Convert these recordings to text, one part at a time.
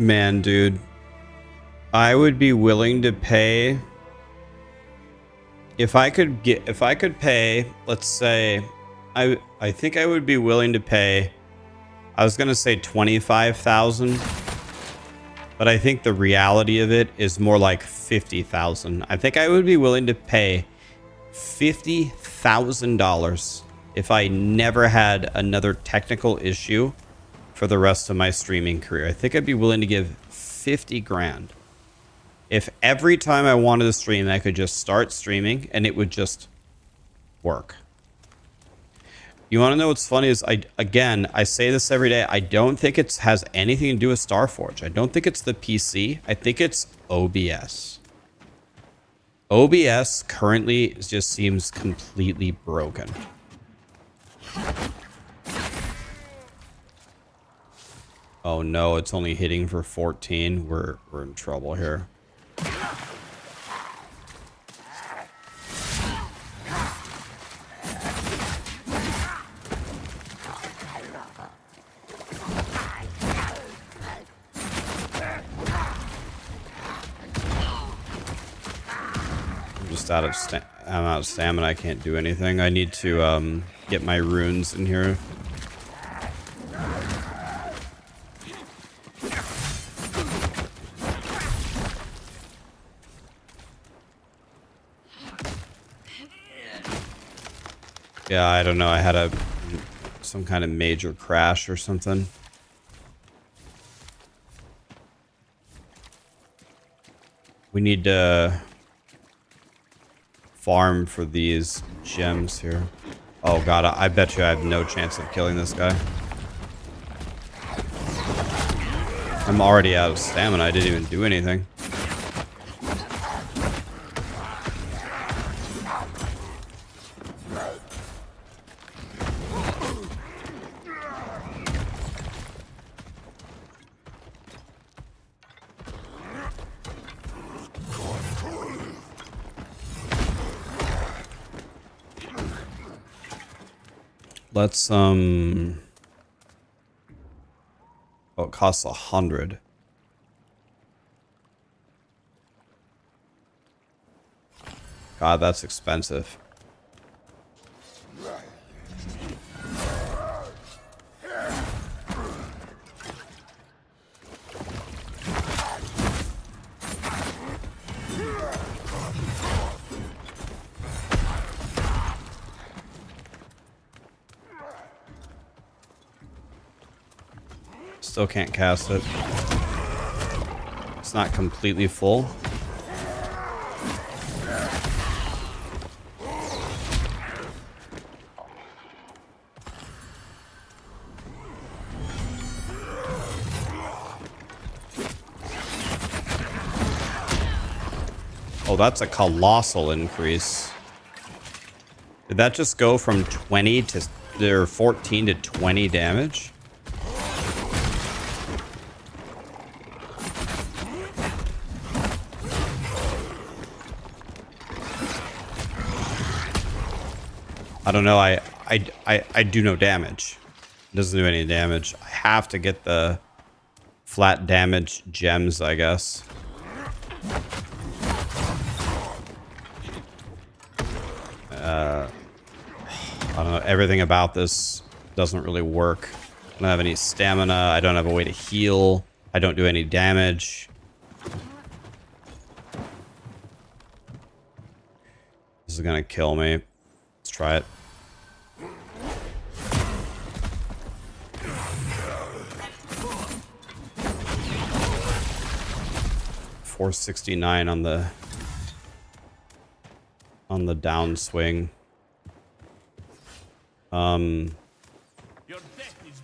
Man, dude, I would be willing to pay if I could pay, let's say I think I would be willing to pay, I was going to say 25,000, but I think the reality of it is more like 50,000. I think I would be willing to pay $50,000 if I never had another technical issue for the rest of my streaming career. I think I'd be willing to give 50 grand. If every time I wanted to stream, I could just start streaming and it would just work. You want to know what's funny is, I say this every day. I don't think it has anything to do with Starforge. I don't think it's the PC. I think it's OBS. OBS currently just seems completely broken. Oh no, it's only hitting for 14. We're in trouble here. I'm out of stamina. I can't do anything. I need to get my runes in here. Yeah, I don't know. I had some kind of major crash or something. We need to farm for these gems here. Oh god, I bet you I have no chance of killing this guy. I'm already out of stamina. I didn't even do anything. Let's oh, it costs 100. God, that's expensive. Still can't cast it. It's not completely full. Oh, that's a colossal increase. Did that just go from 20 to or 14 to 20 damage? I don't know. I do no damage. It doesn't do any damage. I have to get the flat damage gems, I guess. I don't know. Everything about this doesn't really work. I don't have any stamina. I don't have a way to heal. I don't do any damage. This is gonna kill me. Let's try it. $469 on the downswing. Your death is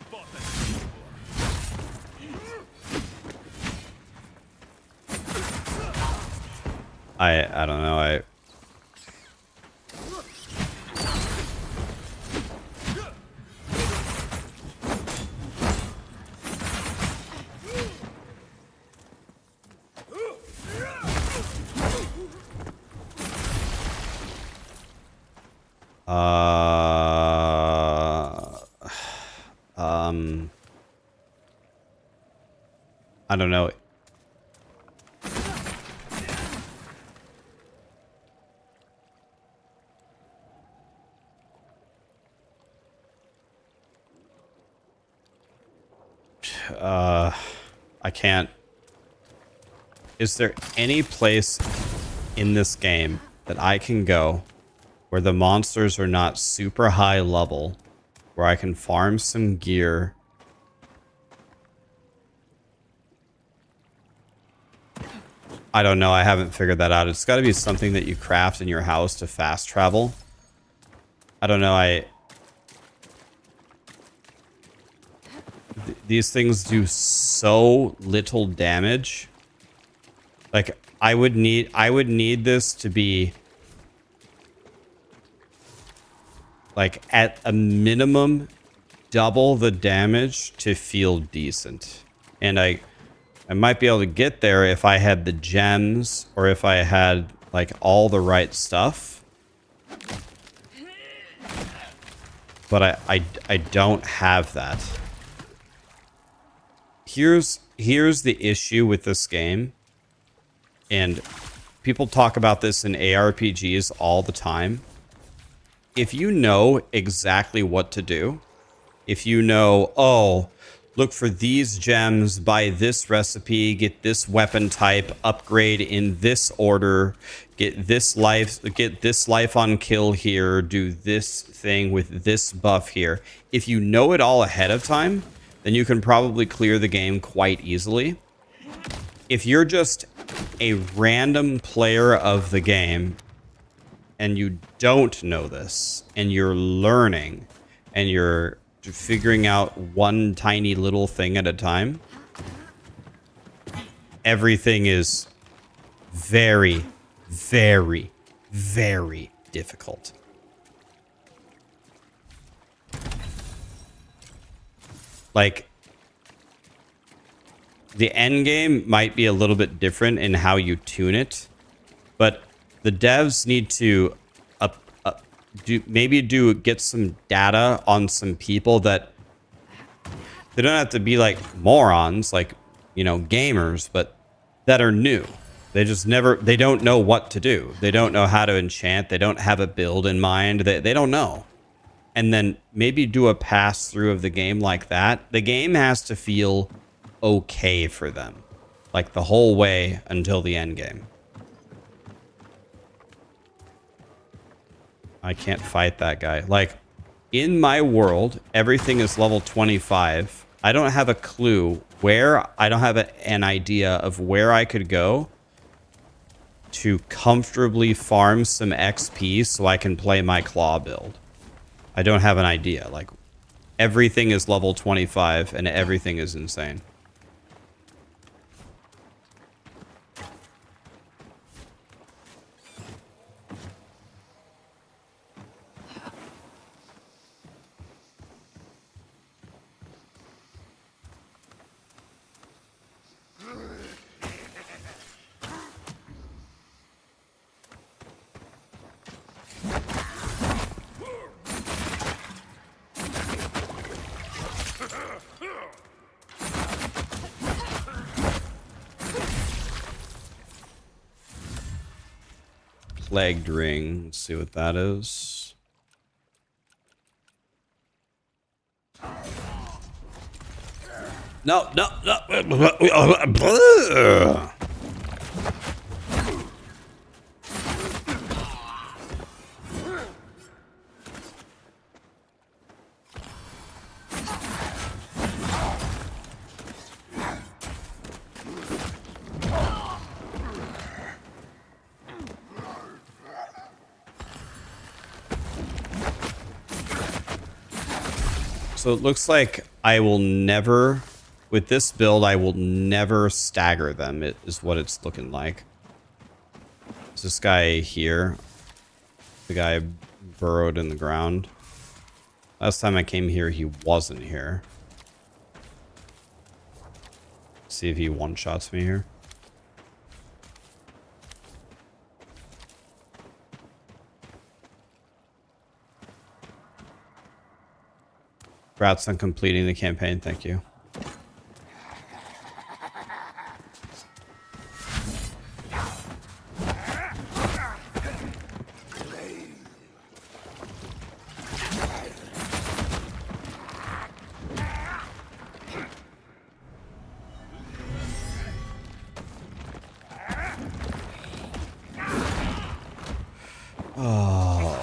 I don't know. I don't know. I can't. Is there any place in this game that I can go where the monsters are not super high level, where I can farm some gear? I don't know. I haven't figured that out. It's got to be something that you craft in your house to fast travel. I don't know. These things do so little damage. Like I would need this to be like at a minimum double the damage to feel decent. And I might be able to get there if I had the gems or if I had like all the right stuff. But I don't have that. Here's the issue with this game. And people talk about this in ARPGs all the time. If you know exactly what to do, if you know, oh, look for these gems, buy this recipe, get this weapon type, upgrade in this order, get this life on kill here, do this thing with this buff here. If you know it all ahead of time, then you can probably clear the game quite easily. If you're just a random player of the game and you don't know this and you're learning and you're figuring out one tiny little thing at a time, everything is very, very, very difficult. Like, the end game might be a little bit different in how you tune it, but the devs need to get some data on some people that they don't have to be like morons, like, you know, gamers, but that are new. They don't know what to do. They don't know how to enchant. They don't have a build in mind. They don't know. And then maybe do a pass through of the game like that. The game has to feel okay for them, like the whole way until the end game. I can't fight that guy. Like, in my world, everything is level 25. I don't have a clue where, I don't have an idea of where I could go to comfortably farm some XP so I can play my claw build. I don't have an idea. Like, everything is level 25 and everything is insane. Plagued ring. Let's see what that is. No. So it looks like I will never, with this build, I will never stagger them. It is what it's looking like. Is this guy here? The guy burrowed in the ground. Last time I came here, he wasn't here. See if he one-shots me here. Congrats on completing the campaign. Thank you. Oh.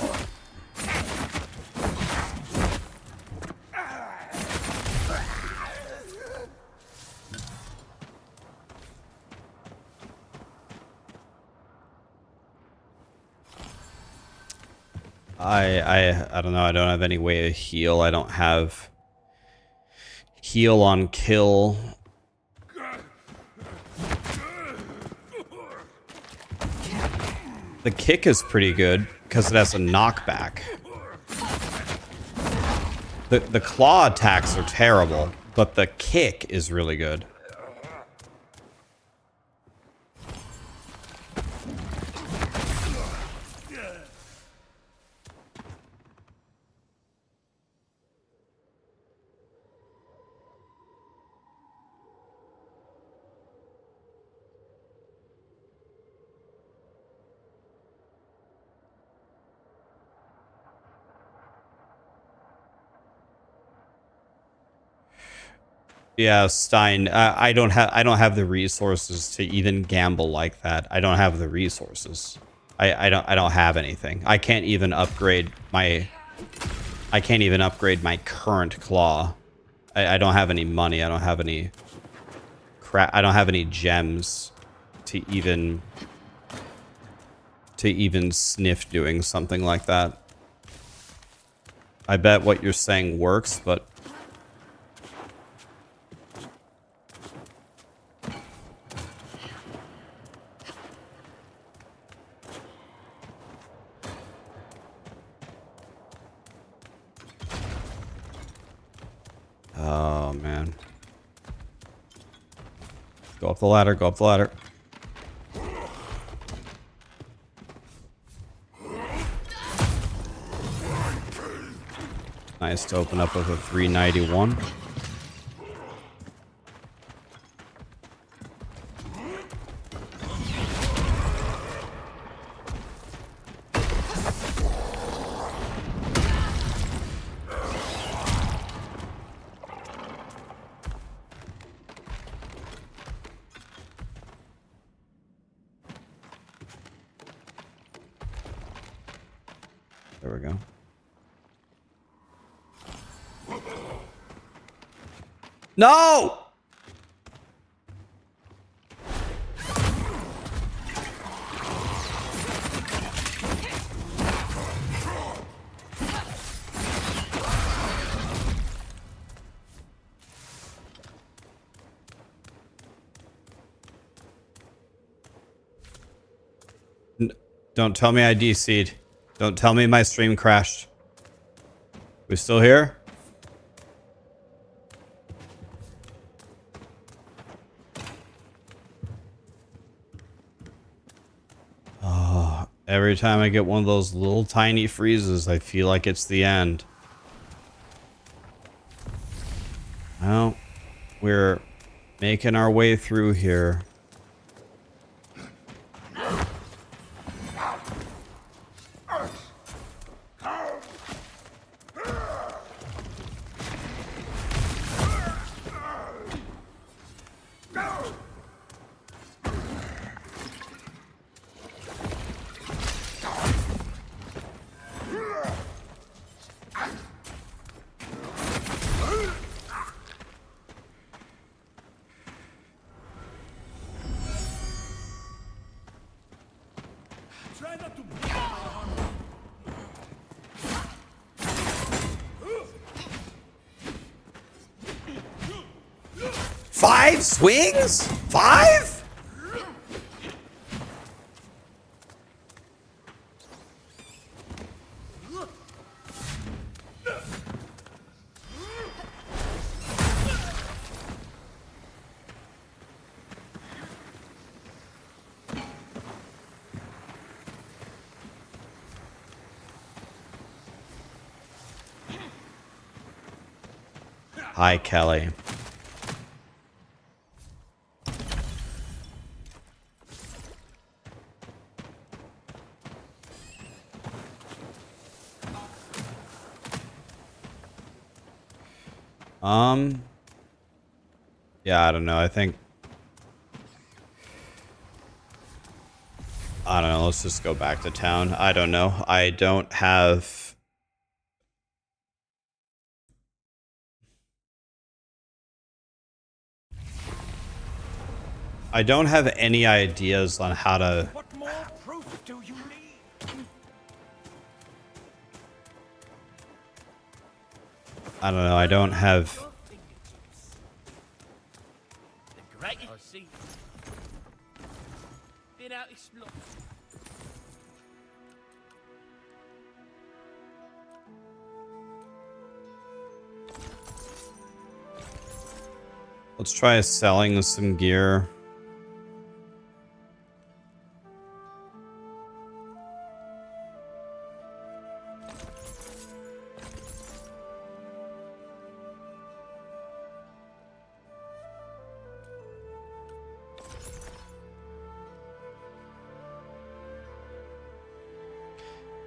I don't know. I don't have any way to heal. I don't have heal on kill. The kick is pretty good because it has a knockback. The claw attacks are terrible, but the kick is really good. Yeah, Stein. I don't have the resources to even gamble like that. I don't have the resources. I don't have anything. I can't even upgrade my current claw. I don't have any money. I don't have any crap. I don't have any gems to even sniff doing something like that. I bet what you're saying works, but oh, man. Go up the ladder, go up the ladder. Nice to open up with a 391. There we go. No! Don't tell me I DC'd. Don't tell me my stream crashed. We still here? Oh, every time I get one of those little tiny freezes, I feel like it's the end. Well, we're making our way through here. Try not to. 5 swings? 5? Hi, Kelly. Yeah, I don't know. I think I don't know. Let's just go back to town. I don't know. I don't have... I don't have any ideas on how to... What more proof do you need? I don't know. I don't have... The greatest I see. Been out exploring. Let's try selling some gear.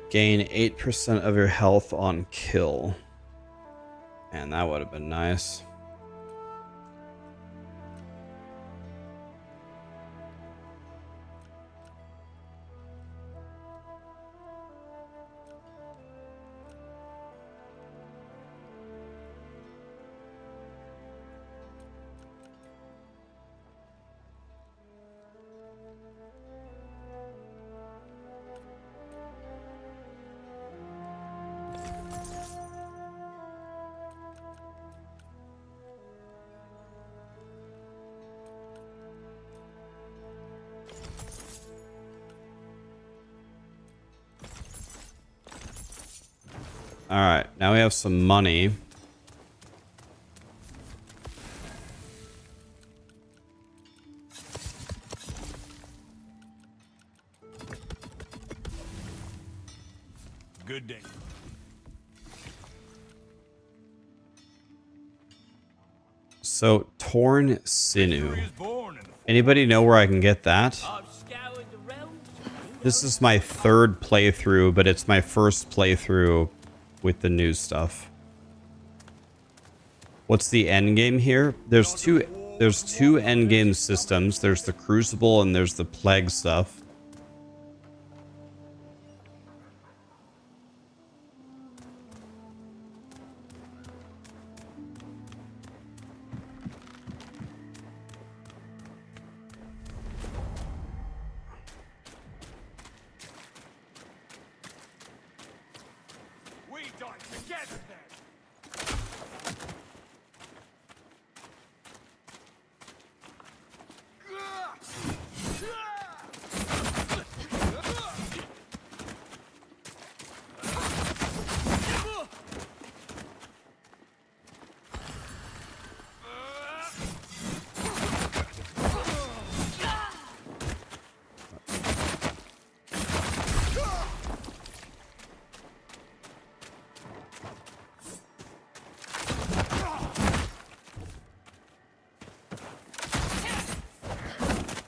Gain 8% of your health on kill. Man, that would have been nice. All right, now we have some money. Good day. So, torn sinew. Victory is born in the Anybody know where I can get that? I've scoured the realms. This is my third playthrough, but it's my first playthrough with the new stuff. What's the end game here? There's two end game systems. There's the Crucible and there's the Plague stuff. We die together then.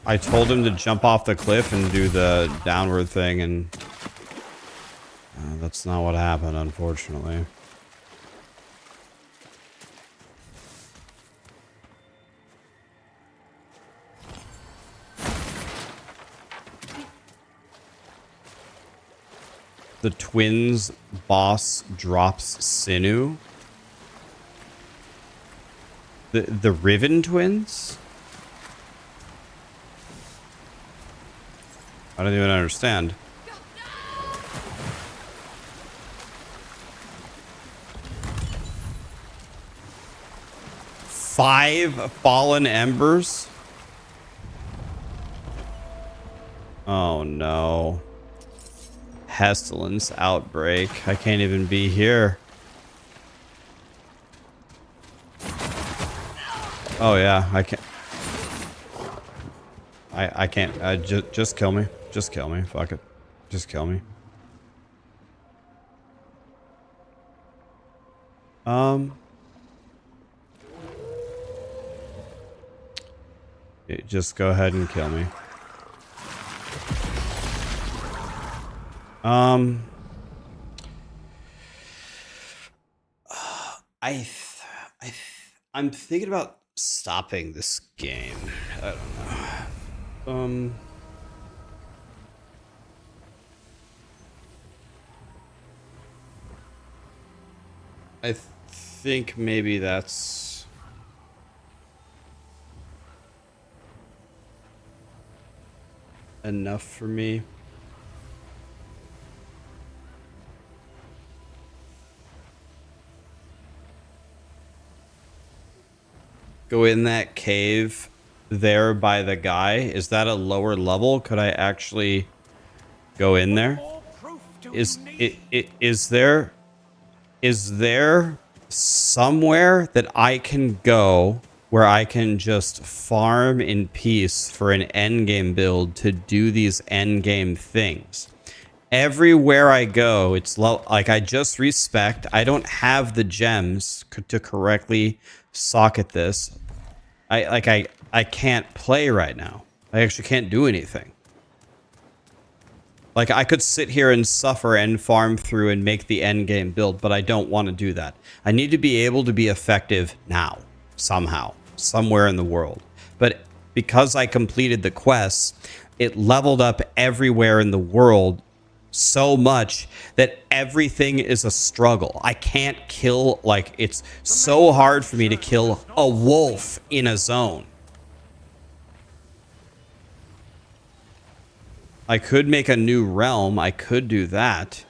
I told him to jump off the cliff and do the downward thing, and that's not what happened, unfortunately. The twins boss drops sinew. The Riven twins? I don't even understand. Five fallen embers? Oh no. Pestilence outbreak. I can't even be here. Oh yeah, I can't. I can't. Just kill me. Just kill me. Fuck it. Just kill me. Just go ahead and kill me. I'm thinking about stopping this game. I don't know. I think maybe that's enough for me. Go in that cave there by the guy. Is that a lower level? Could I actually go in there? More proof do Is you need? is there somewhere that I can go where I can just farm in peace for an endgame build to do these endgame things? Everywhere I go, it's like I just respect. I don't have the gems to correctly socket this. I can't play right now. I actually can't do anything. Like, I could sit here and suffer and farm through and make the end game build, but I don't want to do that. I need to be able to be effective now, somehow, somewhere in the world. But because I completed the quests, it leveled up everywhere in the world so much that everything is a struggle. I can't kill, like, it's so hard for me to kill a wolf in a zone. I could make a new realm. I could do that.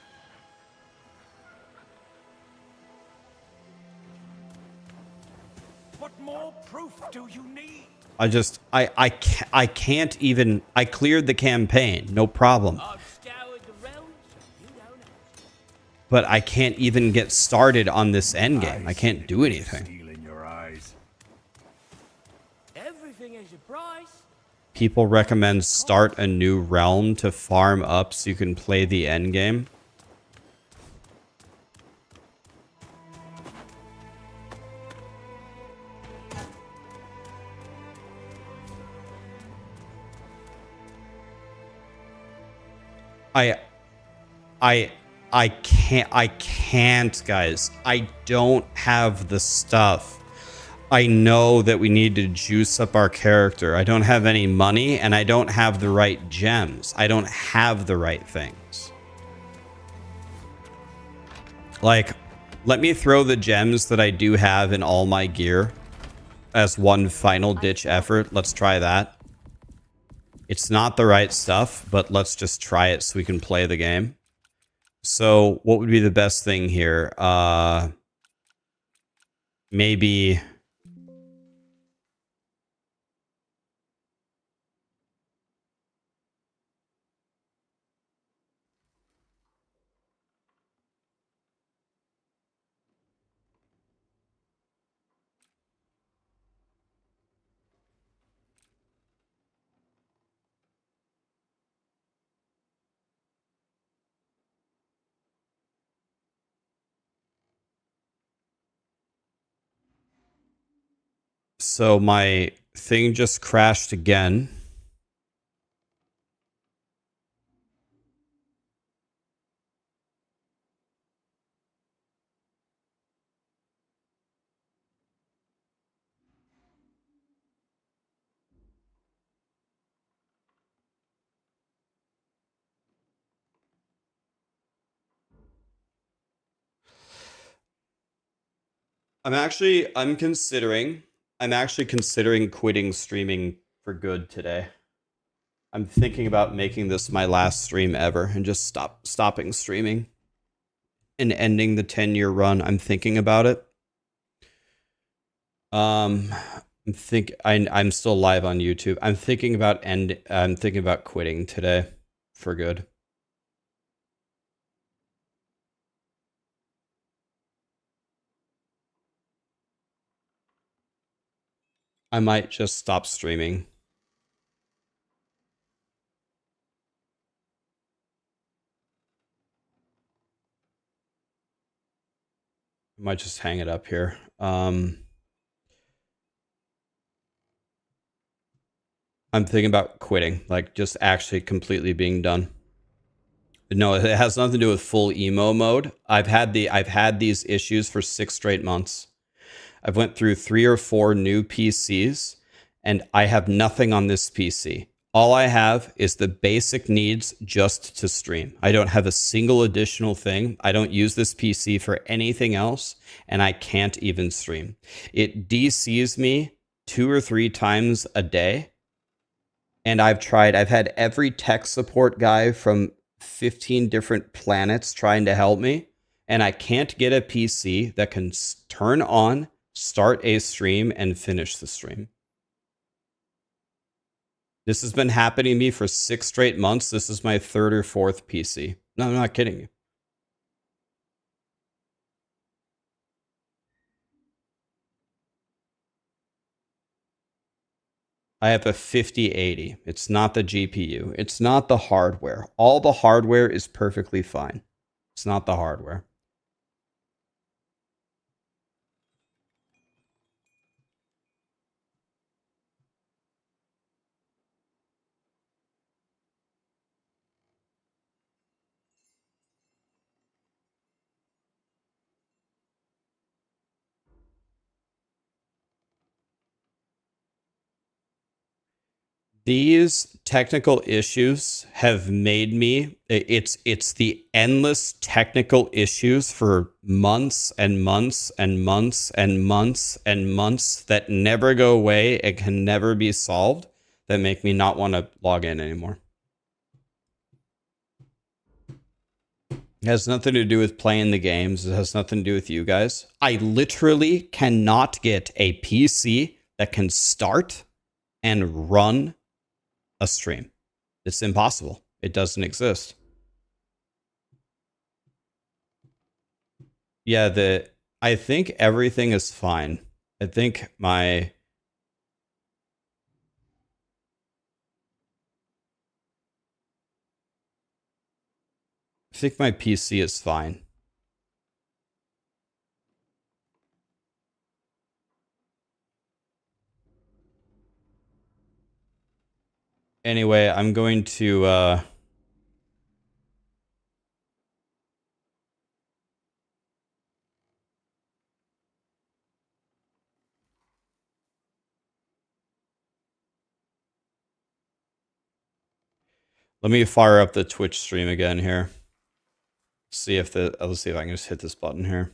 What more proof do you need? I can't even, I cleared the campaign, no problem. I've scoured the realms. You don't know. But I can't even get started on this endgame. I can't do anything. Steel in your eyes. Everything has a price. People recommend start a new realm to farm up so you can play the endgame. I can't, guys. I don't have the stuff. I know that we need to juice up our character. I don't have any money, and I don't have the right gems. I don't have the right things. Like, let me throw the gems that I do have in all my gear as one final ditch effort. Let's try that. It's not the right stuff, but let's just try it so we can play the game. So what would be the best thing here? Maybe... So my thing just crashed again. I'm actually considering quitting streaming for good today. I'm thinking about making this my last stream ever and just stopping streaming and ending the 10-year run. I'm thinking about it. I'm still live on YouTube. I'm thinking about quitting today for good. I might just stop streaming. I might just hang it up here. I'm thinking about quitting, like just actually completely being done. No, it has nothing to do with full emo mode. I've had these issues for 6 straight months. I've went through 3 or 4 new PCs, and I have nothing on this PC. All I have is the basic needs just to stream. I don't have a single additional thing. I don't use this PC for anything else, and I can't even stream. It DCs me 2 or 3 times a day, and I've had every tech support guy from 15 different planets trying to help me, and I can't get a PC that can turn on, start a stream, and finish the stream. This has been happening to me for 6 straight months. This is my 3rd or 4th PC. No, I'm not kidding you. I have a 5080. It's not the GPU. It's not the hardware. All the hardware is perfectly fine. It's not the hardware. These technical issues have made me it's the endless technical issues for months and months and months and months and months that never go away and can never be solved that make me not want to log in anymore. It has nothing to do with playing the games. It has nothing to do with you guys. I literally cannot get a PC that can start and run a stream. It's impossible. It doesn't exist. Yeah, I think everything is fine. I think my PC is fine. Anyway, I'm going to let me fire up the Twitch stream again here. See if let's see if I can just hit this button here.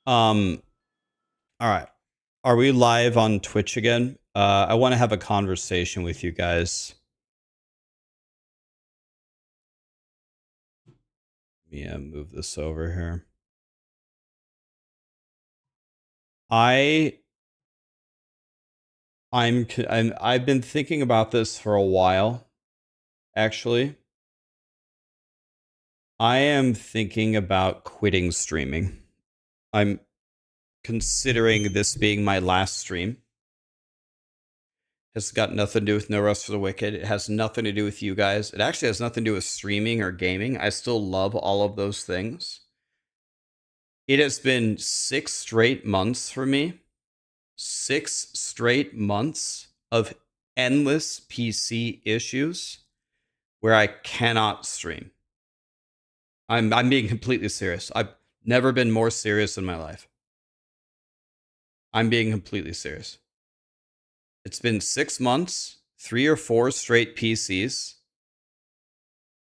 All right. Are we live on Twitch again? I want to have a conversation with you guys. Yeah, move this over here. I've been thinking about this for a while, actually. I am thinking about quitting streaming. I'm considering this being my last stream. It's got nothing to do with No Rest for the Wicked. It has nothing to do with you guys. It actually has nothing to do with streaming or gaming. I still love all of those things. It has been 6 straight months for me. 6 straight months of endless PC issues where I cannot stream. I'm being completely serious. I've never been more serious in my life. I'm being completely serious. It's been 6 months, 3 or 4 straight PCs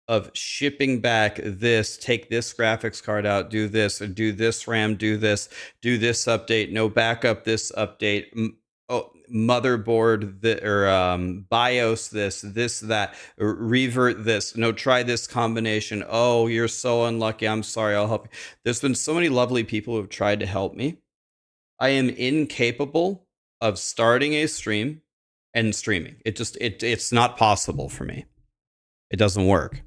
of shipping back this, take this graphics card out, do this, or do this RAM, do this update, no backup, this update, motherboard, BIOS, this, that, revert this, no, try this combination. Oh, you're so unlucky. I'm sorry. I'll help you. There's been so many lovely people who have tried to help me. I am incapable of starting a stream and streaming. It's not possible for me. It doesn't work.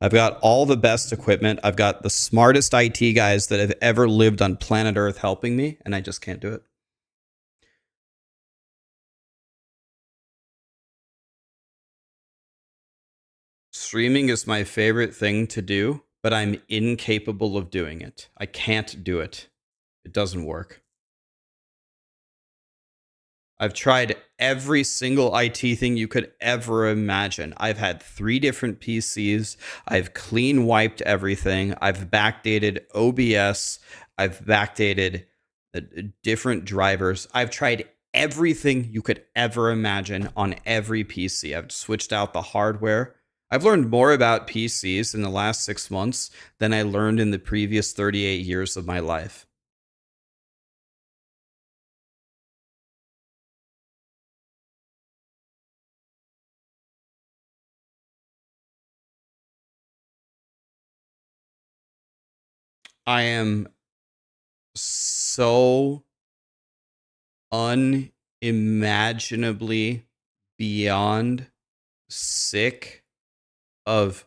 I've got all the best equipment. I've got the smartest IT guys that have ever lived on planet Earth helping me, and I just can't do it. Streaming is my favorite thing to do, but I'm incapable of doing it. I can't do it. It doesn't work. I've tried every single IT thing you could ever imagine. I've had 3 different PCs. I've clean wiped everything. I've backdated OBS. I've backdated different drivers. I've tried everything you could ever imagine on every PC. I've switched out the hardware. I've learned more about PCs in the last 6 months than I learned in the previous 38 years of my life. I am so unimaginably beyond sick of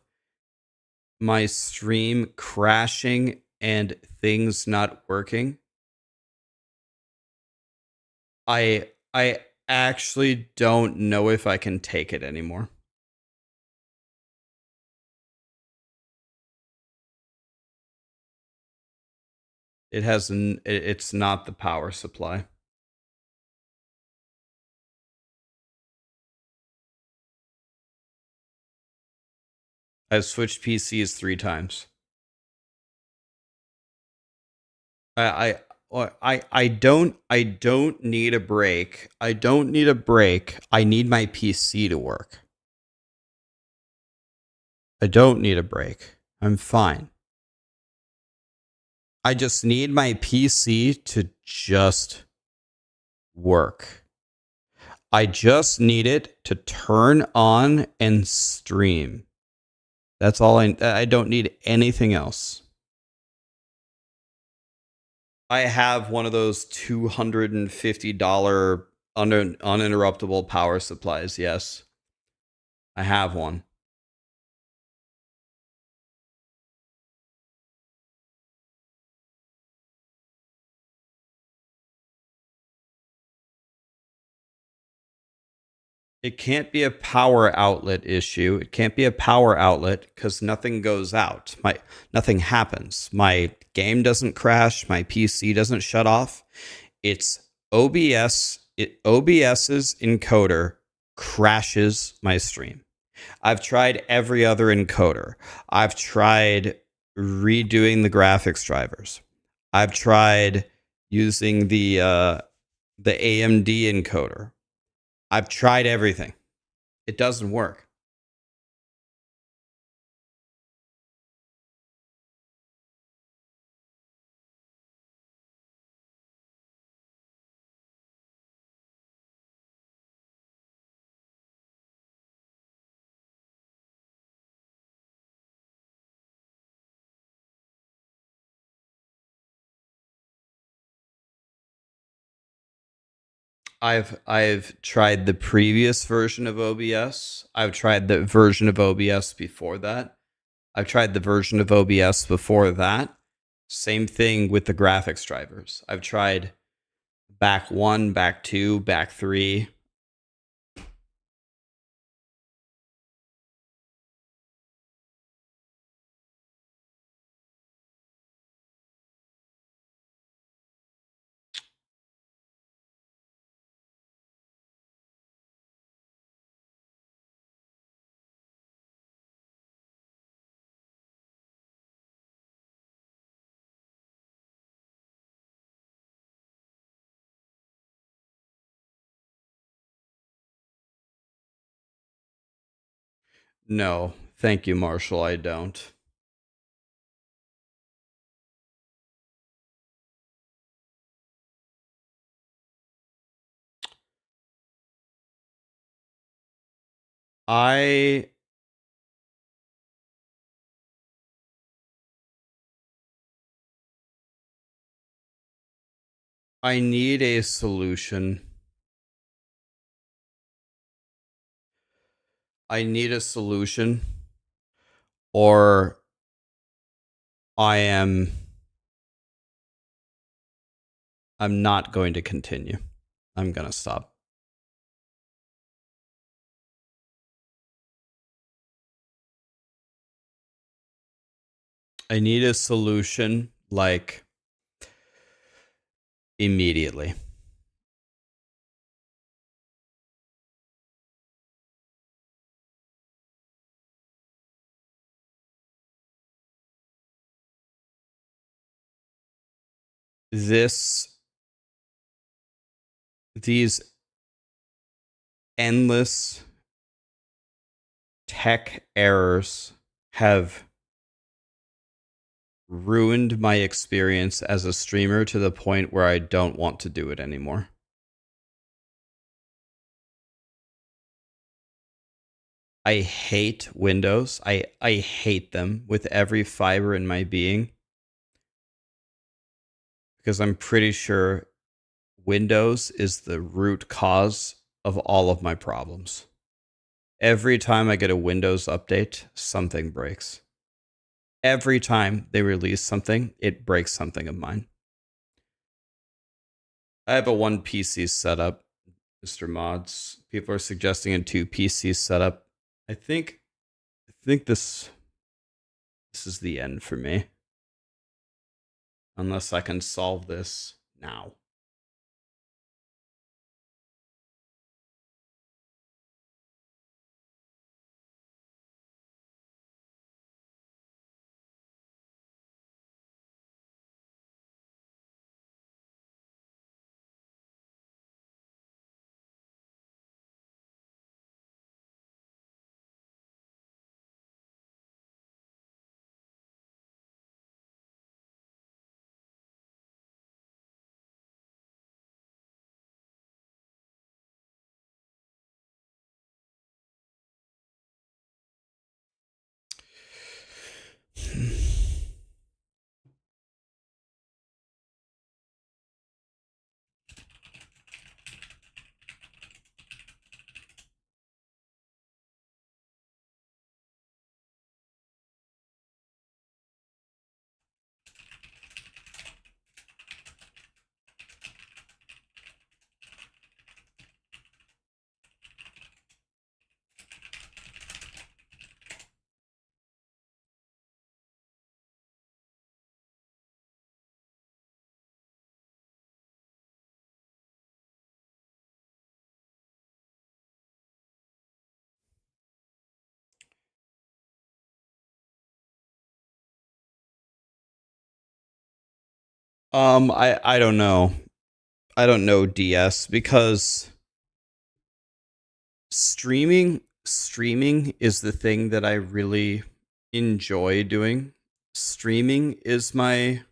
my stream crashing and things not working. I actually don't know if I can take it anymore. It's not the power supply. I've switched PCs 3 times. I don't need a break. I don't need a break. I need my PC to work. I don't need a break. I'm fine. I just need my PC to just work. I just need it to turn on and stream. That's all I don't need anything else. I have one of those $250 uninterruptible power supplies. Yes. I have one. It can't be a power outlet issue. It can't be a power outlet because nothing goes out. Nothing happens. My game doesn't crash. My PC doesn't shut off. It's OBS. OBS's encoder crashes my stream. I've tried every other encoder. I've tried redoing the graphics drivers. I've tried using the AMD encoder. I've tried everything. It doesn't work. I've tried the previous version of OBS. I've tried the version of OBS before that. I've tried the version of OBS before that. Same thing with the graphics drivers. I've tried back 1, back 2, back 3. No, thank you, Marshall. I don't. I need a solution. I need a solution, or I'm not going to continue. I'm gonna stop. I need a solution like immediately. These endless tech errors have ruined my experience as a streamer to the point where I don't want to do it anymore. I hate Windows. I hate them with every fiber in my being, because I'm pretty sure Windows is the root cause of all of my problems. Every time I get a Windows update, something breaks. Every time they release something, it breaks something of mine. I have a 1 PC setup, Mr. Mods. People are suggesting a 2 PC setup. I think this is the end for me. Unless I can solve this now. I don't know. I don't know, DS, because streaming is the thing that I really enjoy doing. Streaming is my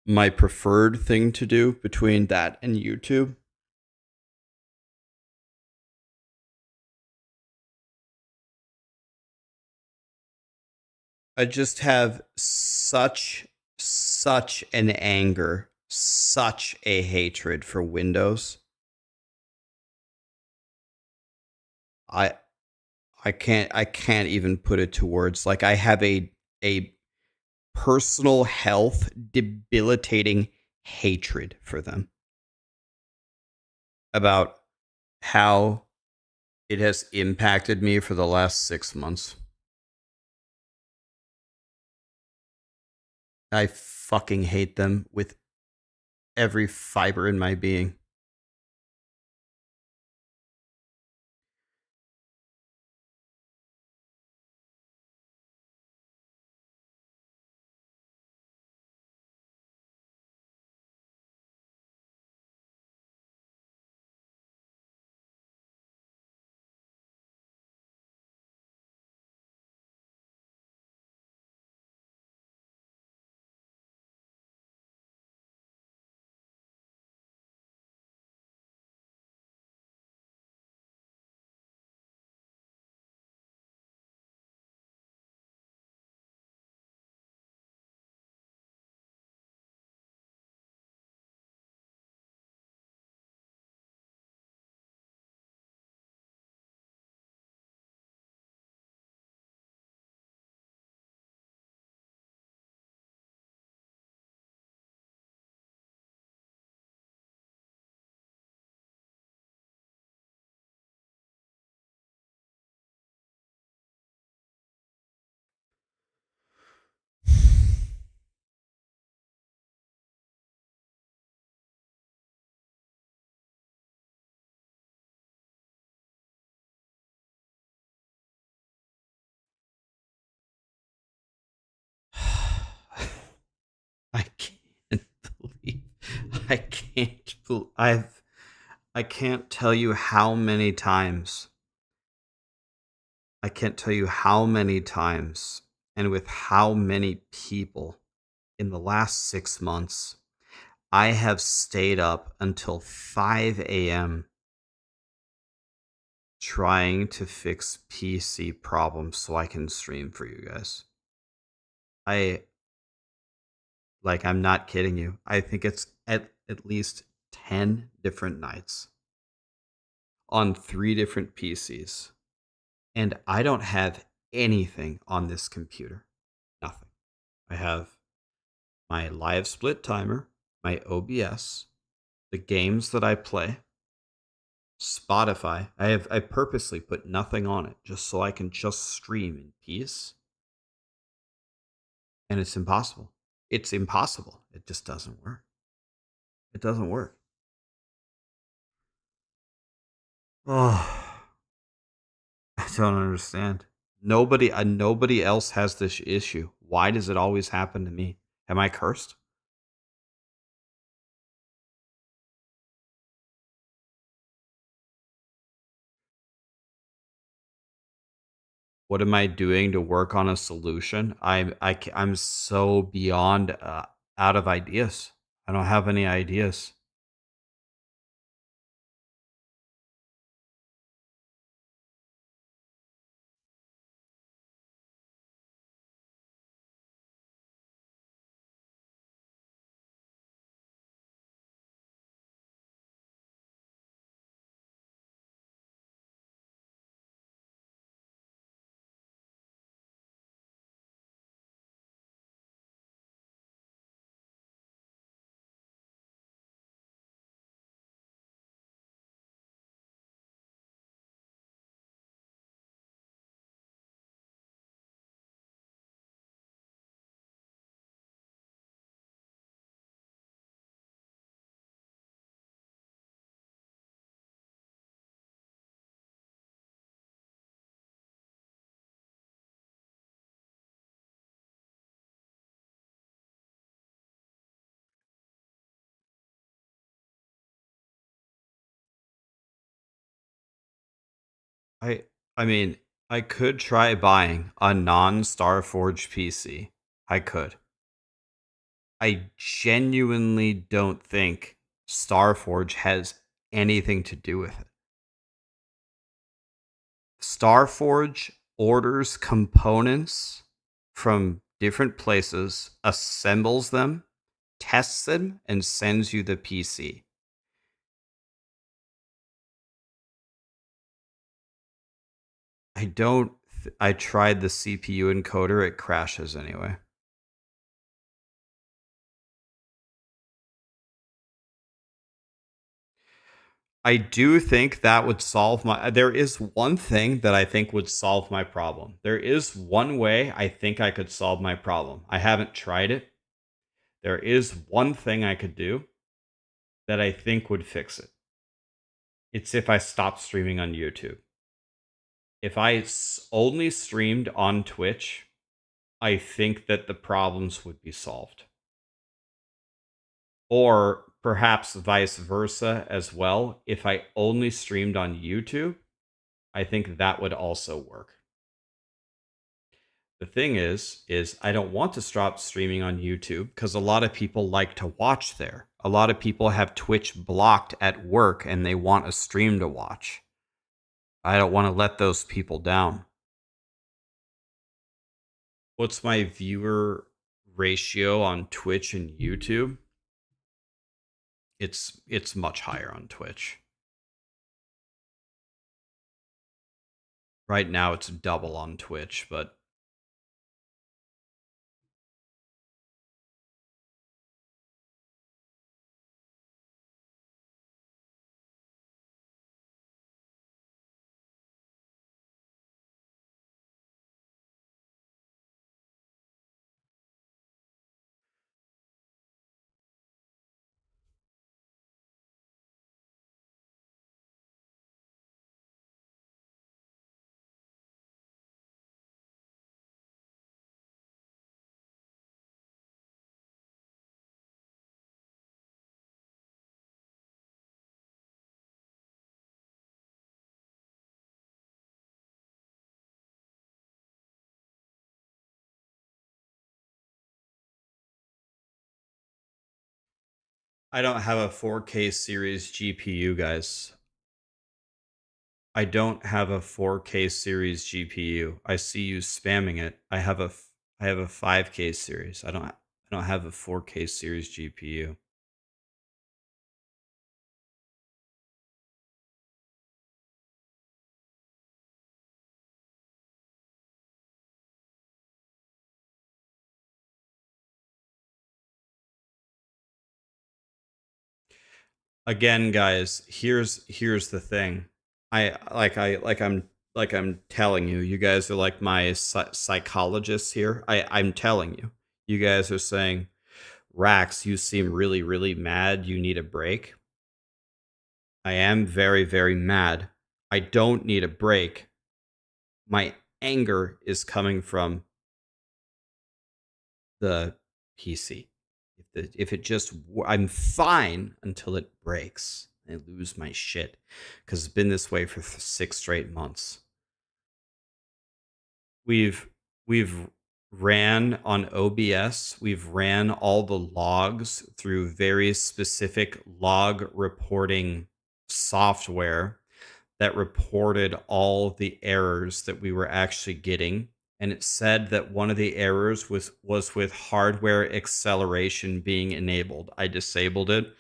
preferred thing to do between that and YouTube. I just have such an anger, such a hatred for Windows. I I can't even put it to words. Like, I have a personal health debilitating hatred for them, about how it has impacted me for the last 6 months. I fucking hate them with every fiber in my being. I can't believe I can't bel I can't tell you how many times. I can't tell you how many times and with how many people in the last 6 months I have stayed up until 5 a.m. trying to fix PC problems so I can stream for you guys. I I'm not kidding you. I think it's at least 10 different nights on 3 different PCs. And I don't have anything on this computer. Nothing. I have my live split timer, my OBS, the games that I play, Spotify. I purposely put nothing on it just so I can just stream in peace. And it's impossible. It's impossible. It just doesn't work. It doesn't work. Oh, I don't understand. Nobody else has this issue. Why does it always happen to me? Am I cursed? What am I doing to work on a solution? I'm so beyond out of ideas. I don't have any ideas. I I mean, I could try buying a non-Starforge PC. I could. I genuinely don't think Starforge has anything to do with it. Starforge orders components from different places, assembles them, tests them, and sends you the PC. I don't. I tried the CPU encoder, it crashes anyway. I do think that would solve my. There is one thing that I think would solve my problem. There is one way I think I could solve my problem. I haven't tried it. There is one thing I could do that I think would fix it. It's if I stopped streaming on YouTube. If I only streamed on Twitch, I think that the problems would be solved. Or perhaps vice versa as well. If I only streamed on YouTube, I think that would also work. The thing is I don't want to stop streaming on YouTube because a lot of people like to watch there. A lot of people have Twitch blocked at work and they want a stream to watch. I don't want to let those people down. What's my viewer ratio on Twitch and YouTube? It's much higher on Twitch. Right now it's double on Twitch, but I don't have a 4K series GPU, guys. I don't have a 4K series GPU. I see you spamming it. I have a 5K series. I don't have a 4K series GPU. Again, guys, here's the thing. I'm telling you, you guys are like my psychologists here. I'm telling you, you guys are saying, Rax, you seem really really mad. You need a break. I am very very mad. I don't need a break. My anger is coming from the PC. If it just, I'm fine until it breaks. I lose my shit because it's been this way for 6 straight months. We've ran on OBS. We've ran all the logs through very specific log reporting software that reported all the errors that we were actually getting. And it said that one of the errors was with hardware acceleration being enabled. I disabled it.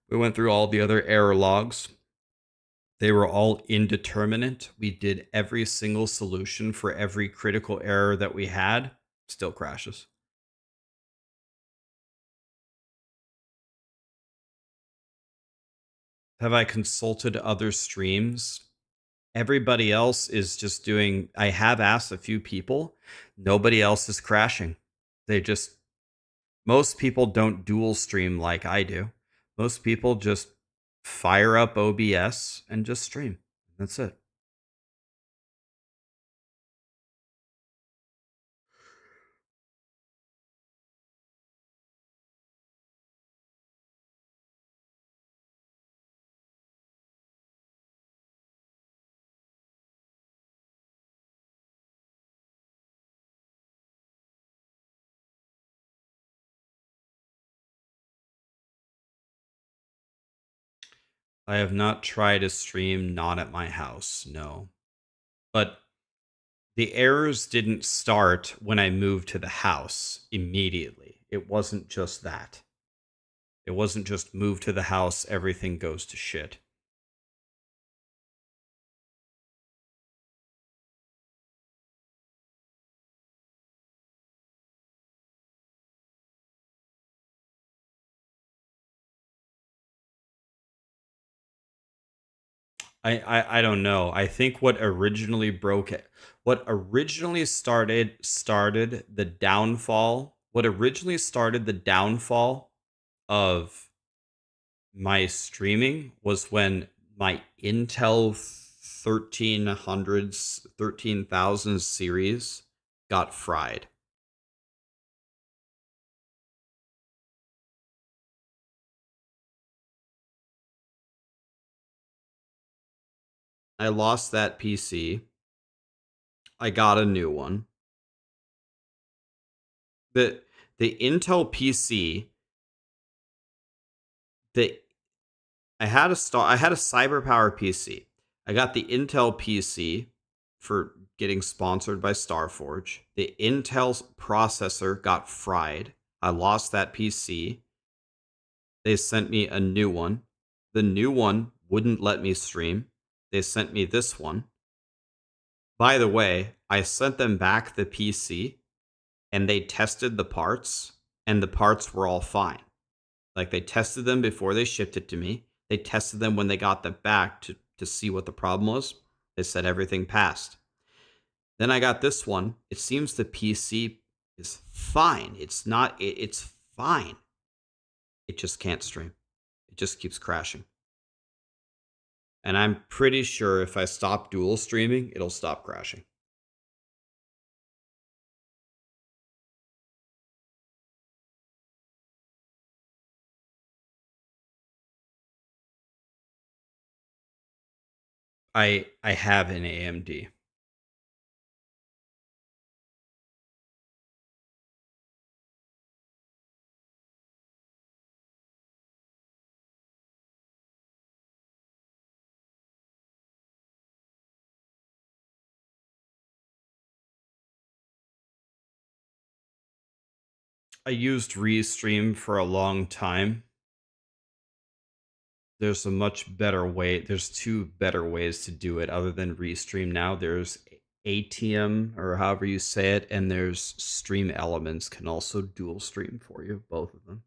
We went through all the other error logs. They were all indeterminate. We did every single solution for every critical error that we had. Still crashes. Have I consulted other streams? Everybody else is just doing, I have asked a few people. Nobody else is crashing. They just, most people don't dual stream like I do. Most people just fire up OBS and just stream. That's it. I have not tried a stream not at my house, no. But the errors didn't start when I moved to the house immediately. It wasn't just that. It wasn't just move to the house, everything goes to shit. I don't know. I think what originally broke it, what originally started the downfall, what originally started the downfall of my streaming was when my Intel 1300s 13,000 series got fried. I lost that PC. I got a new one. The the Intel PC, the I had a CyberPower PC. I got the Intel PC for getting sponsored by Starforge. The Intel processor got fried. I lost that PC. They sent me a new one. The new one wouldn't let me stream. They sent me this one. By the way, I sent them back the PC and they tested the parts and the parts were all fine. Like they tested them before they shipped it to me. They tested them when they got them back to see what the problem was. They said everything passed. Then I got this one. It seems the PC is fine. It's not, it's fine. It just can't stream. It just keeps crashing. And I'm pretty sure if I stop dual streaming, it'll stop crashing. I have an AMD. I used Restream for a long time. There's a much better way. There's two better ways to do it other than Restream now. There's ATM or however you say it, and there's Stream Elements can also dual stream for you, both of them.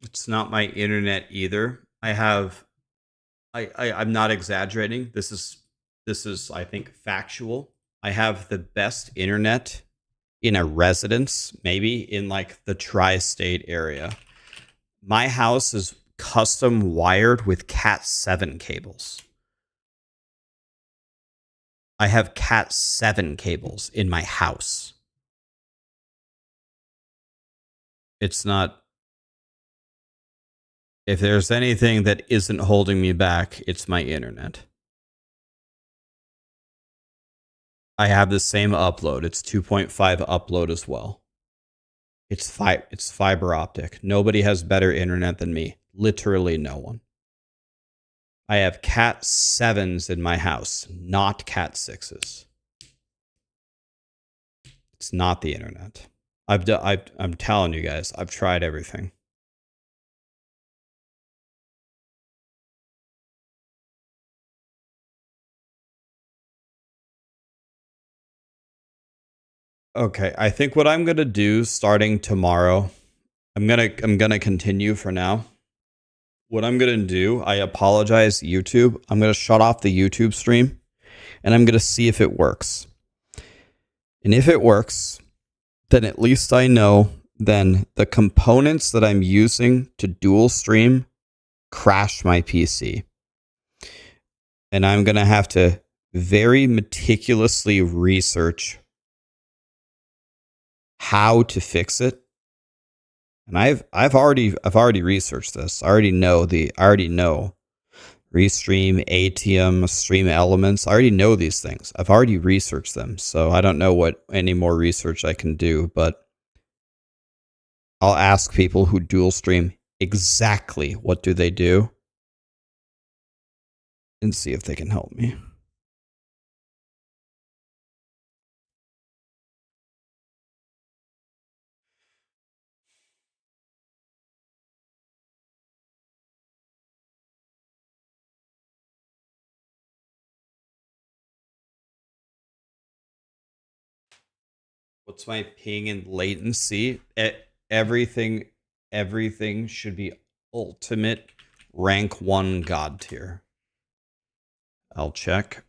It's not my internet either. I'm not exaggerating. This is I think factual. I have the best internet in a residence, maybe in like the tri-state area. My house is custom wired with Cat 7 cables. I have Cat 7 cables in my house. It's not. If there's anything that isn't holding me back, it's my internet. I have the same upload. It's 2.5 upload as well. It's fiber optic. Nobody has better internet than me. Literally no one. I have Cat 7s in my house, not Cat 6s. It's not the internet. I'm telling you guys, I've tried everything. Okay, I think what I'm gonna do starting tomorrow, I'm gonna continue for now. What I'm gonna do, I apologize, YouTube. I'm gonna shut off the YouTube stream, and I'm gonna see if it works. And if it works, then at least I know then the components that I'm using to dual stream crash my PC. And I'm going to have to very meticulously research how to fix it. And I've already researched this. I already know Restream, ATM, Stream Elements. I already know these things. I've already researched them. So I don't know what any more research I can do, but I'll ask people who dual stream exactly what do they do and see if they can help me. What's my ping and latency? Everything should be ultimate rank 1 god tier. I'll check.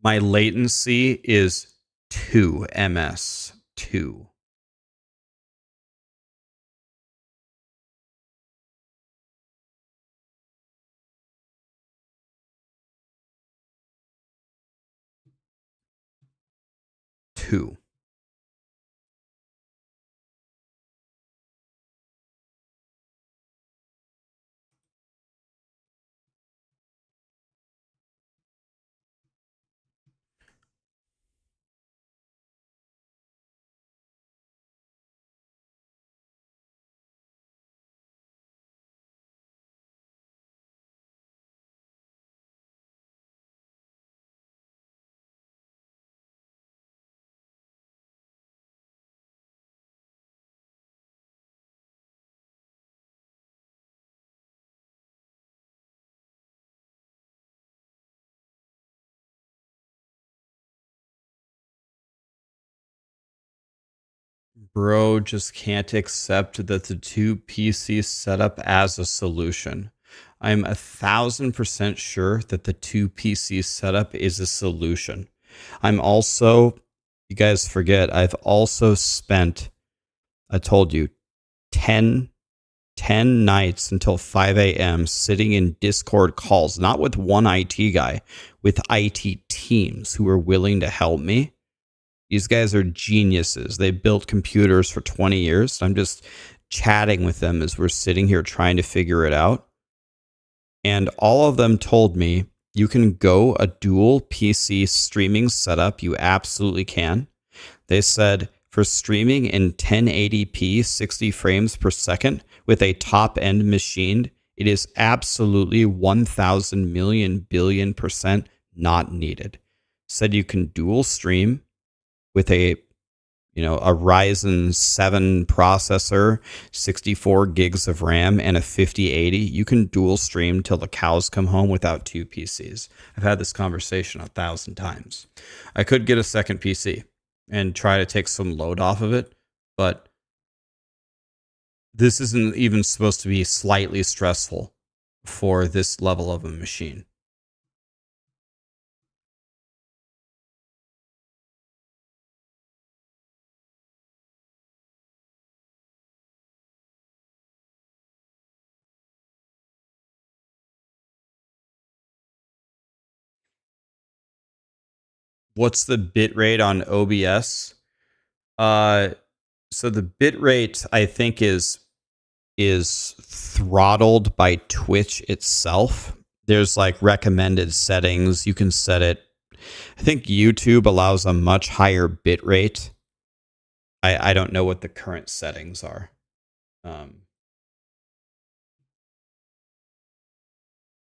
My latency is 2 ms. 2. Two. Bro just can't accept that the two PC setup as a solution. I'm 1,000% sure that the two PC setup is a solution. I'm also, you guys forget, I've also spent, I told you, 10 nights until 5 a.m. sitting in Discord calls, not with one IT guy, with IT teams who are willing to help me. These guys are geniuses. They built computers for 20 years. I'm just chatting with them as we're sitting here trying to figure it out. And all of them told me, you can go a dual PC streaming setup. You absolutely can. They said, for streaming in 1080p, 60 frames per second with a top-end machine, it is absolutely 1,000 million billion % not needed. Said you can dual stream with a Ryzen 7 processor, 64 gigs of RAM, and a 5080. You can dual stream till the cows come home without two PCs. I've had this conversation 1,000 times. I could get a second PC and try to take some load off of it, but this isn't even supposed to be slightly stressful for this level of a machine. What's the bit rate on OBS? So the bit rate I think is throttled by Twitch itself. There's like recommended settings. You can set it. I think YouTube allows a much higher bit rate. I don't know what the current settings are.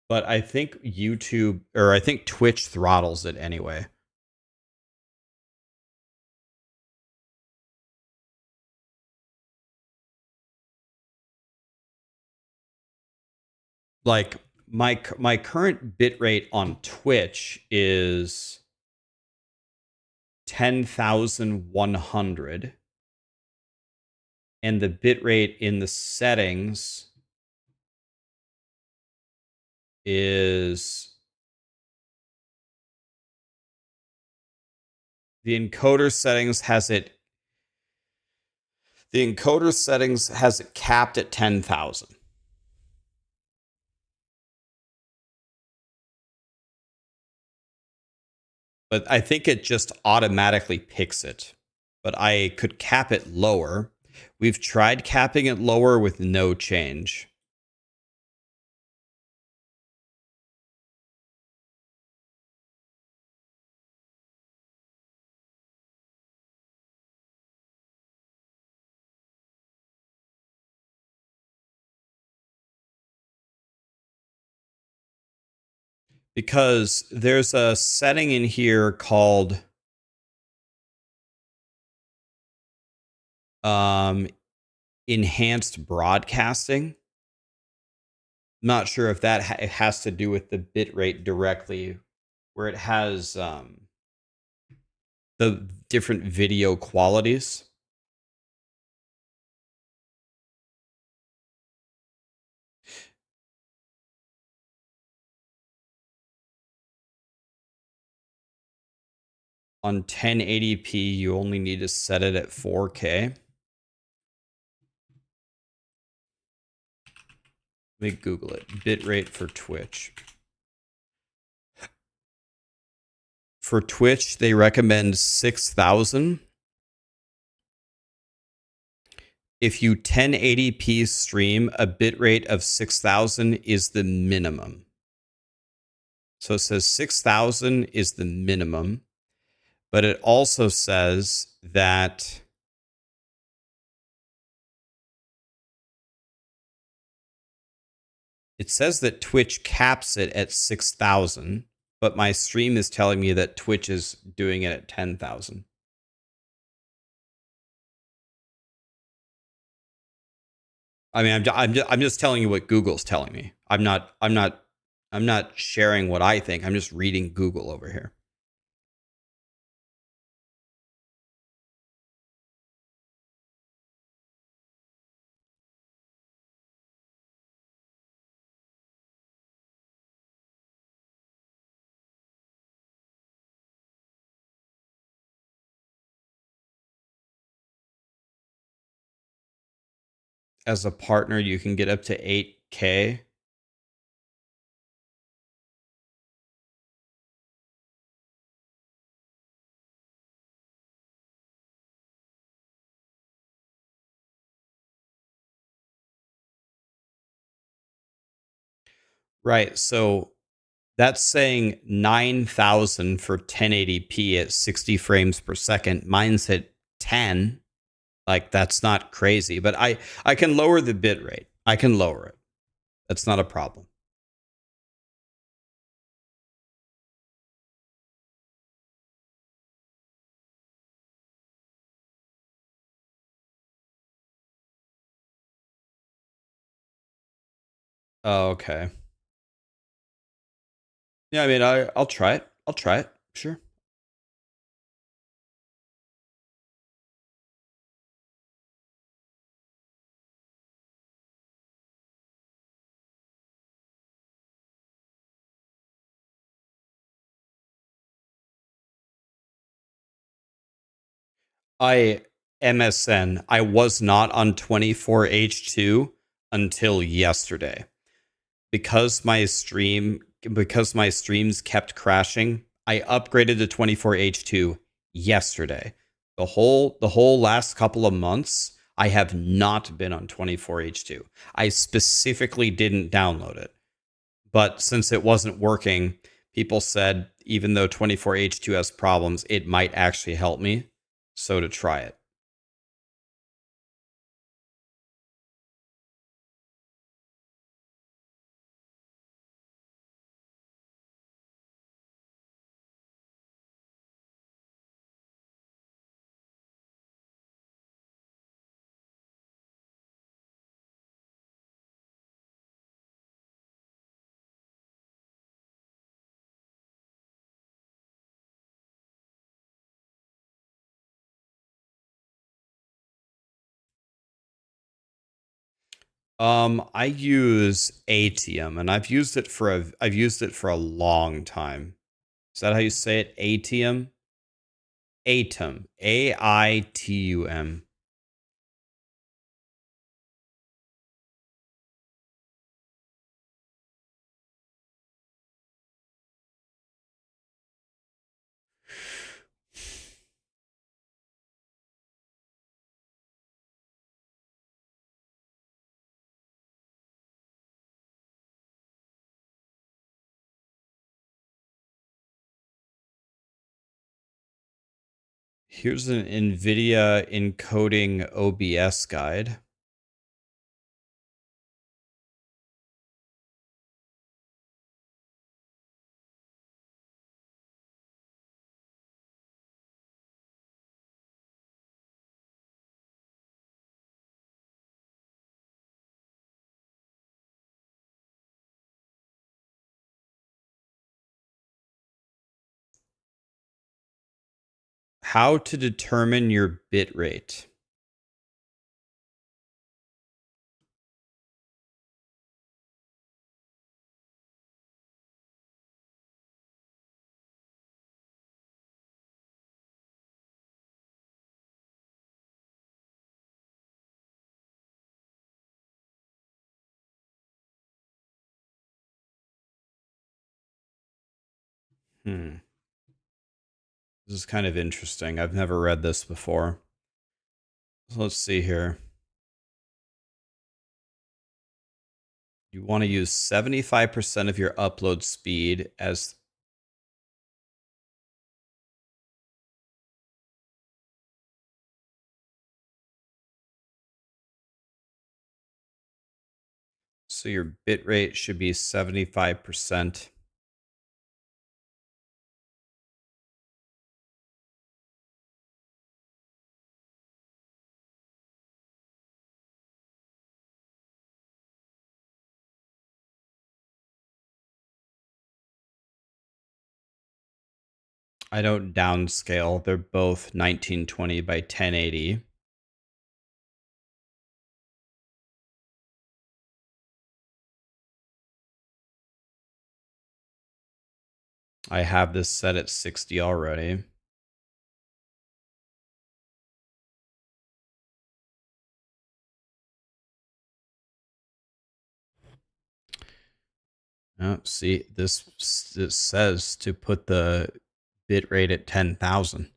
But I think I think Twitch throttles it anyway. Like my current bit rate on Twitch is 10,100, and the bit rate in the settings is the encoder settings has it capped at 10,000. But I think it just automatically picks it. But I could cap it lower. We've tried capping it lower with no change. Because there's a setting in here called enhanced broadcasting. I'm not sure if that has to do with the bit rate directly, where it has the different video qualities. On 1080p, you only need to set it at 4K. Let me Google it. Bitrate for Twitch. For Twitch, they recommend 6,000. If you 1080p stream, a bitrate of 6,000 is the minimum. So it says 6,000 is the minimum. But it also says that Twitch caps it at 6,000, but my stream is telling me that Twitch is doing it at 10,000. I mean, I'm just telling you what Google's telling me. I'm not sharing what I think. I'm just reading Google over here. As a partner, you can get up to 8K. Right. So that's saying 9,000 for 1080p at 60 frames per second. Mine's at 10. Like, that's not crazy, but I can lower the bit rate. I can lower it. That's not a problem. Oh, okay. Yeah, I mean, I'll try it. I'll try it. Sure. I MSN. I was not on 24H2 until yesterday. Because my streams kept crashing, I upgraded to 24H2 yesterday. The whole last couple of months, I have not been on 24H2. I specifically didn't download it. But since it wasn't working, people said even though 24H2 has problems, it might actually help me. So to try it. I use Atium, and I've used it for a long time. Is that how you say it? Atium? Atum. Aitum. Here's an NVIDIA encoding OBS guide. How to determine your bit rate. Hmm. This is kind of interesting. I've never read this before. So let's see here. You want to use 75% of your upload speed as so your bit rate should be 75%. I don't downscale. They're both 1920 by 1080. I have this set at 60 already. Oh, see, it says to put the bit rate at 10,000.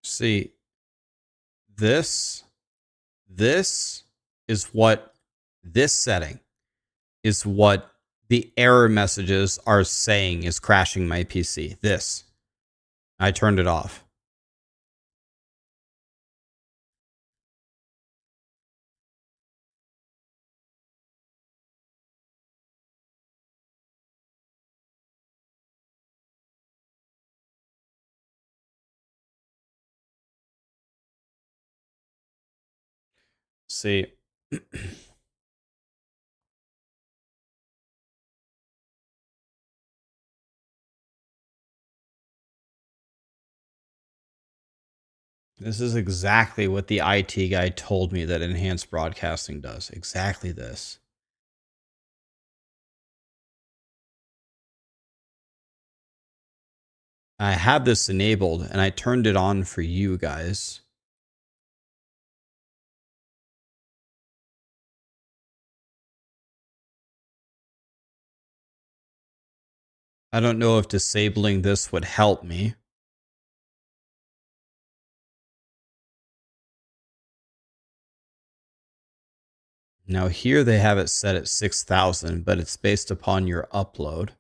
See, this this is what this setting is what the error messages are saying is crashing my PC. This. I turned it off. See, this is exactly what the IT guy told me that enhanced broadcasting does. Exactly this. I have this enabled and I turned it on for you guys. I don't know if disabling this would help me. Now here they have it set at 6,000, but it's based upon your upload.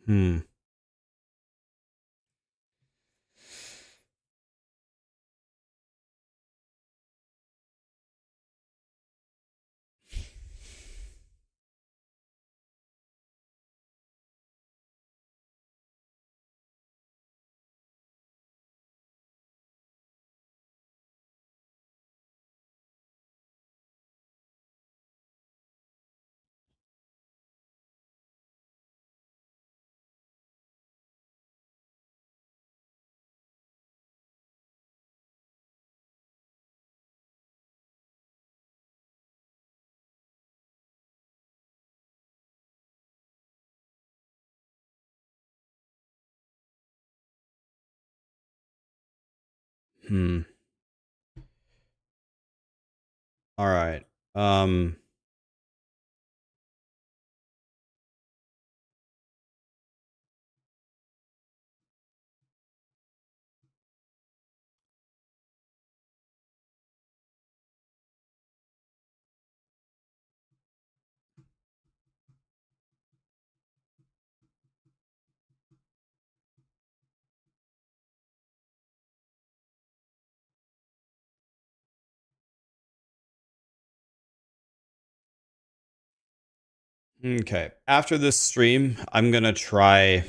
Hmm. Hmm. All right. Okay. After this stream, I'm going to try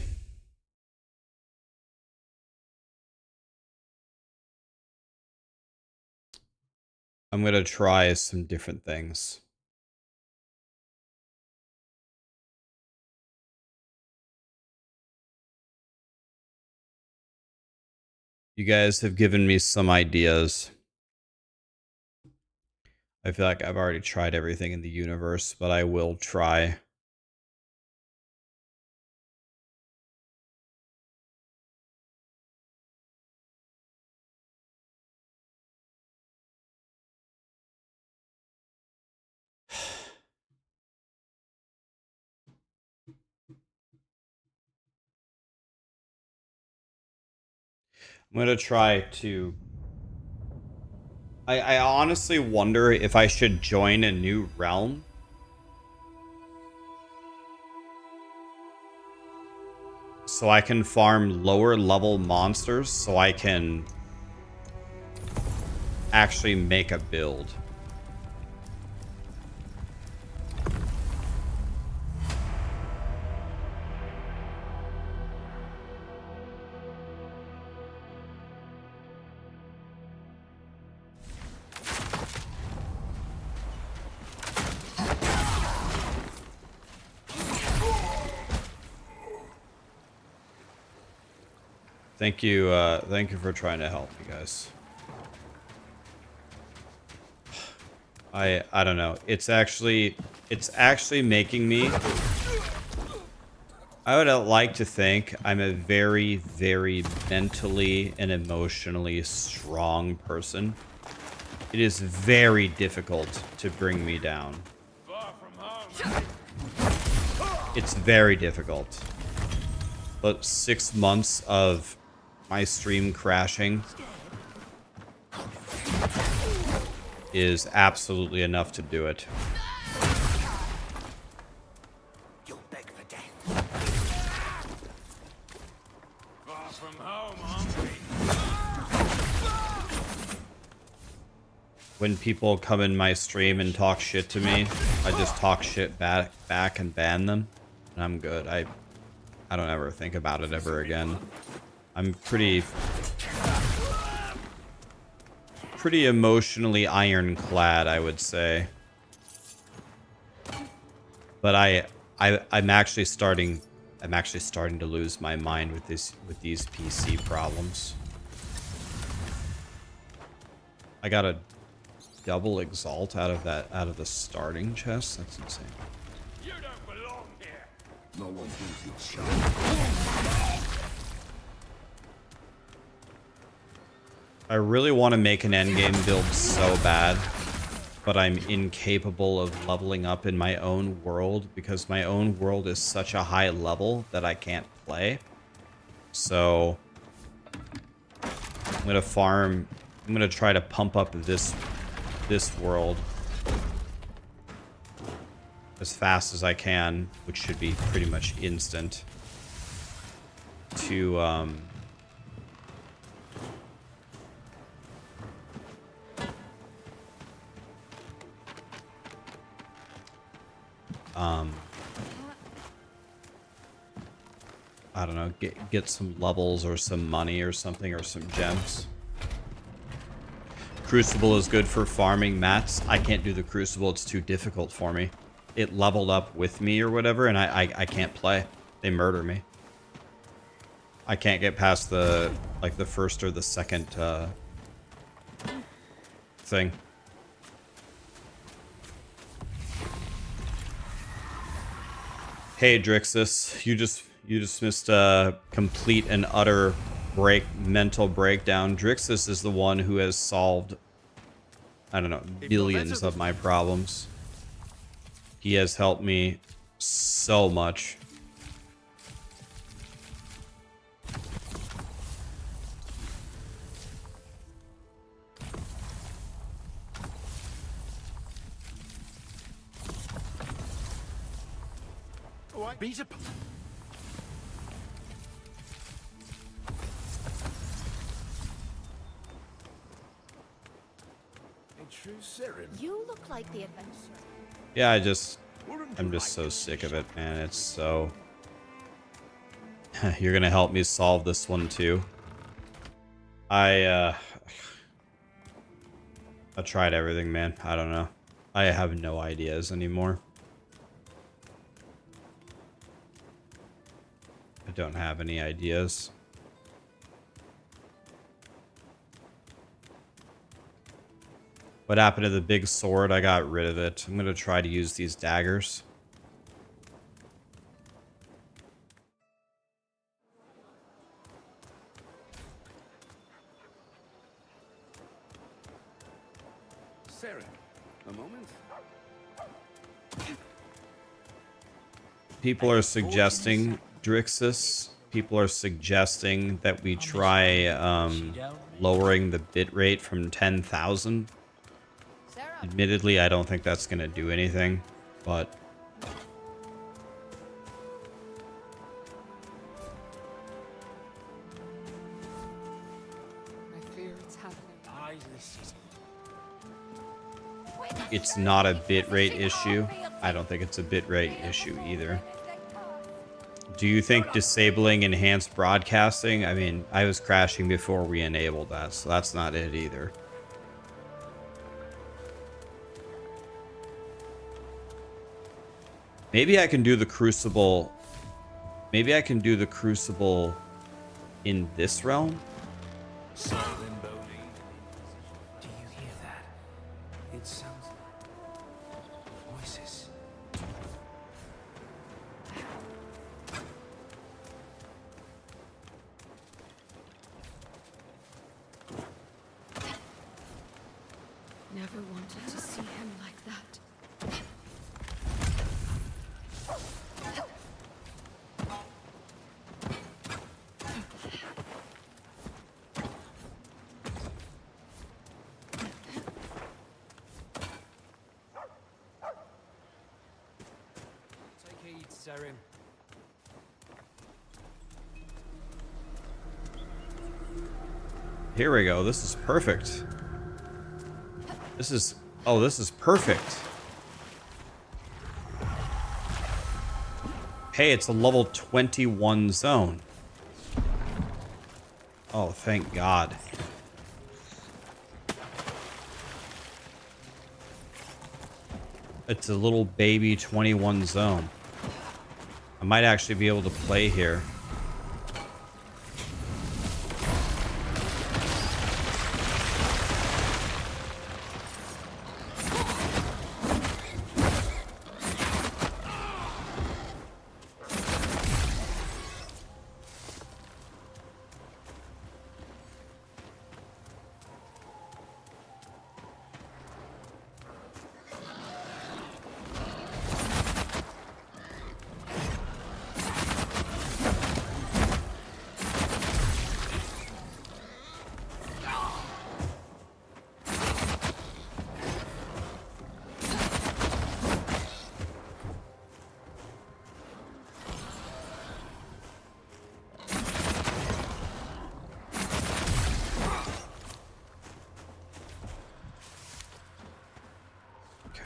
some different things. You guys have given me some ideas. I feel like I've already tried everything in the universe, but I will try. I'm going to try to... I honestly wonder if I should join a new realm so I can farm lower level monsters so I can actually make a build. Thank you for trying to help me, guys. I don't know. It's actually making me. I would like to think I'm a very, very mentally and emotionally strong person. It is very difficult to bring me down. It's very difficult. But 6 months of my stream crashing is absolutely enough to do it. You'll beg for death. Far from home, aren't we? When people come in my stream and talk shit to me, I just talk shit back and ban them, and I'm good. I don't ever think about it ever again. I'm pretty emotionally ironclad, I would say. But I'm actually starting to lose my mind with these PC problems. I got a double exalt out of the starting chest. That's insane. You don't belong here. No one thinks it's shot. I really want to make an endgame build so bad, but I'm incapable of leveling up in my own world because my own world is such a high level that I can't play. So I'm gonna farm. I'm gonna try to pump up this world as fast as I can, which should be pretty much instant. To I don't know, get some levels or some money or something, or some gems. Crucible is good for farming mats. I can't do the Crucible, it's too difficult for me. It leveled up with me or whatever, and I can't play. They murder me. I can't get past the first or the second thing. Hey Drixus, you just missed a complete and utter mental breakdown. Drixus is the one who has solved, I don't know, billions of my problems. He has helped me so much. Beat up. A true serum. You look like the adventurer. Yeah, I'm just so sick of it, man. It's so... You're gonna help me solve this one too. I tried everything, man. I don't know. I have no ideas anymore. I don't have any ideas. What happened to the big sword? I got rid of it. I'm gonna try to use these daggers. Sarah, a moment. People are suggesting, Drixus, people are suggesting that we try lowering the bitrate from 10,000. Admittedly, I don't think that's going to do anything, but eyes of the city. It's not a bitrate issue. I don't think it's a bitrate issue either. Do you think disabling enhanced broadcasting? I mean, I was crashing before we enabled that, so that's not it either. Maybe I can do the Crucible. Maybe I can do the Crucible in this realm. Do you hear that? It sounds like voices. Never wanted to see him like that. Take heed, Serim. Here we go. This is perfect. This is... Oh, this is perfect. Hey, it's a level 21 zone. Oh, thank God. It's a little baby 21 zone. I might actually be able to play here.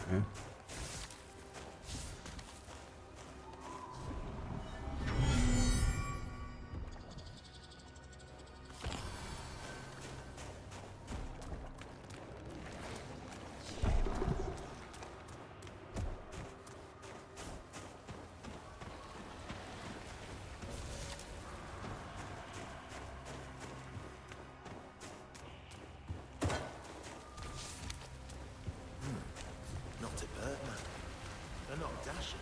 Okay. Not a bird, man. They're not dashing.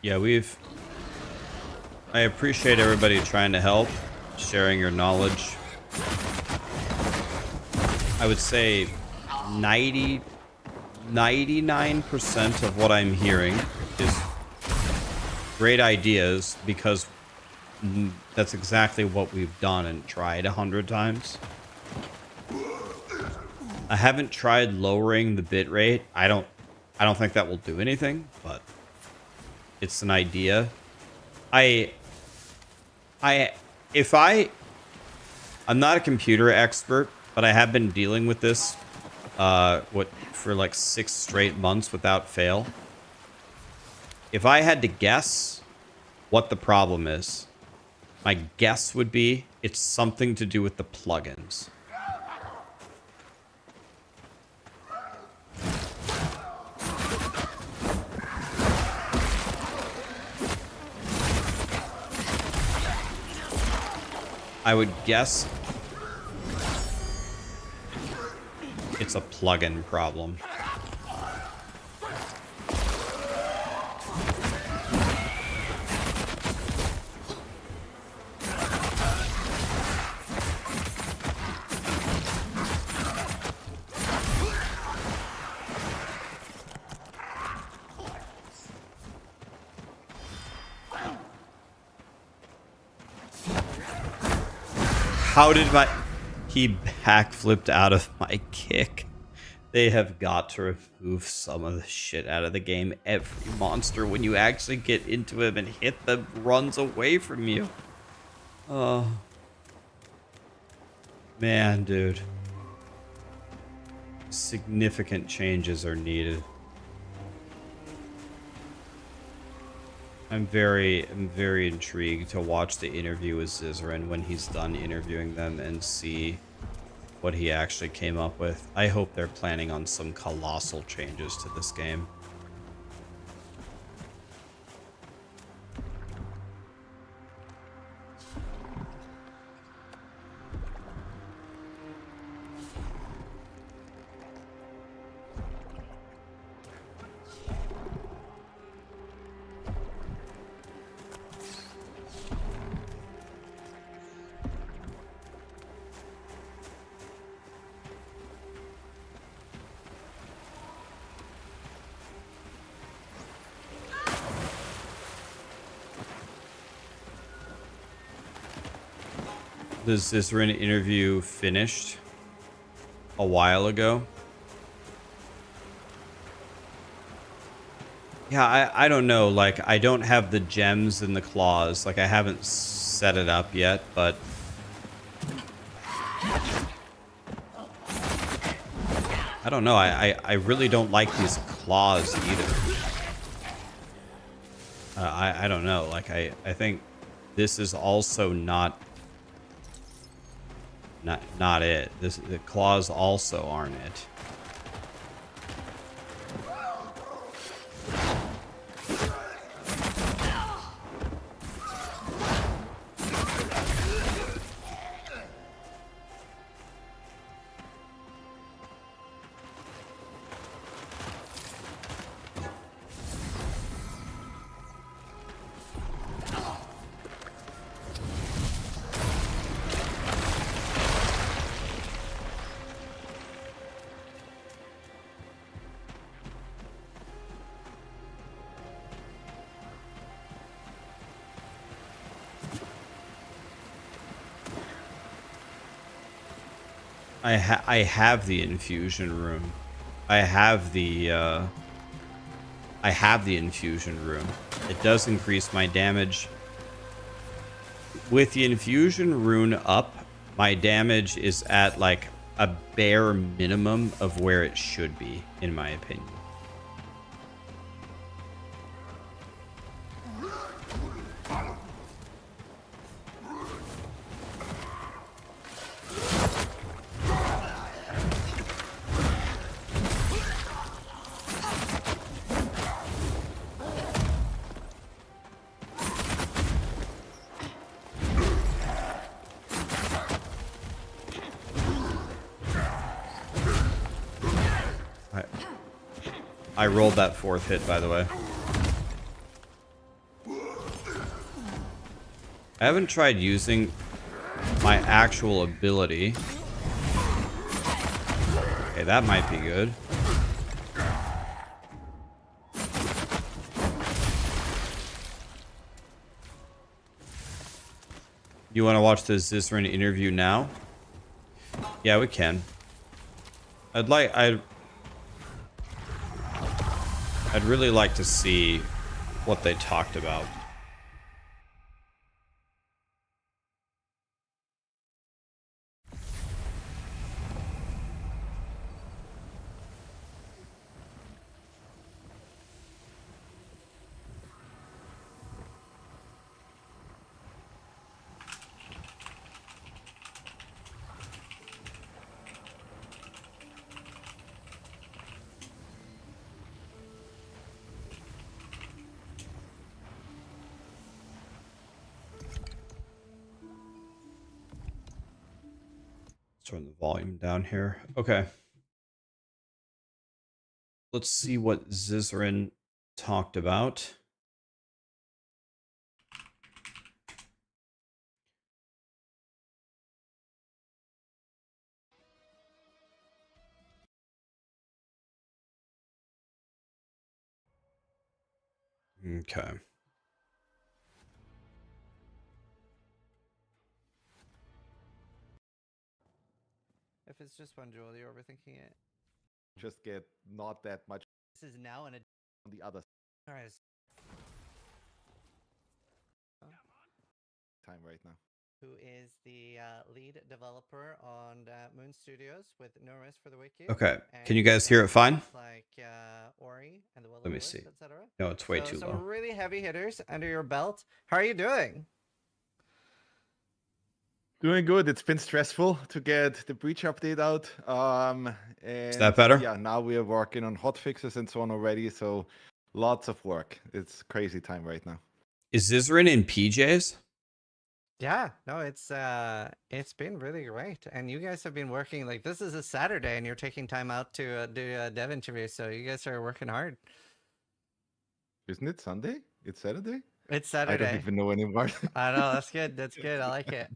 Yeah, I appreciate everybody trying to help, sharing your knowledge. I would say 99% of what I'm hearing is great ideas, because that's exactly what we've done and tried 100 times. I haven't tried lowering the bitrate. I don't think that will do anything, but it's an idea. I'm not a computer expert, but I have been dealing with this for like 6 straight months without fail. If I had to guess what the problem is, my guess would be it's something to do with the plugins. I would guess it's a plugin problem. How did my... He backflipped out of my kick. They have got to remove some of the shit out of the game. Every monster, when you actually get into him and hit them, runs away from you. Oh. Man, dude. Significant changes are needed. I'm very intrigued to watch the interview with Zizrin when he's done interviewing them and see what he actually came up with. I hope they're planning on some colossal changes to this game. The Zizrin interview finished a while ago. Yeah, I don't know. Like, I don't have the gems and the claws. Like, I haven't set it up yet, but... I don't know. I really don't like these claws either. I don't know. Like, I think this is also not it. The claws also aren't it. I have the infusion room. I have the infusion room. It does increase my damage. With the infusion rune up, my damage is at like a bare minimum of where it should be, in my opinion. I rolled that fourth hit, by the way. I haven't tried using my actual ability. Okay, that might be good. You want to watch the Zizrin interview now? Yeah, we can. I'd really like to see what they talked about. Turn the volume down here. Okay. Let's see what Zizarin talked about. Okay. If it's just one jewel, you're overthinking it. Just get not that much This is now on on the other Alright. time right now. Who is the lead developer on Moon Studios with No Rest for the Wicked. Okay. Can and you guys hear it fine? Like Ori and the Will Let me Wisp, see. etc. No, it's way So too some low. really heavy hitters under your belt. How are you doing? Doing good. It's been stressful to get the breach update out. Is And that better? yeah, now we are working on hot fixes and so on already. So lots of work. It's crazy time right now. Is Zizarin in PJs? Yeah, no, it's been really great, and you guys have been working like this is a Saturday, and you're taking time out to do a dev interview, so you guys are working hard. Isn't it Sunday? It's Saturday? It's I Saturday. don't even know anymore. I know, that's good. That's good. I like it.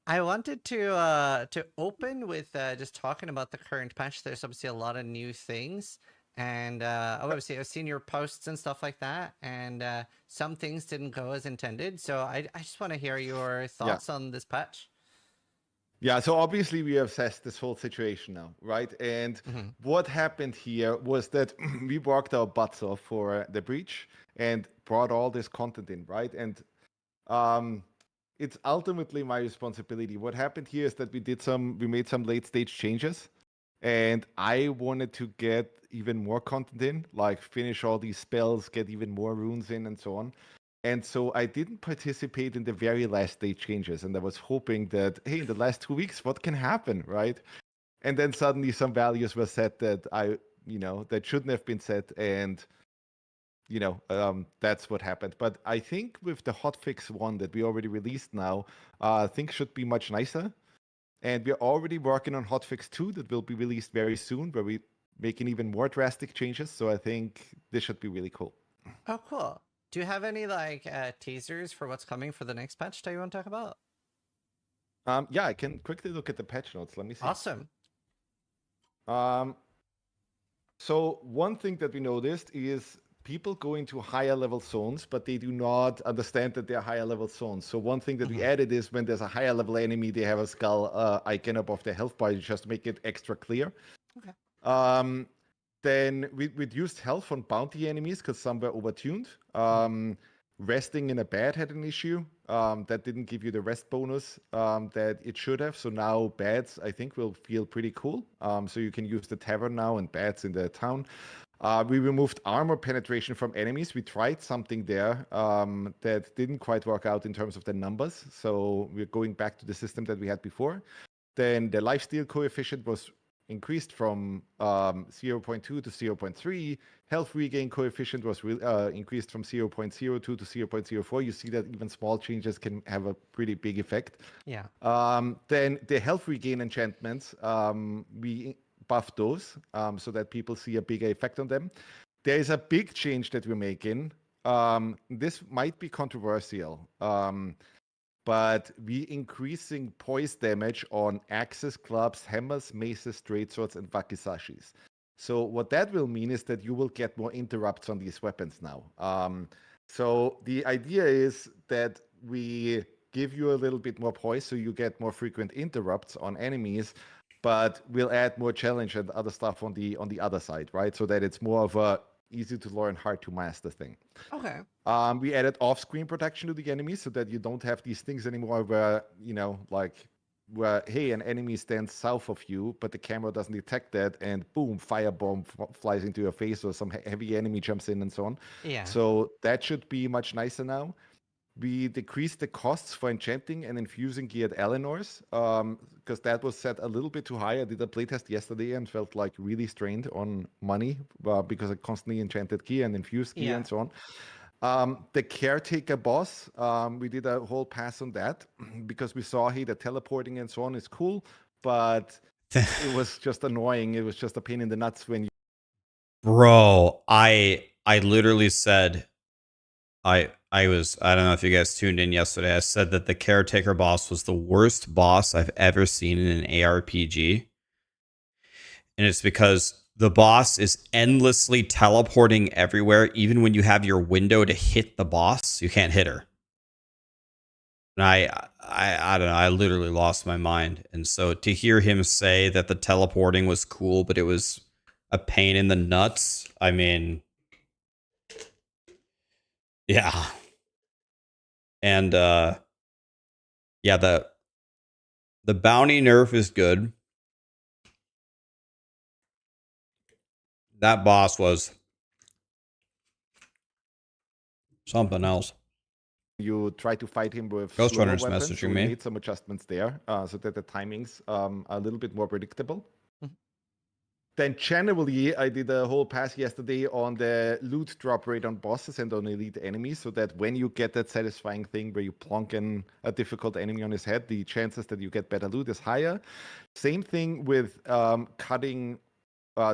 I wanted to open with just talking about the current patch. There's obviously a lot of new things, and obviously I've seen your posts and stuff like that, and some things didn't go as intended. So I just want to hear your thoughts on this patch. Yeah, so obviously we have assessed this whole situation now, right? And what happened here was that we worked our butts off for the breach and brought all this content in, right? And it's ultimately my responsibility. What happened here is that we made some late stage changes, and I wanted to get even more content in, like finish all these spells, get even more runes in, and so on. And so I didn't participate in the very last stage changes, and I was hoping that, hey, in the last 2 weeks, what can happen, right? And then suddenly some values were set that that shouldn't have been set, and that's what happened. But I think with the hotfix one that we already released now, things should be much nicer. And we're already working on hotfix 2 that will be released very soon, where we making even more drastic changes. So I think this should be really cool. Oh, cool. Do you have any like teasers for what's coming for the next patch that you want to talk about? Yeah, I can quickly look at the patch notes. Let me see. Awesome. So one thing that we noticed is people go into higher level zones, but they do not understand that they're higher level zones. So one thing that we added is when there's a higher level enemy, they have a skull icon above their health bar, just to make it extra clear. Okay. Then we reduced health on bounty enemies because some were overtuned. Resting in a bed had an issue that didn't give you the rest bonus that it should have. So now beds, I think, will feel pretty cool. So you can use the tavern now and beds in the town. We removed armor penetration from enemies. We tried something there that didn't quite work out in terms of the numbers. So we're going back to the system that we had before. Then the lifesteal coefficient was increased from 0.2 to 0.3. Health regain coefficient was increased from 0.02 to 0.04. You see that even small changes can have a pretty big effect. Yeah. Then the health regain enchantments, we buffed those so that people see a bigger effect on them. There is a big change that we're making. This might be controversial. But we increasing poise damage on axes, clubs, hammers, maces, straight swords, and wakisashis. So what that will mean is that you will get more interrupts on these weapons now. So the idea is that we give you a little bit more poise, so you get more frequent interrupts on enemies, but we'll add more challenge and other stuff on the other side, right? So that it's more of a easy to learn, hard to master thing. Okay. We added off-screen protection to the enemies so that you don't have these things anymore where, where, hey, an enemy stands south of you, but the camera doesn't detect that, and boom, firebomb flies into your face, or some heavy enemy jumps in and so on. Yeah. So that should be much nicer now. We decreased the costs for enchanting and infusing gear at Eleanor's, because that was set a little bit too high. I did a playtest yesterday and felt like really strained on money because I constantly enchanted gear and infused gear and so on. The caretaker boss, we did a whole pass on that because we saw, hey, the teleporting and so on is cool, but it was just annoying. It was just a pain in the nuts when you Bro, I literally said I don't know if you guys tuned in yesterday. I said that the caretaker boss was the worst boss I've ever seen in an ARPG. And it's because the boss is endlessly teleporting everywhere. Even when you have your window to hit the boss, you can't hit her. And I don't know. I literally lost my mind. And so to hear him say that the teleporting was cool, but it was a pain in the nuts. I mean, yeah. And yeah, the bounty nerf is good. That boss was something else. try to fight him with Ghost slower Runner's weapons. messaging So we me. made some adjustments there so that the timings are a little bit more predictable. Then generally, I did a whole pass yesterday on the loot drop rate on bosses and on elite enemies, so that when you get that satisfying thing where you plonk in a difficult enemy on his head, the chances that you get better loot is higher. Same thing with cutting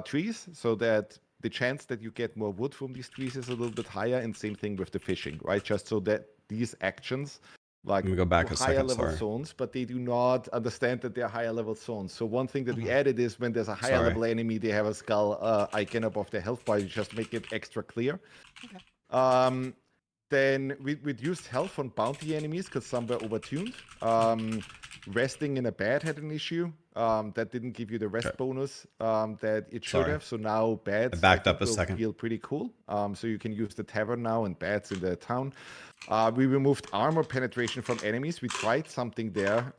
trees, so that the chance that you get more wood from these trees is a little bit higher, and same thing with the fishing, right? Just so that these actions like Let me go back to a higher second, level sorry. zones, but they do not understand that they're higher level zones. So one thing that we added is when there's a higher Sorry. level enemy, they have a skull icon above their health bar. You just make it extra clear. Then we reduced health on bounty enemies because some were overtuned. Resting in a bed had an issue. That didn't give you the rest bonus that it should Sorry. have. So now beds I backed think, up a will second. feel pretty cool. So you can use the tavern now and beds in the town. We removed armor penetration from enemies. We tried something there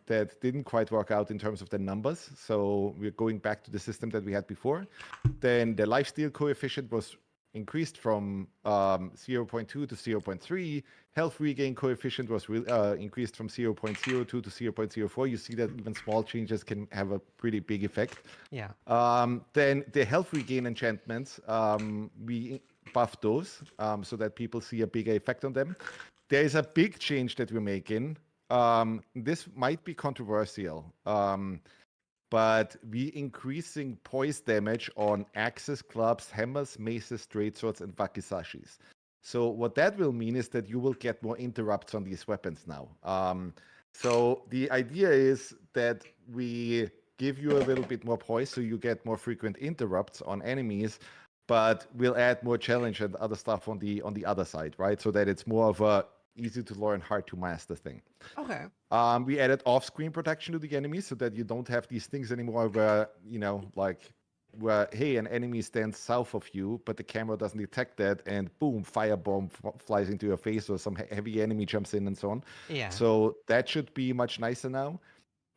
that didn't quite work out in terms of the numbers. So we're going back to the system that we had before. Then the lifesteal coefficient was increased from 0.2 to 0.3. Health regain coefficient was increased from 0.02 to 0.04. You see that even small changes can have a pretty big effect. Yeah. Then the health regain enchantments, we buffed those so that people see a bigger effect on them. There is a big change that we're making. This might be controversial. But we increasing poise damage on axes, clubs, hammers, maces, straight swords, and wakisashis. So what that will mean is that you will get more interrupts on these weapons now. So the idea is that we give you a little bit more poise, so you get more frequent interrupts on enemies, but we'll add more challenge and other stuff on the other side, right? So that it's more of a easy to learn, hard to master thing. Okay. We added off-screen protection to the enemy so that you don't have these things anymore where, where, hey, an enemy stands south of you, but the camera doesn't detect that, and boom, firebomb flies into your face, or some heavy enemy jumps in and so on. Yeah. So that should be much nicer now.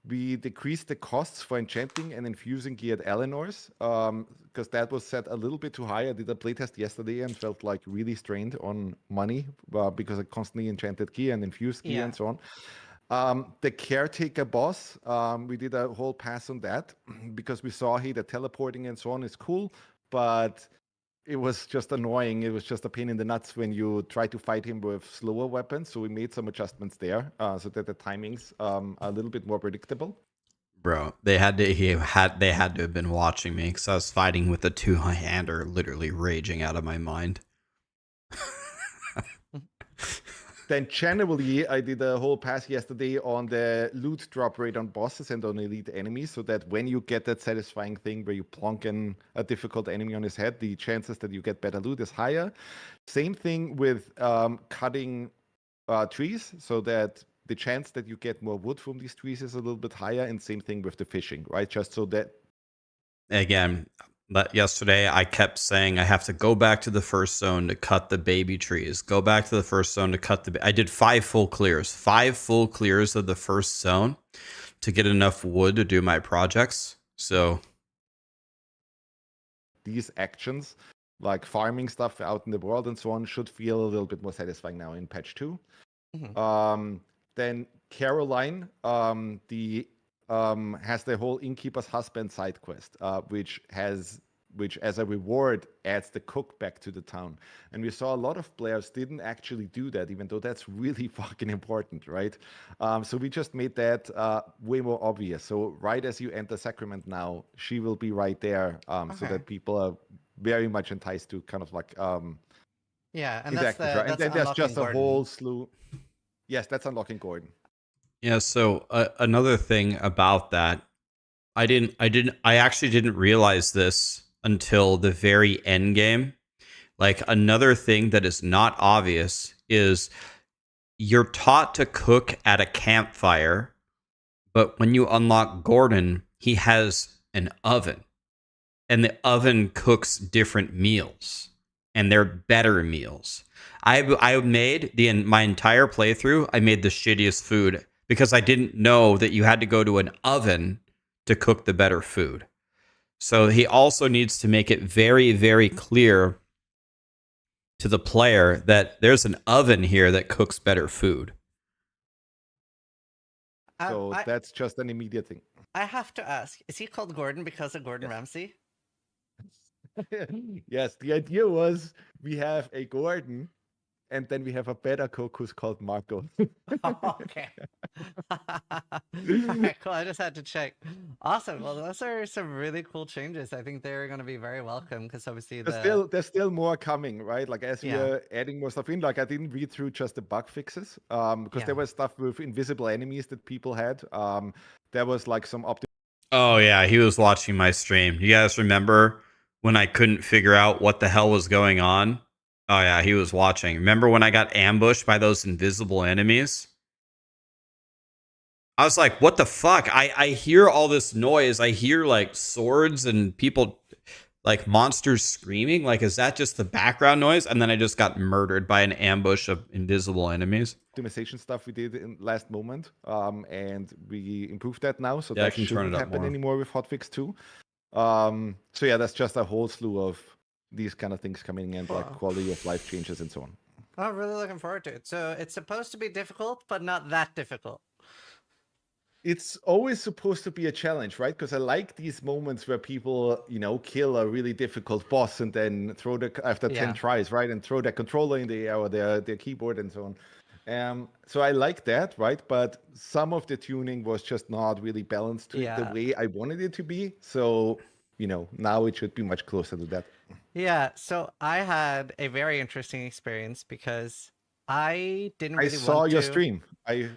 We decreased the costs for enchanting and infusing gear at Eleanor's, because that was set a little bit too high. I did a playtest yesterday and felt like really strained on money because I constantly enchanted gear and infused gear and so on. The caretaker boss, we did a whole pass on that because we saw, hey, the teleporting and so on is cool, but it was just annoying. It was just a pain in the nuts when you try to fight him with slower weapons. So we made some adjustments there so that the timings are a little bit more predictable. Bro, they had to have been watching me because I was fighting with a two-hander, literally raging out of my mind. Then generally, I did a whole pass yesterday on the loot drop rate on bosses and on elite enemies, so that when you get that satisfying thing where you plonk in a difficult enemy on his head, the chances that you get better loot is higher. Same thing with cutting trees, so that the chance that you get more wood from these trees is a little bit higher, and same thing with the fishing, right? Just so that... Again, but yesterday I kept saying I have to go back to the first zone to cut the baby trees. Go back to the first zone to cut the... I did 5 full clears. 5 full clears of the first zone to get enough wood to do my projects. So... these actions, like farming stuff out in the world and so on, should feel a little bit more satisfying now in patch 2. Then Caroline, has the whole Innkeeper's Husband side quest, which has which as a reward adds the cook back to the town. And we saw a lot of players didn't actually do that, even though that's really fucking important, right? So we just made that way more obvious. So right as you enter Sacrament now, she will be right there, so Okay. that people are very much enticed to kind of like Yeah, and that's interact with her. And that's then there's unlocking just a Gordon. whole slew. Yes, that's unlocking Gordon. Yeah. So another thing about that, I actually didn't realize this until the very end game. Like, another thing that is not obvious is you're taught to cook at a campfire, but when you unlock Gordon, he has an oven, and the oven cooks different meals, and they're better meals. I made my entire playthrough, I made the shittiest food because I didn't know that you had to go to an oven to cook the better food. So he also needs to make it very, very clear to the player that there's an oven here that cooks better food. So I that's just an immediate thing. I have to ask: is he called Gordon because of Gordon Ramsay? Yes, the idea was we have a Gordon, and then we have a better cook who's called Marco. Okay. Alright, cool. I just had to check. Awesome. Well, those are some really cool changes. I think they're going to be very welcome because obviously There's still more coming, right? Like as we Yeah. are adding more stuff in. Like I didn't read through just the bug fixes, because Yeah. there was stuff with invisible enemies that people had. There was like some Oh yeah, he was watching my stream. You guys remember when I couldn't figure out what the hell was going on? Oh yeah, he was watching. Remember when I got ambushed by those invisible enemies? I was like, what the fuck? I hear all this noise. I hear like swords and people, like monsters screaming. Like, is that just the background noise? And then I just got murdered by an ambush of invisible enemies. optimization stuff we did in last moment, and we improved that now, so Yeah, I that can turn shouldn't it up happen more. anymore with hotfix 2. So yeah, that's just a whole slew of these kind of things coming in, like Wow. quality of life changes and so on. I'm really looking forward to it. So it's supposed to be difficult, but not that difficult. It's always supposed to be a challenge, right? Because I like these moments where people, kill a really difficult boss and then throw after 10 Yeah. tries, right? And throw their controller in the air or their keyboard and so on. So I like that, right? But some of the tuning was just not really balanced to it the Yeah. way I wanted it to be. So, now it should be much closer to that. Yeah, so I had a very interesting experience because I didn't I really saw want your to... stream. I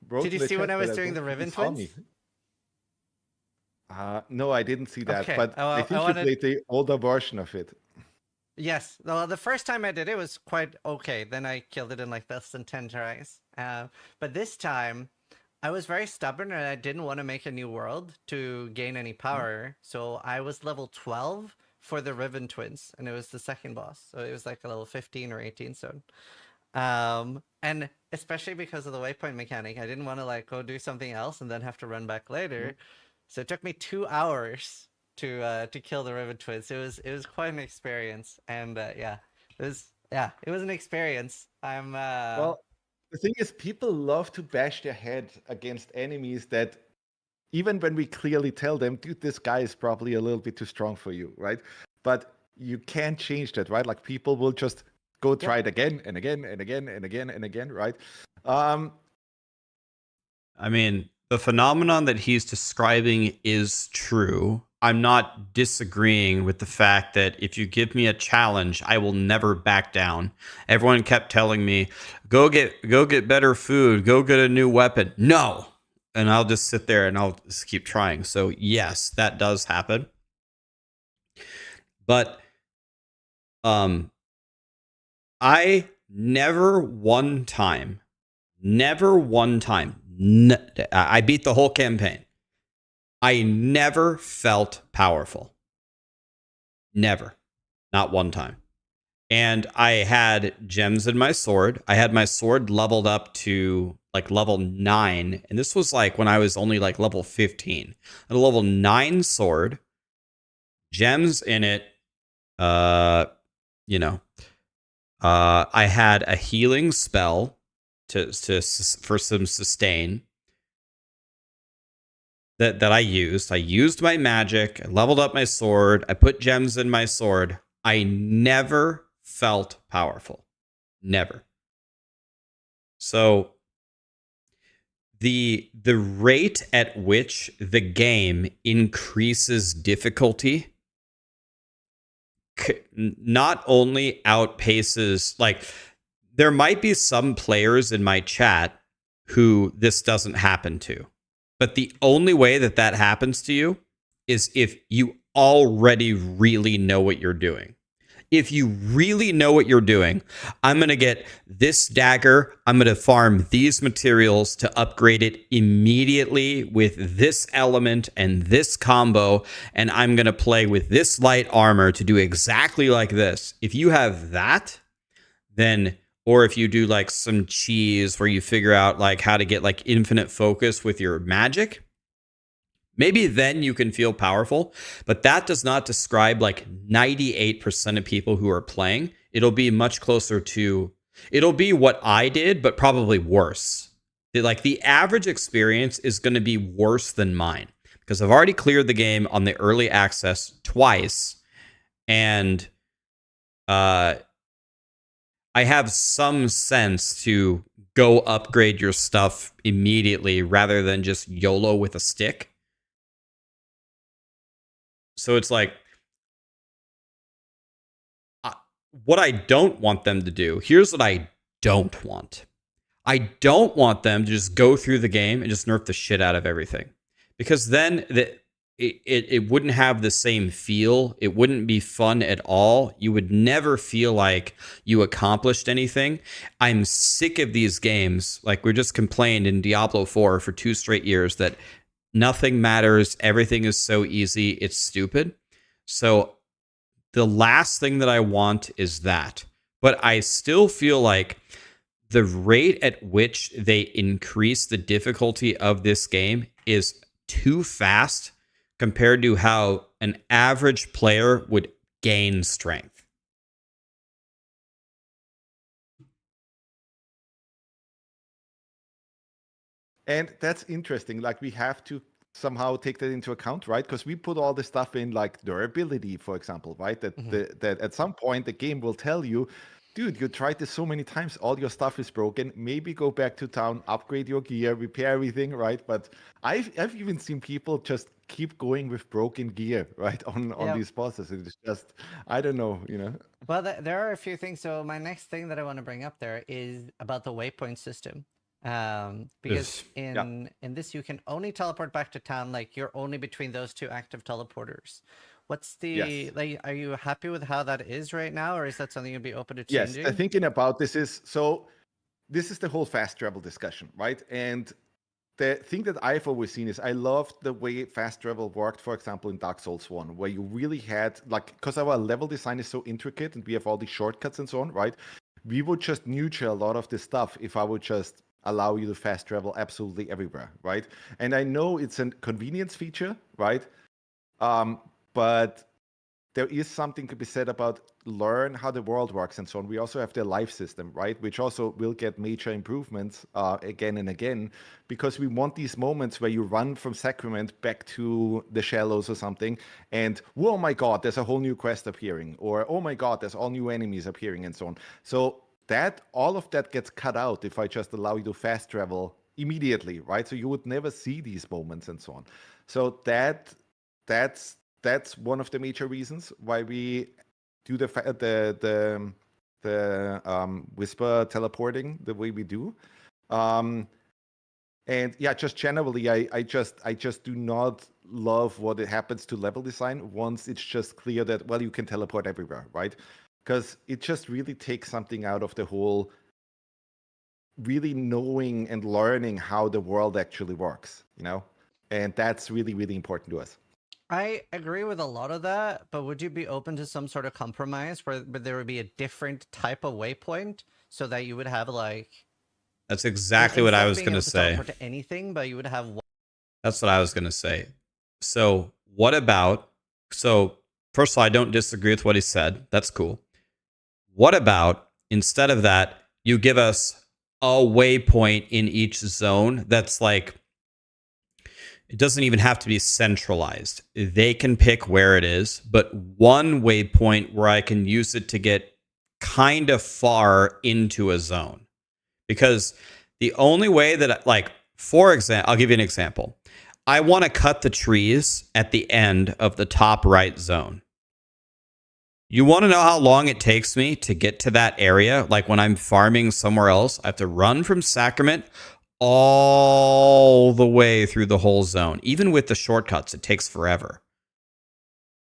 wrote Did you in the see when chat, I was but doing the don't think Riven you saw Twins? me. No, I didn't see that. Okay, But I think you played the older version of it. Yes, well, the first time I did it was quite okay. Then I killed it in like less than 10 tries. But this time, I was very stubborn and I didn't want to make a new world to gain any power. So I was level 12 for the Riven Twins, and it was the second boss. So it was like a level 15 or 18 zone. And especially because of the waypoint mechanic, I didn't want to like go do something else and then have to run back later. So it took me 2 hours to kill the Riven Twins. It was quite an experience, and it was an experience. Well, the thing is, people love to bash their head against enemies that, even when we clearly tell them, dude, this guy is probably a little bit too strong for you, right? But you can't change that, right? Like people will just go try it again and again and again and again and again, right? I mean, the phenomenon that he's describing is true. I'm not disagreeing with the fact that if you give me a challenge, I will never back down. Everyone kept telling me, go get better food, go get a new weapon. No. And I'll just sit there and I'll just keep trying. So yes, that does happen. But I never one time, I beat the whole campaign. I never felt powerful. Never. Not one time. And I had gems in my sword. I had my sword leveled up to like level 9. And this was like when I was only like level 15. A level 9 sword. Gems in it. I had a healing spell for some sustain. that I used. I used my magic, I leveled up my sword, I put gems in my sword. I never felt powerful. Never. So the rate at which the game increases difficulty not only outpaces, like, there might be some players in my chat who this doesn't happen to, but the only way that that happens to you is if you already really know what you're doing. If you really know what you're doing, I'm going to get this dagger. I'm going to farm these materials to upgrade it immediately with this element and this combo. And I'm going to play with this light armor to do exactly like this. If you have that, then, or if you do like some cheese where you figure out like how to get like infinite focus with your magic, maybe then you can feel powerful, but that does not describe like 98% of people who are playing. It'll be much closer to, it'll be what I did, but probably worse. Like the average experience is going to be worse than mine because I've already cleared the game on the early access twice. And I have some sense to go upgrade your stuff immediately rather than just YOLO with a stick. So it's like, what I don't want them to do, here's what I don't want. I don't want them to just go through the game and just nerf the shit out of everything. Because then it wouldn't have the same feel. It wouldn't be fun at all. You would never feel like you accomplished anything. I'm sick of these games. Like we just complained in Diablo 4 for 2 straight years that nothing matters. Everything is so easy. It's stupid. So the last thing that I want is that. But I still feel like the rate at which they increase the difficulty of this game is too fast compared to how an average player would gain strength. And that's interesting. Like we have to somehow take that into account, right? Because we put all the stuff in, like durability, for example, right? That that at some point the game will tell you, dude, you tried this so many times, all your stuff is broken. Maybe go back to town, upgrade your gear, repair everything, right? But I've even seen people just keep going with broken gear, right? On these bosses. It's just, I don't know, you know. Well, there are a few things. So my next thing that I want to bring up there is about the waypoint system. Because in this you can only teleport back to town, like you're only between those 2 active teleporters. What's the like, are you happy with how that is right now, or is that something you'd be open to changing? Yes, thinking about this is, so this is the whole fast travel discussion, right? And the thing that I've always seen is I loved the way fast travel worked, for example, in Dark Souls 1, where you really had, like, because our level design is so intricate and we have all these shortcuts and so on, right? We would just neutral a lot of this stuff if I would just allow you to fast travel absolutely everywhere, right? And I know it's a convenience feature, right? But there is something to be said about learn how the world works and so on. We also have the life system, right? Which also will get major improvements again and again, because we want these moments where you run from Sacrament back to the Shallows or something, and oh my God, there's a whole new quest appearing, or oh my God, there's all new enemies appearing and so on. So that all of that gets cut out if I just allow you to fast travel immediately, right? So you would never see these moments and so on. So that's one of the major reasons why we do the whisper teleporting the way we do. And yeah, just generally, I just do not love what it happens to level design once it's just clear that, well, you can teleport everywhere, right? Because it just really takes something out of the whole really knowing and learning how the world actually works, you know? And that's really, really important to us. I agree with a lot of that, but would you be open to some sort of compromise where there would be a different type of waypoint so that you would have like... That's exactly what I was going to say. To anything, but you would have one... That's what I was going to say. So what about... So first of all, I don't disagree with what he said. That's cool. What about, instead of that, you give us a waypoint in each zone that's like... It doesn't even have to be centralized. They can pick where it is, but one waypoint where I can use it to get kind of far into a zone. Because the only way that, like, for example, I'll give you an example. I want to cut the trees at the end of the top right zone. You want to know how long it takes me to get to that area? Like when I'm farming somewhere else, I have to run from Sacrament all the way through the whole zone. Even with the shortcuts, it takes forever.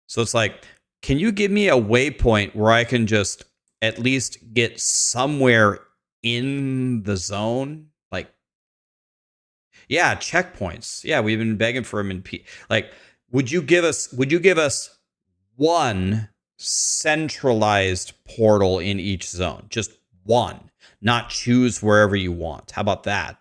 So it's like, can you give me a waypoint where I can just at least get somewhere in the zone? Like, yeah, checkpoints. Yeah, we've been begging for them in like, would you give us one centralized portal in each zone? Just one, not choose wherever you want. How about that?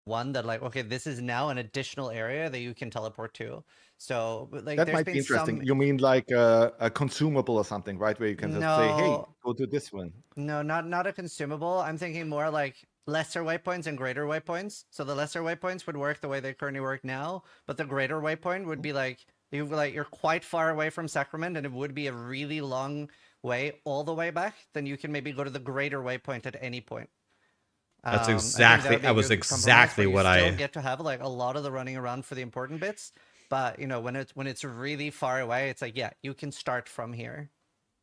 One that, like, okay, this is now an additional area that you can teleport to. So, like, That there's might been be interesting. some... You mean like a consumable or something, right? Where you can just say, "Hey, No, go to this one." no, not a consumable. I'm thinking more like lesser waypoints and greater waypoints. So the lesser waypoints would work the way they currently work now, but the greater waypoint would be like you're quite far away from Sacrament, and it would be a really long way all the way back. Then you can maybe go to the greater waypoint at any point. That's I think that exactly. would be That a was good compromise, exactly but you what still I. get to have like a lot of the running around for the important bits. But you know, when it's really far away, it's like, yeah, you can start from here.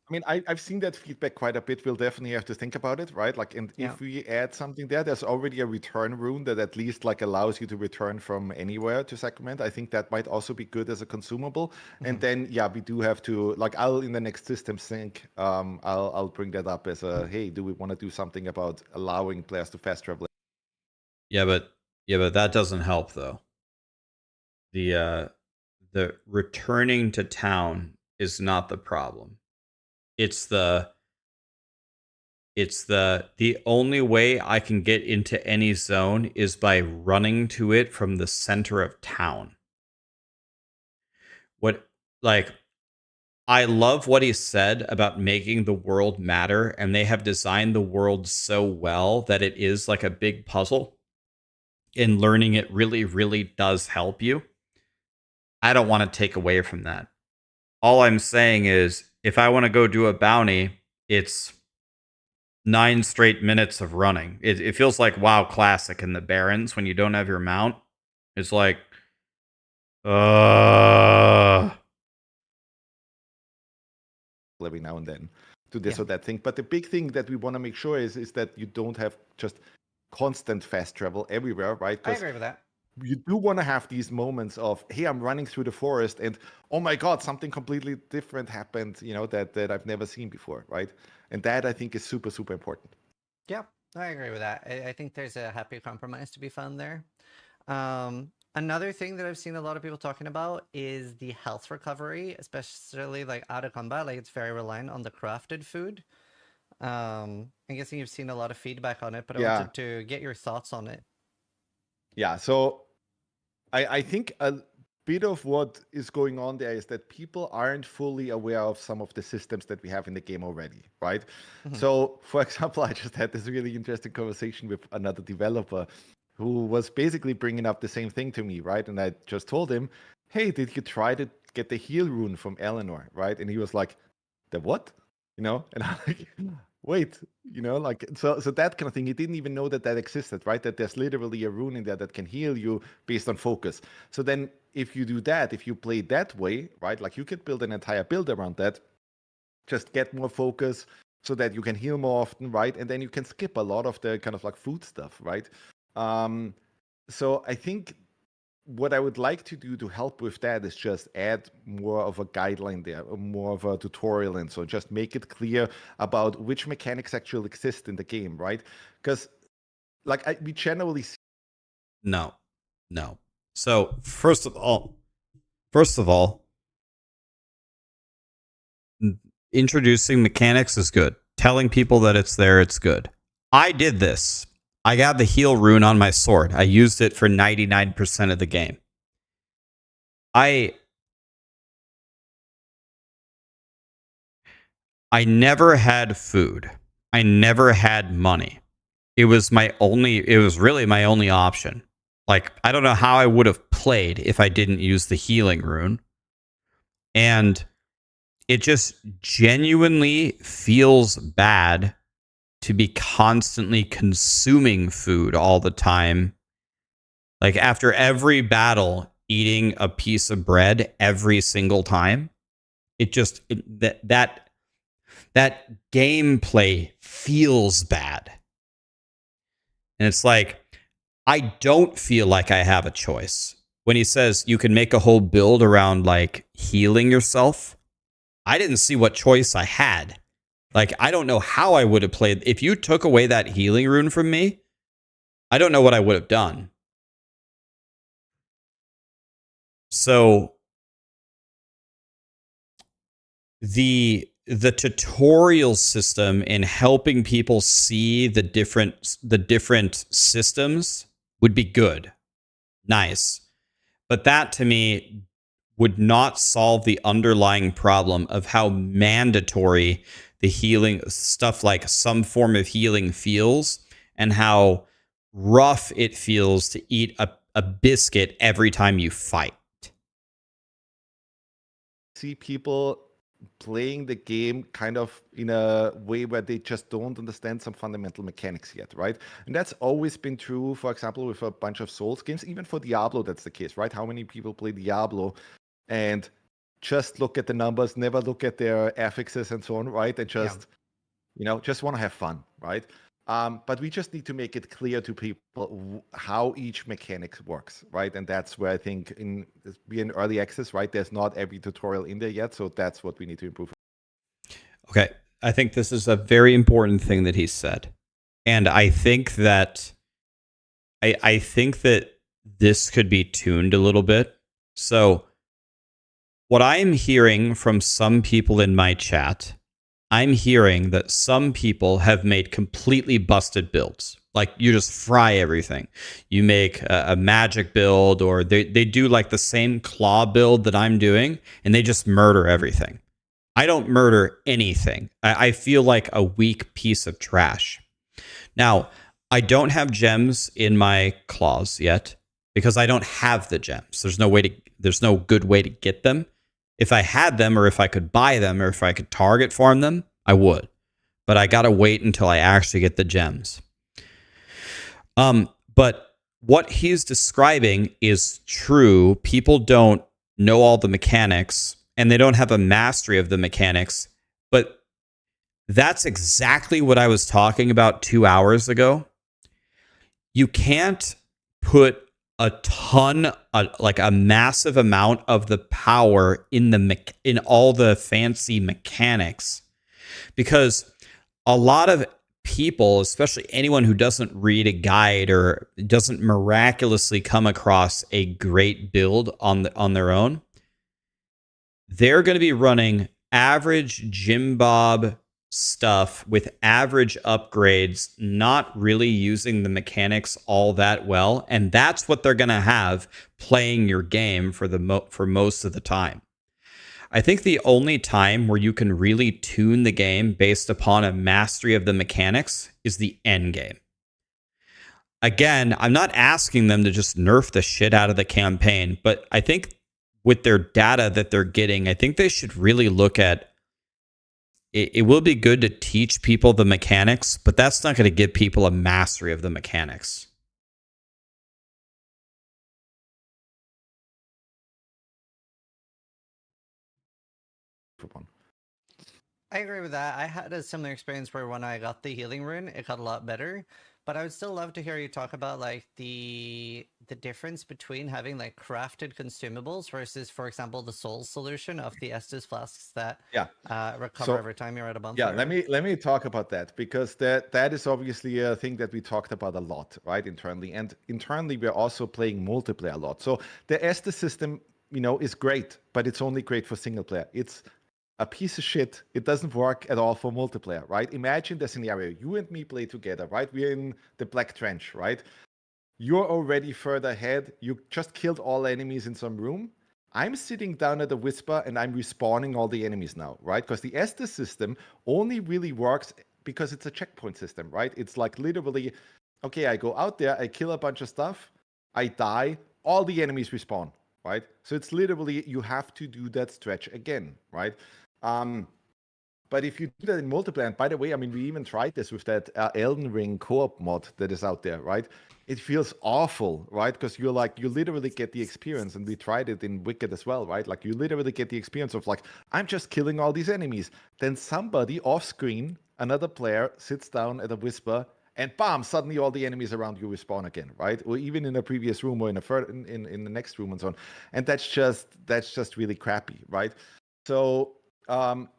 I mean, I've seen that feedback quite a bit. We'll definitely have to think about it, right? Like, and Yeah. if we add something there, there's already a return rune that at least like allows you to return from anywhere to Sacrament. I think that might also be good as a consumable. And then, yeah, we do have to, like, I'll in the next system sync, I'll bring that up as a, hey, do we want to do something about allowing players to fast travel? Yeah, but that doesn't help though. The returning to town is not the problem. It's the only way I can get into any zone is by running to it from the center of town. What, like, I love what he said about making the world matter, and they have designed the world so well that it is like a big puzzle, and learning it really, really does help you. I don't want to take away from that. All I'm saying is, if I want to go do a bounty, it's 9 straight minutes of running. It feels like WoW Classic in the Barrens when you don't have your mount. It's like, every now and then to this Yeah. or that thing. But the big thing that we want to make sure is that you don't have just constant fast travel everywhere, right? I agree with that. You do want to have these moments of, hey, I'm running through the forest and oh my god, something completely different happened, you know, that I've never seen before, right? And that I think is super, super important. Yeah, I agree with that. I think there's a happy compromise to be found there. Another thing that I've seen a lot of people talking about is the health recovery, especially like out of combat. Like, it's very reliant on the crafted food. I'm guessing you've seen a lot of feedback on it, but I Yeah. wanted to get your thoughts on it. Yeah, so I think a bit of what is going on there is that people aren't fully aware of some of the systems that we have in the game already, right? So, for example, I just had this really interesting conversation with another developer who was basically bringing up the same thing to me, right? And I just told him, hey, did you try to get the heal rune from Eleanor, right? And he was like, the what? You know? And I'm like, wait, you know, like, so that kind of thing. He didn't even know that existed, right? That there's literally a rune in there that can heal you based on focus. So then if you do that, if you play that way, right, like you could build an entire build around that, just get more focus so that you can heal more often, right? And then you can skip a lot of the kind of like food stuff, right? So I think what I would like to do to help with that is just add more of a guideline there, more of a tutorial, and so just make it clear about which mechanics actually exist in the game, right? Because, like, we generally see. No. So first of all, introducing mechanics is good. Telling people that it's there, it's good. I did this. I got the heal rune on my sword. I used it for 99% of the game. I never had food. I never had money. It was really my only option. Like, I don't know how I would have played if I didn't use the healing rune. And it just genuinely feels bad to be constantly consuming food all the time. Like, after every battle, eating a piece of bread every single time. It just that gameplay feels bad. And it's like, I don't feel like I have a choice. When he says you can make a whole build around like healing yourself, I didn't see what choice I had. Like, I don't know how I would have played. If you took away that healing rune from me, I don't know what I would have done. So the tutorial system in helping people see the different systems would be good. Nice. But that to me would not solve the underlying problem of how mandatory the healing stuff like some form of healing feels, and how rough it feels to eat a biscuit every time you fight. See people playing the game kind of in a way where they just don't understand some fundamental mechanics yet, right? And that's always been true, for example, with a bunch of Souls games. Even for Diablo, that's the case, right? How many people play Diablo and just look at the numbers, never look at their affixes and so on, right? And just, just want to have fun, right? But we just need to make it clear to people how each mechanic works, right? And that's where I think we're in early access, right? There's not every tutorial in there yet, so that's what we need to improve. Okay, I think this is a very important thing that he said, and I think that I think that this could be tuned a little bit. So, what I'm hearing from some people in my chat, I'm hearing that some people have made completely busted builds. Like, you just fry everything. You make a magic build, or they do like the same claw build that I'm doing, and they just murder everything. I don't murder anything. I feel like a weak piece of trash. Now, I don't have gems in my claws yet because I don't have the gems. There's no good way to get them. If I had them, or if I could buy them, or if I could target farm them, I would. But I gotta wait until I actually get the gems. But what he's describing is true. People don't know all the mechanics, and they don't have a mastery of the mechanics. But that's exactly what I was talking about 2 hours ago. You can't put a ton, like a massive amount of the power in all the fancy mechanics, because a lot of people, especially anyone who doesn't read a guide or doesn't miraculously come across a great build on their own, they're going to be running average Jim Bob stuff with average upgrades, not really using the mechanics all that well, and that's what they're going to have playing your game for most of the time. I think the only time where you can really tune the game based upon a mastery of the mechanics is the end game. Again, I'm not asking them to just nerf the shit out of the campaign, but I think with their data that they're getting, I think they should really look at it. Will be good to teach people the mechanics, but that's not going to give people a mastery of the mechanics. I agree with that. I had a similar experience where when I got the healing rune, it got a lot better. But I would still love to hear you talk about like the difference between having like crafted consumables versus, for example, the soul solution of the Estus flasks that recover every time you're at a bonfire. Yeah, let me talk about that, because that is obviously a thing that we talked about a lot, right, internally. And internally, we're also playing multiplayer a lot. So the Estus system, is great, but it's only great for single player. It's a piece of shit. It doesn't work at all for multiplayer, right? Imagine the scenario. You and me play together, right? We're in the Black Trench, right? You're already further ahead. You just killed all enemies in some room. I'm sitting down at the Whisper and I'm respawning all the enemies now, right? Because the Estus system only really works because it's a checkpoint system, right? It's like literally, okay, I go out there, I kill a bunch of stuff, I die, all the enemies respawn, right? So it's literally, you have to do that stretch again, right? But if you do that in multiplayer, and by the way, I mean, we even tried this with that Elden Ring co-op mod that is out there, right? It feels awful, right? Because you're like, you literally get the experience, and we tried it in Wicked as well, right? Like, you literally get the experience of like, I'm just killing all these enemies. Then somebody off screen, another player sits down at a whisper, and bam, suddenly all the enemies around you respawn again, right? Or even in a previous room or in the next room and so on. And that's just really crappy, right? So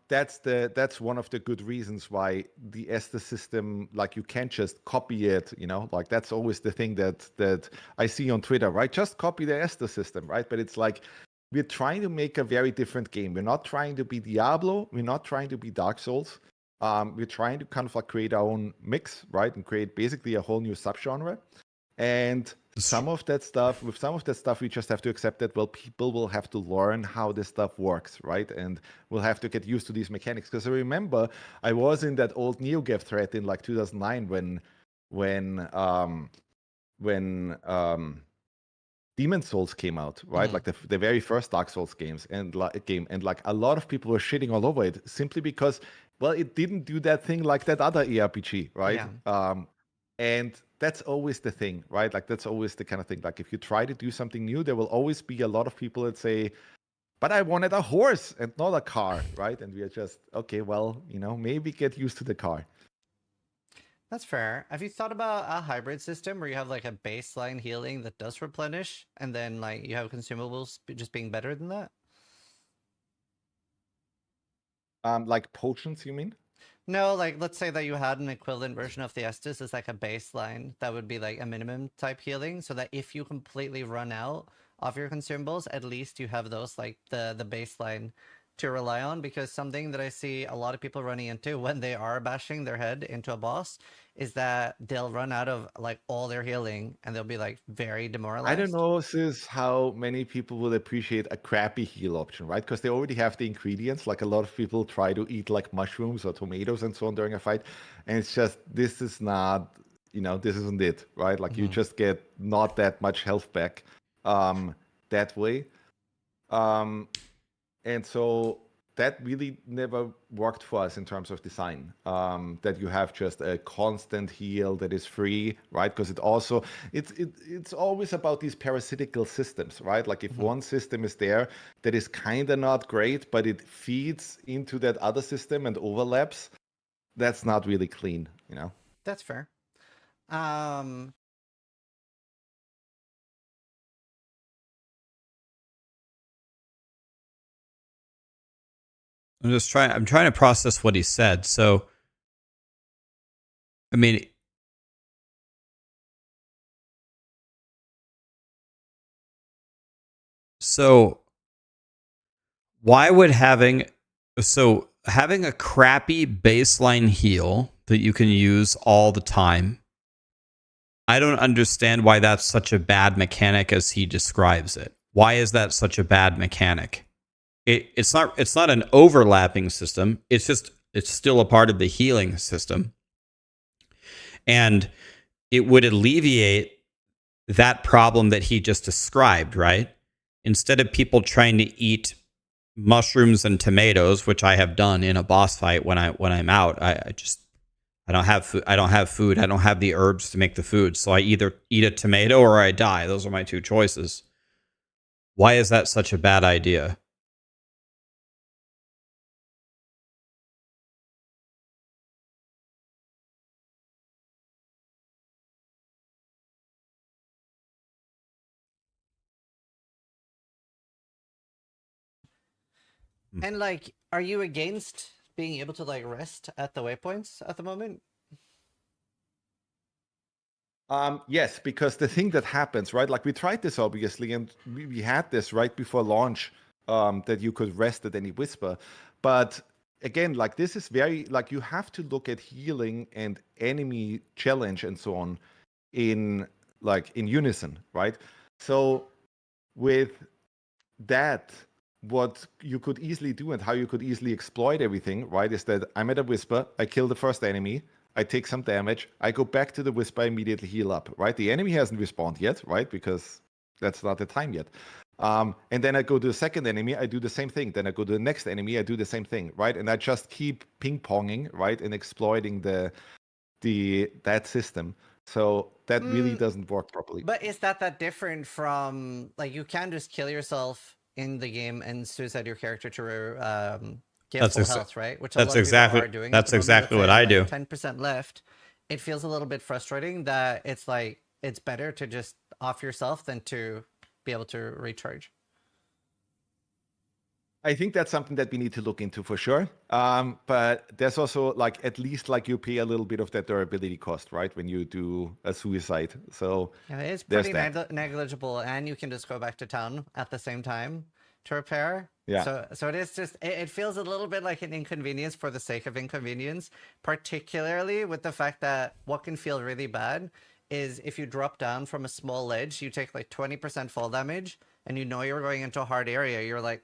that's one of the good reasons why the Estes system, like, you can't just copy it, you know, like, that's always the thing that I see on Twitter, right? Just copy the Estes system, right? But it's like, we're trying to make a very different game. We're not trying to be Diablo. We're not trying to be Dark Souls. We're trying to kind of like create our own mix, right? And create basically a whole new subgenre. And some of that stuff, we just have to accept that, well, people will have to learn how this stuff works, right? And we'll have to get used to these mechanics. Because I remember I was in that old NeoGAF thread in like 2009 when Demon Souls came out, right? Like the very first Dark Souls games and like a lot of people were shitting all over it simply because, well, it didn't do that thing like that other ARPG, right? Yeah. And that's always the thing, right? Like, that's always the kind of thing. Like, if you try to do something new, there will always be a lot of people that say, but I wanted a horse and not a car, right? And we are just, okay, well, you know, maybe get used to the car. That's fair. Have you thought about a hybrid system where you have like a baseline healing that does replenish, and then like you have consumables just being better than that? Like potions, you mean? No, like let's say that you had an equivalent version of the Estus as like a baseline that would be like a minimum type healing, so that if you completely run out of your consumables, at least you have those like the baseline to rely on. Because something that I see a lot of people running into when they are bashing their head into a boss is that they'll run out of like all their healing and they'll be like very demoralized. I don't know, Sis, how many people will appreciate a crappy heal option, right? Because they already have the ingredients. Like, a lot of people try to eat like mushrooms or tomatoes and so on during a fight. And it's just, this is not, you know, this isn't it, right? Like, you just get not that much health back that way. And so that really never worked for us in terms of design, that you have just a constant heal that is free, right? Because it's always about these parasitical systems, right? Like, if one system is there that is kind of not great, but it feeds into that other system and overlaps, that's not really clean, you know? That's fair. I'm trying to process what he said. So, I mean, so why would having a crappy baseline heal that you can use all the time, I don't understand why that's such a bad mechanic as he describes it. Why is that such a bad mechanic? It's not an overlapping system. It's still a part of the healing system. And it would alleviate that problem that he just described, right? Instead of people trying to eat mushrooms and tomatoes, which I have done in a boss fight when I'm out, I don't have food. I don't have the herbs to make the food. So I either eat a tomato or I die. Those are my two choices. Why is that such a bad idea? And like, are you against being able to like rest at the waypoints at the moment? Yes, because the thing that happens, right? Like, we tried this obviously, and we had this right before launch, that you could rest at any whisper. But again, like, this is very, like, you have to look at healing and enemy challenge and so on in unison, right? So with that, what you could easily do and how you could easily exploit everything, right, is that I'm at a whisper, I kill the first enemy, I take some damage, I go back to the Whisper, I immediately heal up, right? The enemy hasn't respawned yet, right? Because that's not the time yet. And then I go to the second enemy, I do the same thing. Then I go to the next enemy, I do the same thing, right? And I just keep ping-ponging, right? And exploiting that system. So that really doesn't work properly. But is that different from, like, you can just kill yourself in the game and suicide your character to get That's full exa- health, right? Which a That's lot of people exactly are doing. that's at the moment. exactly Let's what say I it's do. like 10% left. It feels a little bit frustrating that it's like it's better to just off yourself than to be able to recharge. I think that's something that we need to look into for sure. But there's also like at least like you pay a little bit of that durability cost, right? When you do a suicide. So Yeah, it's there's pretty that. negligible, and you can just go back to town at the same time to repair. Yeah. So it is just it feels a little bit like an inconvenience for the sake of inconvenience, particularly with the fact that what can feel really bad is if you drop down from a small ledge, you take like 20% fall damage, and you know you're going into a hard area. You're like,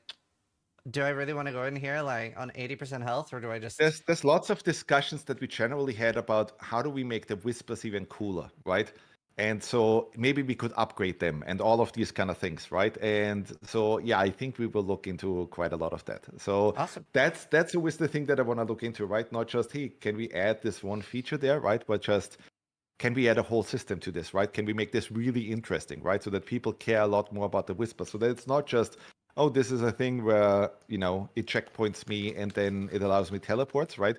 do I really want to go in here like on 80% health, or do I just... There's lots of discussions that we generally had about how do we make the Whispers even cooler, right? And so maybe we could upgrade them and all of these kind of things, right? And so yeah, I think we will look into quite a lot of that. So Awesome. that's always the thing that I want to look into, right? Not just, hey, can we add this one feature there, right? But just, can we add a whole system to this, right? Can we make this really interesting, right? So that people care a lot more about the Whisper, so that it's not just, oh, this is a thing where, you know, it checkpoints me and then it allows me teleports, right?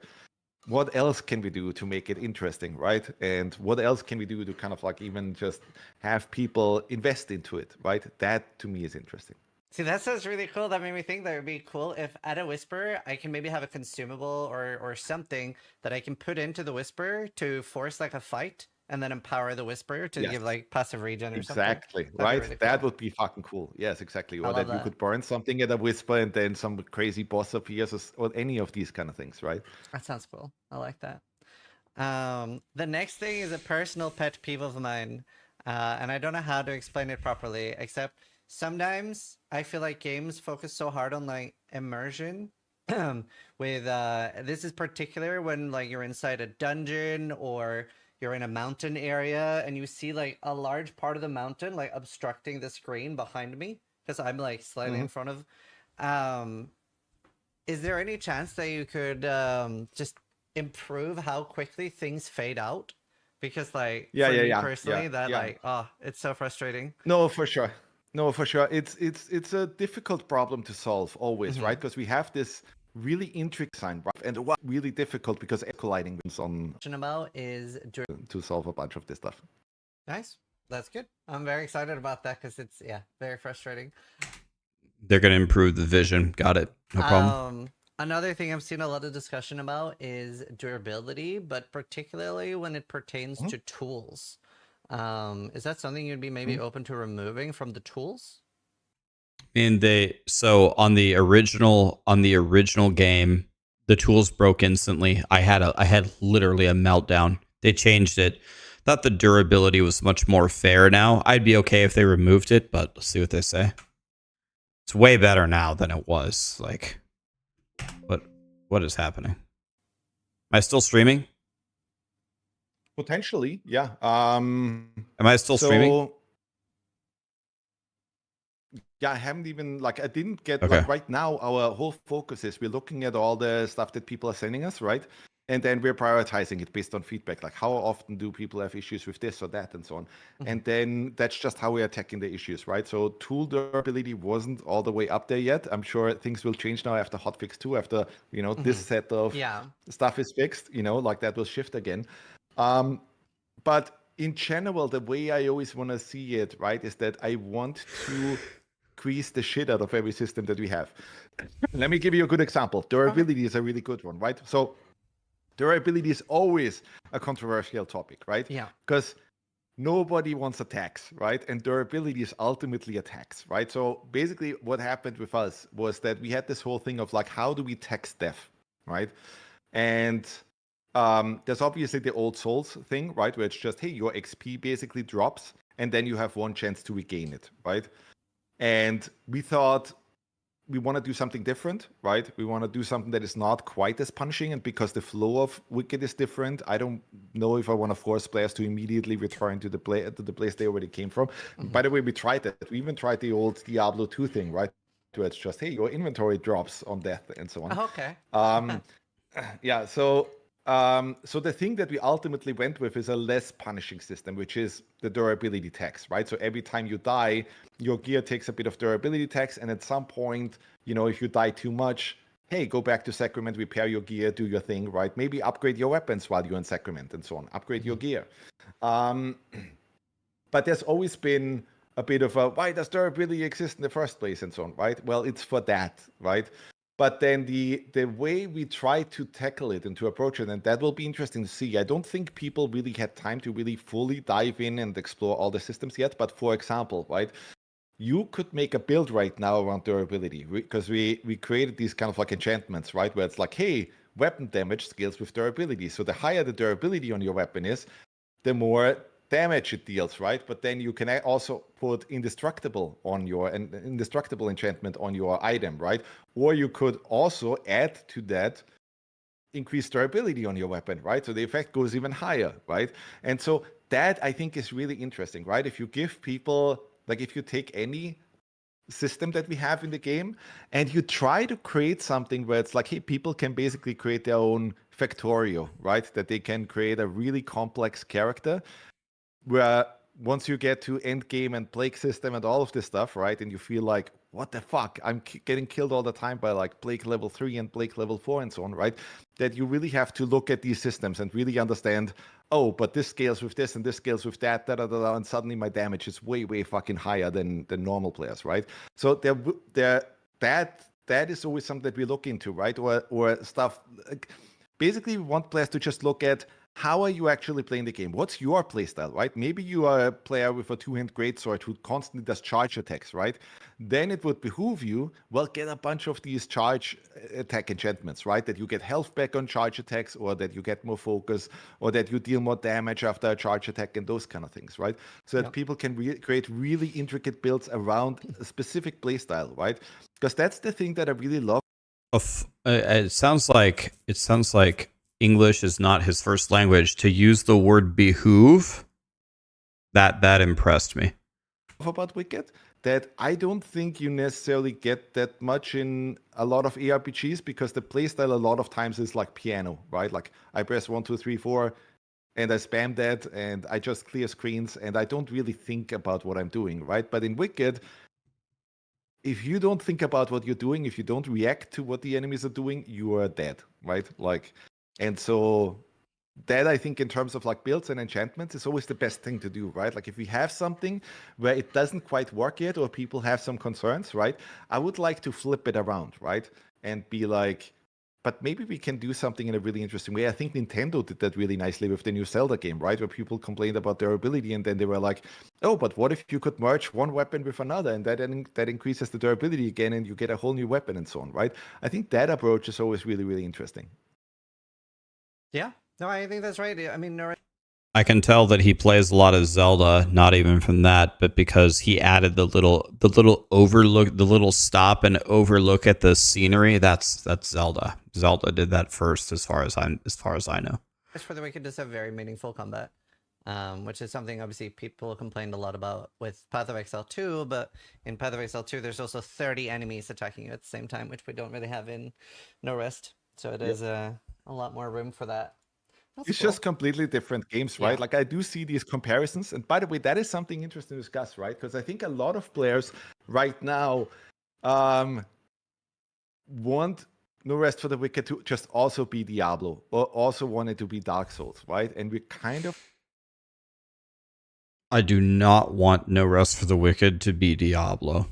What else can we do to make it interesting, right? And what else can we do to kind of like even just have people invest into it, right? That to me is interesting. See, that sounds really cool. That made me think that it would be cool if at a Whisper, I can maybe have a consumable or something that I can put into the Whisper to force like a fight, and then empower the Whisper to give like passive regen or something. Exactly, That'd be right? really That cool. would be fucking cool. Yes, exactly. I Or love that you that. could burn something at a Whisper and then some crazy boss appears, or any of these kind of things, right? That sounds cool. I like that. The next thing is a personal pet peeve of mine, and I don't know how to explain it properly, except sometimes I feel like games focus so hard on like immersion. With this is particular when like you're inside a dungeon or you're in a mountain area and you see like a large part of the mountain like obstructing the screen behind me because I'm like slightly in front of. Is there any chance that you could just improve how quickly things fade out? Because like for me personally, like, oh, it's so frustrating. No, for sure. No, for sure. It's a difficult problem to solve always, right? Because we have this really intricate sign, right? And what's really difficult because colliding on About is to solve a bunch of this stuff. nice. That's good. I'm very excited about that because it's very frustrating. They're gonna improve the vision. Got it. No problem. Another thing I've seen a lot of discussion about is durability, but particularly when it pertains to tools. Is that something you'd be maybe open to removing from the tools? On the original game, the tools broke instantly. I had literally a meltdown. They changed it. Thought the durability was much more fair now. I'd be okay if they removed it, but let's see what they say. It's way better now than it was. Like, what is happening? Am I still streaming? Potentially, yeah. Am I still streaming? Yeah, I haven't even I didn't get Okay. right now. Our whole focus is we're looking at all the stuff that people are sending us, right? And then we're prioritizing it based on feedback, like how often do people have issues with this or that and so on. And then that's just how we're attacking the issues, right? So tool durability wasn't all the way up there yet. I'm sure things will change now after hotfix 2, after, this set of stuff is fixed, like that will shift again. But in general, the way I always want to see it, right, is that I want to squeeze the shit out of every system that we have. Let me give you a good example. Durability is a really good one, right? So durability is always a controversial topic, right? Yeah. Because nobody wants attacks, right? And durability is ultimately attacks, right? So basically what happened with us was that we had this whole thing of how do we tax death, right? And there's obviously the old Souls thing, right? Where it's just, hey, your XP basically drops and then you have one chance to regain it, right? And we thought, we want to do something different, right? We want to do something that is not quite as punishing, and because the flow of Wicked is different, I don't know if I want to force players to immediately return to the place they already came from. By the way, we tried that. We even tried the old Diablo 2 thing, right? Where it's just, hey, your inventory drops on death and so on. Okay. Yeah, so the thing that we ultimately went with is a less punishing system, which is the durability tax, right? So every time you die, your gear takes a bit of durability tax, and at some point, if you die too much, hey, go back to Sacrament, repair your gear, do your thing, right? Maybe upgrade your weapons while you're in Sacrament and so on. Upgrade your gear. But there's always been a bit of a, why does durability exist in the first place and so on, right? Well, it's for that, right? But then the way we try to tackle it and to approach it, and that will be interesting to see. I don't think people really had time to really fully dive in and explore all the systems yet. But for example, right, you could make a build right now around durability, because we created these kind of like enchantments, right, where it's like, hey, weapon damage scales with durability. So the higher the durability on your weapon is, the more damage it deals, right? But then you can also put indestructible enchantment on your item, right? Or you could also add to that increased durability on your weapon, right? So the effect goes even higher, right? And so that, I think, is really interesting, right? If you give people, like, if you take any system that we have in the game and you try to create something where it's like, hey, people can basically create their own Factorio, right? That they can create a really complex character where once you get to Endgame and Plague system and all of this stuff, right, and you feel like, what the fuck, I'm getting killed all the time by like Plague level 3 and Plague level 4 and so on, right, that you really have to look at these systems and really understand, oh, but this scales with this and this scales with that, and suddenly my damage is way, way fucking higher than normal players, right? So that is always something that we look into, right? Or stuff, like, basically we want players to just look at, how are you actually playing the game? What's your playstyle, right? Maybe you are a player with a two-hand greatsword who constantly does charge attacks, right? Then it would behoove you, well, get a bunch of these charge attack enchantments, right? That you get health back on charge attacks, or that you get more focus, or that you deal more damage after a charge attack, and those kind of things, right? So that people can create really intricate builds around a specific playstyle, right? Because that's the thing that I really love. It sounds like English is not his first language. To use the word behoove, that impressed me. About Wicked, that I don't think you necessarily get that much in a lot of ARPGs, because the playstyle a lot of times is like piano, right? Like I press 1, 2, 3, 4 and I spam that and I just clear screens and I don't really think about what I'm doing, right? But in Wicked, if you don't think about what you're doing, if you don't react to what the enemies are doing, you are dead, right? Like, and so that, I think, in terms of like builds and enchantments, is always the best thing to do, right? Like if we have something where it doesn't quite work yet, or people have some concerns, right, I would like to flip it around, right, and be like, but maybe we can do something in a really interesting way. I think Nintendo did that really nicely with the new Zelda game, right, where people complained about durability, and then they were like, oh, but what if you could merge one weapon with another, and that increases the durability again, and you get a whole new weapon and so on, right? I think that approach is always really, really interesting. Yeah, no, I think that's right. I mean, I can tell that he plays a lot of Zelda, not even from that, but because he added the little overlook, the little stop and overlook at the scenery. That's Zelda. Zelda did that first, as far as I know. for the Wicked does have very meaningful combat, which is something obviously people complained a lot about with Path of Exile 2, but in Path of Exile 2, there's also 30 enemies attacking you at the same time, which we don't really have in No Rest. So it is a lot more room for that. That's it's cool. just completely different games, right? Like I do see these comparisons. And by the way, that is something interesting to discuss, right? Because I think a lot of players right now want No Rest for the Wicked to just also be Diablo, or also want it to be Dark Souls, right? And we kind of... I do not want No Rest for the Wicked to be Diablo.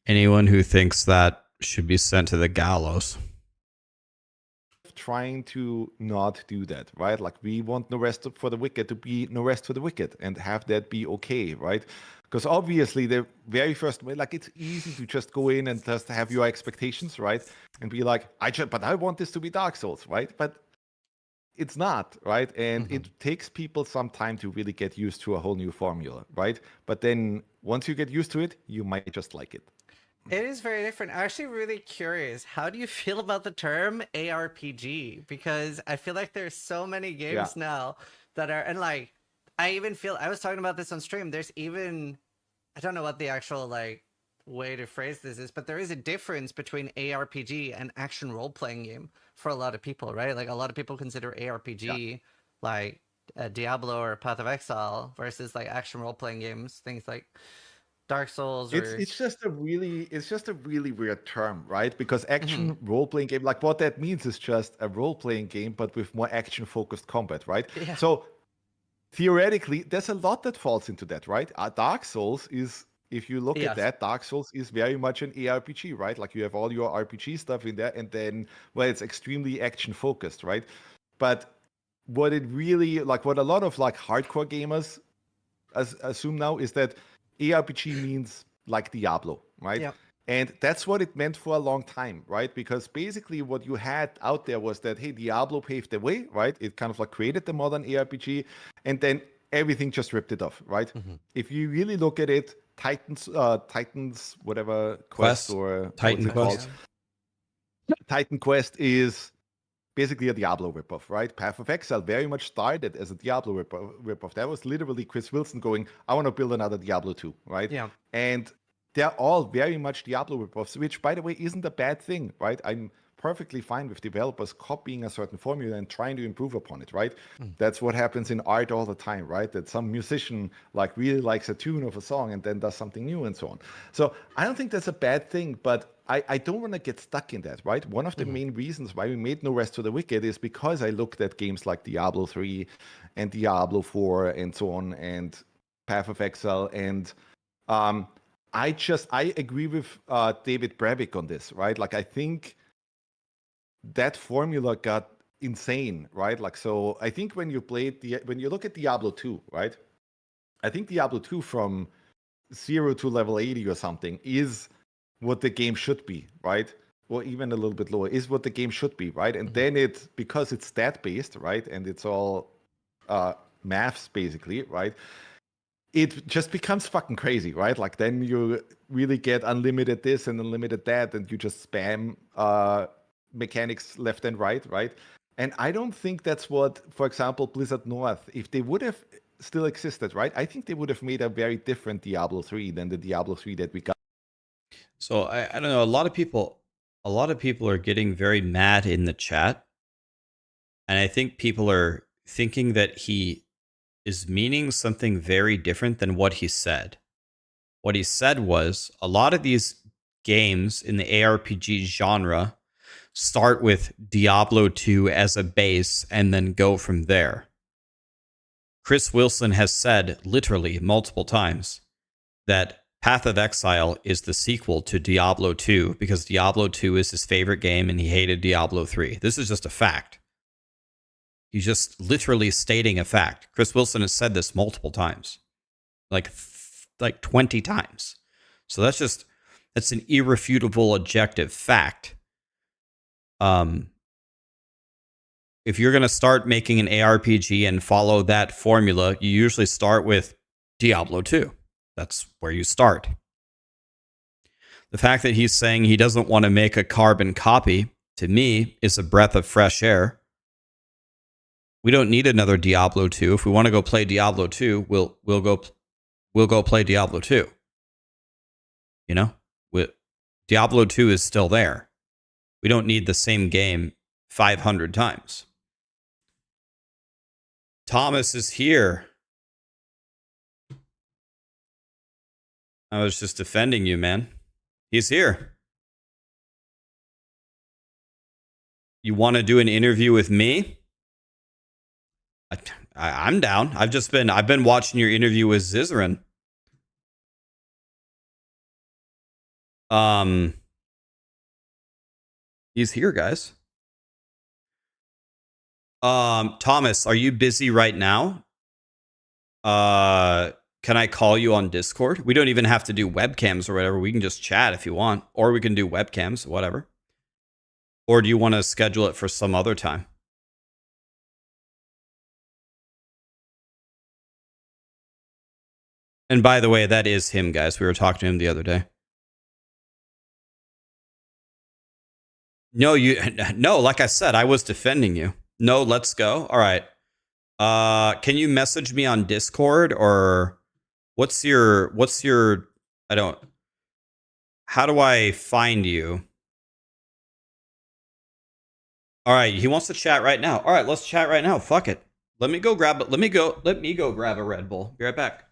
Anyone who thinks that should be sent to the gallows. Trying to not do that, right? Like we want No Rest for the Wicked to be No Rest for the Wicked and have that be okay, right? Because obviously the very first way, like it's easy to just go in and just have your expectations, right? And be like, but I want this to be Dark Souls, right? But it's not, right? And it takes people some time to really get used to a whole new formula, right? But then once you get used to it, you might just like it. It is very different. I'm actually really curious. How do you feel about the term ARPG? Because I feel like there's so many Yeah. games now that are, and like, I even feel, I was talking about this on stream. There's even, I don't know what the actual like way to phrase this is, but there is a difference between ARPG and action role playing game for a lot of people, right? Like a lot of people consider ARPG like Diablo or Path of Exile versus like action role playing games, things like Dark Souls or. It's just a really weird term, right? Because Mhm. action role playing game, like what that means is just a role playing game, but with more action focused combat, right? Yeah. So theoretically, there's a lot that falls into that, right? Dark Souls is, if you look at Yes. that, Dark Souls is very much an ARPG, right? Like you have all your RPG stuff in there, and then, well, it's extremely action focused, right? But what it really, like what a lot of like hardcore gamers assume now is that ARPG means like Diablo, right? Yep. And that's what it meant for a long time, right? Because basically what you had out there was that, hey, Diablo paved the way, right? It kind of like created the modern ARPG, and then everything just ripped it off, right? Mhm. If you really look at it, Titans, whatever quest Quest, or what's Titan it called? Quest. Titan Quest is basically a Diablo ripoff, right? Path of Exile very much started as a Diablo ripoff. That was literally Chris Wilson going, I want to build another Diablo 2, right? Yeah. And they're all very much Diablo ripoffs, which, by the way, isn't a bad thing, right? I'm perfectly fine with developers copying a certain formula and trying to improve upon it, right? That's what happens in art all the time, right? That some musician like really likes a tune of a song and then does something new and so on. So I don't think that's a bad thing, but I don't want to get stuck in that, right? One of the main reasons why we made No Rest for the Wicked is because I looked at games like Diablo 3 and Diablo 4 and so on and Path of Exile, and I agree with David Brevik on this, right? Like I think that formula got insane, right? Like so I think when you look at Diablo 2, right? I think Diablo 2 from 0 to level 80 or something is what the game should be, right? Or even a little bit lower is what the game should be, right? And then because it's stat based, right? And it's all maths basically, right? It just becomes fucking crazy, right? Like then you really get unlimited this and unlimited that, and you just spam mechanics left and right, right? And I don't think that's what, for example, Blizzard North, if they would have still existed, right? I think they would have made a very different Diablo 3 than the Diablo 3 that we got. So I don't know. A lot of people are getting very mad in the chat, and I think people are thinking that he is meaning something very different than what he said. What he said was a lot of these games in the ARPG genre start with Diablo 2 as a base and then go from there. Chris Wilson has said literally multiple times that Path of Exile is the sequel to Diablo 2 because Diablo 2 is his favorite game and he hated Diablo 3. This is just a fact. He's just literally stating a fact. Chris Wilson has said this multiple times, like 20 times. So that's an irrefutable objective fact. If you're going to start making an ARPG and follow that formula, you usually start with Diablo 2. That's where you start. The fact that he's saying he doesn't want to make a carbon copy, to me, is a breath of fresh air. We don't need another Diablo 2. If we want to go play Diablo 2, we'll go play Diablo 2. You know? Diablo 2 is still there. We don't need the same game 500 times. Thomas is here. I was just defending you, man. He's here. You want to do an interview with me? I'm down. I've been watching your interview with Zizaran. He's here, guys. Thomas, are you busy right now? Can I call you on Discord? We don't even have to do webcams or whatever. We can just chat if you want, or we can do webcams, whatever. Or do you want to schedule it for some other time? And by the way, that is him, guys. We were talking to him the other day. No, no, like I said, I was defending you. No, let's go. All right. Can you message me on Discord or what's your I don't how do I find you? All right, he wants to chat right now. All right, let's chat right now. Fuck it. Let me go grab it. Let me go grab a Red Bull. Be right back.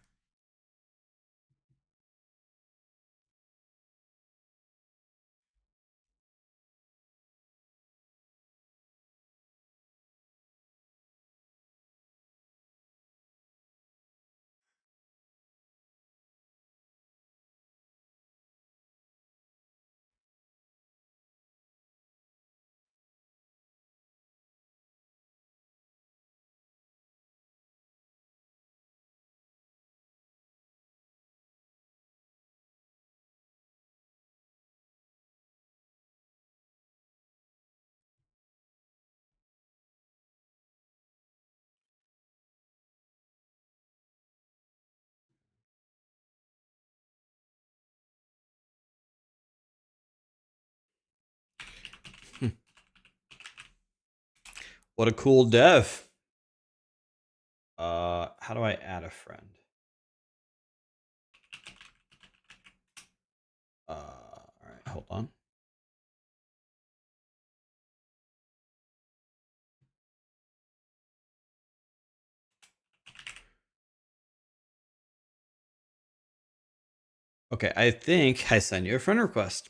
What a cool dev. How do I add a friend? All right, hold on. Okay, I think I sent you a friend request.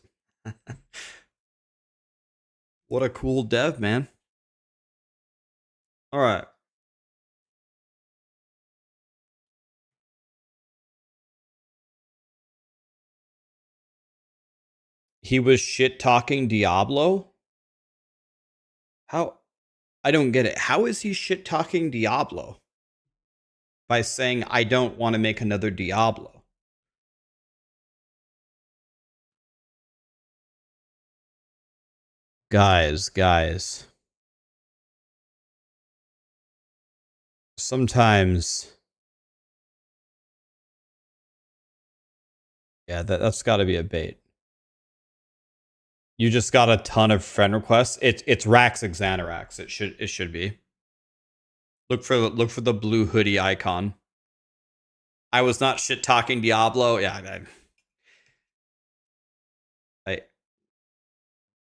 What a cool dev, man. All right. He was shit talking Diablo? How? I don't get it. How is he shit talking Diablo? By saying, I don't want to make another Diablo. Guys. Sometimes. Yeah, that's got to be a bait. You just got a ton of friend requests. It's Raxxanterax. It should be. Look for the blue hoodie icon. I was not shit talking Diablo. Yeah,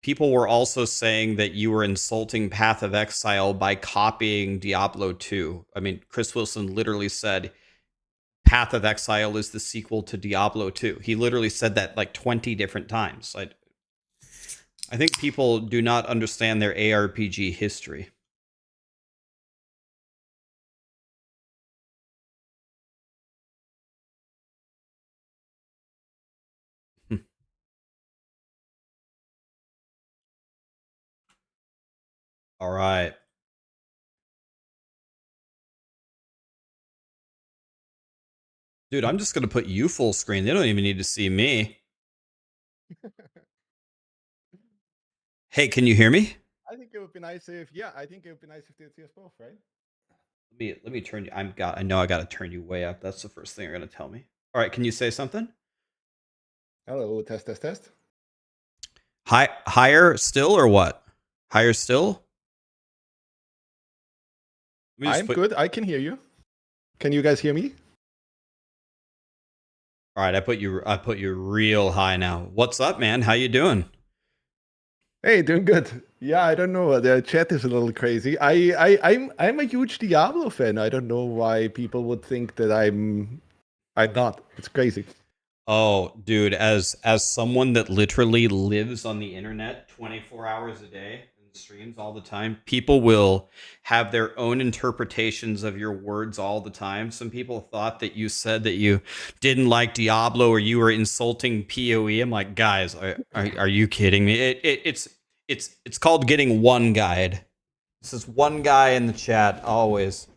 people were also saying that you were insulting Path of Exile by copying Diablo 2. I mean, Chris Wilson literally said Path of Exile is the sequel to Diablo 2. He literally said that like 20 different times. I think people do not understand their ARPG history. All right. Dude, I'm just going to put you full screen. They don't even need to see me. Hey, can you hear me? I think it would be nice if they see us both, right? Let me turn you. I know I got to turn you way up. That's the first thing you're going to tell me. All right, can you say something? Hello, test. Higher still or what? Higher still? I'm good. I can hear you. Can you guys hear me? All right, I put you real high now. What's up, man? How you doing? Hey, doing good. Yeah, I don't know. The chat is a little crazy. I'm a huge Diablo fan. I don't know why people would think that I'm not. It's crazy. Oh, dude, as someone that literally lives on the internet 24 hours a day and streams all the time, people will have their own interpretations of your words all the time. Some people thought that you said that you didn't like Diablo or you were insulting POE. I'm like, guys, are you kidding me? It's called getting one guide. This is one guy in the chat always.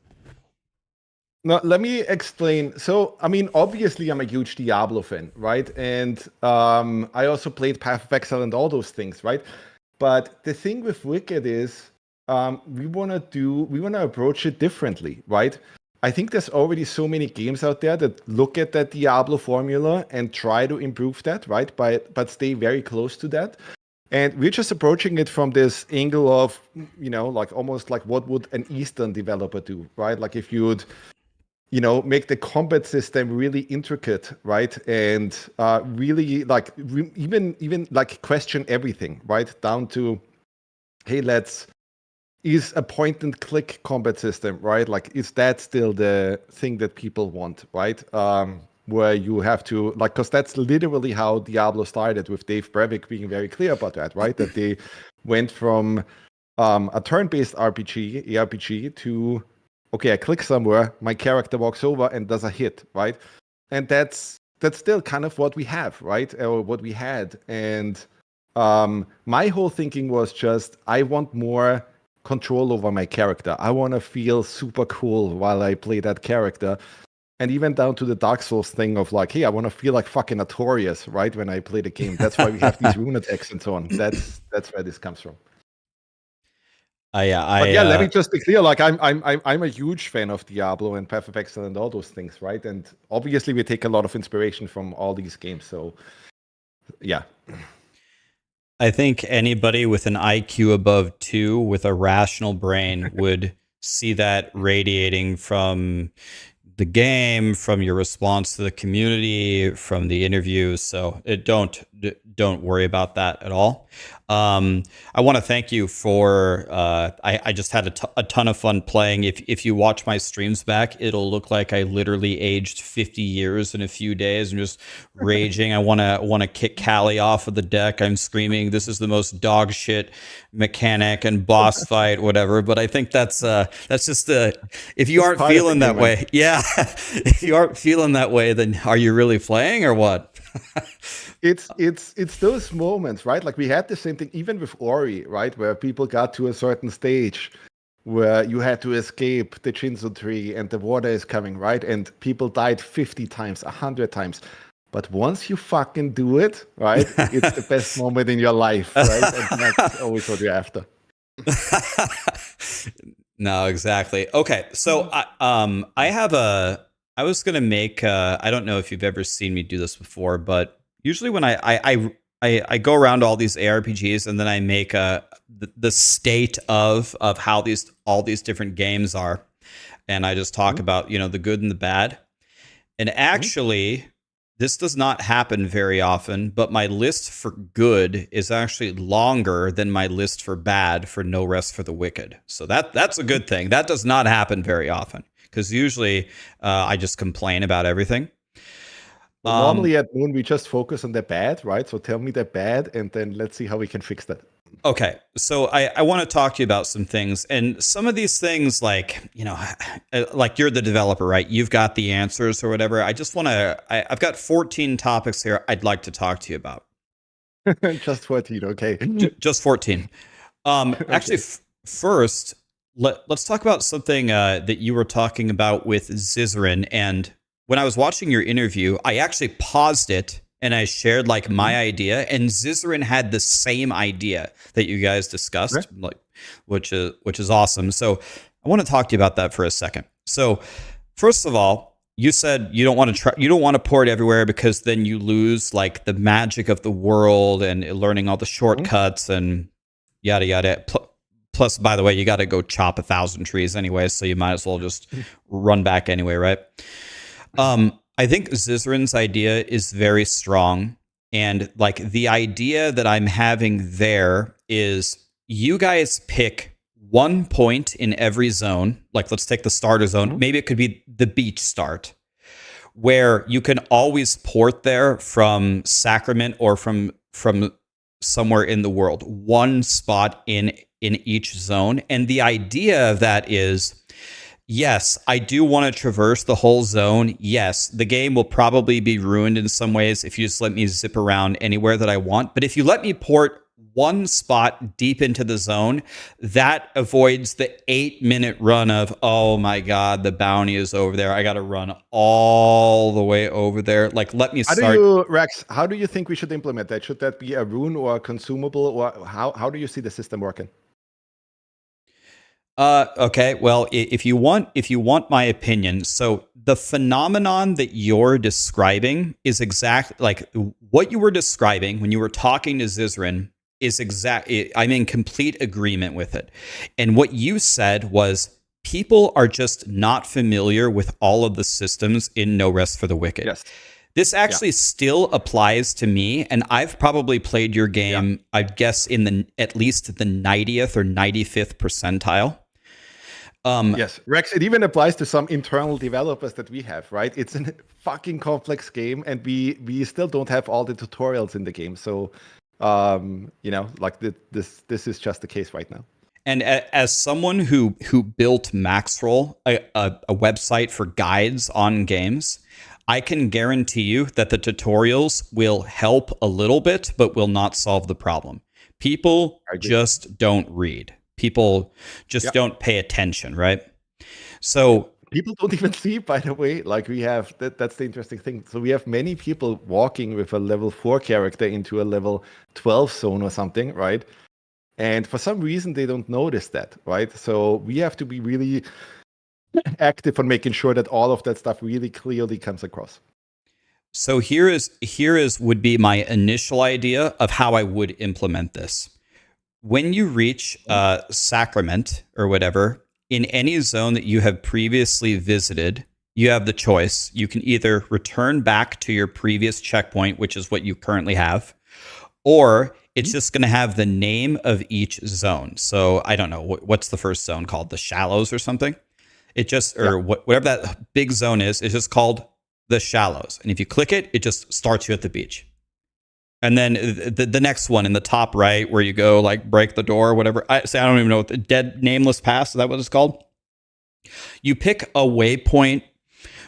Now, let me explain. So, I mean, obviously, I'm a huge Diablo fan, right? And I also played Path of Exile and all those things, right? But the thing with Wicked is we want to approach it differently, right? I think there's already so many games out there that look at that Diablo formula and try to improve that, right? But stay very close to that. And we're just approaching it from this angle of, like almost like what would an Eastern developer do, right? Like if you would, make the combat system really intricate, right? And really like even like question everything, right? Down to, hey, is a point and click combat system, right? Like, is that still the thing that people want, right? Where you have to, like, because that's literally how Diablo started, with Dave Brevik being very clear about that, right? That they went from a turn-based ARPG to, okay, I click somewhere, my character walks over and does a hit, right? And that's still kind of what we have, right? Or what we had. And my whole thinking was just, I want more control over my character. I want to feel super cool while I play that character. And even down to the Dark Souls thing of like, hey, I want to feel like fucking notorious, right, when I play the game. That's why we have these rune attacks and so on. That's where this comes from. Let me just be clear. Like, I'm a huge fan of Diablo and Path of Exile and all those things, right? And obviously, we take a lot of inspiration from all these games. So, yeah. I think anybody with an IQ above 2 with a rational brain would see that radiating from the game, from your response to the community, from the interviews. So don't worry about that at all. I want to thank you for. I just had a ton of fun playing. If you watch my streams back, it'll look like I literally aged 50 years in a few days. I'm just raging. I want to kick Callie off of the deck. I'm screaming, "This is the most dog shit mechanic and boss fight, whatever." But I think that's just the. If you aren't feeling that way, yeah. If you aren't feeling that way, then are you really playing or what? It's those moments, right? Like we had the same thing even with Ori, right? Where people got to a certain stage where you had to escape the Shinzo tree and the water is coming, right? And people died 50 times, 100 times. But once you fucking do it, right? It's the best moment in your life, right? And that's always what you're after. No, exactly. Okay, so I was gonna make. I don't know if you've ever seen me do this before, but usually when I go around all these ARPGs and then I make the state of how all these different games are, and I just talk about the good and the bad. And actually, this does not happen very often, but my list for good is actually longer than my list for bad for No Rest for the Wicked. So that's a good thing. That does not happen very often, because usually I just complain about everything. Well, normally at Moon, we just focus on the bad, right? So tell me the bad, and then let's see how we can fix that. Okay, so I want to talk to you about some things, and some of these things, like like you're the developer, right? You've got the answers or whatever. I just want to. I've got 14 topics here I'd like to talk to you about. Just 14, okay. Just 14. Okay. Actually, first, let's talk about something that you were talking about with Zizarin. And when I was watching your interview, I actually paused it and I shared like my idea, and Zizarin had the same idea that you guys discussed, right? Like, which is awesome. So I want to talk to you about that for a second. So first of all, you said you don't want to port everywhere because then you lose like the magic of the world and learning all the shortcuts and yada yada. Plus, by the way, you got to go chop 1,000 trees anyway, so you might as well just run back anyway, right? I think Zizarin's idea is very strong. And like the idea that I'm having there is you guys pick one point in every zone. Like, let's take the starter zone. Maybe it could be the beach start, where you can always port there from Sacrament or from somewhere in the world. One spot in each zone. And the idea of that is, yes, I do want to traverse the whole zone. Yes, the game will probably be ruined in some ways if you just let me zip around anywhere that I want. But if you let me port one spot deep into the zone, that avoids the 8-minute run of, oh my God, the bounty is over there. I got to run all the way over there. Like, let me start. Rex, how do you think we should implement that? Should that be a rune or a consumable, or how do you see the system working? Okay. Well, if you want my opinion, so the phenomenon that you're describing is exactly like what you were describing when you were talking to Zizarin I'm in complete agreement with it. And what you said was people are just not familiar with all of the systems in No Rest for the Wicked. Yes. This actually still applies to me, and I've probably played your game, I guess, in at least the 90th or 95th percentile. Yes, Rex, it even applies to some internal developers that we have, right? It's a fucking complex game, and we still don't have all the tutorials in the game. So, like this is just the case right now. And as someone who built Maxroll, a website for guides on games, I can guarantee you that the tutorials will help a little bit, but will not solve the problem. People just don't read. People just don't pay attention, right? So people don't even see, by the way, like we have, that's the interesting thing. So we have many people walking with a level 4 character into a level 12 zone or something, right? And for some reason, they don't notice that, right? So we have to be really active on making sure that all of that stuff really clearly comes across. So here is would be my initial idea of how I would implement this. When you reach Sacrament or whatever, in any zone that you have previously visited, you have the choice. You can either return back to your previous checkpoint, which is what you currently have, or it's just going to have the name of each zone. So I don't know, what's the first zone called? The Shallows or something? It just, or whatever that big zone is, it's just called the Shallows. And if you click it, it just starts you at the beach. And then the next one in the top right where you go like break the door or whatever. I don't even know what the Dead Nameless Pass, is that what it's called? You pick a waypoint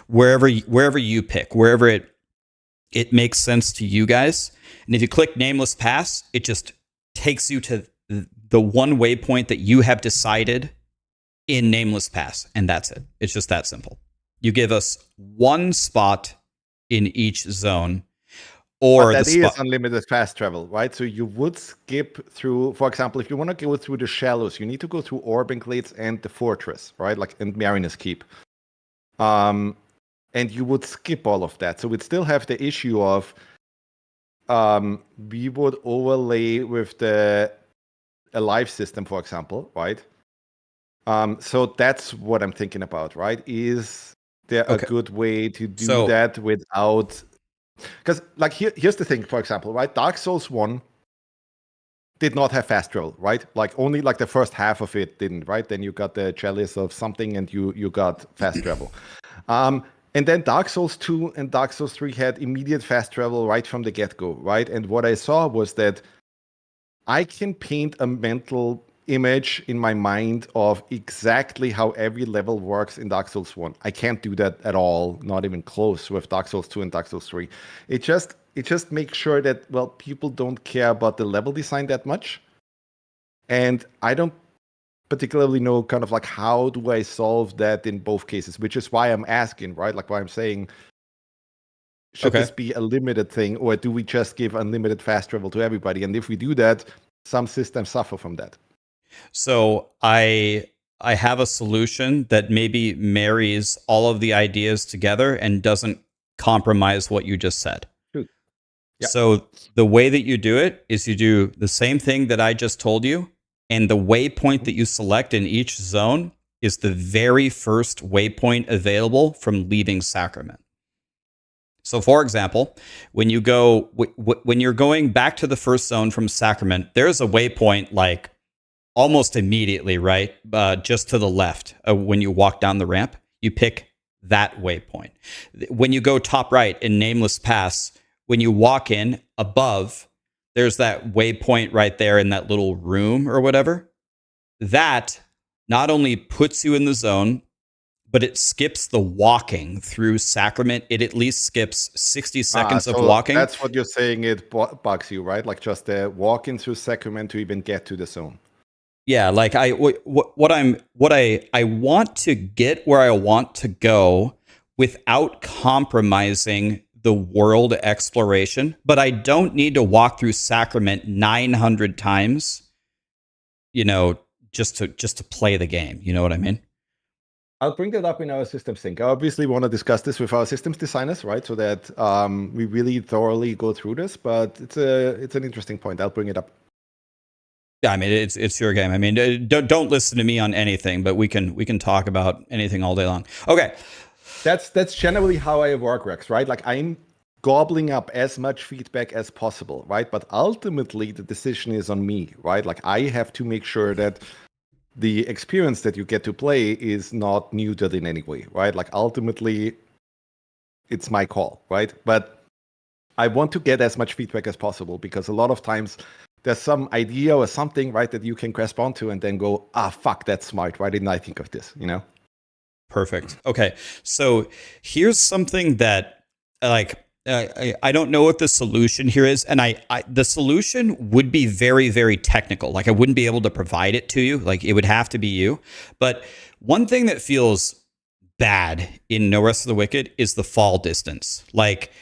wherever you pick, wherever it makes sense to you guys. And if you click Nameless Pass, it just takes you to the one waypoint that you have decided in Nameless Pass. And that's it. It's just that simple. You give us one spot in each zone. Or but that is unlimited fast travel, right? So you would skip through, for example, if you want to go through the Shallows, you need to go through Orbanglades and the Fortress, right? Like, and Marinus Keep. And you would skip all of that. So we'd still have the issue of we would overlay with the Alive system, for example, right? So that's what I'm thinking about, right? Is there a good way to do that without... Because, like, here's the thing, for example, right? Dark Souls 1 did not have fast travel, right? Like, only like the first half of it didn't, right? Then you got the chalice of something and you got fast travel. And then Dark Souls 2 and Dark Souls 3 had immediate fast travel right from the get-go, right? And what I saw was that I can paint a mental image in my mind of exactly how every level works in Dark Souls 1. I can't do that at all, not even close with Dark Souls 2 and Dark Souls 3. It just makes sure that, well, people don't care about the level design that much. And I don't particularly know kind of like how do I solve that in both cases, which is why I'm asking, right? Like why I'm saying, should this be a limited thing, or do we just give unlimited fast travel to everybody? And if we do that, some systems suffer from that. So I have a solution that maybe marries all of the ideas together and doesn't compromise what you just said. Yep. So the way that you do it is you do the same thing that I just told you, and the waypoint that you select in each zone is the very first waypoint available from leaving Sacrament. So, for example, when you go when you're going back to the first zone from Sacrament, there's a waypoint like almost immediately, right? Just to the left, when you walk down the ramp, you pick that waypoint. When you go top right in Nameless Pass, when you walk in above, there's that waypoint right there in that little room or whatever. That not only puts you in the zone, but it skips the walking through Sacrament. It at least skips 60 seconds of walking. That's what you're saying. It bugs you, right? Like just walking through Sacrament to even get to the zone. Yeah, like I want to get where I want to go without compromising the world exploration, but I don't need to walk through Sacrament 900 times, just to play the game. You know what I mean? I'll bring that up in our systems sync. I obviously want to discuss this with our systems designers, right? So that we really thoroughly go through this, but it's an interesting point. I'll bring it up. Yeah, I mean it's your game. I mean, don't listen to me on anything, but we can talk about anything all day long. Okay. That's generally how I work, Rex, right? Like I'm gobbling up as much feedback as possible, right? But ultimately the decision is on me, right? Like I have to make sure that the experience that you get to play is not neutered in any way, right? Like ultimately it's my call, right? But I want to get as much feedback as possible because a lot of times there's some idea or something, right, that you can grasp onto and then go, fuck, that's smart. Why didn't I think of this? You know? Perfect. Okay. So here's something that I don't know what the solution here is. And the solution would be very, very technical. Like I wouldn't be able to provide it to you. Like it would have to be you. But one thing that feels bad in No Rest for the Wicked is the fall distance. Like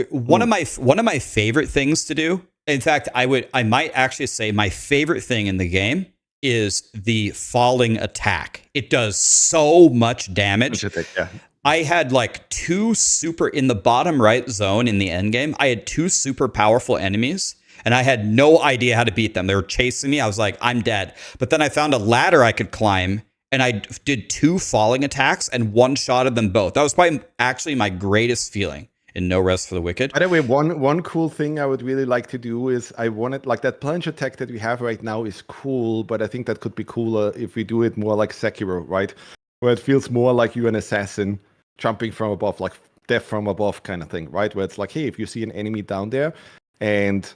one of my favorite things to do. In fact, I might actually say my favorite thing in the game is the falling attack. It does so much damage. Yeah. I had like in the bottom right zone in the end game, I had 2 super powerful enemies and I had no idea how to beat them. They were chasing me. I was like, I'm dead. But then I found a ladder I could climb and I did 2 falling attacks and one-shotted them both. That was probably actually my greatest feeling in No Rest for the Wicked. By the way, one cool thing I would really like to do is I wanted like that plunge attack that we have right now is cool, but I think that could be cooler if we do it more like Sekiro, right? Where it feels more like you're an assassin jumping from above, like death from above kind of thing, right? Where it's like, hey, if you see an enemy down there and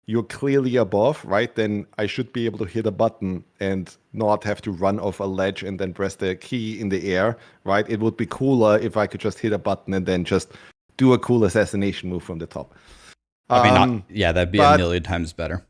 you're clearly above, right? Then I should be able to hit a button and not have to run off a ledge and then press the key in the air, right? It would be cooler if I could just hit a button and then just do a cool assassination move from the top. That'd be a million times better.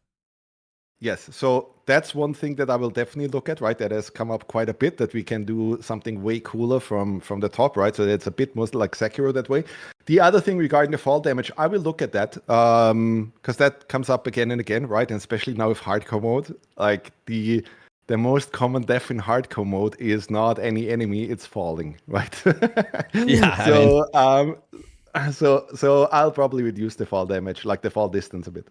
Yes, so that's one thing that I will definitely look at, right? That has come up quite a bit, that we can do something way cooler from the top, right? So it's a bit more like Sekiro that way. The other thing regarding the fall damage, I will look at that because that comes up again and again, right? And especially now with hardcore mode, like the most common death in hardcore mode is not any enemy, it's falling, right? Yeah. So I'll probably reduce the fall damage, like the fall distance a bit.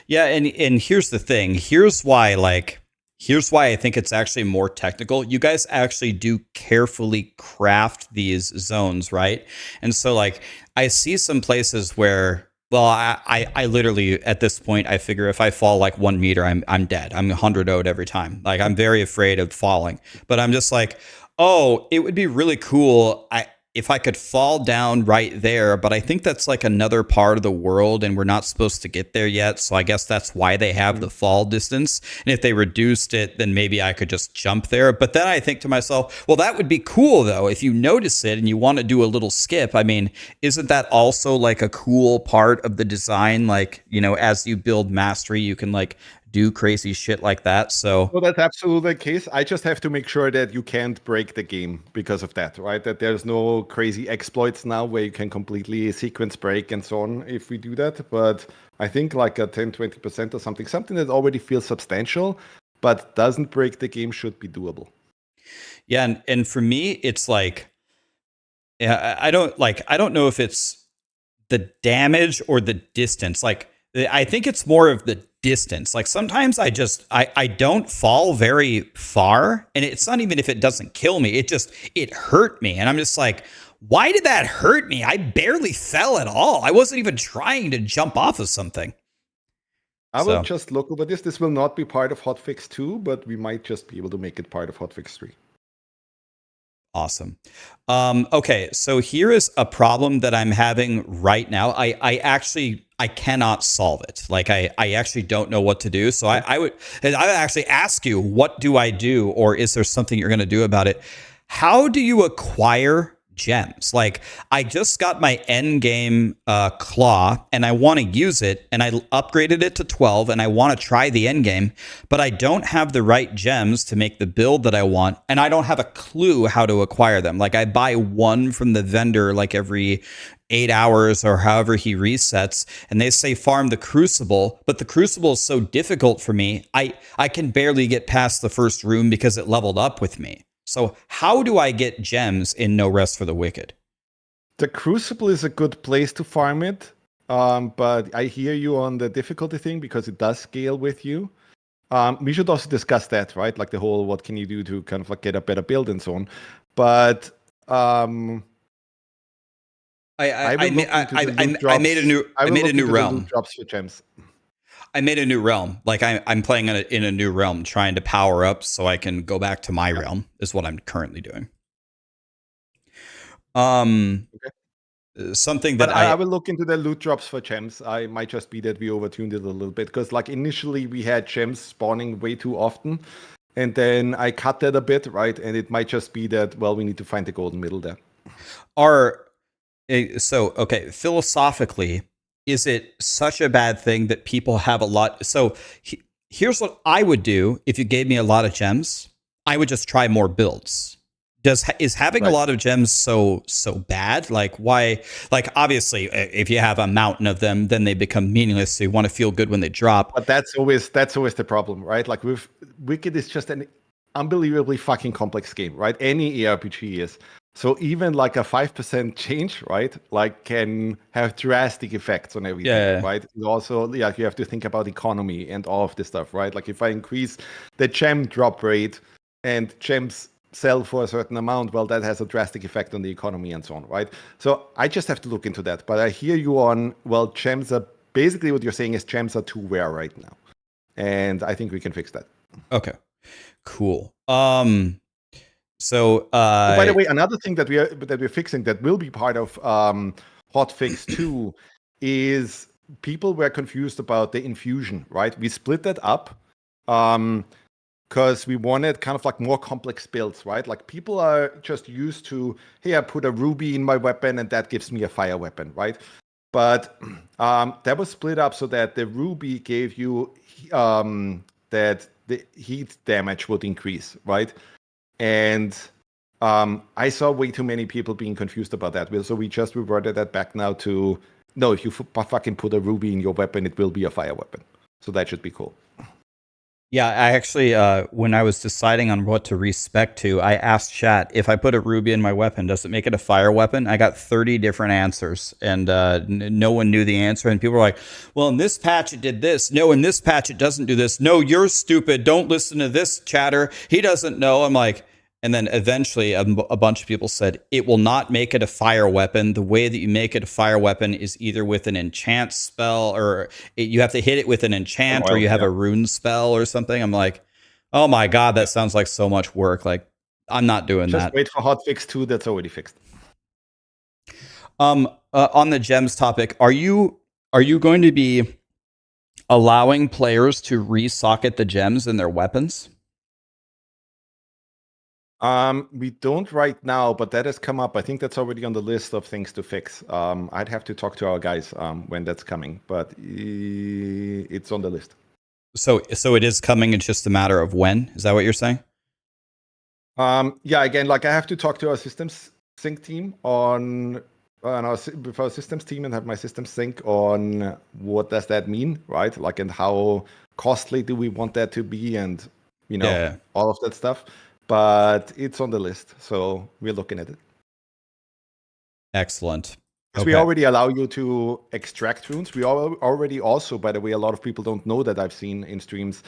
Yeah, and here's the thing. Here's why I think it's actually more technical. You guys actually do carefully craft these zones, right? And so like I see some places where, well, I literally at this point I figure if I fall like 1 meter, I'm dead. I'm 100-0'd every time. Like I'm very afraid of falling. But I'm just like, oh, it would be really cool. If I could fall down right there, but I think that's like another part of the world and we're not supposed to get there yet. So I guess that's why they have the fall distance. And if they reduced it, then maybe I could just jump there. But then I think to myself, well, that would be cool though. If you notice it and you want to do a little skip, I mean, isn't that also like a cool part of the design? Like, you know, as you build mastery, you can like do crazy shit like that. So well, that's absolutely the case. I just have to make sure that you can't break the game because of that, right? That there's no crazy exploits now where you can completely sequence break and so on if we do that. But I think like a 10-20% or something that already feels substantial but doesn't break the game should be doable. Yeah, and for me, it's like, yeah, I don't know if it's the damage or the distance. Like I think it's more of the distance. Like sometimes I don't fall very far, and it's not even if it doesn't kill me, it hurt me, and I'm just like, why did that hurt me? I barely fell at all. I wasn't even trying to jump off of something. I will just look over this. This will not be part of hotfix 2, but we might just be able to make it part of hotfix 3. Awesome. Okay, so here is a problem that I'm having right now. I cannot solve it. Like I actually don't know what to do. So I would actually ask you, what do I do? Or is there something you're going to do about it? How do you acquire gems? Like I just got my Endgame claw and I want to use it, and I upgraded it to 12 and I want to try the Endgame, but I don't have the right gems to make the build that I want, and I don't have a clue how to acquire them. Like I buy one from the vendor like every 8 hours or however he resets, and they say farm the Crucible, but the Crucible is so difficult for me. I can barely get past the first room because it leveled up with me. So how do I get gems in No Rest for the Wicked? The Crucible is a good place to farm it, but I hear you on the difficulty thing because it does scale with you. We should also discuss that, right? Like the whole, what can you do to kind of like get a better build and so on. But I will look into the loot drops. I made a new I I will made a look new into the loot realm. drops for gems. I made a new realm. Like I'm playing in a new realm, trying to power up so I can go back to my realm. Is what I'm currently doing. Something that But I will look into the loot drops for gems. I might just be that we overtuned it a little bit because, like, initially we had gems spawning way too often, and then I cut that a bit, right? And it might just be that, well, we need to find the golden middle there. Okay, philosophically, is it such a bad thing that people have a lot? So here's what I would do if you gave me a lot of gems. I would just try more builds. Is having a lot of gems so bad? Like, why? Like, obviously, if you have a mountain of them, then they become meaningless. So you want to feel good when they drop. But that's always the problem, right? Like with Wicked is just an unbelievably fucking complex game, right? Any ARPG is. So even like a 5% change, right? Like can have drastic effects on everything, right? And also, you have to think about economy and all of this stuff, right? Like if I increase the gem drop rate and gems sell for a certain amount, well, that has a drastic effect on the economy and so on, right? So I just have to look into that. But I hear you on, well, gems are basically what you're saying is gems are too rare right now. And I think we can fix that. Okay, cool. So by the way, another thing that we're fixing that will be part of hotfix 2 is people were confused about the infusion, right? We split that up. Because we wanted kind of like more complex builds, right? Like people are just used to, hey, I put a ruby in my weapon and that gives me a fire weapon, right? But that was split up so that the ruby gave you that the heat damage would increase, right? And I saw way too many people being confused about that. So we just reverted that back now to, no, if you fucking put a ruby in your weapon, it will be a fire weapon. So that should be cool. Yeah, I actually, when I was deciding on what to respec to, I asked chat, if I put a ruby in my weapon, does it make it a fire weapon? I got 30 different answers, and no one knew the answer. And people were like, well, in this patch it did this. No, in this patch it doesn't do this. No, you're stupid. Don't listen to this chatter. He doesn't know. I'm like, and then eventually a bunch of people said, it will not make it a fire weapon. The way that you make it a fire weapon is either with an enchant spell, or you have to hit it with an enchant, or you have a rune spell or something. I'm like, oh my God, that sounds like so much work. Like, I'm not doing that. Just wait for hotfix 2. That's already fixed. On the gems topic, are you going to be allowing players to resocket the gems in their weapons? We don't right now, but that has come up. I think that's already on the list of things to fix. I'd have to talk to our guys when that's coming, but it's on the list. So it is coming. It's just a matter of when. Is that what you're saying? Yeah. Again, like I have to talk to our systems sync team on with our systems team and have my systems sync on what does that mean, right? Like, and how costly do we want that to be, and all of that stuff. But it's on the list, so we're looking at it. Excellent. Because we already allow you to extract runes. We already also, by the way, a lot of people don't know that I've seen in streams.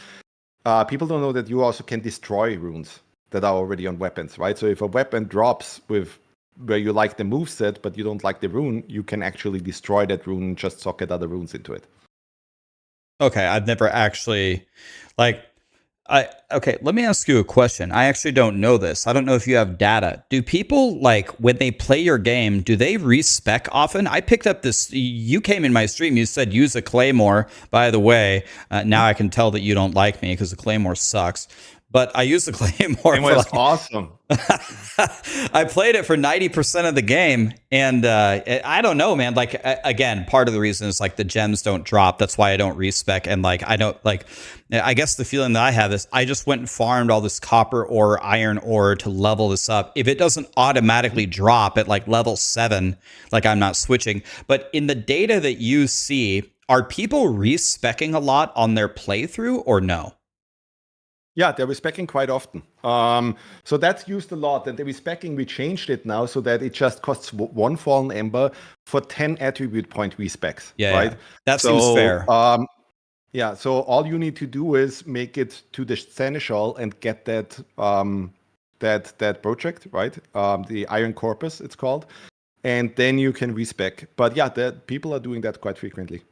People don't know that you also can destroy runes that are already on weapons, right? So if a weapon drops with where you like the moveset, but you don't like the rune, you can actually destroy that rune and just socket other runes into it. Okay, I've never actually, okay, let me ask you a question. I actually don't know this. I don't know if you have data. Do people, like, when they play your game, do they respec often? I picked up this, you came in my stream, you said use a claymore. By the way, now I can tell that you don't like me because the claymore sucks. But I used the claymore. It was awesome. I played it for 90% of the game, and I don't know, man. Like, again, part of the reason is like the gems don't drop. That's why I don't respec, and like I don't like. I guess the feeling that I have is I just went and farmed all this copper ore, iron ore to level this up. If it doesn't automatically drop at like level 7, like I'm not switching. But in the data that you see, are people respecing a lot on their playthrough or no? Yeah, they're respecing quite often. So that's used a lot. And the respecing, we changed it now so that it just costs 1 fallen ember for 10 attribute point respecs. Yeah, right? That seems fair. Yeah, so all you need to do is make it to the seneschal and get that that project, right? The Iron Corpus, it's called, and then you can respec. But yeah, people are doing that quite frequently.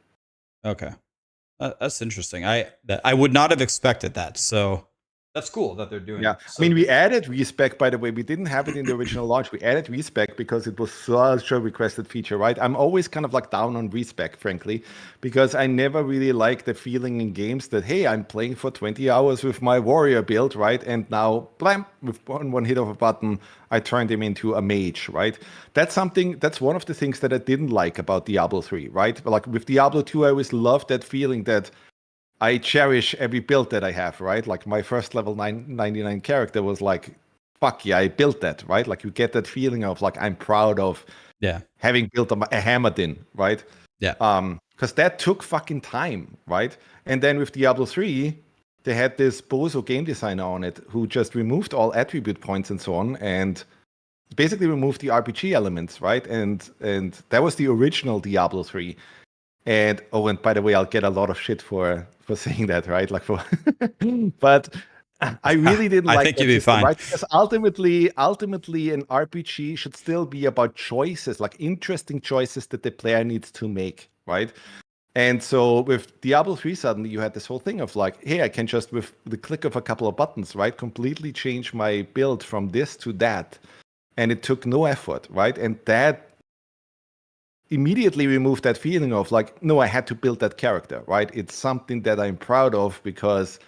Okay. That's interesting. I would not have expected that. So that's cool that they're doing Yeah, it. I mean, we added respec, by the way. We didn't have it in the original launch. We added respec because it was such a requested feature, right? I'm always kind of like down on respec, frankly, because I never really like the feeling in games that, hey, I'm playing for 20 hours with my warrior build, right? And now, blam, with one hit of a button, I turned him into a mage, right? That's one of the things that I didn't like about Diablo 3, right? Like with Diablo 2, I always loved that feeling that I cherish every build that I have, right? Like my first level 99 character was like, fuck yeah, I built that, right? Like you get that feeling of like, I'm proud of having built a Hammerden, right? Yeah. Because that took fucking time, right? And then with Diablo 3, they had this bozo game designer on it who just removed all attribute points and so on, and basically removed the RPG elements, right? And that was the original Diablo 3. And by the way, I'll get a lot of shit for saying that, right? Like but I really didn't like. I think you'd be fine, right? Because ultimately, an RPG should still be about choices, like interesting choices that the player needs to make, right? And so with Diablo 3, suddenly you had this whole thing of like, hey, I can just with the click of a couple of buttons, right, completely change my build from this to that, and it took no effort, right? And that immediately remove that feeling of like, no, I had to build that character, right? It's something that I'm proud of because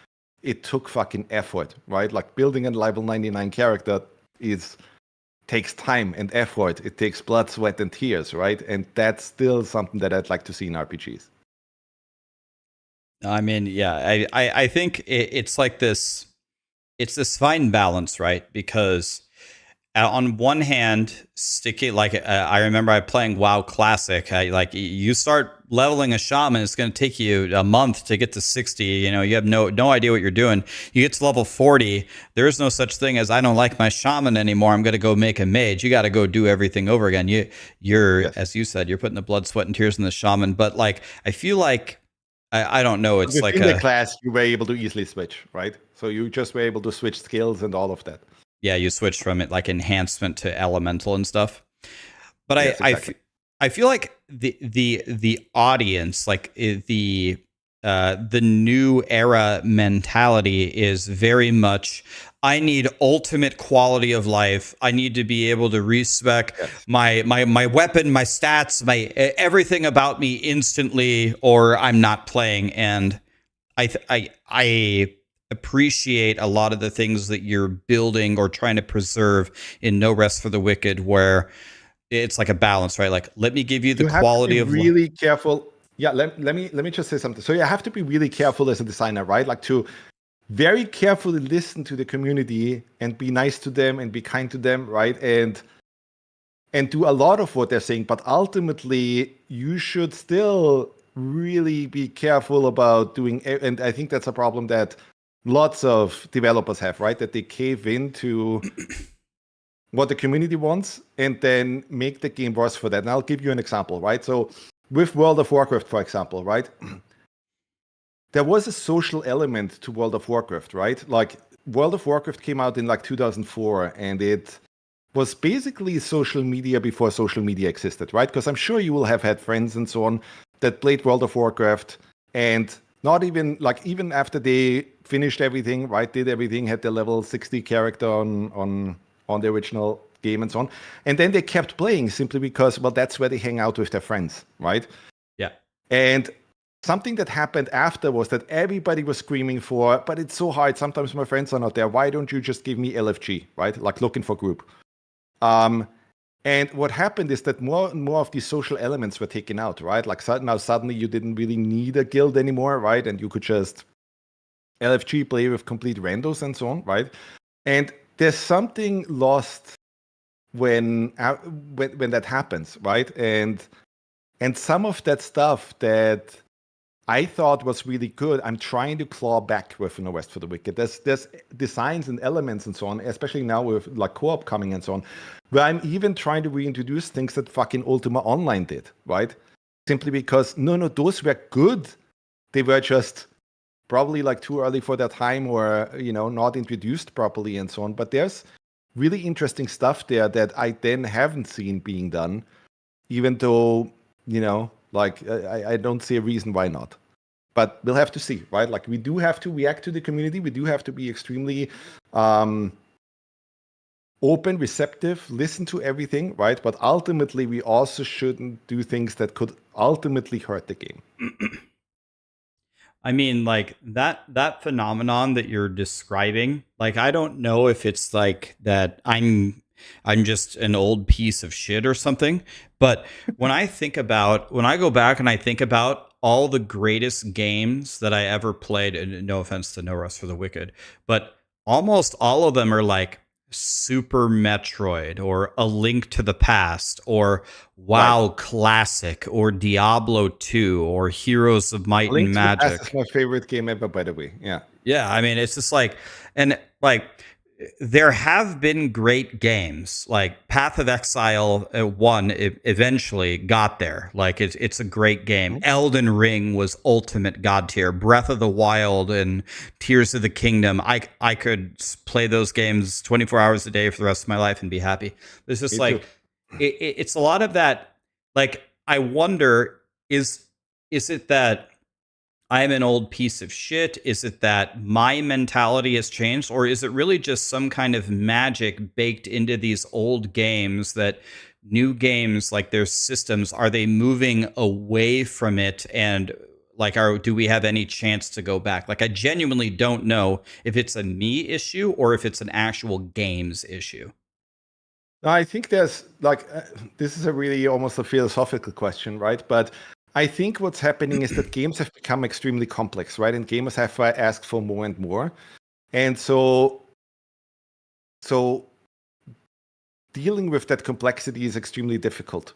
it took fucking effort, right? Like building a level 99 character takes time and effort. It takes blood, sweat, and tears, right? And that's still something that I'd like to see in RPGs. I mean, yeah, I think it's like this. It's this fine balance, right? Because on one hand, sticky, like I remember I playing WoW Classic. Like you start leveling a shaman, it's going to take you a month to get to 60. You know, you have no idea what you're doing. You get to level 40. There is no such thing as I don't like my shaman anymore. I'm going to go make a mage. You got to go do everything over again. You're yes. As you said, you're putting the blood, sweat, and tears in the shaman. But like, I feel like I don't know. It's like in the class you were able to easily switch, right? So you just were able to switch skills and all of that. Yeah, you switch from it like enhancement to elemental and stuff. But yes, exactly. I feel like the audience, like the new era mentality is very much, I need ultimate quality of life. I need to be able to respec my weapon, my stats, my everything about me instantly, or I'm not playing. And I appreciate a lot of the things that you're building or trying to preserve in No Rest for the Wicked, where it's like a balance, right? Like, let me give you the quality of really careful. Yeah, let me just say something. So you have to be really careful as a designer, right? Like to very carefully listen to the community and be nice to them and be kind to them, right? And do a lot of what they're saying, but ultimately you should still really be careful about doing. And I think that's a problem that lots of developers have, right? That they cave into what the community wants and then make the game worse for that. And I'll give you an example, right? So with World of Warcraft, for example, right? There was a social element to World of Warcraft, right? Like World of Warcraft came out in like 2004 and it was basically social media before social media existed, right? Because I'm sure you will have had friends and so on that played World of Warcraft and not even like even after they finished everything, right? Did everything, had the level 60 character on the original game and so on. And then they kept playing simply because, well, that's where they hang out with their friends, right? Yeah. And something that happened after was that everybody was screaming for, but it's so hard. Sometimes my friends are not there. Why don't you just give me LFG, right? Like looking for group. And what happened is that more and more of these social elements were taken out, right? Like now suddenly you didn't really need a guild anymore, right? And you could just LFG play with complete randos and so on, right? And there's something lost when that happens, right? And some of that stuff that I thought was really good, I'm trying to claw back with No Rest for the Wicked. There's designs and elements and so on, especially now with like co-op coming and so on, where I'm even trying to reintroduce things that fucking Ultima Online did, right? Simply because, no, those were good they were just probably like too early for their time, or not introduced properly and so on. But there's really interesting stuff there that I then haven't seen being done, even though like I don't see a reason why not. But we'll have to see, right? Like, we do have to react to the community. We do have to be extremely open, receptive, listen to everything, right? But ultimately, we also shouldn't do things that could ultimately hurt the game. I mean, like that phenomenon that you're describing, like I don't know if it's like that I'm just an old piece of shit or something, but when I go back and I think about all the greatest games that I ever played, and no offense to No Rest for the Wicked, but almost all of them are like Super Metroid or A Link to the Past or WoW Classic or Diablo 2 or Heroes of Might Link and to the Past Magic. is my favorite game ever, by the way. Yeah. Yeah, I mean, it's just like, and like, there have been great games. Like Path of Exile 1 eventually got there. Like it's a great game. Elden Ring was ultimate god tier. Breath of the Wild and Tears of the Kingdom. I could play those games 24 hours a day for the rest of my life and be happy. It's just Me like it's a lot of that. Like I wonder, is it that I'm an old piece of shit? Is it that my mentality has changed? Or is it really just some kind of magic baked into these old games that new games, like their systems, are they moving away from it? And like, do we have any chance to go back? Like, I genuinely don't know if it's a me issue or if it's an actual games issue. I think there's like, this is a really almost a philosophical question, right? But I think what's happening is that games have become extremely complex, right? And gamers have asked for more and more. And so dealing with that complexity is extremely difficult.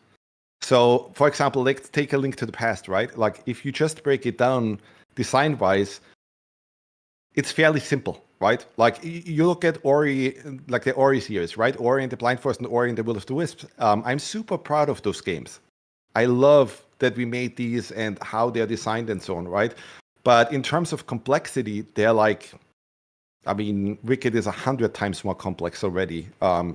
So, for example, let's take A Link to the Past, right? Like, if you just break it down design-wise, it's fairly simple, right? Like, you look at Ori, like the Ori series, right? Ori and the Blind Forest and Ori and the Will of the Wisps. I'm super proud of those games. I love that we made these and how they're designed and so on, right? But in terms of complexity, they're like, I mean, Wicked is 100 times more complex already,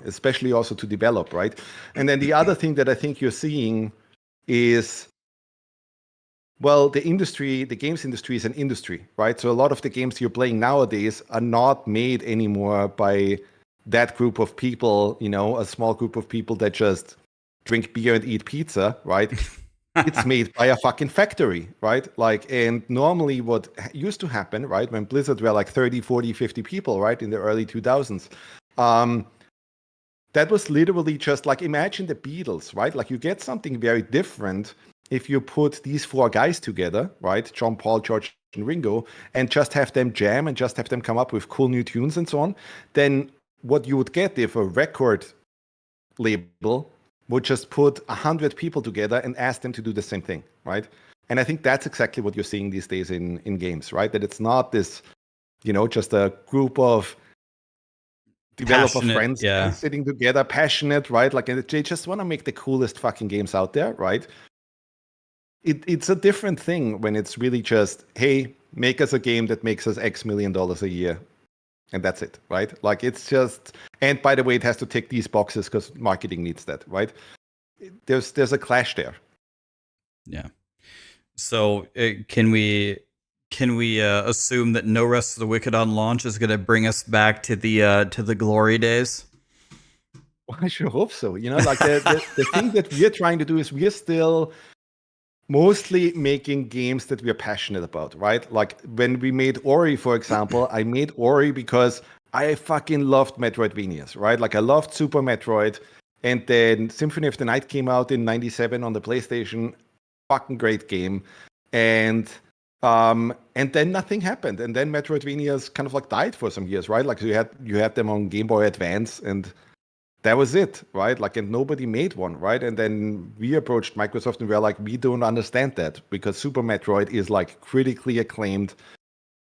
especially also to develop, right? And then the other thing that I think you're seeing is, well, the games industry is an industry, right? So a lot of the games you're playing nowadays are not made anymore by that group of people, a small group of people that just drink beer and eat pizza, right? It's made by a fucking factory, right? Like, and normally what used to happen, right, when Blizzard were like 30, 40, 50 people, right, in the early 2000s, that was literally just like, imagine the Beatles, right? Like, you get something very different if you put these four guys together, right? John, Paul, George, and Ringo, and just have them jam and just have them come up with cool new tunes and so on. Then what you would get if a record label would just put 100 people together and ask them to do the same thing, right? And I think that's exactly what you're seeing these days in games, right? That it's not this, just a group of developer friends sitting together, passionate, right? Like, they just want to make the coolest fucking games out there, right? It's a different thing when it's really just, hey, make us a game that makes us X million dollars a year. And that's it, right? Like, it's just, and by the way, it has to tick these boxes because marketing needs that, right? There's a clash there. Yeah. So can we assume that No Rest for the Wicked on launch is going to bring us back to the glory days? Well, I sure hope so. Like the thing that we're trying to do is we're still mostly making games that we're passionate about, right? Like, when we made Ori, for example, I made Ori because I fucking loved Metroidvanias, right? Like, I loved Super Metroid, and then Symphony of the Night came out in '97 on the PlayStation. Fucking great game. And then nothing happened. And then Metroidvanias kind of like died for some years, right? Like, you had them on Game Boy Advance, and that was it, right? Like, and nobody made one, right? And then we approached Microsoft and we were like, we don't understand that, because Super Metroid is like critically acclaimed.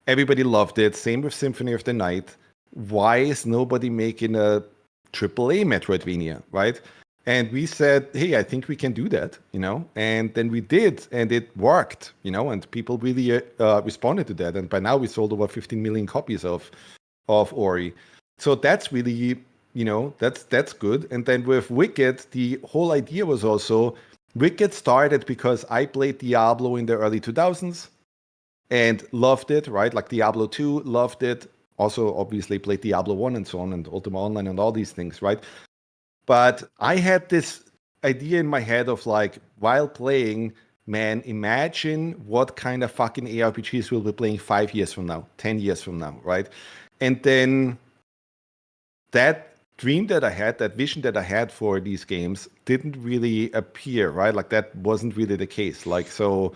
Everybody loved it. Same with Symphony of the Night. Why is nobody making a AAA Metroidvania, right? And we said, hey, I think we can do that, and then we did, and it worked, and people really responded to that. And by now we sold over 15 million copies of Ori. So that's really, that's good. And then with Wicked, the whole idea was also, Wicked started because I played Diablo in the early 2000s and loved it, right? Like Diablo 2, loved it. Also, obviously played Diablo 1 and so on, and Ultima Online and all these things, right? But I had this idea in my head of like, while playing, man, imagine what kind of fucking ARPGs we'll be playing 5 years from now, 10 years from now, right? And then that dream that I had, that vision that I had for these games didn't really appear, right? Like that wasn't really the case. Like, so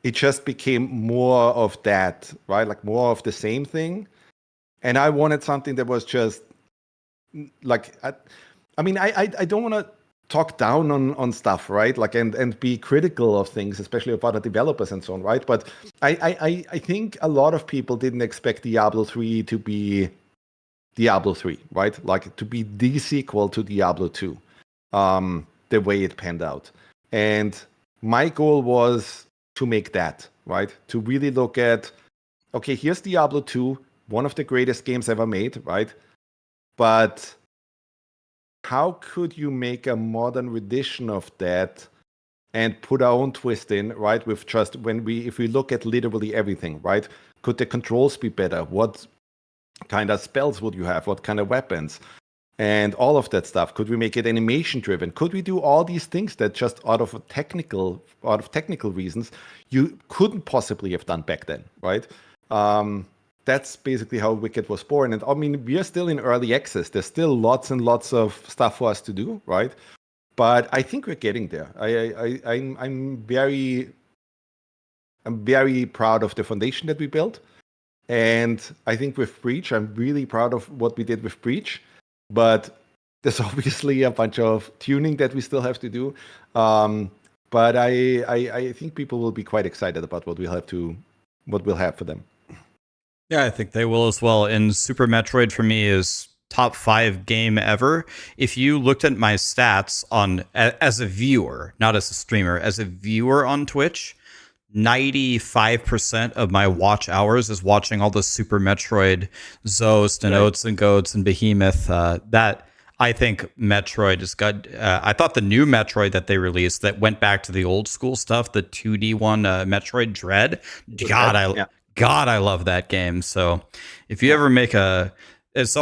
it just became more of that, right? Like more of the same thing. And I wanted something that was just like, I don't want to talk down on stuff, right? Like, and be critical of things, especially of other developers and so on, right? But I think a lot of people didn't expect Diablo 3 to be Diablo 3, right? Like to be the sequel to Diablo 2, the way it panned out. And my goal was to make that, right? To really look at, okay, here's Diablo 2, one of the greatest games ever made, right? But how could you make a modern rendition of that and put our own twist in, right? With just if we look at literally everything, right? Could the controls be better? What kind of spells would you have? What kind of weapons? And all of that stuff. Could we make it animation driven? Could we do all these things that just out of technical reasons you couldn't possibly have done back then, right? That's basically how Wicked was born. And I mean, we are still in early access. There's still lots and lots of stuff for us to do, right? But I think we're getting there. I'm very proud of the foundation that we built. And I think with Breach, I'm really proud of what we did with Breach. But there's obviously a bunch of tuning that we still have to do. But I think people will be quite excited about what we'll have for them. Yeah, I think they will as well. And Super Metroid for me is top 5 game ever. If you looked at my stats as a viewer, not as a streamer, as a viewer on Twitch, 95% of my watch hours is watching all the Super Metroid Zoast and Oats and Goats and Behemoth. That I think Metroid is good. I thought the new Metroid that they released that went back to the old school stuff, the 2D one, Metroid Dread. God, I love that game. So if you ever make so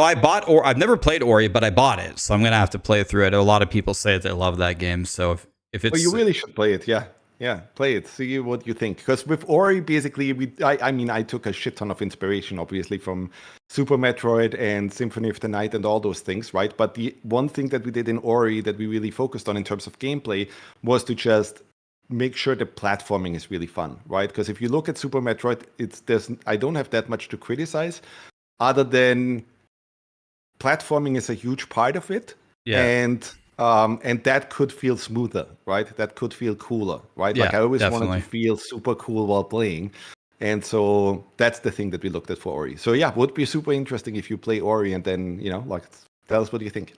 I bought, or I've never played Ori, but I bought it. So I'm going to have to play through it. A lot of people say they love that game. So if it's... Well, you really should play it. Yeah. Yeah. Play it. See what you think. Because with Ori, basically, I took a shit ton of inspiration, obviously, from Super Metroid and Symphony of the Night and all those things, right? But the one thing that we did in Ori that we really focused on in terms of gameplay was to just make sure the platforming is really fun, right? Because if you look at Super Metroid, I don't have that much to criticize, other than platforming is a huge part of it, and that could feel smoother, right? That could feel cooler, right? Yeah, like I always definitely wanted to feel super cool while playing, and so that's the thing that we looked at for Ori. So yeah, would be super interesting if you play Ori and then tell us what you think.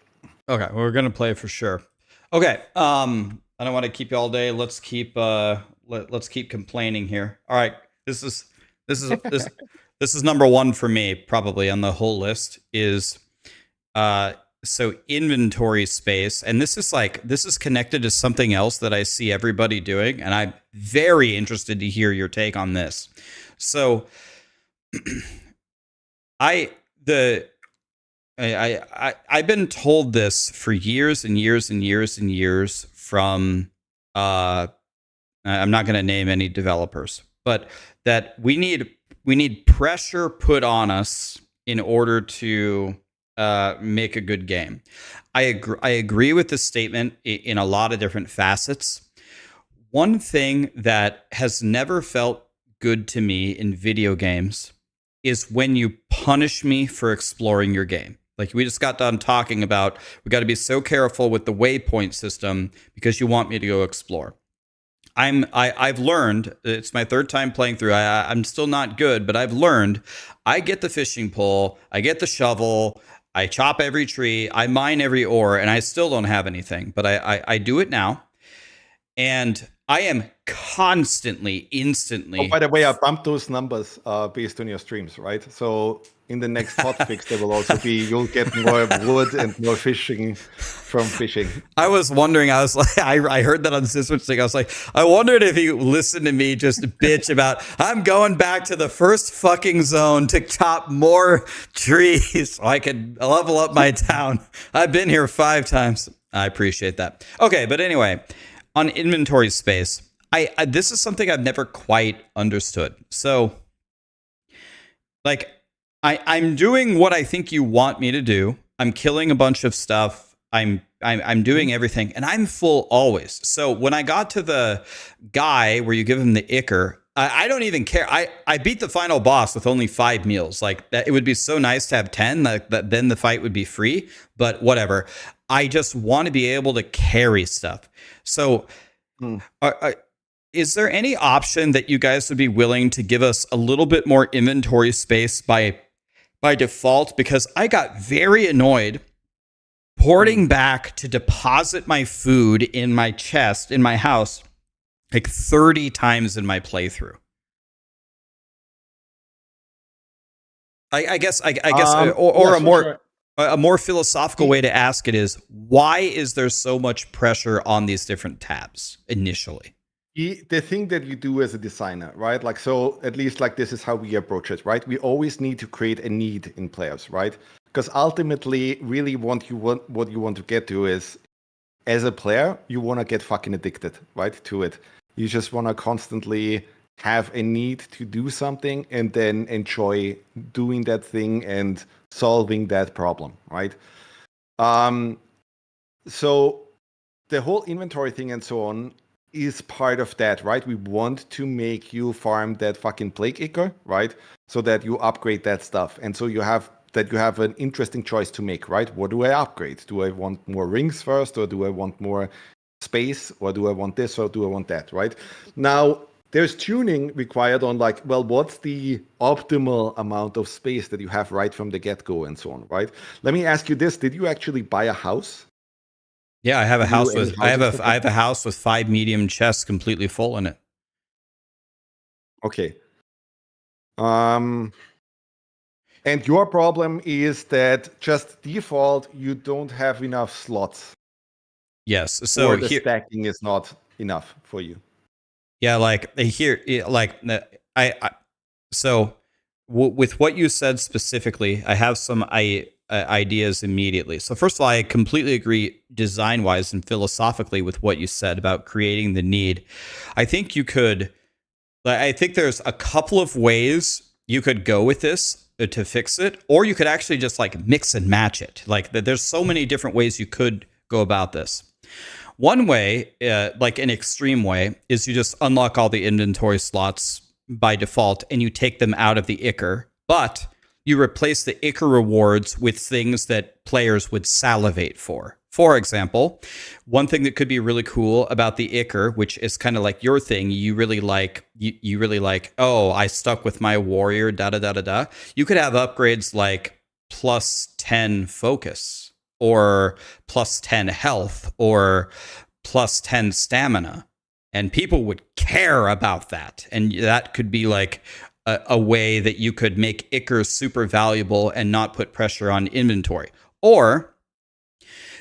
Okay, we're gonna play for sure. Okay, I don't want to keep you all day. Let's keep complaining here. All right, this is number 1 for me, probably on the whole list is so inventory space, and this is connected to something else that I see everybody doing, and I'm very interested to hear your take on this. So I've been told this for years and years and years and years from I'm not going to name any developers, but that we need pressure put on us in order to make a good game. I agree with this statement in a lot of different facets. One thing that has never felt good to me in video games is when you punish me for exploring your game. Like we just got done talking about, we got to be so careful with the waypoint system because you want me to go explore. I've learned, it's my 3rd time playing through. I'm still not good, but I've learned I get the fishing pole, I get the shovel, I chop every tree, I mine every ore, and I still don't have anything. But I do it now. And I am constantly, instantly. Oh, by the way, I bumped those numbers based on your streams, right? So in the next hotfix, there will also be, you'll get more wood and more fishing from fishing. I was wondering, I was like, I heard that on the Switch thing. I was like, I wondered if he listened to me just bitch about, I'm going back to the first fucking zone to chop more trees so I could level up my town. I've been here 5 times. I appreciate that. Okay, but anyway, on inventory space, I this is something I've never quite understood. So, like, I'm doing what I think you want me to do. I'm killing a bunch of stuff. I'm doing everything, and I'm full always. So when I got to the guy where you give him the ichor, I don't even care. I beat the final boss with only 5 meals. Like that, it would be so nice to have 10. That then the fight would be free. But whatever. I just want to be able to carry stuff. So, is there any option that you guys would be willing to give us a little bit more inventory space by default? Because I got very annoyed porting back to deposit my food in my chest in my house like 30 times in my playthrough. I guess, a more philosophical way to ask it is, why is there so much pressure on these different tabs initially? The thing that you do as a designer, right? Like, so at least like this is how we approach it, right? We always need to create a need in players, right? Because ultimately, really what you want to get to is, as a player, you want to get fucking addicted, right, to it. You just want to constantly have a need to do something and then enjoy doing that thing and solving that problem, right? So the whole inventory thing and so on is part of that, right? We want to make you farm that fucking plague ichor, right? So that you upgrade that stuff. And so you have an interesting choice to make, right? What do I upgrade? Do I want more rings first, or do I want more space, or do I want this, or do I want that, right? Now, there's tuning required on like, well, what's the optimal amount of space that you have right from the get-go and so on, right? Let me ask you this. Did you actually buy a house? Yeah, I have a house with I have a house with 5 medium chests completely full in it. Okay. And your problem is that just default you don't have enough slots. Yes. So or the stacking is not enough for you. Yeah, like here, like with what you said specifically, I have some ideas immediately. So first of all, I completely agree design-wise and philosophically with what you said about creating the need. I think there's a couple of ways you could go with this to fix it, or you could actually just like mix and match it. Like there's so many different ways you could go about this. One way, like an extreme way, is you just unlock all the inventory slots by default and you take them out of the ichor, but you replace the ichor rewards with things that players would salivate for. For example, one thing that could be really cool about the ichor, which is kind of like your thing, you really like, oh, I stuck with my warrior, da-da-da-da-da. You could have upgrades like plus 10 focus, or plus 10 health, or plus 10 stamina. And people would care about that. And that could be like a way that you could make ichor super valuable and not put pressure on inventory. Or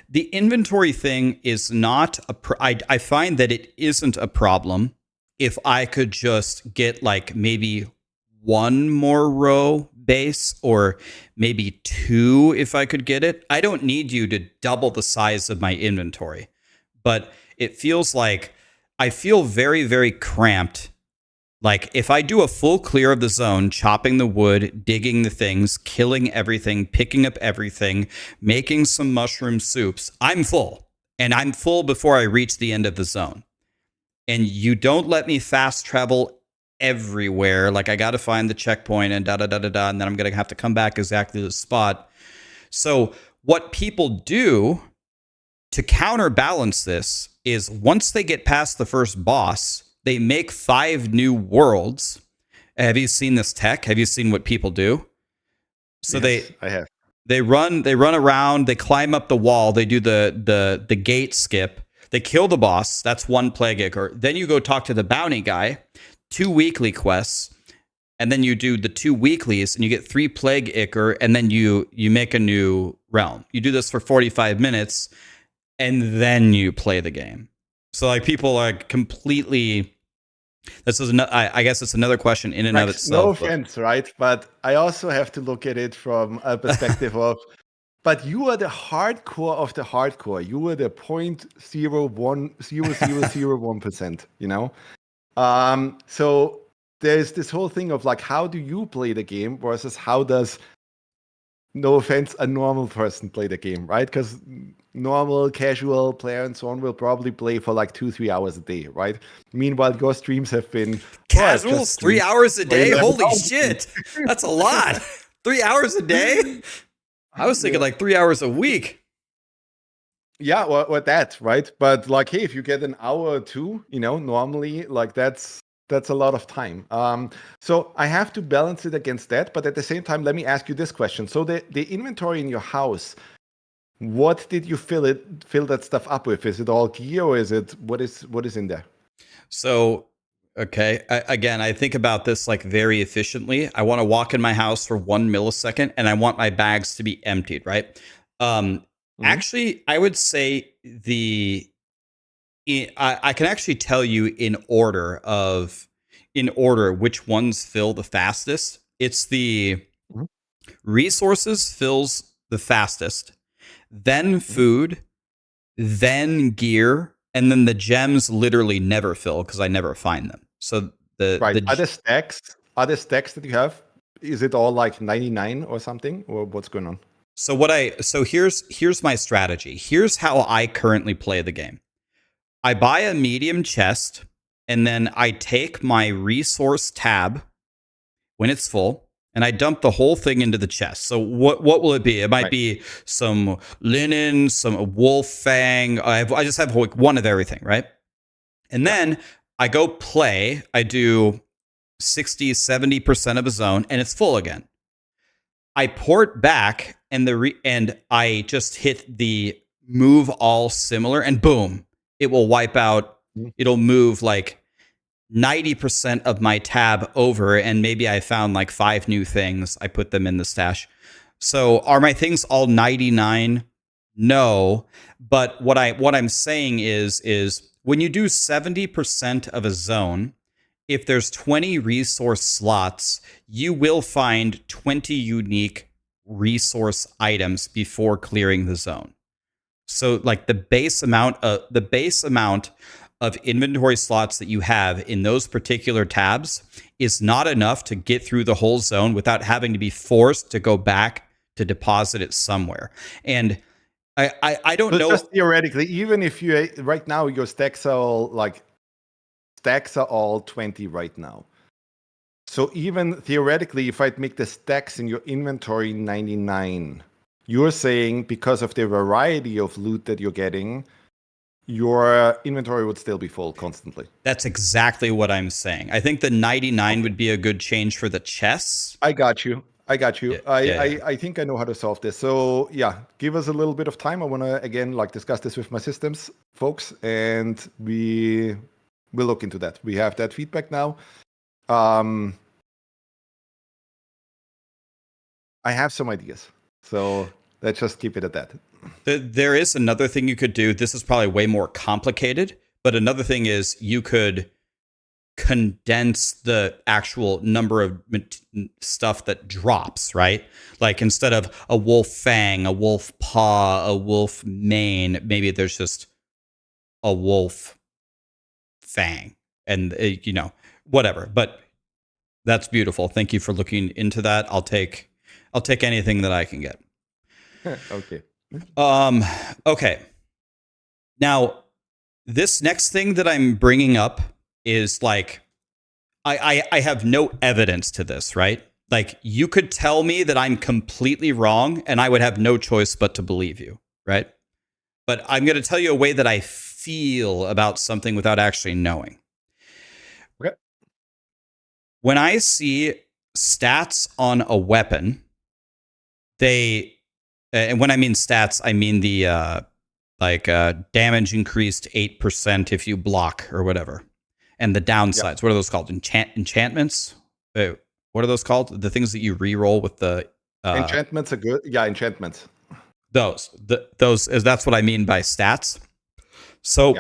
the inventory thing is not I find that it isn't a problem if I could just get like maybe 1 more row base, or maybe 2 if I could get it. I don't need you to double the size of my inventory, but it feels like I feel very, very cramped. Like if I do a full clear of the zone, chopping the wood, digging the things, killing everything, picking up everything, making some mushroom soups, I'm full. And I'm full before I reach the end of the zone. And you don't let me fast travel everywhere. Like I got to find the checkpoint and da-da-da-da-da, and then I'm going to have to come back exactly to the spot. So what people do to counterbalance this is once they get past the first boss, they make 5 new worlds. Have you seen this tech? Have you seen what people do? So yes, I have. They run around, they climb up the wall, they do the gate skip, they kill the boss, that's one plague ichor. Then you go talk to the bounty guy, 2 weekly quests, and then you do the 2 weeklies and you get 3 plague ichor, and then you make a new realm. You do this for 45 minutes and then you play the game. So like people are completely, this is I guess it's another question in and of itself. No offense, right? But I also have to look at it from a perspective of, but you are the hardcore of the hardcore. You are the 0.010001%, you know? So there's this whole thing of like, how do you play the game versus how does, no offense, a normal person play the game, right? Because normal, casual player and so on will probably play for like 2-3 hours a day, right? Meanwhile, your streams have been casuals, 3 hours a day. Holy shit, that's a lot. 3 hours a day. I was thinking like 3 hours a week. Yeah, or that, right? But like, hey, if you get an hour or two, you know, normally like that's a lot of time. So I have to balance it against that. But at the same time, let me ask you this question. So the inventory in your house, what did you fill that stuff up with? Is it all gear, or is it what is in there? So, okay, I think about this like very efficiently. I want to walk in my house for 1 millisecond, and I want my bags to be emptied, right? Actually, I would say I can actually tell you in order which ones fill the fastest. It's the resources fills the fastest, then food, then gear, and then the gems literally never fill because I never find them. So are the stacks that you have, is it all like 99 or something, or what's going on? So here's my strategy. Here's how I currently play the game. I buy a medium chest, and then I take my resource tab when it's full, and I dump the whole thing into the chest. So what will it be? It might be some linen, some wolf fang. I just have like one of everything, right? And then I go play. I do 60-70% of a zone, and it's full again. I port back, and I just hit the move all similar, and boom, it will wipe out. It'll move like 90% of my tab over, and maybe I found like 5 new things. I put them in the stash. So are my things all 99? No, but what I'm saying is when you do 70% of a zone, if there's 20 resource slots, you will find 20 unique resource items before clearing the zone. So like the base amount of inventory slots that you have in those particular tabs is not enough to get through the whole zone without having to be forced to go back to deposit it somewhere. And I don't know. Just theoretically, even if you right now your stacks are all 20 right now. So even theoretically, if I'd make the stacks in your inventory 99, you're saying because of the variety of loot that you're getting, your inventory would still be full constantly. That's exactly what I'm saying. I think the 99 would be a good change for the chests. I got you. Yeah. I think I know how to solve this. So yeah, give us a little bit of time. I want to again discuss this with my systems folks, and we'll look into that. We have that feedback now. I have some ideas. So let's just keep it at that. There is another thing you could do. This is probably way more complicated, but another thing is you could condense the actual number of stuff that drops, right? Like instead of a wolf fang, a wolf paw, a wolf mane, maybe there's just a wolf fang and, whatever. But that's beautiful. Thank you for looking into that. I'll take anything that I can get. Okay. Okay. Now, this next thing that I'm bringing up is like, I have no evidence to this, right? Like, you could tell me that I'm completely wrong, and I would have no choice but to believe you, right? But I'm going to tell you a way that I feel about something without actually knowing. Okay. When I see stats on a weapon, they And when I mean stats, I mean the damage increased 8% if you block or whatever. And the downsides, what are those called? Enchantments? What are those called? The things that you re-roll with the Enchantments are good. Yeah, enchantments. those. That's what I mean by stats. So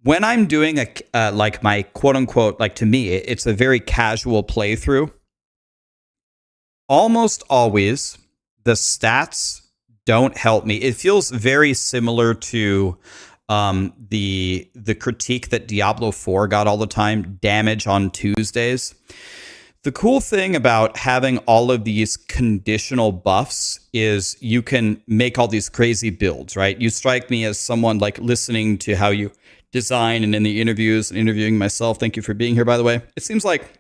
when I'm doing a like my quote unquote, like to me, it's a very casual playthrough. Almost always the stats don't help me. It feels very similar to the critique that Diablo 4 got all the time, damage on Tuesdays. The cool thing about having all of these conditional buffs is you can make all these crazy builds, right? You strike me as someone like listening to how you design and in the interviews and interviewing myself. Thank you for being here, by the way. It seems like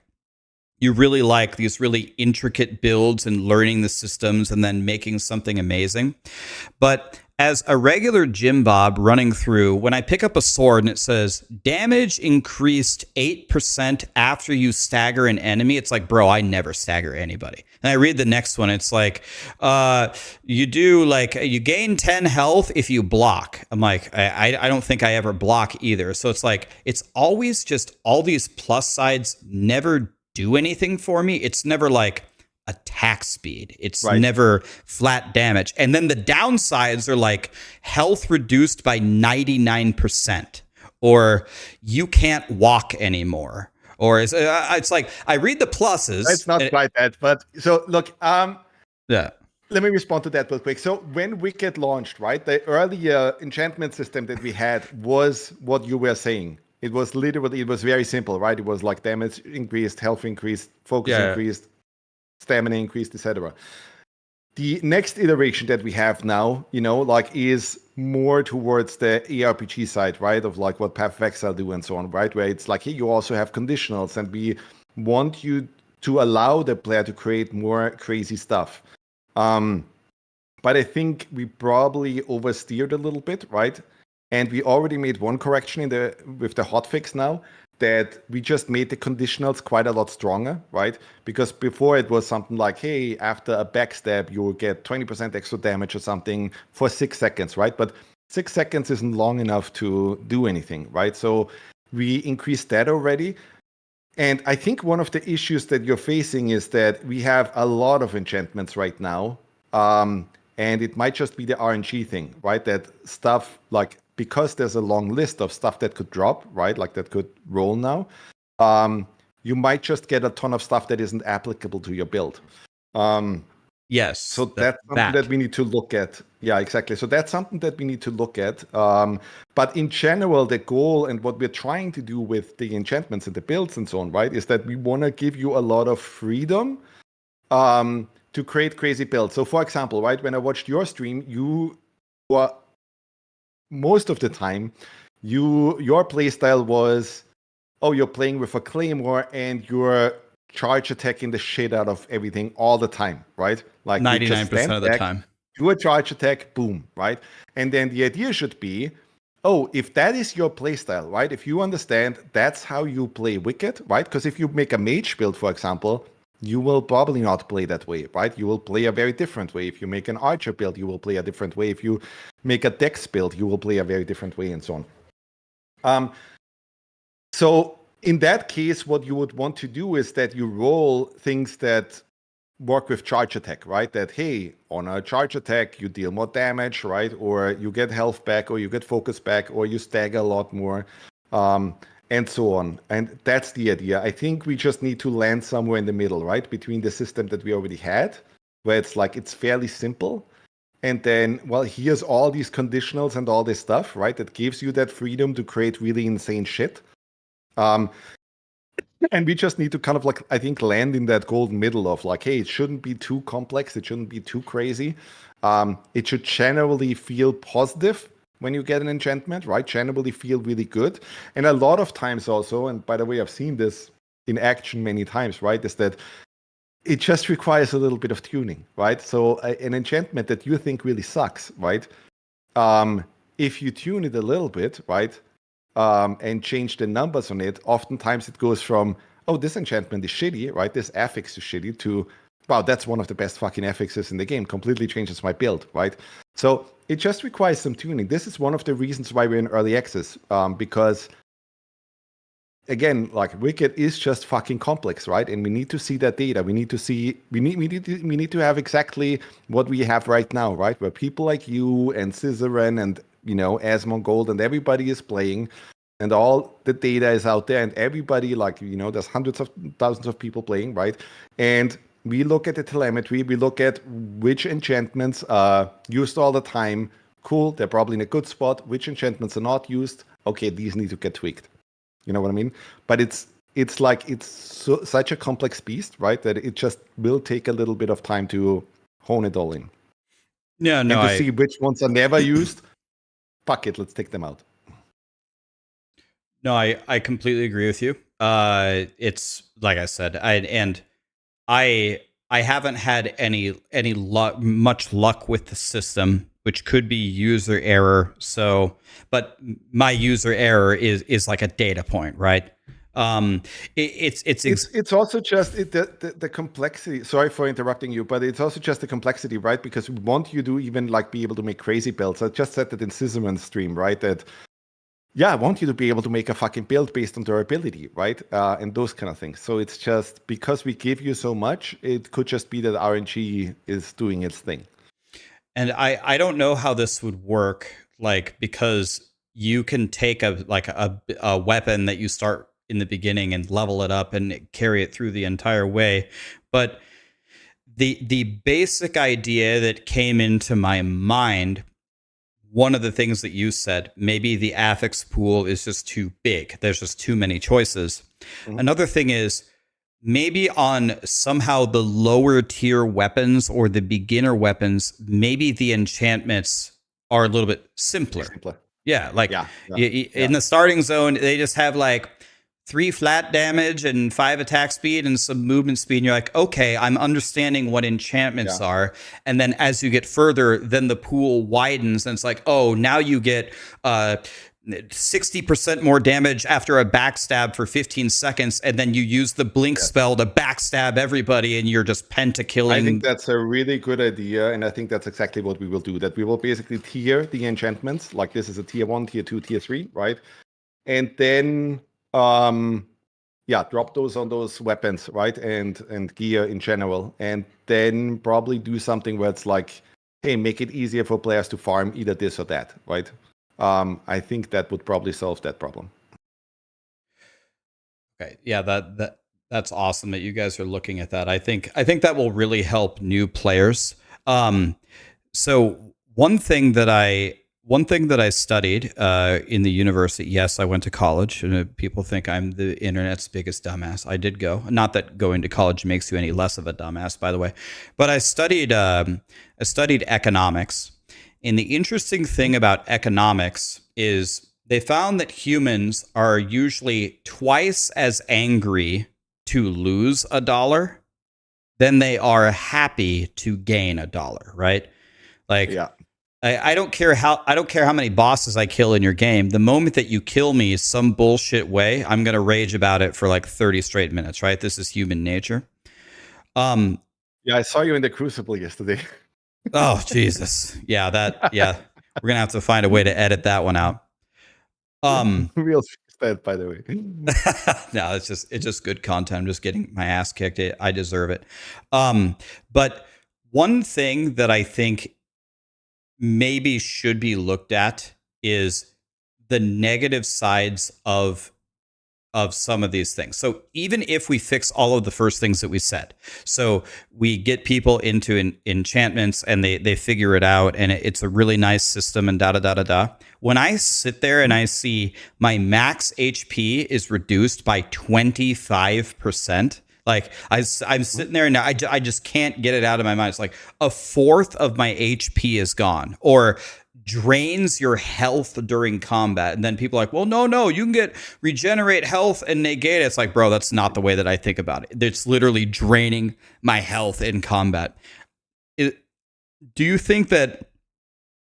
you really like these really intricate builds and learning the systems and then making something amazing. But as a regular Jim Bob running through, when I pick up a sword and it says damage increased 8% after you stagger an enemy, it's like, bro, I never stagger anybody. And I read the next one. It's like, you gain 10 health if you block. I'm like, I don't think I ever block either. So it's like, it's always just all these plus sides never do anything for me. It's never like attack speed. It's never flat damage. And then the downsides are like health reduced by 99%, or you can't walk anymore. Or it's like, I read the pluses. It's not quite that, but so look, yeah. Let me respond to that real quick. So when Wicked launched, right, the earlier enchantment system that we had was what you were saying. It was very simple, right? It was like damage increased, health increased, focus increased, stamina increased, etc. The next iteration that we have now, is more towards the ARPG side, right? Of like what Path of Exile do and so on, right? Where it's like, hey, you also have conditionals, and we want you to allow the player to create more crazy stuff. But I think we probably oversteered a little bit, right? And we already made one correction with the hotfix now, that we just made the conditionals quite a lot stronger, right? Because before it was something like, hey, after a backstab, you will get 20% extra damage or something for 6 seconds, right? But 6 seconds isn't long enough to do anything, right? So we increased that already. And I think one of the issues that you're facing is that we have a lot of enchantments right now. And it might just be the RNG thing, right? That stuff like, because there's a long list of stuff that could drop, right? Like that could roll now. You might just get a ton of stuff that isn't applicable to your build. Yes. So that's something that we need to look at. Yeah, exactly. So that's something that we need to look at. But in general, the goal and what we're trying to do with the enchantments and the builds and so on, right, is that we want to give you a lot of freedom to create crazy builds. So for example, right, when I watched your stream, you were most of the time, your playstyle was, you're playing with a claymore and you're charge attacking the shit out of everything all the time, right? Like 99% of the time. Do a charge attack, boom, right? And then the idea should be, if that is your playstyle, right? If you understand that's how you play Wicked, right? Because if you make a mage build, for example, you will probably not play that way, right? You will play a very different way. If you make an archer build, you will play a different way. If you make a dex build, you will play a very different way, and so on. So in that case, what you would want to do is that you roll things that work with charge attack, right? That, hey, on a charge attack, you deal more damage, right? Or you get health back, or you get focus back, or you stagger a lot more. And so on. And that's the idea. I think we just need to land somewhere in the middle, right? Between the system that we already had, where it's like, it's fairly simple. And then, here's all these conditionals and all this stuff, right? That gives you that freedom to create really insane shit. And we just need to kind of like, I think, land in that golden middle of like, hey, it shouldn't be too complex. It shouldn't be too crazy. It should generally feel positive when you get an enchantment, right? Generally feel really good. And a lot of times also, and by the way, I've seen this in action many times, right? Is that it just requires a little bit of tuning, right? So an enchantment that you think really sucks, right? If you tune it a little bit, right? And change the numbers on it, oftentimes it goes from, this enchantment is shitty, right? This affix is shitty, to, wow, that's one of the best fucking affixes in the game. Completely changes my build, right? So it just requires some tuning. This is one of the reasons why we're in early access, because again, like Wicked is just fucking complex, right? And we need to see that data. We need to have exactly what we have right now, right? Where people like you and Scissoren and Asmongold and everybody is playing, and all the data is out there, and everybody, like, there's hundreds of thousands of people playing, right? And we look at the telemetry, we look at which enchantments are used all the time. Cool, they're probably in a good spot. Which enchantments are not used? Okay, these need to get tweaked. You know what I mean? But it's such a complex beast, right? That it just will take a little bit of time to hone it all in. Yeah, no, and to see which ones are never used. Fuck it, let's take them out. No, I completely agree with you. It's like I said, I haven't had any much luck with the system, which could be user error. So, but my user error is like a data point, right? It's also just the complexity. Sorry for interrupting you, but it's also just the complexity, right? Because we want you to even like be able to make crazy builds. I just said that in Scissoren's stream, right? That I want you to be able to make a fucking build based on durability, right? And those kind of things. So it's just because we give you so much, it could just be that RNG is doing its thing. And I don't know how this would work, like, because you can take a weapon that you start in the beginning and level it up and carry it through the entire way. But the basic idea that came into my mind, one of the things that you said, maybe the affix pool is just too big. There's just too many choices. Mm-hmm. Another thing is maybe on somehow the lower tier weapons or the beginner weapons, maybe the enchantments are a little bit simpler. Yeah, like in the starting zone, they just have like 3 flat damage and 5 attack speed and some movement speed. And you're like, okay, I'm understanding what enchantments are. And then as you get further, then the pool widens. And it's like, oh, now you get 60% more damage after a backstab for 15 seconds. And then you use the blink spell to backstab everybody and you're just pentakilling. I think that's a really good idea. And I think that's exactly what we will do. That we will basically tier the enchantments. Like this is a tier 1, tier 2, tier 3, right? And then drop those on those weapons, right? And gear in general. And then probably do something where it's like, hey, make it easier for players to farm either this or that, right? I think that would probably solve that problem. Okay. Yeah, that's awesome that you guys are looking at that. I think that will really help new players. So one thing that I studied in the university, yes, I went to college, and people think I'm the internet's biggest dumbass. I did go. Not that going to college makes you any less of a dumbass, by the way. But I studied economics. And the interesting thing about economics is they found that humans are usually twice as angry to lose $1 than they are happy to gain $1, right? Like, I don't care how many bosses I kill in your game. The moment that you kill me some bullshit way, I'm gonna rage about it for like 30 straight minutes, right? This is human nature. I saw you in the Crucible yesterday. Oh Jesus. Yeah, we're gonna have to find a way to edit that one out. Real that, by the way. No, it's just good content. I'm just getting my ass kicked. I deserve it. But one thing that I think maybe should be looked at is the negative sides of some of these things. So even if we fix all of the first things that we said, so we get people into enchantments and they figure it out and it's a really nice system and da. When I sit there and I see my max HP is reduced by 25%, like I'm sitting there and I just can't get it out of my mind. It's like a fourth of my HP is gone, or drains your health during combat. And then people are like, well, no, you can regenerate health and negate it. It's like, bro, that's not the way that I think about it. It's literally draining my health in combat. Do you think that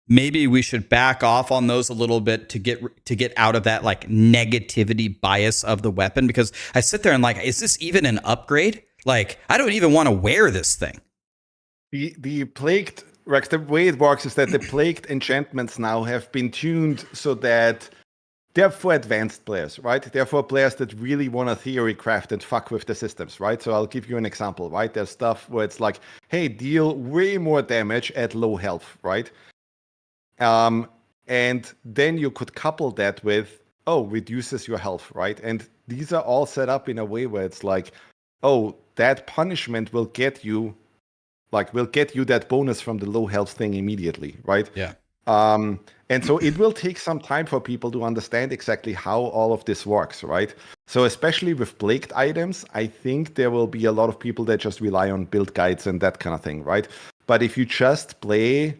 maybe we should back off on those a little bit to get out of that like negativity bias of the weapon? Because I sit there and like, is this even an upgrade? Like, I don't even want to wear this thing. The plagued Rex, the way it works is that the plagued enchantments now have been tuned so that they're for advanced players, right? They're for players that really want to theory craft and fuck with the systems, right? So I'll give you an example, right? There's stuff where it's like, hey, deal way more damage at low health, right? And then you could couple that with, reduces your health, right? And these are all set up in a way where it's like, that punishment will get you that bonus from the low health thing immediately, right? Yeah. And so it will take some time for people to understand exactly how all of this works, right? So especially with plagued items, I think there will be a lot of people that just rely on build guides and that kind of thing, right? But if you just play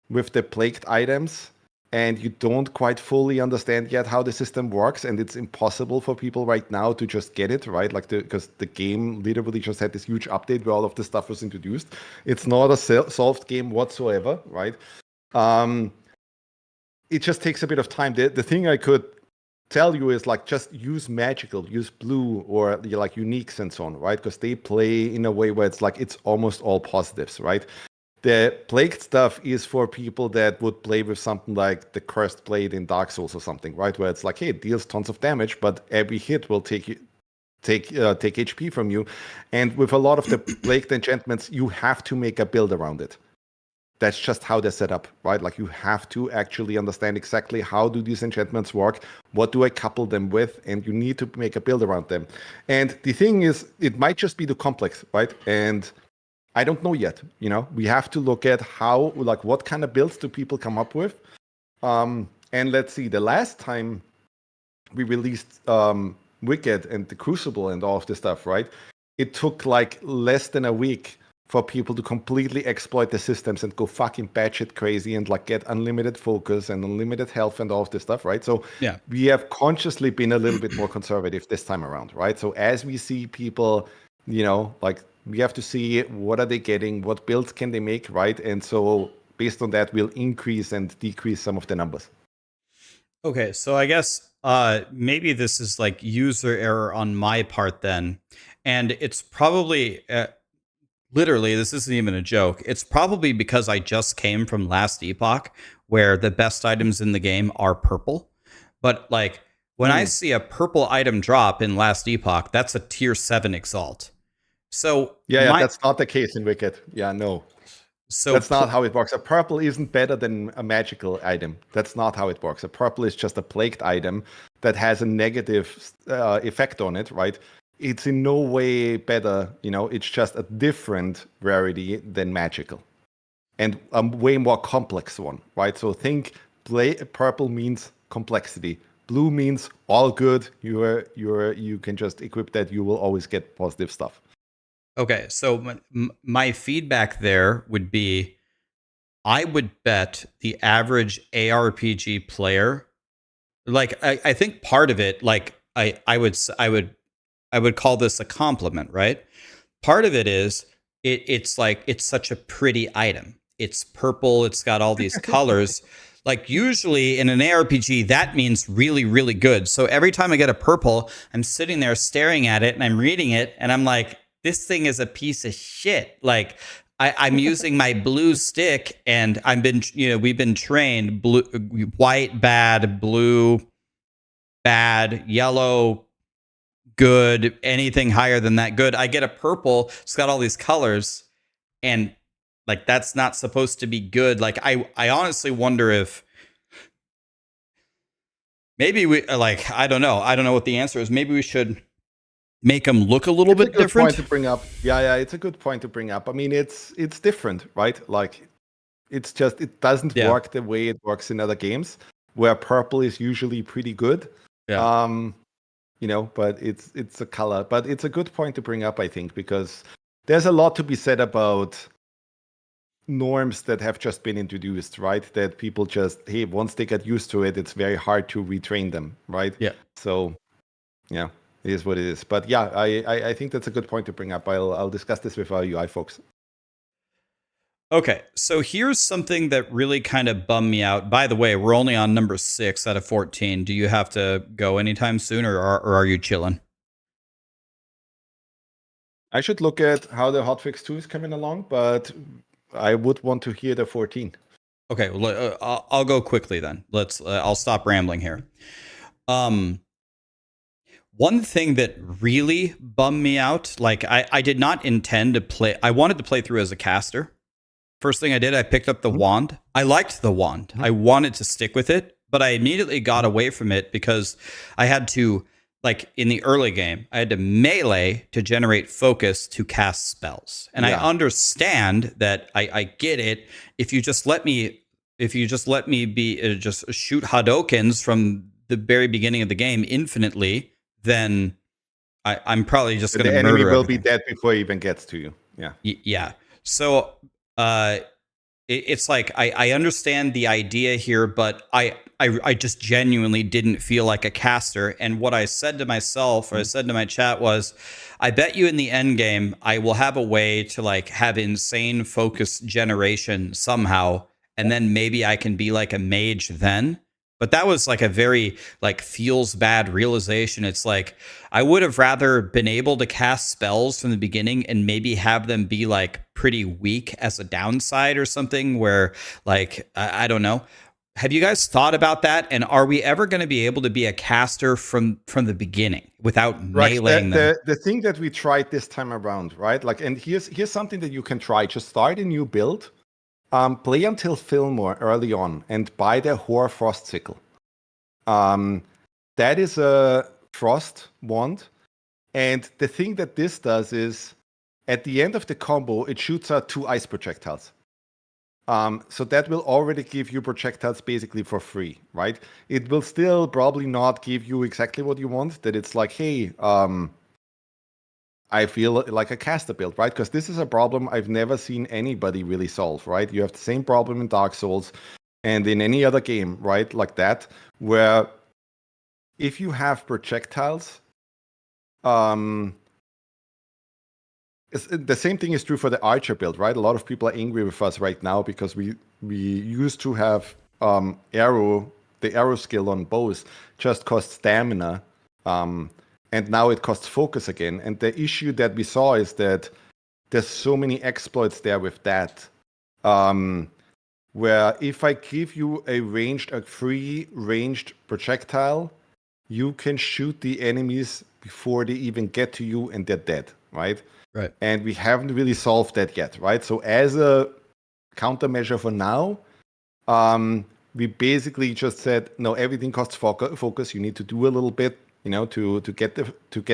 with the plagued items and you don't quite fully understand yet how the system works, and it's impossible for people right now to just get it, right? Like because the game literally just had this huge update where all of this stuff was introduced. It's not a solved game whatsoever, right? It just takes a bit of time. The thing I could tell you is like just use magical, use blue or like uniques and so on, right? Because they play in a way where it's like it's almost all positives, right? The plagued stuff is for people that would play with something like the cursed blade in Dark Souls or something, right? Where it's like, hey, it deals tons of damage, but every hit will take HP from you. And with a lot of the plagued enchantments, you have to make a build around it. That's just how they're set up, right? Like you have to actually understand exactly how do these enchantments work, what do I couple them with, and you need to make a build around them. And the thing is, it might just be too complex, right? And I don't know yet. We have to look at how, like, what kind of builds do people come up with? And let's see, the last time we released Wicked and the Crucible and all of this stuff, right? It took like less than a week for people to completely exploit the systems and go fucking batshit crazy and like get unlimited focus and unlimited health and all of this stuff, right? So yeah, we have consciously been a little bit more conservative this time around, right? So as we see people, like we have to see what are they getting, what builds can they make, right? And so based on that, we'll increase and decrease some of the numbers. Okay, so I guess maybe this is like user error on my part then, and it's probably literally, this isn't even a joke. It's probably because I just came from last Epoch, where the best items in the game are purple. But like when I see a purple item drop in last Epoch, that's a tier 7 Exalt. So that's not the case in Wicked. Yeah, no. So that's not how it works. A purple isn't better than a magical item. That's not how it works. A purple is just a plagued item that has a negative effect on it, right? It's in no way better, it's just a different rarity than magical. And a way more complex one, right? So think purple means complexity. Blue means all good. You can just equip that, you will always get positive stuff. Okay, so my feedback there would be, I would bet the average ARPG player, like I think part of it, like I would call this a compliment, right? Part of it is it's like it's such a pretty item. It's purple. It's got all these colors. Like usually in an ARPG, that means really, really good. So every time I get a purple, I'm sitting there staring at it and I'm reading it and I'm like, this thing is a piece of shit. Like I'm using my blue stick and we've been trained blue, white, bad, blue, bad, yellow, good, anything higher than that, good. I get a purple, it's got all these colors, and like that's not supposed to be good. Like I honestly wonder if maybe we like I don't know what the answer is. Maybe we should make them look a little bit different. Point to bring up. Yeah, it's a good point to bring up. I mean, it's different, right? Like it's just it doesn't work the way it works in other games where purple is usually pretty good. Yeah. But it's a color. But it's a good point to bring up, I think, because there's a lot to be said about norms that have just been introduced, right? That people just, hey, once they get used to it, it's very hard to retrain them, right? Yeah. So, yeah, it is what it is. But yeah, I think that's a good point to bring up. I'll discuss this with our UI folks. Okay, so here's something that really kind of bummed me out. By the way, we're only on number 6 out of 14. Do you have to go anytime soon, or are you chilling? I should look at how the hotfix 2 is coming along, but I would want to hear the 14. Okay, well, I'll go quickly then. I'll stop rambling here. One thing that really bummed me out, like I did not intend to play. I wanted to play through as a caster. First thing I did, I picked up the wand. I liked the wand. I wanted to stick with it, but I immediately got away from it because I had to, like in the early game, I had to melee to generate focus to cast spells. And I understand that I get it. If you just let me be just shoot Hadokens from the very beginning of the game infinitely, then I'm probably just going to murder the enemy will everything. be dead before he even gets to you. Yeah. Yeah. So it's like I understand the idea here, but I just genuinely didn't feel like a caster. And what I said to myself, or I said to my chat, was, I bet you in the end game I will have a way to like have insane focus generation somehow, and then maybe I can be like a mage then. But that was like a very like feels bad realization. It's like I would have rather been able to cast spells from the beginning and maybe have them be like pretty weak as a downside or something where like I don't know. Have you guys thought about that? And are we ever going to be able to be a caster from the beginning without meleeing them? The thing that we tried this time around, right? Like, and here's something that you can try. Just start a new build. Play until Fillmore early on and buy the Hoar Frost Sickle. That is a frost wand. And the thing that this does is, at the end of the combo, it shoots out 2 ice projectiles. So that will already give you projectiles basically for free, right? It will still probably not give you exactly what you want. That it's like, hey, I feel like a caster build, right? Because this is a problem I've never seen anybody really solve, right? You have the same problem in Dark Souls and in any other game, right? Like that, where if you have projectiles, the same thing is true for the archer build, right? A lot of people are angry with us right now because we used to have the arrow skill on bows just cost stamina. And now it costs focus again. And the issue that we saw is that there's so many exploits there with that. Where if I give you a free ranged projectile, you can shoot the enemies before they even get to you and they're dead, right? Right. And we haven't really solved that yet, right? So as a countermeasure for now, we basically just said, no, everything costs focus. You need to do a little bit, to get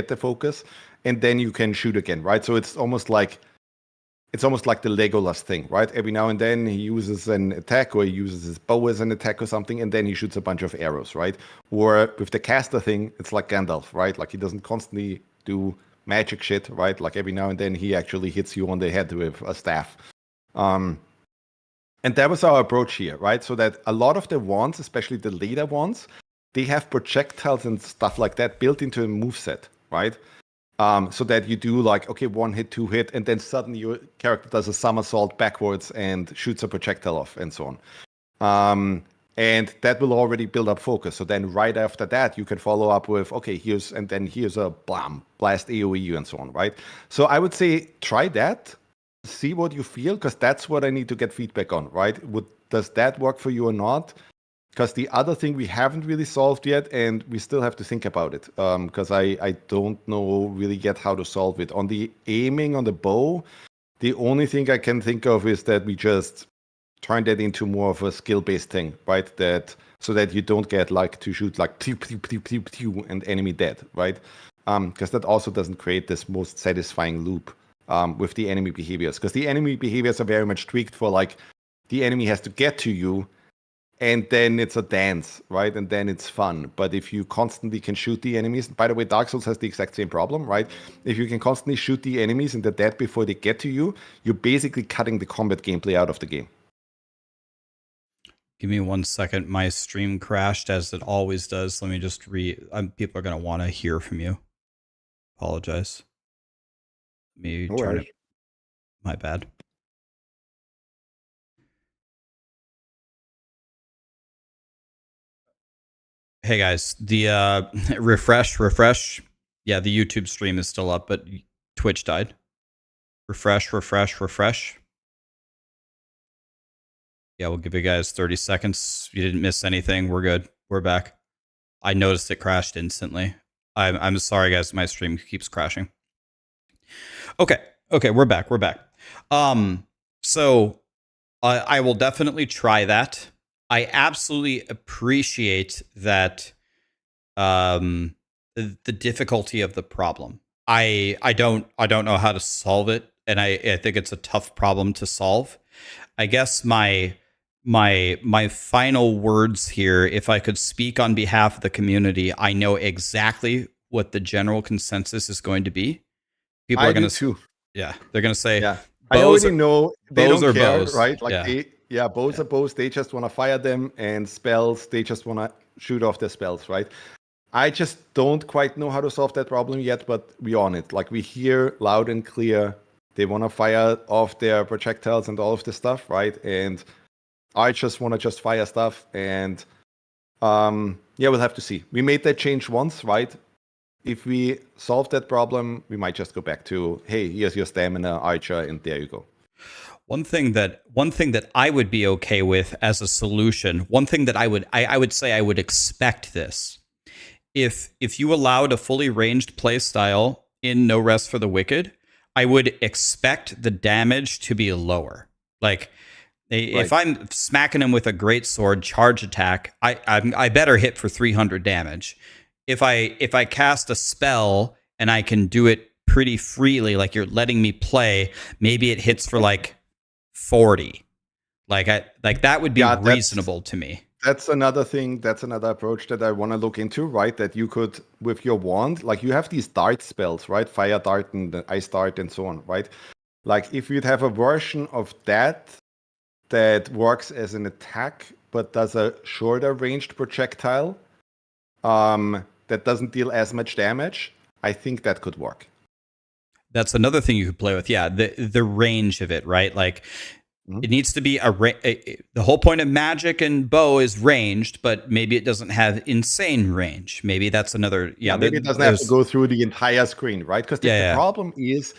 the focus, and then you can shoot again, right? So it's almost like the Legolas thing, right? Every now and then he uses an attack, or he uses his bow as an attack or something, and then he shoots a bunch of arrows, right? Or with the caster thing, it's like Gandalf, right? Like he doesn't constantly do magic shit, right? Like every now and then he actually hits you on the head with a staff. And that was our approach here, right? So that a lot of the wands, especially the later ones, they have projectiles and stuff like that built into a moveset, right? So that you do like, okay, 1 hit, 2 hit, and then suddenly your character does a somersault backwards and shoots a projectile off and so on. And that will already build up focus. So then right after that, you can follow up with, okay, here's a blast AoE you and so on, right? So I would say try that, see what you feel, because that's what I need to get feedback on, right? Does that work for you or not? Because the other thing we haven't really solved yet, and we still have to think about it, because I don't know really yet how to solve it. On the aiming on the bow, the only thing I can think of is that we just turn that into more of a skill-based thing, right? So that you don't get like to shoot like pew, pew, pew, pew, pew, and enemy dead, right? Because that also doesn't create this most satisfying loop with the enemy behaviors. Because the enemy behaviors are very much tweaked for like the enemy has to get to you, and then it's a dance, right? And then it's fun. But if you constantly can shoot the enemies, by the way, Dark Souls has the exact same problem, right? If you can constantly shoot the enemies and they're dead before they get to you, you're basically cutting the combat gameplay out of the game. Give me 1 second. My stream crashed as it always does. Let me just people are going to want to hear from you. Apologize. Let me turn it. My bad. Hey guys, the refresh. Yeah, the YouTube stream is still up, but Twitch died. Refresh. Yeah, we'll give you guys 30 seconds. You didn't miss anything. We're good. We're back. I noticed it crashed instantly. I'm sorry, guys. My stream keeps crashing. Okay, we're back. So I will definitely try that. I absolutely appreciate that the difficulty of the problem. I don't know how to solve it, and I think it's a tough problem to solve. I guess my final words here, if I could speak on behalf of the community, I know exactly what the general consensus is going to be. People are going to, yeah, they're going to say, yeah, I already know they bows don't are care, bows. right? Like Yeah. bows are bows. They just want to fire them, and spells, they just want to shoot off their spells, right? I just don't quite know how to solve that problem yet, but we're on it. Like, we hear loud and clear they want to fire off their projectiles and all of this stuff, right? And I just want to just fire stuff, and yeah, we'll have to see. We made that change once, right? If we solve that problem, we might just go back to, hey, here's your stamina, archer, and there you go. One thing that I would be okay with as a solution, one thing that I would say I would expect this. If you allowed a fully ranged play style in No Rest for the Wicked, I would expect the damage to be lower. Like, if I'm smacking him with a great sword charge attack, I better hit for 300 damage. If I cast a spell and I can do it pretty freely, like you're letting me play, maybe it hits for like 40. Like that would be reasonable to me. That's another thing. That's another approach that I want to look into, right? That you could, with your wand, like, you have these dart spells, right? Fire dart and ice dart and so on, right? Like, if you'd have a version of that works as an attack, but does a shorter ranged projectile, that doesn't deal as much damage, I think that could work. That's another thing you could play with. Yeah, the range of it, right? Like, it needs to be the whole point of magic and bow is ranged, but maybe it doesn't have insane range. Maybe that's another. Yeah, maybe it doesn't have to go through the entire screen, right? Because the problem is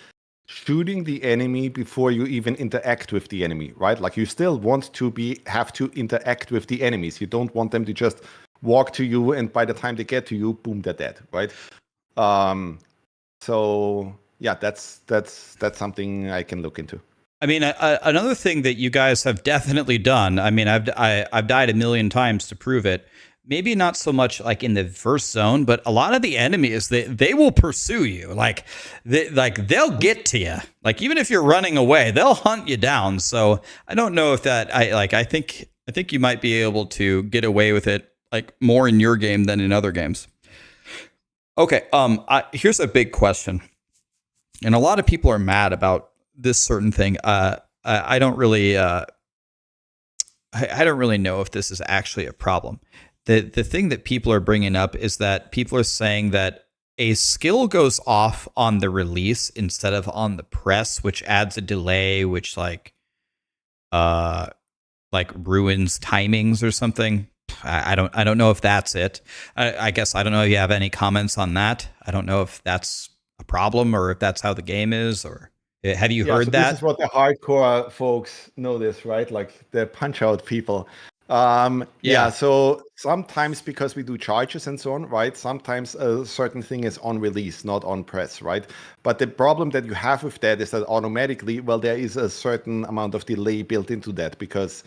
shooting the enemy before you even interact with the enemy, right? Like, you still want to have to interact with the enemies. You don't want them to just walk to you, and by the time they get to you, boom, they're dead, right? So yeah, that's something I can look into. I mean, another thing that you guys have definitely done. I mean, I've died a million times to prove it. Maybe not so much like in the first zone, but a lot of the enemies, they will pursue you. Like they'll get to you. Like, even if you're running away, they'll hunt you down. So I don't know if that. I think you might be able to get away with it, like, more in your game than in other games. Okay. Here's a big question, and a lot of people are mad about this certain thing. I don't really I don't really know if this is actually a problem. The thing that people are bringing up is that people are saying that a skill goes off on the release instead of on the press, which adds a delay, which like ruins timings or something. I don't know if that's it. I guess I don't know if you have any comments on that. I don't know if that's a problem or if that's how the game is, or have you heard that? This is what the hardcore folks know, this, right? Like the punch out people. So sometimes, because we do charges and so on, right? Sometimes a certain thing is on release, not on press, right? But the problem that you have with that is that automatically, well, there is a certain amount of delay built into that, because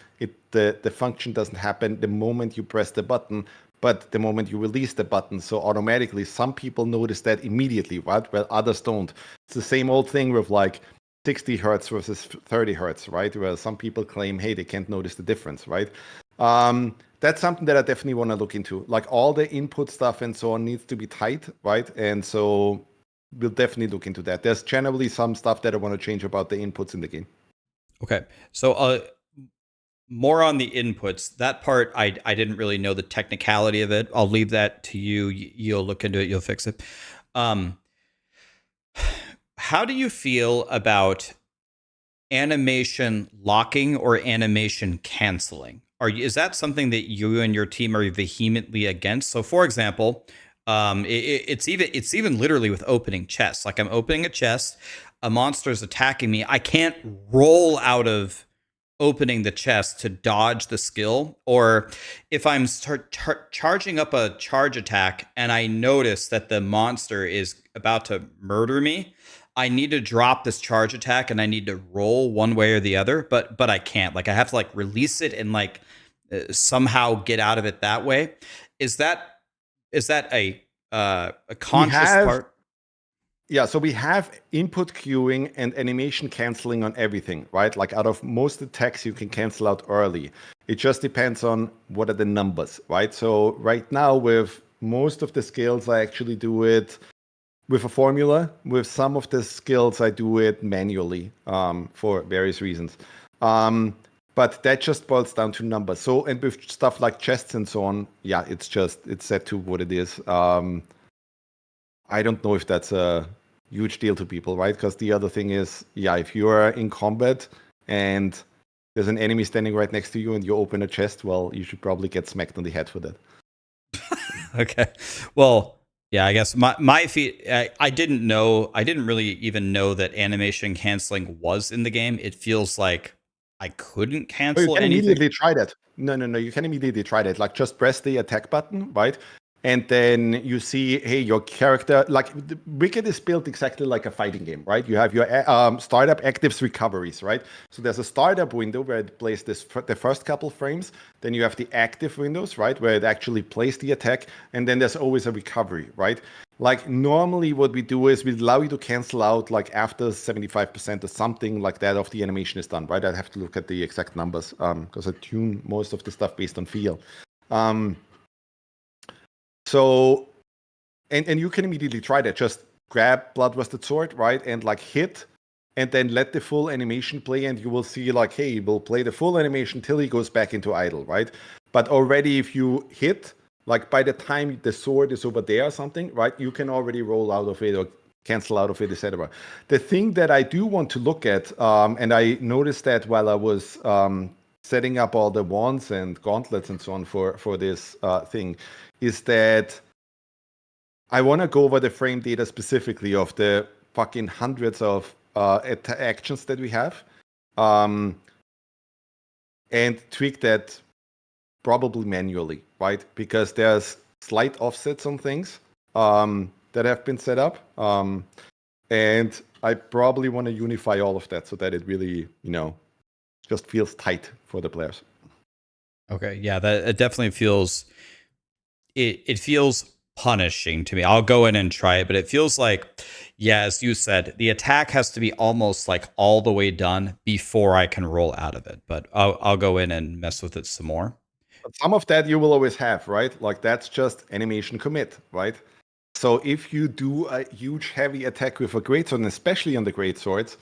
the function doesn't happen the moment you press the button, but the moment you release the button. So automatically, some people notice that immediately, right? Well, others don't. It's the same old thing with like 60 hertz versus 30 hertz, right? Where some people claim, hey, they can't notice the difference, right? That's something that I definitely want to look into. Like, all the input stuff and so on needs to be tight, right? And so we'll definitely look into that. There's generally some stuff that I want to change about the inputs in the game. Okay. So more on the inputs. That part, I didn't really know the technicality of it. I'll leave that to you. You'll look into it. You'll fix it. How do you feel about animation locking or animation canceling? Is that something that you and your team are vehemently against? So, for example, it's even literally with opening chests. Like, I'm opening a chest, a monster's attacking me, I can't roll out of opening the chest to dodge the skill. Or if I'm charging up a charge attack and I notice that the monster is about to murder me, I need to drop this charge attack and I need to roll one way or the other, but I can't. Like I have to like release it and like somehow get out of it that way. Is that a conscious part? Yeah, so we have input queuing and animation canceling on everything, right? Like out of most attacks, you can cancel out early. It just depends on what are the numbers, right? So right now with most of the skills, I actually do it with a formula. With some of the skills, I do it manually for various reasons. But that just boils down to numbers. So, and with stuff like chests and so on, yeah, it's set to what it is. I don't know if that's a huge deal to people, right? Because the other thing is, yeah, if you are in combat and there's an enemy standing right next to you and you open a chest, well, you should probably get smacked on the head for that. Okay. Well, yeah, I guess my feet, I didn't really even know that animation canceling was in the game. It feels like I couldn't cancel you can anything. immediately try that. No, you can immediately try that. Like just press the attack button, right? And then you see, hey, your character, like Wicked is built exactly like a fighting game, right? You have your startup actives recoveries, right? So there's a startup window where it plays the first couple frames. Then you have the active windows, right? Where it actually plays the attack. And then there's always a recovery, right? Like normally what we do is we allow you to cancel out like after 75% or something like that of the animation is done, right? I'd have to look at the exact numbers because I tune most of the stuff based on feel. So, and you can immediately try that. Just grab Blood-Rusted Sword, right? And like hit, and then let the full animation play, and you will see like, hey, we'll play the full animation till he goes back into idle, right? But already if you hit, like by the time the sword is over there or something, right? You can already roll out of it or cancel out of it, etc. The thing that I do want to look at, and I noticed that while I was setting up all the wands and gauntlets and so on for this thing, is that I want to go over the frame data specifically of the fucking hundreds of actions that we have, and tweak that probably manually, right? Because there's slight offsets on things that have been set up, and I probably want to unify all of that so that it really, just feels tight for the players. Okay, yeah, that it definitely feels. It feels punishing to me. I'll go in and try it, but it feels like, yeah, as you said, the attack has to be almost like all the way done before I can roll out of it. But I'll go in and mess with it some more. But some of that you will always have, right? Like that's just animation commit, right? So if you do a huge heavy attack with a greatsword, and especially on the greatswords,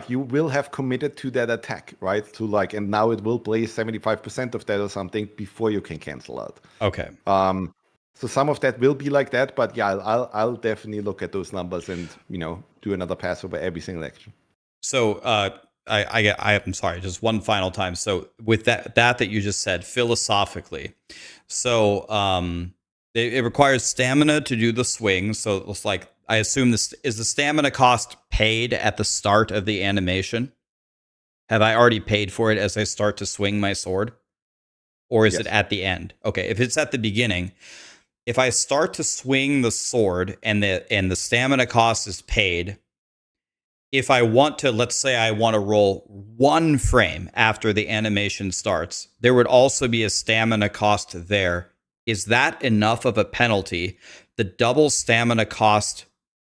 you will have committed to that attack, right? And now it will play 75% of that or something before you can cancel out. Okay. So some of that will be like that, but yeah, I'll definitely look at those numbers and do another pass over every single action. So I'm sorry, just one final time. So with that you just said philosophically, so it requires stamina to do the swing. So it's like, I assume this is the stamina cost paid at the start of the animation. Have I already paid for it as I start to swing my sword? Or is it at the end? Okay, if it's at the beginning, if I start to swing the sword and the stamina cost is paid, if I want to, let's say I want to roll one frame after the animation starts, there would also be a stamina cost there. Is that enough of a penalty? The double stamina cost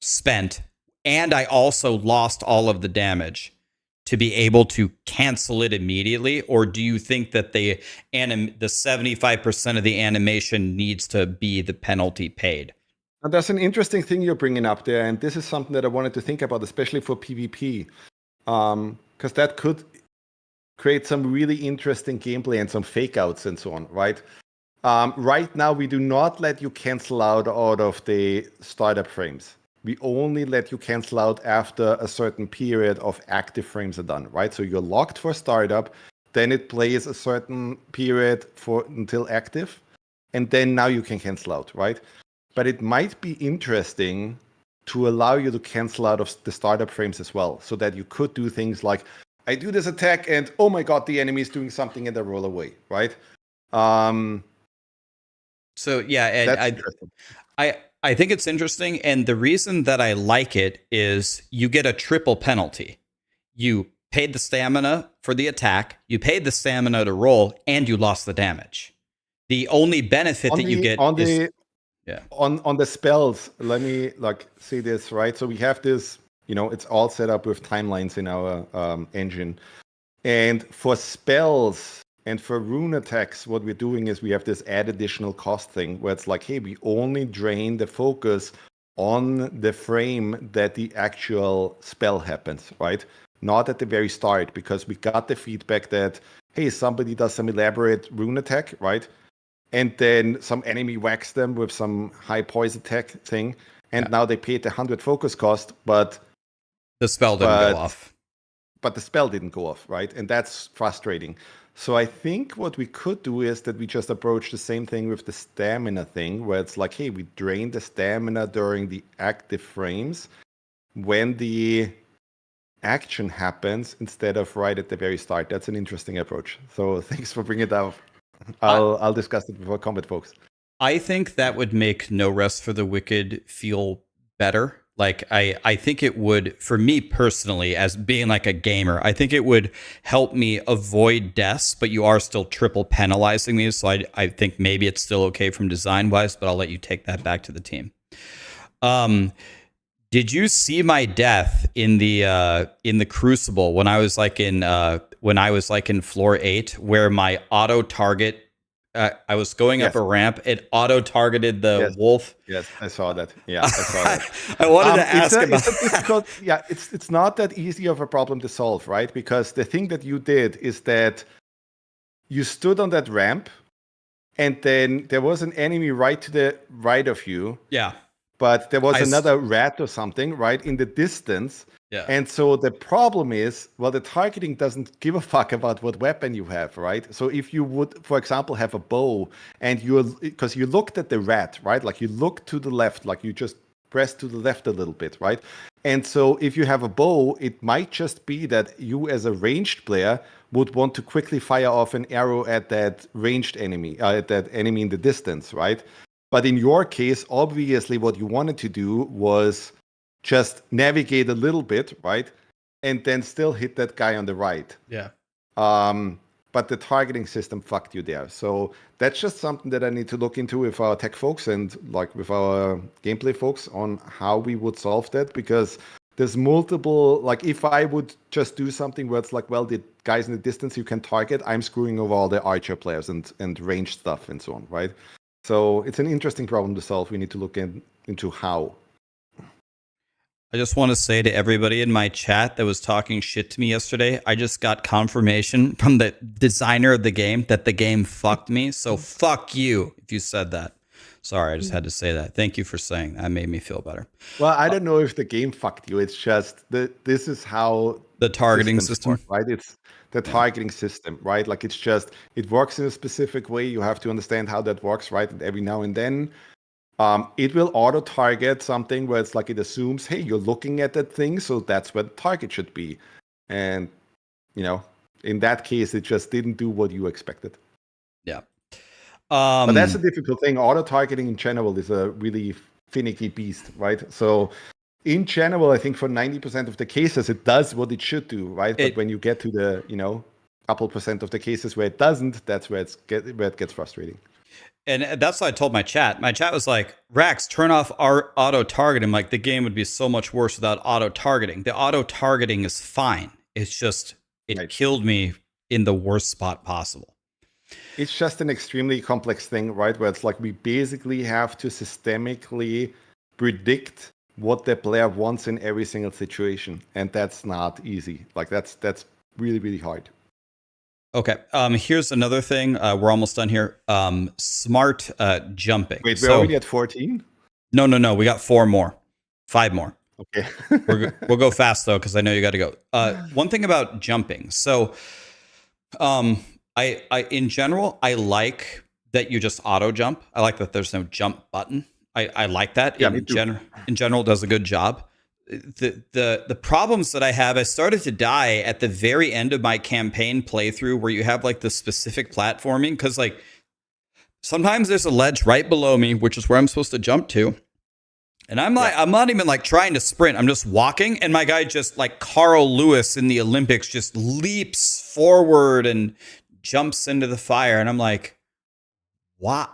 spent, and I also lost all of the damage to be able to cancel it immediately? Or do you think that the 75% of the animation needs to be the penalty paid? Now, that's an interesting thing you're bringing up there, and this is something that I wanted to think about, especially for PvP, because that could create some really interesting gameplay and some fake outs and so on, right? Right now, we do not let you cancel out of the startup frames. We only let you cancel out after a certain period of active frames are done, right? So you're locked for startup, then it plays a certain period until active, and then now you can cancel out, right? But it might be interesting to allow you to cancel out of the startup frames as well, so that you could do things like, I do this attack and oh my god, the enemy is doing something and I roll away, right? So yeah, and That's interesting. I think it's interesting, and the reason that I like it is you get a triple penalty. You paid the stamina for the attack, you paid the stamina to roll, and you lost the damage. The only benefit that you get is on the spells. Let me say this, right? So we have this, it's all set up with timelines in our engine, and for spells and for rune attacks, what we're doing is we have this add additional cost thing where it's like, hey, we only drain the focus on the frame that the actual spell happens, right? Not at the very start, because we got the feedback that, hey, somebody does some elaborate rune attack, right? And then some enemy whacks them with some high poise attack thing, and now they paid the 100 focus cost, but the spell didn't go off. But the spell didn't go off, right? And that's frustrating. So I think what we could do is that we just approach the same thing with the stamina thing, where it's like, hey, we drain the stamina during the active frames when the action happens instead of right at the very start. That's an interesting approach. So thanks for bringing it up. I'll discuss it before combat, folks. I think that would make No Rest for the Wicked feel better. Like, I think it would, for me personally, as being like a gamer, I think it would help me avoid deaths, but you are still triple penalizing me. So I think maybe it's still okay from design wise, but I'll let you take that back to the team. Did you see my death in the Crucible when I was like in floor 8, where my auto target, I was going up a ramp, it auto targeted the wolf? Yes, I saw that. Yeah, I saw that. I wanted to ask about that. Yeah, it's not that easy of a problem to solve, right? Because the thing that you did is that you stood on that ramp, and then there was an enemy right to the right of you. Yeah. But there was another rat or something right in the distance. Yeah. And so the problem is, well, the targeting doesn't give a fuck about what weapon you have, right? So if you would, for example, have a bow, and because you looked at the rat, right? Like you look to the left, like you just press to the left a little bit, right? And so if you have a bow, it might just be that you as a ranged player would want to quickly fire off an arrow at that ranged enemy, at that enemy in the distance, right? But in your case, obviously what you wanted to do was just navigate a little bit, right? And then still hit that guy on the right. Yeah. But the targeting system fucked you there. So that's just something that I need to look into with our tech folks and like with our gameplay folks on how we would solve that, because there's multiple, like if I would just do something where it's like, well, the guys in the distance you can target, I'm screwing over all the archer players and range stuff and so on, right? So it's an interesting problem to solve. We need to look into how. I just want to say to everybody in my chat that was talking shit to me yesterday, I just got confirmation from the designer of the game that the game fucked me. So fuck you if you said that. Sorry, I just had to say that. Thank you for saying that. It made me feel better. Well, I don't know if the game fucked you. It's just this is how the targeting system work, right? It's the targeting system, right? Like it's just, it works in a specific way. You have to understand how that works, right? And every now and then, it will auto target something where it's like it assumes, hey, you're looking at that thing, so that's where the target should be. And in that case, it just didn't do what you expected. Yeah. But that's a difficult thing. Auto targeting in general is a really finicky beast, right? So in general, I think for 90% of the cases, it does what it should do, right? But when you get to the, couple percent of the cases where it doesn't, that's where it gets frustrating. And that's what I told my chat. My chat was like, Rax, turn off our auto targeting. Like the game would be so much worse without auto targeting. The auto targeting is fine. It's just, it killed me in the worst spot possible. It's just an extremely complex thing, right? Where it's like we basically have to systemically predict what the player wants in every single situation. And that's not easy. Like that's really, really hard. Okay. Here's another thing. We're almost done here. Smart jumping. Wait, we're already at 14? No. We got 5 more. Okay. We'll go fast though, because I know you got to go. One thing about jumping. So, I in general, I like that you just auto jump. I like that there's no jump button. I like that. Yeah, me too. In general, it does a good job. The problems that I have, I started to die at the very end of my campaign playthrough where you have like the specific platforming, because like sometimes there's a ledge right below me, which is where I'm supposed to jump to. And I'm like, I'm not even like trying to sprint. I'm just walking. And my guy just like Carl Lewis in the Olympics just leaps forward and jumps into the fire. And I'm like, why?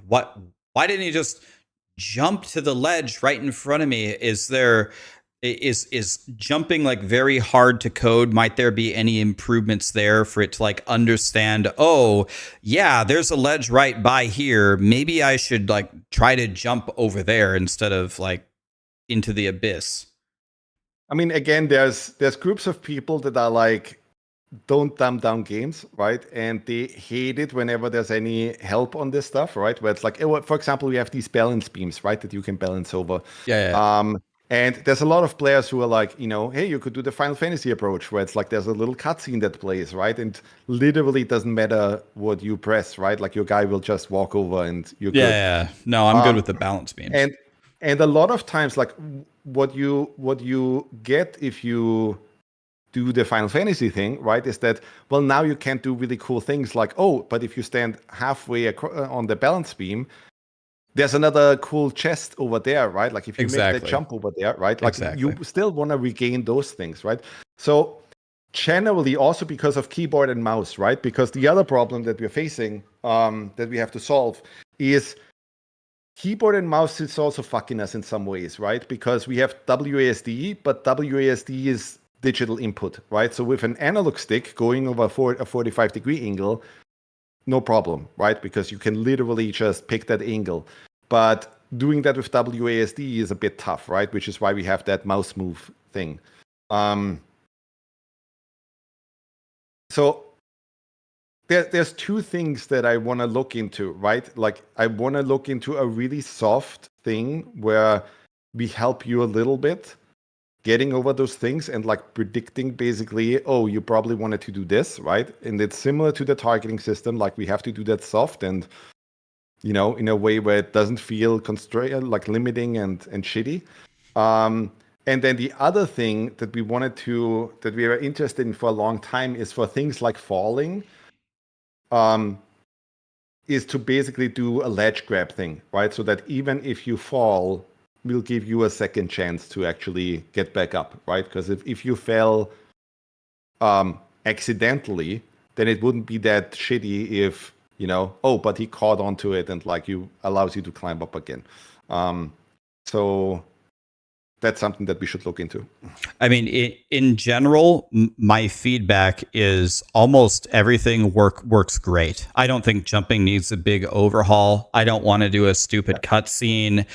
Why didn't he just jump to the ledge right in front of me? Is jumping like very hard to code? Might there be any improvements there for it to like understand, oh yeah, there's a ledge right by here, maybe I should like try to jump over there instead of like into the abyss? I mean, again, there's groups of people that are like, don't dumb down games, right? And they hate it whenever there's any help on this stuff, right? Where it's like, for example, we have these balance beams, right? That you can balance over. Yeah. And there's a lot of players who are like, hey, you could do the Final Fantasy approach, where it's like there's a little cutscene that plays, right? And literally it doesn't matter what you press, right? Like your guy will just walk over and you're good. Yeah. No, I'm good with the balance beams. And a lot of times, like what you get if you do the Final Fantasy thing, right, is that, well, now you can't do really cool things like, oh, but if you stand halfway on the balance beam, there's another cool chest over there, right? Like if you make that jump over there, right? Like you still want to regain those things, right? So generally, also because of keyboard and mouse, right? Because the other problem that we're facing, that we have to solve, is keyboard and mouse is also fucking us in some ways, right? Because we have WASD, but WASD is digital input, right? So with an analog stick going over a 45-degree angle, no problem, right? Because you can literally just pick that angle. But doing that with WASD is a bit tough, right? Which is why we have that mouse move thing. So there's two things that I want to look into, right? Like I want to look into a really soft thing where we help you a little bit getting over those things and like predicting basically, oh, you probably wanted to do this, right? And it's similar to the targeting system. Like we have to do that soft and, in a way where it doesn't feel like limiting and shitty. And then the other thing that we were interested in for a long time is for things like falling, is to basically do a ledge grab thing, right? So that even if you fall, we'll give you a second chance to actually get back up, right? Because if you fell accidentally, then it wouldn't be that shitty if, oh, but he caught onto it and like allows you to climb up again. So that's something that we should look into. I mean, in general, my feedback is almost everything works great. I don't think jumping needs a big overhaul. I don't want to do a stupid cutscene.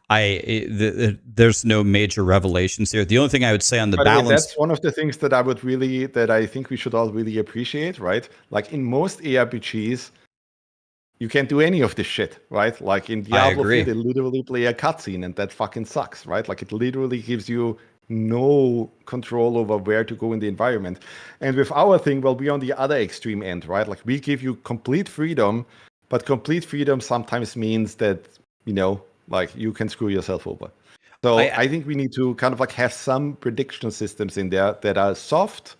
There's no major revelations here. The only thing I would say on the balance... That's one of the things that I think we should all really appreciate, right? Like in most ARPGs, you can't do any of this shit, right? Like in Diablo 3, they literally play a cutscene and that fucking sucks, right? Like it literally gives you no control over where to go in the environment. And with our thing, well, we're on the other extreme end, right? Like we give you complete freedom, but complete freedom sometimes means that, like you can screw yourself over. So I think we need to kind of like have some prediction systems in there that are soft,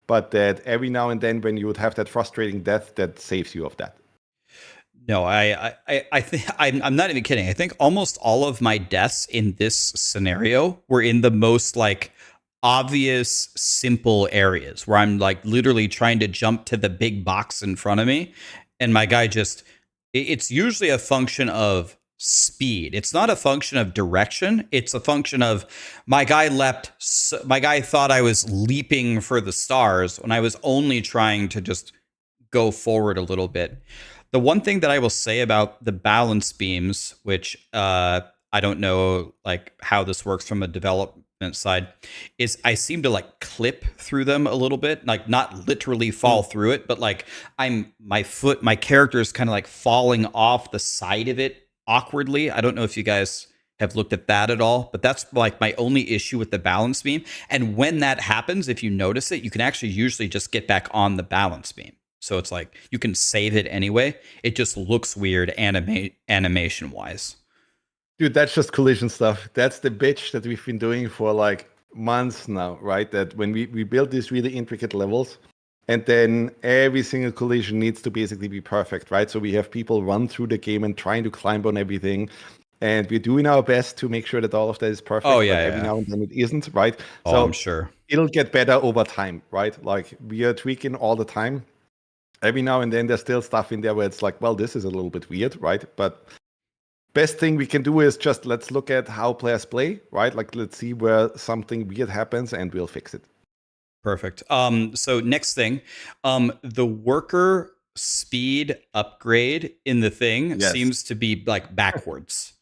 but that every now and then when you would have that frustrating death, that saves you of that. No, I think I'm not even kidding. I think almost all of my deaths in this scenario were in the most like obvious, simple areas where I'm like literally trying to jump to the big box in front of me. And my guy it's usually a function of speed. It's not a function of direction. It's a function of my guy thought I was leaping for the stars when I was only trying to just go forward a little bit. The one thing that I will say about the balance beams, which I don't know like how this works from a development side, is I seem to like clip through them a little bit, like not literally fall through it, but like my character is kind of like falling off the side of it awkwardly. I don't know if you guys have looked at that at all, but that's like my only issue with the balance beam. And when that happens, if you notice it, you can actually usually just get back on the balance beam. So it's like you can save it anyway. It just looks weird animation wise. Dude, that's just collision stuff. That's the bitch that we've been doing for like months now, right? That when we build these really intricate levels, and then every single collision needs to basically be perfect, right? So we have people run through the game and trying to climb on everything. And we're doing our best to make sure that all of that is perfect. Oh, yeah, but every yeah. now and then it isn't, right? Oh, so I'm sure. it'll get better over time, right? Like we are tweaking all the time. Every now and then there's still stuff in there where it's like, well, this is a little bit weird, right? But best thing we can do is just let's look at how players play, right? Like let's see where something weird happens and we'll fix it. Perfect. So next thing, the worker speed upgrade in the thing Yes. seems to be like backwards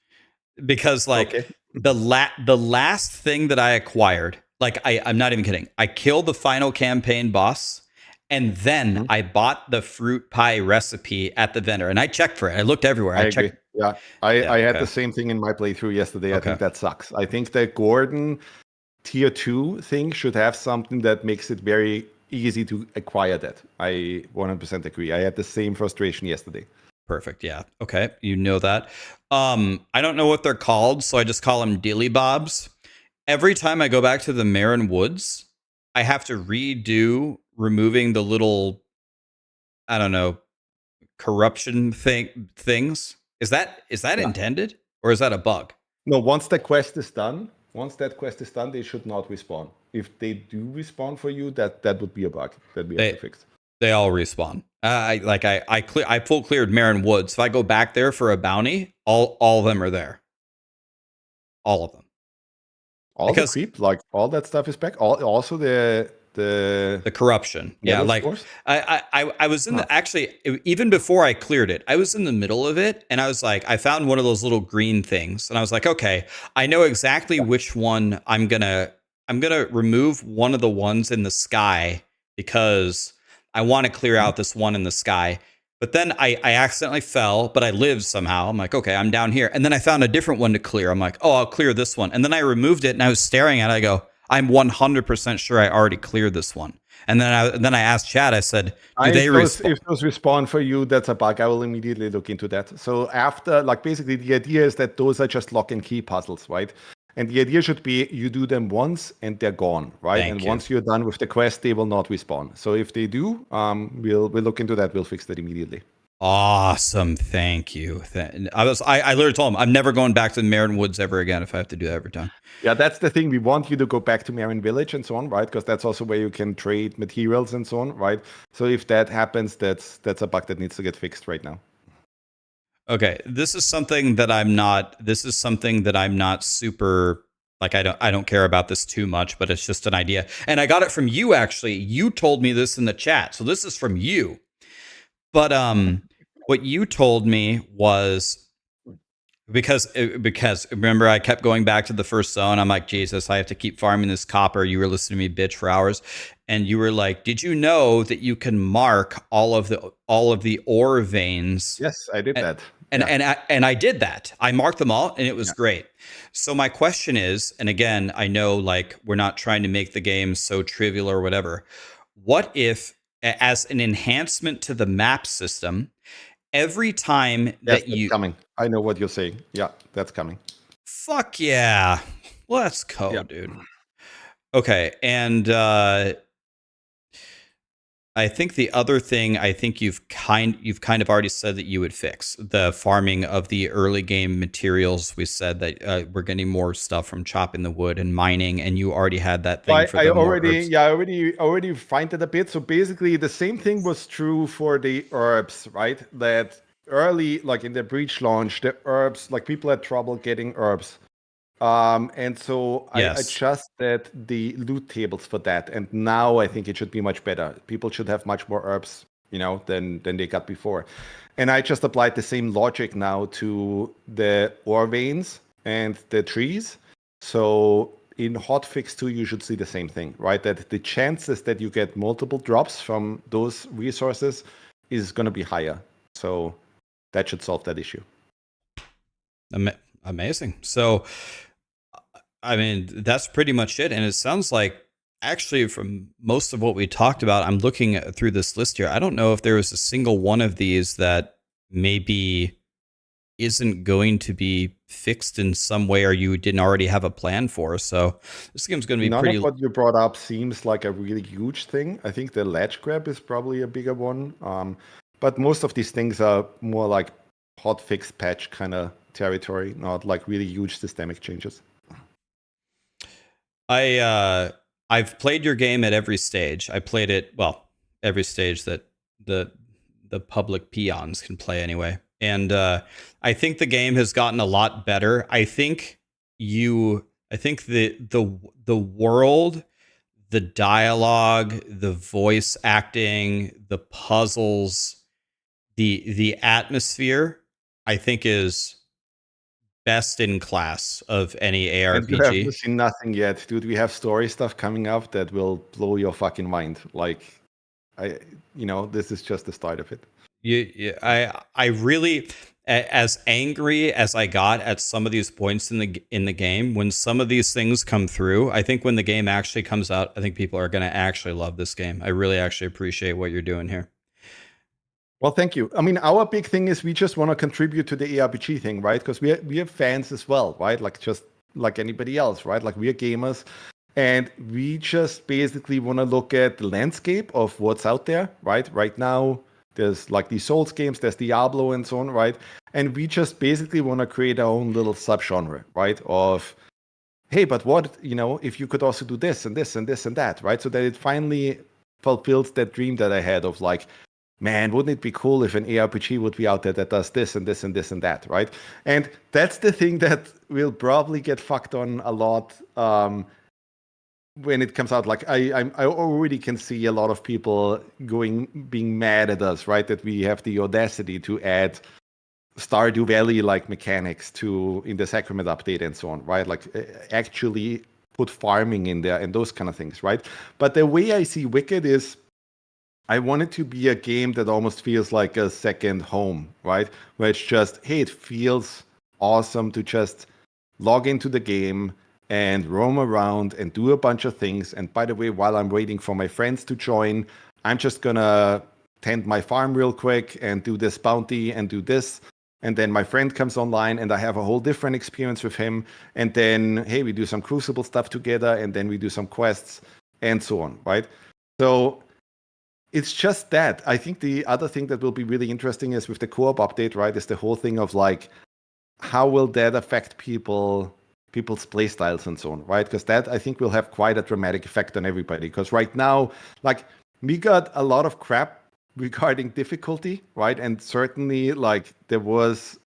because like Okay. the last thing that I acquired, like I'm not even kidding. I killed the final campaign boss and then I bought the fruit pie recipe at the vendor and I checked for it. I looked everywhere. I checked. agree. Yeah, I had okay. the same thing in my playthrough yesterday. I Okay. think that sucks. I think the Gordon tier 2 thing should have something that makes it very easy to acquire that. I 100% agree. I had the same frustration yesterday. Perfect. Yeah. Okay. You know that. I don't know what they're called, so I just call them dilly bobs. Every time I go back to the Marin Woods, I have to redo removing the little, I don't know, corruption things. Is that intended or is that a bug? No, once that quest is done, they should not respawn. If they do respawn for you, that would be a bug that we have to fix. They all respawn. I full cleared Marin Woods. If I go back there for a bounty, all of them are there. All of them. All the creep, like all that stuff is back. Also the corruption. Yeah, like I was in the actually even before I cleared it, I was in the middle of it and I was like, I found one of those little green things and I was like, okay, I know exactly which one I'm gonna remove one of the ones in the sky because I want to clear out this one in the sky. But then I accidentally fell, but I lived somehow. I'm like, okay, I'm down here. And then I found a different one to clear. I'm like, oh, I'll clear this one. And then I removed it and I was staring at it. I go, I'm 100% sure I already cleared this one. And then I asked Chad, I said, do they respawn? If those respawn for you, that's a bug. I will immediately look into that. So after, like basically the idea is that those are just lock and key puzzles, right? And the idea should be you do them once and they're gone, right? Once you're done with the quest, they will not respawn. So if they do, we'll look into that. We'll fix that immediately. Awesome. Thank you. I literally told him I'm never going back to the Marin Woods ever again if I have to do that every time. Yeah, that's the thing. We want you to go back to Marin Village and so on, right? Because that's also where you can trade materials and so on, right? So if that happens, that's a bug that needs to get fixed right now. Okay, this is something that I'm not super like I don't care about this too much, but it's just an idea. And I got it from you actually. You told me this in the chat. So this is from you. But what you told me was because remember I kept going back to the first zone. I'm like, Jesus, I have to keep farming this copper. You were listening to me bitch for hours. And you were like, did you know that you can mark all of the ore veins? Yes, I did that. And I did that. I marked them all and it was great. So my question is, and again, I know like we're not trying to make the game so trivial or whatever. What if as an enhancement to the map system, every time that you coming. I know what you're saying. Yeah, that's coming. Fuck yeah. Let's go, dude. Okay, and I think the other thing I think you've kind of already said that you would fix the farming of the early game materials. We said that we're getting more stuff from chopping the wood and mining, and you already had that thing for the herbs. I already find it a bit. So basically, the same thing was true for the herbs, right? That early, like in the breach launch, the herbs, like people had trouble getting herbs. And so I adjusted the loot tables for that. And now I think it should be much better. People should have much more herbs, than they got before. And I just applied the same logic now to the ore veins and the trees. So in hotfix 2, you should see the same thing, right? That the chances that you get multiple drops from those resources is going to be higher. So that should solve that issue. Amazing. So, I mean, that's pretty much it. And it sounds like, actually, from most of what we talked about, I'm looking through this list here. I don't know if there was a single one of these that maybe isn't going to be fixed in some way or you didn't already have a plan for. So this game's going to be None pretty. of what you brought up seems like a really huge thing. I think the ledge grab is probably a bigger one. But most of these things are more like hot fix patch kind of territory, not like really huge systemic changes. I've played your game at every stage. I played it, well, every stage that the public peons can play anyway. And I think the game has gotten a lot better. I think the world, the dialogue, the voice acting, the puzzles, the atmosphere, I think is best in class of any And you have ARPG. seen nothing yet, dude. We have story stuff coming up that will blow your fucking mind. Like, this is just the start of it. I really, as angry as I got at some of these points in the game, when some of these things come through, I think when the game actually comes out, I think people are going to actually love this game. I really actually appreciate what you're doing here. Well, thank you. I mean, our big thing is we just want to contribute to the ARPG thing, right? Because we have fans as well, right? Like just like anybody else, right? Like we are gamers, and we just basically want to look at the landscape of what's out there, right? Right now, there's like these Souls games, there's Diablo and so on, right? And we just basically want to create our own little subgenre, right? Of, hey, but what, if you could also do this and this and this and that, right? So that it finally fulfills that dream that I had of like, man, wouldn't it be cool if an ARPG would be out there that does this and this and this and that, right? And that's the thing that will probably get fucked on a lot when it comes out. Like I already can see a lot of people being mad at us, right? That we have the audacity to add Stardew Valley like mechanics in the Sacrament update and so on, right? Like actually put farming in there and those kind of things, right? But the way I see Wicked is, I want it to be a game that almost feels like a second home, right? Where it's just, hey, it feels awesome to just log into the game and roam around and do a bunch of things. And by the way, while I'm waiting for my friends to join, I'm just going to tend my farm real quick and do this bounty and do this. And then my friend comes online and I have a whole different experience with him. And then, hey, we do some Crucible stuff together and then we do some quests and so on, right? So it's just that. I think the other thing that will be really interesting is with the co-op update, right, is the whole thing of like, how will that affect people's playstyles and so on, right? Because that, I think, will have quite a dramatic effect on everybody. Because right now, like, we got a lot of crap regarding difficulty, right? And certainly, like, there was,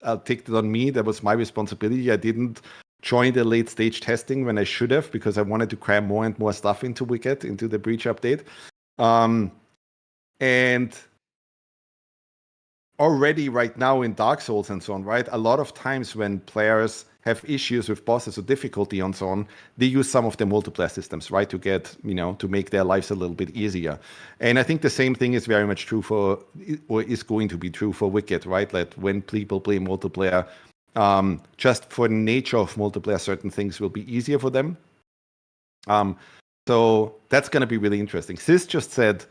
I'll take it on me, that was my responsibility. I didn't join the late stage testing when I should have, because I wanted to cram more and more stuff into Wicked, into the Breach update. And already right now in Dark Souls and so on, right, a lot of times when players have issues with bosses or difficulty and so on, they use some of the multiplayer systems, right, to get, to make their lives a little bit easier. And I think the same thing is very much true or is going to be true for Wicked, right? That when people play multiplayer, just for the nature of multiplayer, certain things will be easier for them. So that's going to be really interesting. Sis just said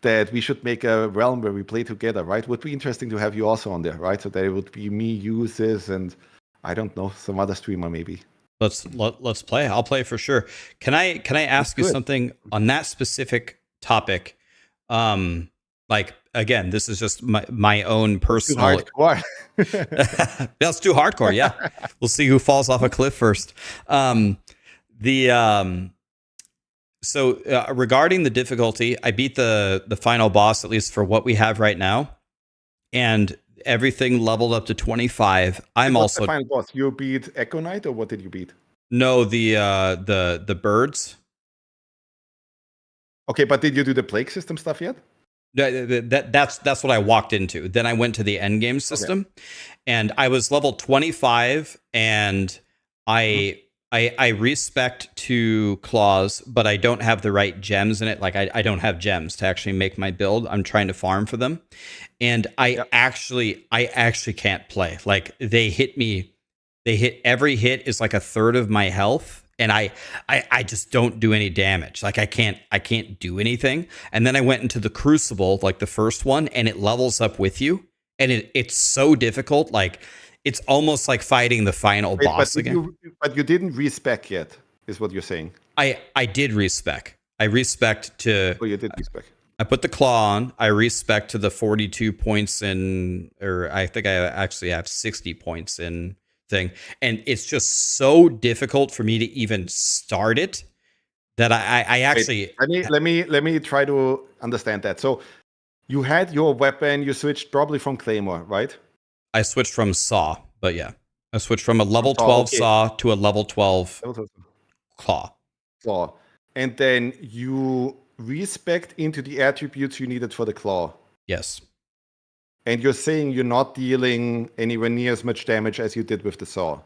that we should make a realm where we play together, right? Would be interesting to have you also on there, right? So that it would be me, you, Sis, and I don't know, some other streamer maybe. Let's play. I'll play for sure. Can I ask you something on that specific topic? Like, again, this is just my own personal. Too hardcore. That's too hardcore. Yeah, we'll see who falls off a cliff first. So regarding the difficulty, I beat the final boss, at least for what we have right now, and everything leveled up to 25. I'm What's also the final boss. You beat Echo Knight, or what did you beat? No, the birds. Okay, but did you do the plague system stuff yet? That's what I walked into. Then I went to the Endgame system, and I was level 25, and I respect 2 claws, but I don't have the right gems in it. Like I don't have gems to actually make my build. I'm trying to farm for them, and I actually can't play. Like they hit me. Every hit is like a third of my health, and I just don't do any damage. Like I can't do anything. And then I went into the Crucible, like the first one, and it levels up with you. and it's so difficult. Like it's almost like fighting the final Wait, boss again. but you didn't respec yet, is what you're saying. I did respec. I respec to. Oh, you did respec. I put the claw on. I respec to the 42 points in, or I think I actually have 60 points in thing, and it's just so difficult for me to even start it that I actually. Wait, let me try to understand that. So you had your weapon, you switched probably from Claymore, right? I switched from saw, but yeah, I switched from a level saw, 12 okay. saw to a level 12 That was claw. claw. And then you respect into the attributes you needed for the claw. Yes. And you're saying you're not dealing anywhere near as much damage as you did with the saw.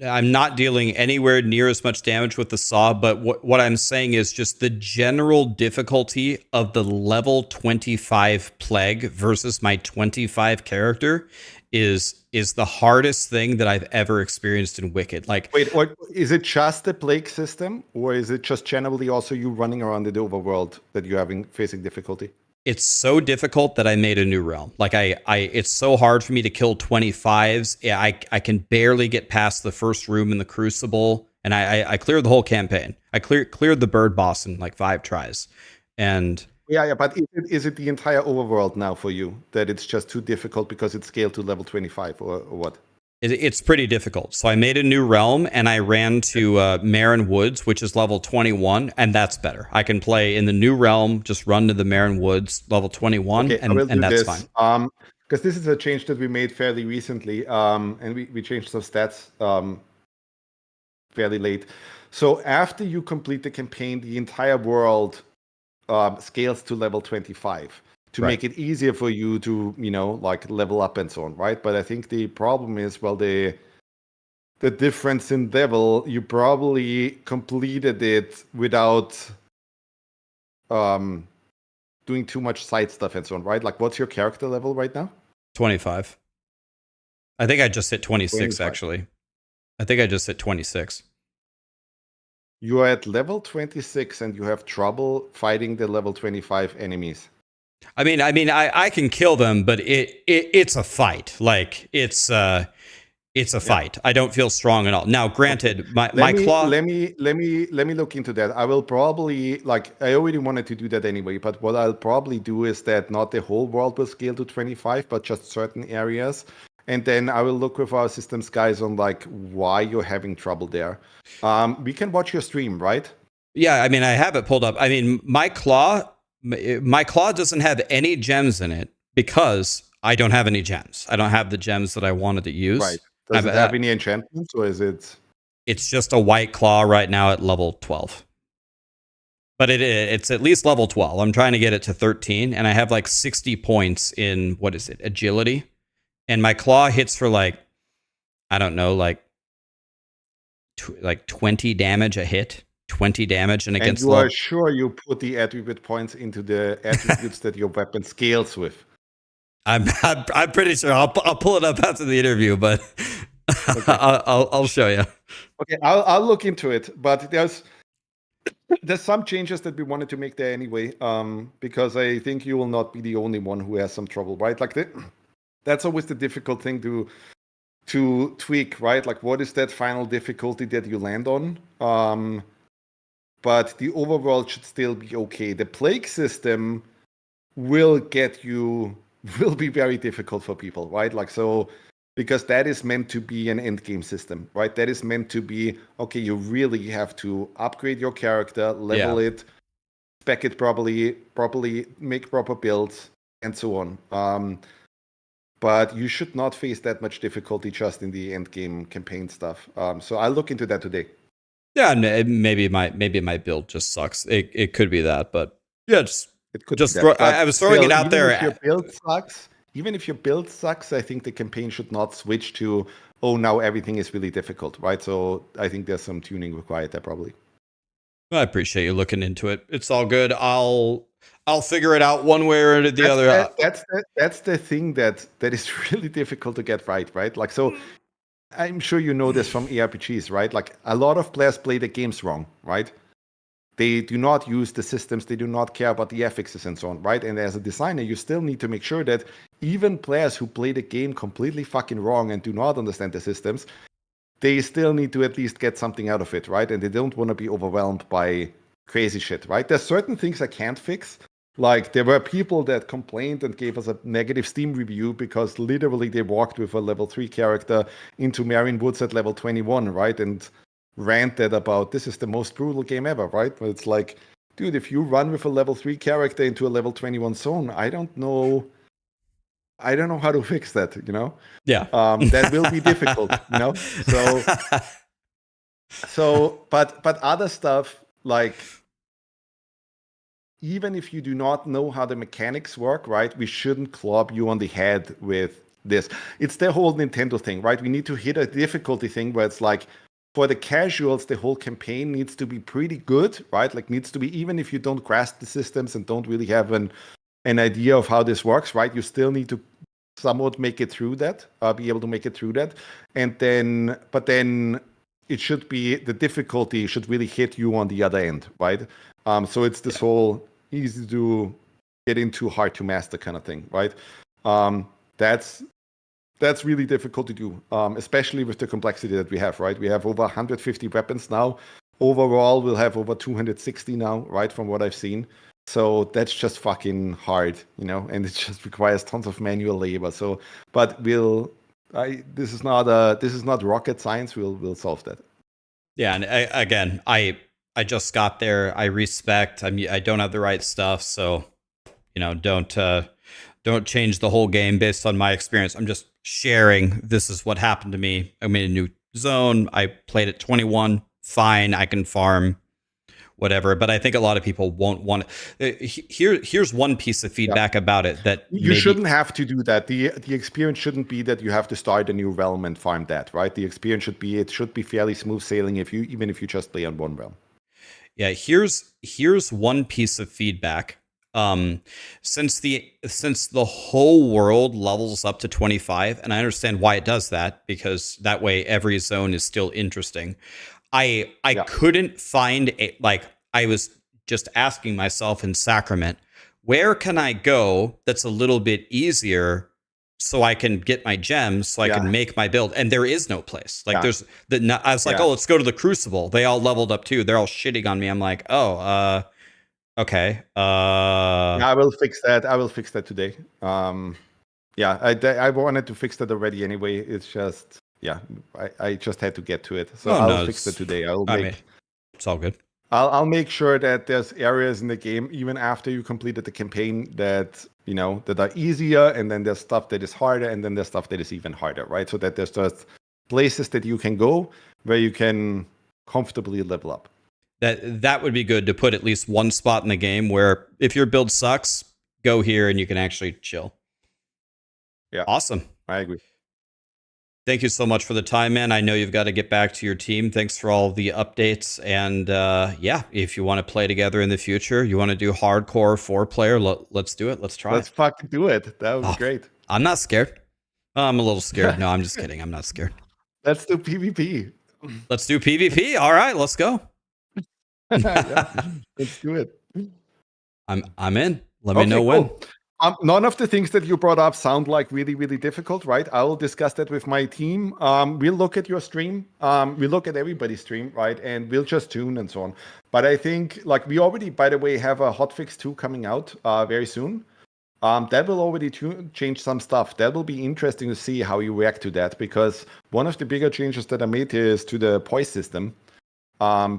I'm not dealing anywhere near as much damage with the saw, but what I'm saying is just the general difficulty of the level 25 plague versus my 25 character is the hardest thing that I've ever experienced in Wicked. Like, wait, is it just the plague system, or is it just generally also you running around in the overworld that you're facing difficulty? it's so difficult that I made a new realm. Like it's so hard for me to kill 25s. I can barely get past the first room in the Crucible, and I cleared the whole campaign. I cleared the bird boss in like 5 tries, and yeah. But is it the entire overworld now for you that it's just too difficult because it's scaled to level 25 or what? it's pretty difficult. So I made a new realm, and I ran to Marin Woods, which is level 21, and that's better. I can play in the new realm, just run to the Marin Woods, level 21, okay, and that's fine. Because this is a change that we made fairly recently, and we changed some stats fairly late. So after you complete the campaign, the entire world scales to level 25. To make it easier for you to, like level up and so on, right? But I think the problem is, well, the difference in level, you probably completed it without doing too much side stuff and so on, right? Like, what's your character level right now? 25. I think I just hit 26, 25. actually. I think I just hit 26. You are at level 26 and you have trouble fighting the level 25 enemies. I mean, I can kill them, but it's a fight. Like it's a fight. I don't feel strong at all. Now, granted, my claw. Let me look into that. I will probably I already wanted to do that anyway. But what I'll probably do is that not the whole world will scale to 25, but just certain areas. And then I will look with our systems guys on why you're having trouble there. We can watch your stream, right? Yeah, I mean, I have it pulled up. I mean, my claw doesn't have any gems in it because I don't have any gems. I don't have the gems that I wanted to use. Right. Does it have any enchantments, or is it? It's just a white claw right now at level 12. But it's at least level 12. I'm trying to get it to 13, and I have 60 points in, what is it, agility? And my claw hits for I don't know, 20 damage a hit. 20 damage, and against. And you are sure you put the attribute points into the attributes that your weapon scales with? I'm pretty sure. I'll pull it up after the interview, but okay. I'll show you. Okay, I'll look into it. But there's some changes that we wanted to make there anyway, because I think you will not be the only one who has some trouble, right? That's always the difficult thing to tweak, right? What is that final difficulty that you land on? But the overworld should still be okay. The plague system will be very difficult for people, right? Because that is meant to be an endgame system, right? That is meant to be, okay, you really have to upgrade your character, level it, spec it properly, make proper builds, and so on. But you should not face that much difficulty just in the endgame campaign stuff. So I'll look into that today. Yeah, maybe my build just sucks. It could be that, but yeah, it could. I was throwing it out there. If your build sucks, even if your build sucks, I think the campaign should not switch to now everything is really difficult, right? So I think there's some tuning required there probably. I appreciate you looking into it. It's all good. I'll figure it out one way or the other. That's the thing that is really difficult to get right? So. I'm sure you know this from ARPGs, right? A lot of players play the games wrong, right? They do not use the systems. They do not care about the affixes and so on, right? And as a designer, you still need to make sure that even players who play the game completely fucking wrong and do not understand the systems, they still need to at least get something out of it, right? And they don't want to be overwhelmed by crazy shit, right? There's certain things I can't fix. Like, there were people that complained and gave us a negative Steam review because literally they walked with a level 3 character into Marion Woods at level 21, right? And ranted about this is the most brutal game ever, right? But it's like, dude, if you run with a level 3 character into a level 21 zone, I don't know how to fix that, you know? Yeah. That will be difficult, you know? But other stuff, like, even if you do not know how the mechanics work, right, we shouldn't club you on the head with this. It's the whole Nintendo thing, right? We need to hit a difficulty thing where it's like, for the casuals, the whole campaign needs to be pretty good, right? Like, needs to be, even if you don't grasp the systems and don't really have an idea of how this works, right? You still need to somewhat make it through that, be able to make it through that. But then it should be, the difficulty should really hit you on the other end, right? So it's this whole easy to get into, hard to master kind of thing, right? That's really difficult to do, especially with the complexity that we have, right? We have over 150 weapons now. Overall, we'll have over 260 now, right, from what I've seen. So that's just fucking hard, you know, and it just requires tons of manual labor. So, but this is not rocket science. We'll solve that. Yeah, and again, I just got there. I respect. I don't have the right stuff, so you know, don't change the whole game based on my experience. I'm just sharing. This is what happened to me. I made a new zone. I played at 21. Fine, I can farm, whatever. But I think a lot of people won't want it. Here's one piece of feedback about it that you shouldn't have to do that. The experience shouldn't be that you have to start a new realm and farm that, right? The experience should be fairly smooth sailing even if you just play on one realm. Yeah, here's one piece of feedback. Since the whole world levels up to 25, and I understand why it does that, because that way every zone is still interesting. I couldn't find I was just asking myself in Sacrament, where can I go that's a little bit easier so I can get my gems, so I can make my build? And there is no place. Like I was like, oh, let's go to the Crucible. They all leveled up too. They're all shitting on me. I'm like, oh, okay. I will fix that. I will fix that today. I wanted to fix that already anyway. It's just, I just had to get to it. So I'll fix that today. It's all good. I'll make sure that there's areas in the game, even after you completed the campaign, that, you know, that are easier, and then there's stuff that is harder, and then there's stuff that is even harder, right? So that there's just places that you can go where you can comfortably level up. That would be good to put at least one spot in the game where if your build sucks, go here and you can actually chill. Yeah. Awesome. I agree. Thank you so much for the time, man. I know you've got to get back to your team. Thanks for all the updates. And if you want to play together in the future, you want to do hardcore 4-player, let's do it. Let's try Let's fucking do it. That would be great. I'm not scared. I'm a little scared. No, I'm just kidding. I'm not scared. Let's do PvP. Let's do PvP. All right, let's go. Let's do it. I'm in. Let me know when. None of the things that you brought up sound like really, really difficult, right? I will discuss that with my team. We'll look at your stream. We'll look at everybody's stream, right? And we'll just tune and so on. But I think, like, we already, by the way, have a hotfix 2 coming out very soon. That will already change some stuff. That will be interesting to see how you react to that, because one of the bigger changes that I made is to the poise system.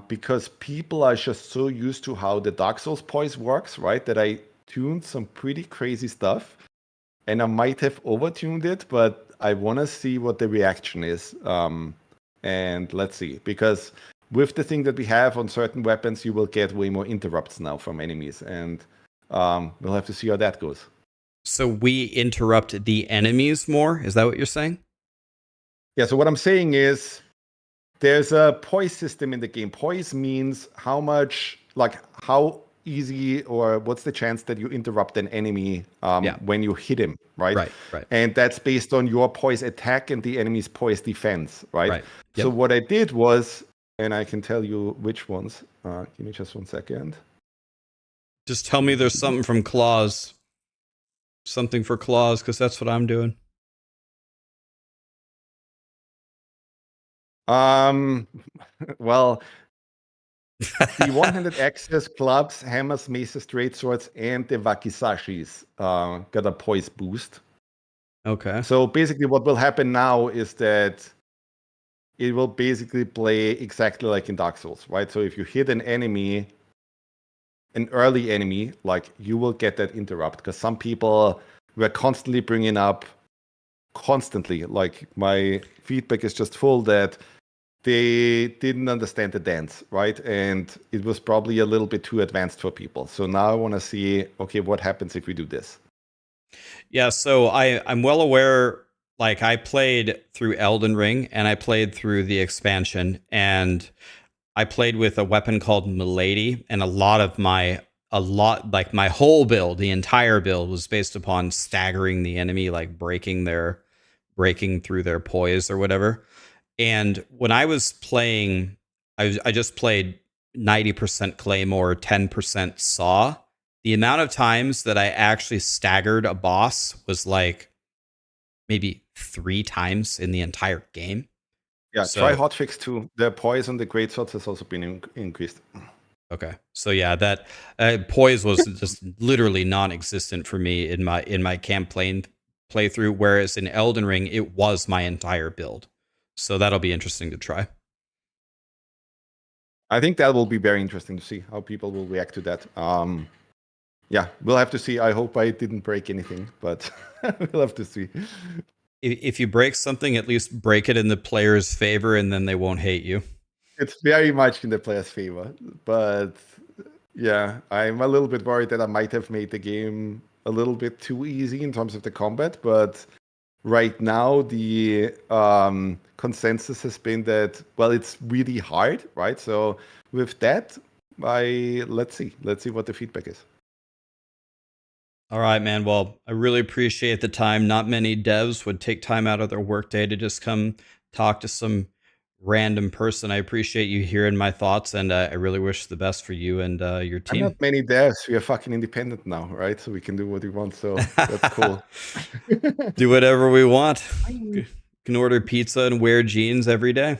Because people are just so used to how the Dark Souls poise works, right? That I tuned some pretty crazy stuff, and I might have overtuned it, but I want to see what the reaction is. And let's see, because with the thing that we have on certain weapons, you will get way more interrupts now from enemies, and we'll have to see how that goes. So we interrupt the enemies more? Is that what you're saying? Yeah, so what I'm saying is there's a poise system in the game. Poise means how easy, or what's the chance that you interrupt an enemy when you hit him, right? Right. And that's based on your poise attack and the enemy's poise defense, right? Yep. So what I did was and I can tell you which ones. Give me just 1 second. Just tell me there's something from Claws. Something for Claws, because that's what I'm doing. Well, the one-handed axes, clubs, hammers, maces, straight swords, and the wakisashis got a poise boost. Okay. So basically what will happen now is that it will basically play exactly like in Dark Souls, right? So if you hit an enemy, an early enemy, like you will get that interrupt, because some people were constantly bringing up, like my feedback is just full that they didn't understand the dance, right? And it was probably a little bit too advanced for people. So now I want to see, okay, what happens if we do this? Yeah, so I'm well aware, like I played through Elden Ring and I played through the expansion, and I played with a weapon called Milady, and my whole build, the entire build was based upon staggering the enemy, like breaking through their poise or whatever. And when I was playing, I just played 90% Claymore, 10% Saw. The amount of times that I actually staggered a boss was like maybe 3 times in the entire game. Yeah, try hotfix 2. The poise on the greatswords has also been increased. Okay, so yeah, that poise was just literally non-existent for me in my campaign playthrough, whereas in Elden Ring it was my entire build. So that'll be interesting to try. I think that will be very interesting to see how people will react to that. Yeah, we'll have to see. I hope I didn't break anything, but we'll have to see. If you break something, at least break it in the player's favor, and then they won't hate you. It's very much in the player's favor, but yeah, I'm a little bit worried that I might have made the game a little bit too easy in terms of the combat, but right now the consensus has been that, well, it's really hard, right? So with that, let's see what the feedback is. All right, man. Well, I really appreciate the time. Not many devs would take time out of their workday to just come talk to some random person. I appreciate you hearing my thoughts, and I really wish the best for you and your team. I'm not many devs. We are fucking independent now, right? So we can do what we want. So that's cool. Do whatever we want. Can order pizza and wear jeans every day.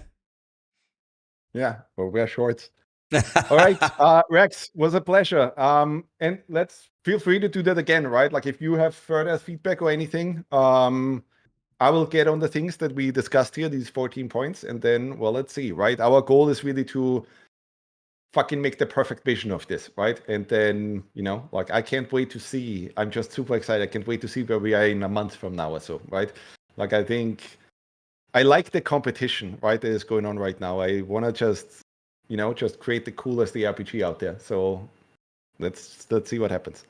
Yeah, or wear shorts. All right, Rex, was a pleasure. And let's feel free to do that again, right? Like if you have further feedback or anything, I will get on the things that we discussed here, these 14 points, and then, well, let's see, right? Our goal is really to fucking make the perfect vision of this, right? And then, like I can't wait to see. I'm just super excited. I can't wait to see where we are in a month from now or so, right? Like I think I like the competition, right, that is going on right now. I want to just create the coolest ARPG out there. So let's see what happens.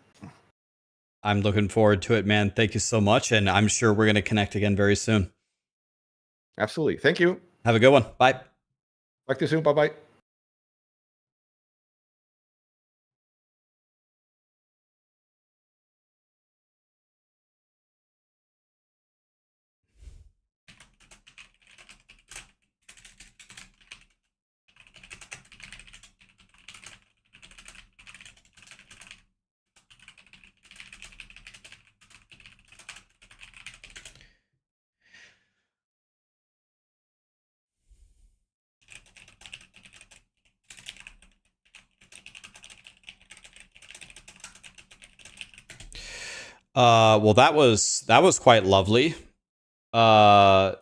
I'm looking forward to it, man. Thank you so much. And I'm sure we're going to connect again very soon. Absolutely. Thank you. Have a good one. Bye. Talk to you soon. Bye-bye. Well, that was quite lovely. Talking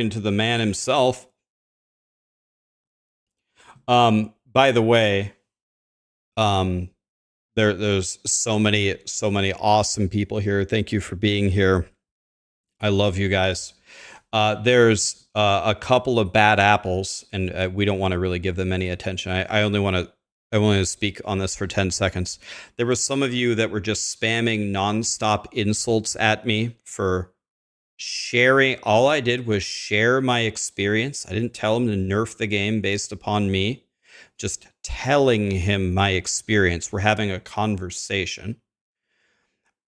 to the man himself. By the way, there's so many awesome people here. Thank you for being here. I love you guys. There's a couple of bad apples, and we don't want to really give them any attention. I only want to speak on this for 10 seconds. There were some of you that were just spamming nonstop insults at me for sharing. All I did was share my experience. I didn't tell him to nerf the game based upon me. Just telling him my experience. We're having a conversation.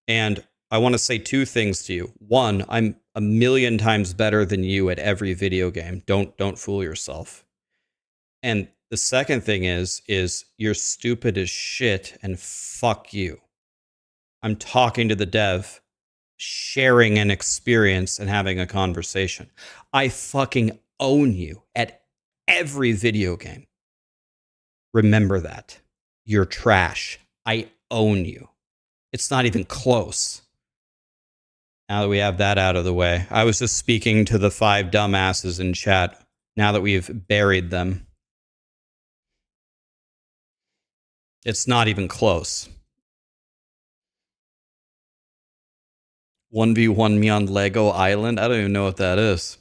And I want to say 2 things to you. 1, I'm a million times better than you at every video game. Don't fool yourself. And the second thing is you're stupid as shit and fuck you. I'm talking to the dev, sharing an experience and having a conversation. I fucking own you at every video game. Remember that. You're trash. I own you. It's not even close. Now that we have that out of the way, I was just speaking to the 5 dumbasses in chat. Now that we've buried them, it's not even close. 1v1 me on Lego Island? I don't even know what that is.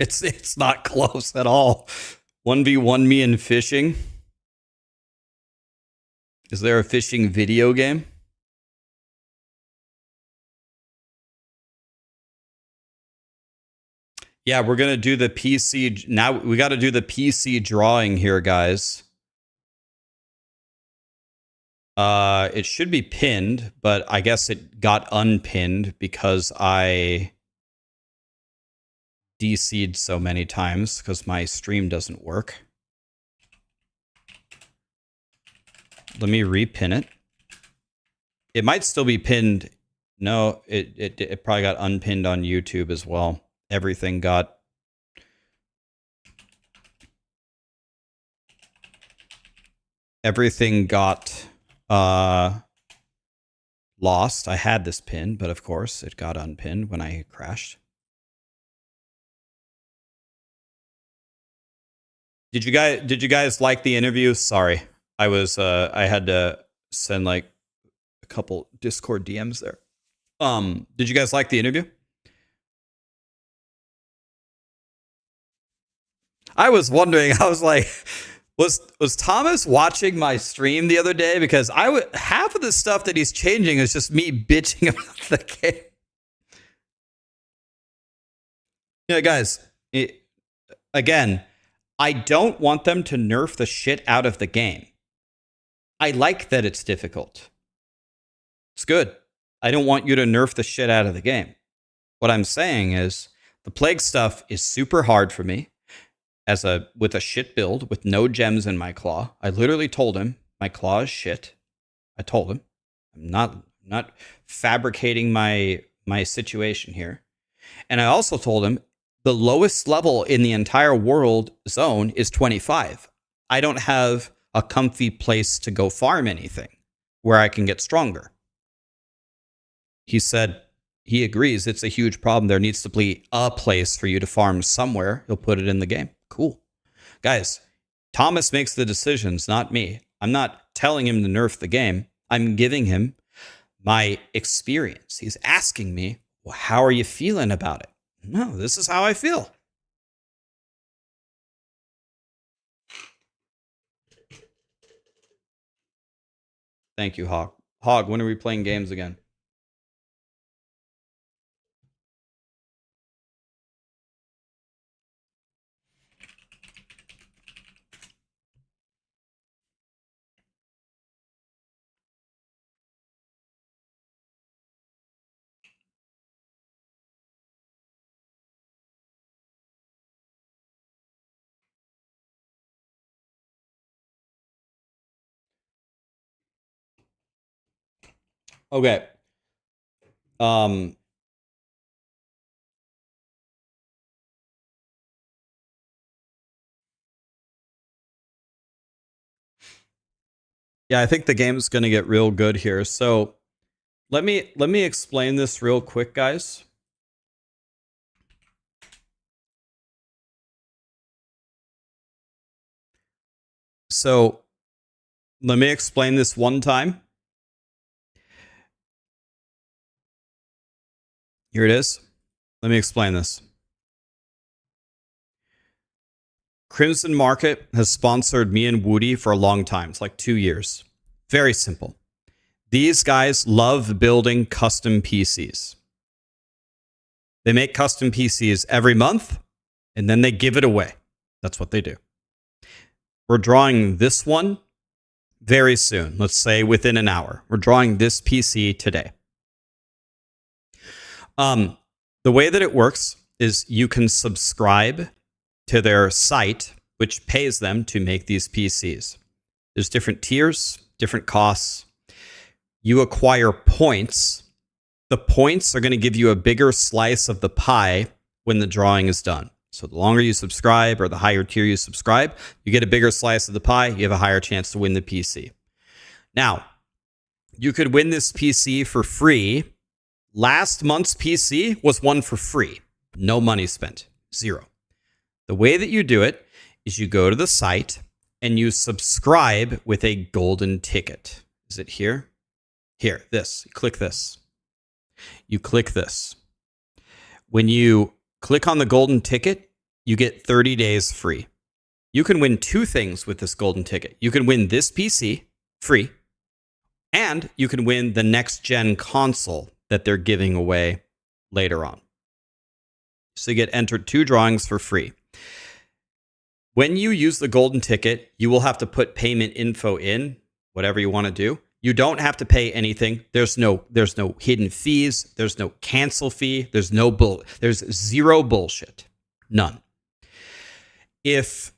It's not close at all. 1v1 me in fishing? Is there a fishing video game? Yeah, we're going to do the PC. Now we got to do the PC drawing here, guys. It should be pinned, but I guess it got unpinned because I DC'd so many times because my stream doesn't work. Let me repin it. It might still be pinned. No, it probably got unpinned on YouTube as well. Everything got lost. I had this pin, but of course it got unpinned when I crashed. Did you guys like the interview? Sorry. I had to send like a couple Discord DMs there. Did you guys like the interview? I was wondering, I was like, was Thomas watching my stream the other day? Because half of the stuff that he's changing is just me bitching about the game. Yeah, guys, again, I don't want them to nerf the shit out of the game. I like that it's difficult. It's good. I don't want you to nerf the shit out of the game. What I'm saying is the plague stuff is super hard for me with a shit build with no gems in my claw. I literally told him my claw is shit. I told him I'm not fabricating my situation here. And I also told him the lowest level in the entire world zone is 25. I don't have a comfy place to go farm anything where I can get stronger. He said he agrees it's a huge problem. There needs to be a place for you to farm somewhere. He'll put it in the game. Cool. Guys, Thomas makes the decisions, not me. I'm not telling him to nerf the game. I'm giving him my experience. He's asking me, well, how are you feeling about it? No, this is how I feel. Thank you, Hog. Hog, when are we playing games again? Okay. Yeah, I think the game is going to get real good here. So let me explain this real quick, guys. So let me explain this one time. Here it is. Let me explain this. Crimson Market has sponsored me and Woody for a long time. It's like 2 years. Very simple. These guys love building custom PCs. They make custom PCs every month, and then they give it away. That's what they do. We're drawing this one very soon. Let's say within an hour. We're drawing this PC today. The way that it works is you can subscribe to their site, which pays them to make these PCs. There's different tiers, different costs. You acquire points. The points are going to give you a bigger slice of the pie when the drawing is done. So the longer you subscribe or the higher tier you subscribe, you get a bigger slice of the pie. You have a higher chance to win the PC. Now, you could win this PC for free. Last month's PC was one for free. No money spent. Zero. The way that you do it is you go to the site and you subscribe with a golden ticket. Is it here? Here, this. Click this. You click this. When you click on the golden ticket, you get 30 days free. You can win two things with this golden ticket. You can win this PC free, and you can win the next gen console that they're giving away later on. So you get entered 2 drawings for free. When you use the golden ticket, you will have to put payment info in, whatever you want to do. You don't have to pay anything. There's no hidden fees. There's no cancel fee. There's zero bullshit. None. If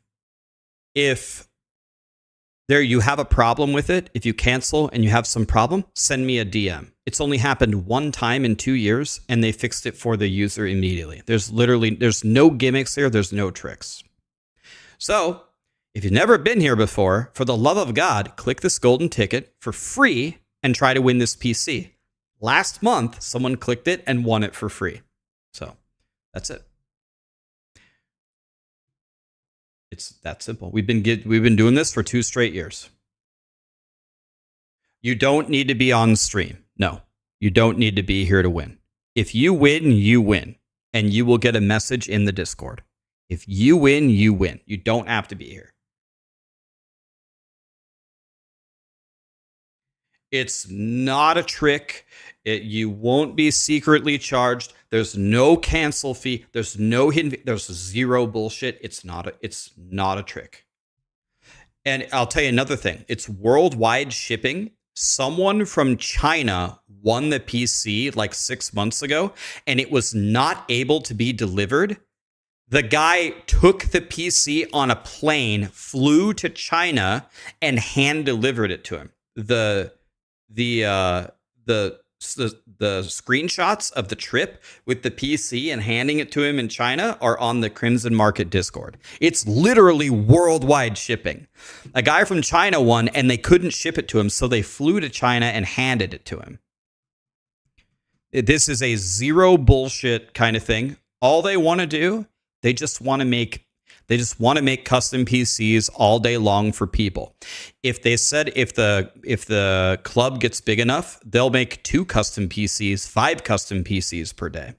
there you have a problem with it, if you cancel and you have some problem, send me a DM. It's only happened one time in 2 years, and they fixed it for the user immediately. There's no gimmicks here. There's no tricks. So if you've never been here before, for the love of God, click this golden ticket for free and try to win this PC. Last month, someone clicked it and won it for free. So that's it. It's that simple. We've been doing this for 2 straight years. You don't need to be on stream. No, you don't need to be here to win. If you win, you win, and you will get a message in the Discord. If you win, you win. You don't have to be here. It's not a trick. You won't be secretly charged. There's no cancel fee. There's no hidden fee. There's zero bullshit. It's not a trick. And I'll tell you another thing. It's worldwide shipping. Someone from China won the PC like 6 months ago, and it was not able to be delivered. The guy took the PC on a plane, flew to China, and hand delivered it to him. The screenshots of the trip with the PC and handing it to him in China are on the Crimson Market Discord. It's literally worldwide shipping. A guy from China won, and they couldn't ship it to him, so they flew to China and handed it to him. This is a zero bullshit kind of thing. All they want to do, they just want to make custom PCs all day long for people. If they said if the club gets big enough, they'll make 2 custom PCs, 5 custom PCs per day.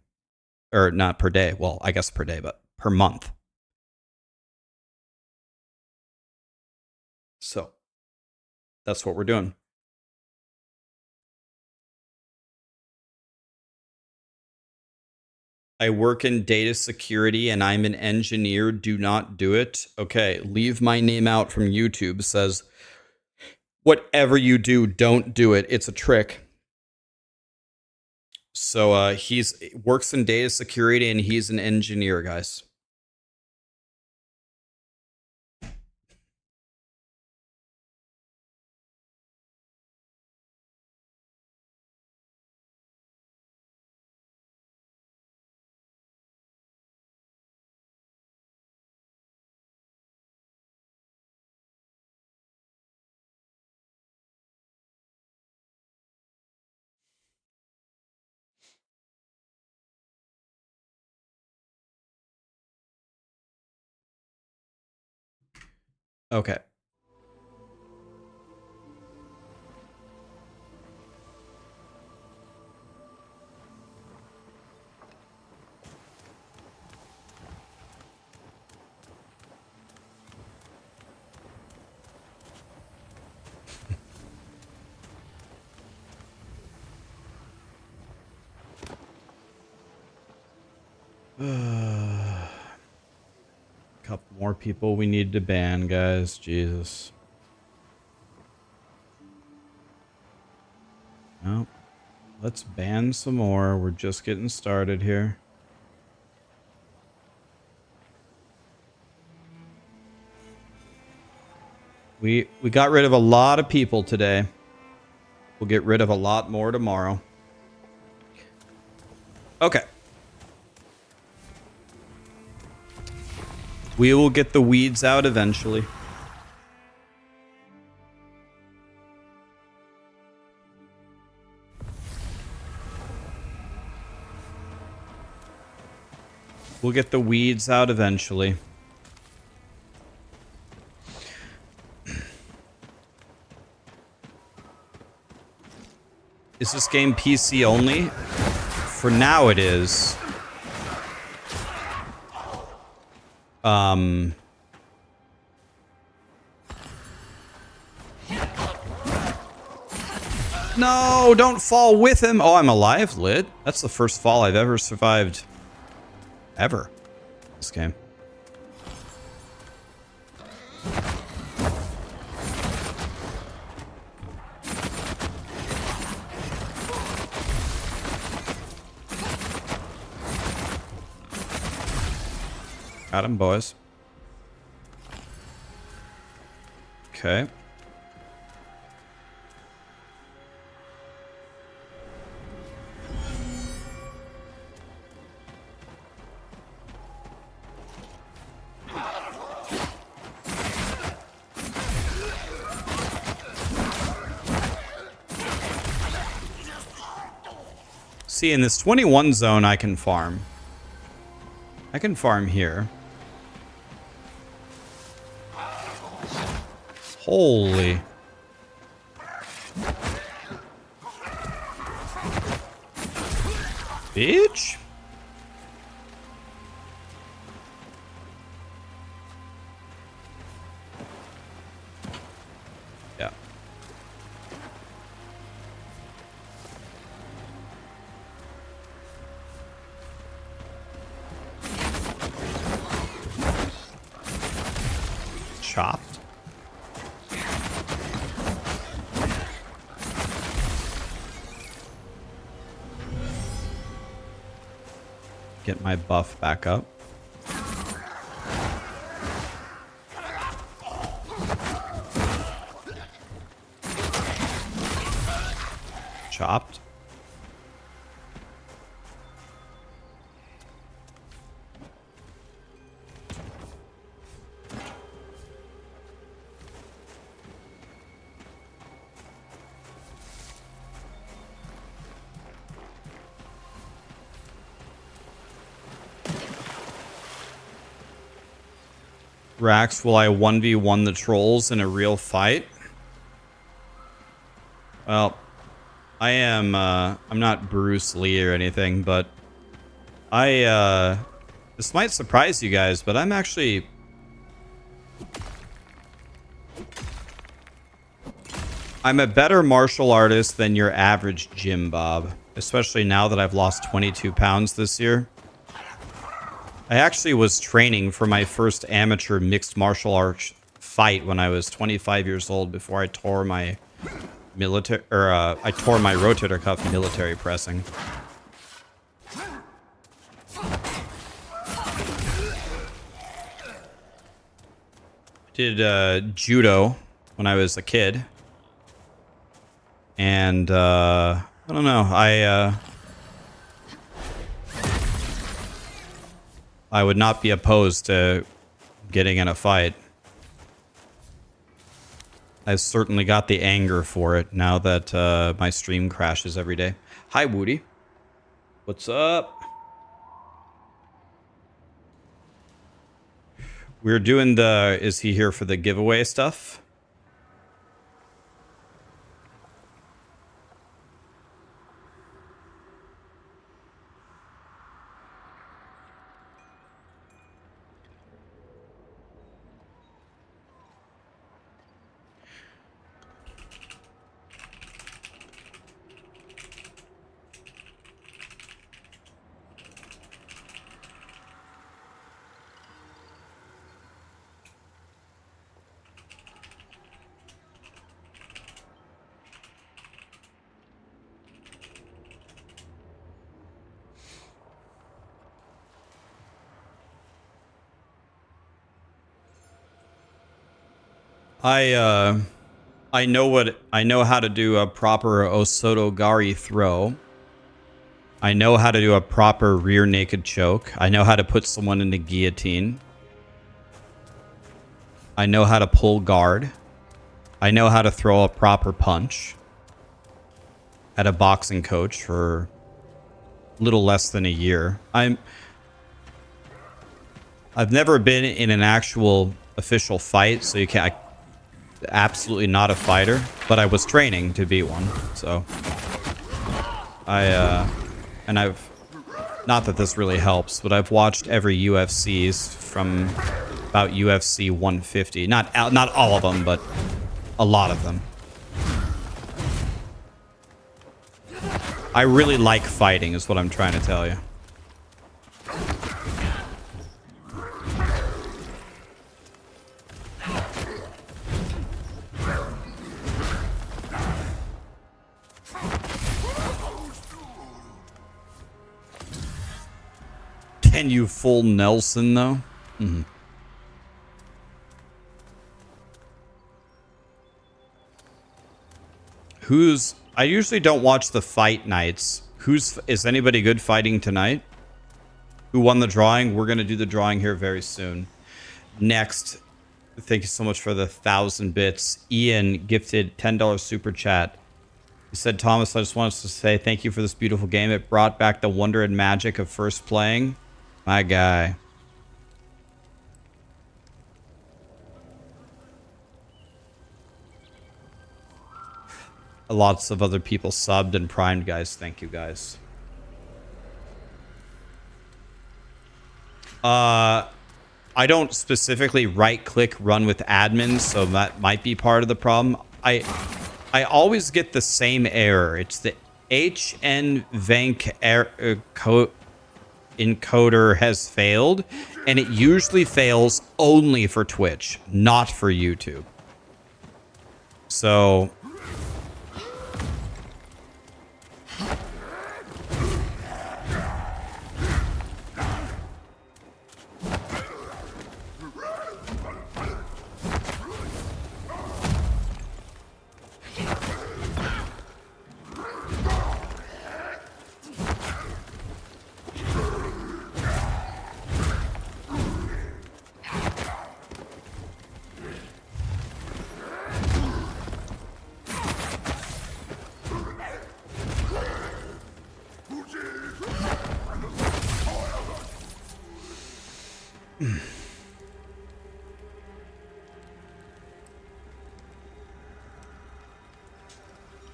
Or not per day. Well, I guess per day, but per month. So that's what we're doing. I work in data security and I'm an engineer. Do not do it. Okay, leave my name out from YouTube. Says, whatever you do, don't do it. It's a trick. So he's works in data security and he's an engineer, guys. Okay. Couple more people we need to ban, guys. Jesus. No. Let's ban some more. We're just getting started here. We got rid of a lot of people today. We'll get rid of a lot more tomorrow. Okay. We will get the weeds out eventually. We'll get the weeds out eventually. Is this game PC only? For now it is. No, don't fall with him. Oh, I'm alive, Lit. That's the first fall I've ever survived. Ever. This game. Got him, boys. Okay. See, in this 21 zone, I can farm. I can farm here. Holy. Bitch. Yeah. Chopped. Get my buff back up. Chopped. Rax, will I 1v1 the trolls in a real fight? Well, I am, I'm not Bruce Lee or anything, but this might surprise you guys, but I'm actually... I'm a better martial artist than your average gym bob, especially now that I've lost 22 pounds this year. I actually was training for my first amateur mixed martial arts fight when I was 25 years old before I tore my I tore my rotator cuff military pressing. Did judo when I was a kid. And I don't know, I would not be opposed to getting in a fight. I've certainly got the anger for it now that my stream crashes every day. Hi, Woody. What's up? We're doing the... Is he here for the giveaway stuff? I know how to do a proper Osotogari throw. I know how to do a proper rear naked choke. I know how to put someone in the guillotine. I know how to pull guard. I know how to throw a proper punch. At a boxing coach for a little less than a year. I've never been in an actual official fight, so you can't. Absolutely not a fighter, but I was training to be one. So and I've, not that this really helps, but I've watched every UFCs from about UFC 150. Not all of them, but a lot of them. I really like fighting, is what I'm trying to tell you. Can you full Nelson, though? Mm-hmm. I usually don't watch the fight nights. Is anybody good fighting tonight? Who won the drawing? We're going to do the drawing here very soon. Next, thank you so much for the 1,000 bits. Ian gifted $10 super chat. He said, Thomas, I just wanted to say thank you for this beautiful game. It brought back the wonder and magic of first playing. My guy. Lots of other people subbed and primed, guys. Thank you, guys. I don't specifically right-click run with admins, so that might be part of the problem. I always get the same error. It's the HNVenc encoder has failed, and it usually fails only for Twitch, not for YouTube. So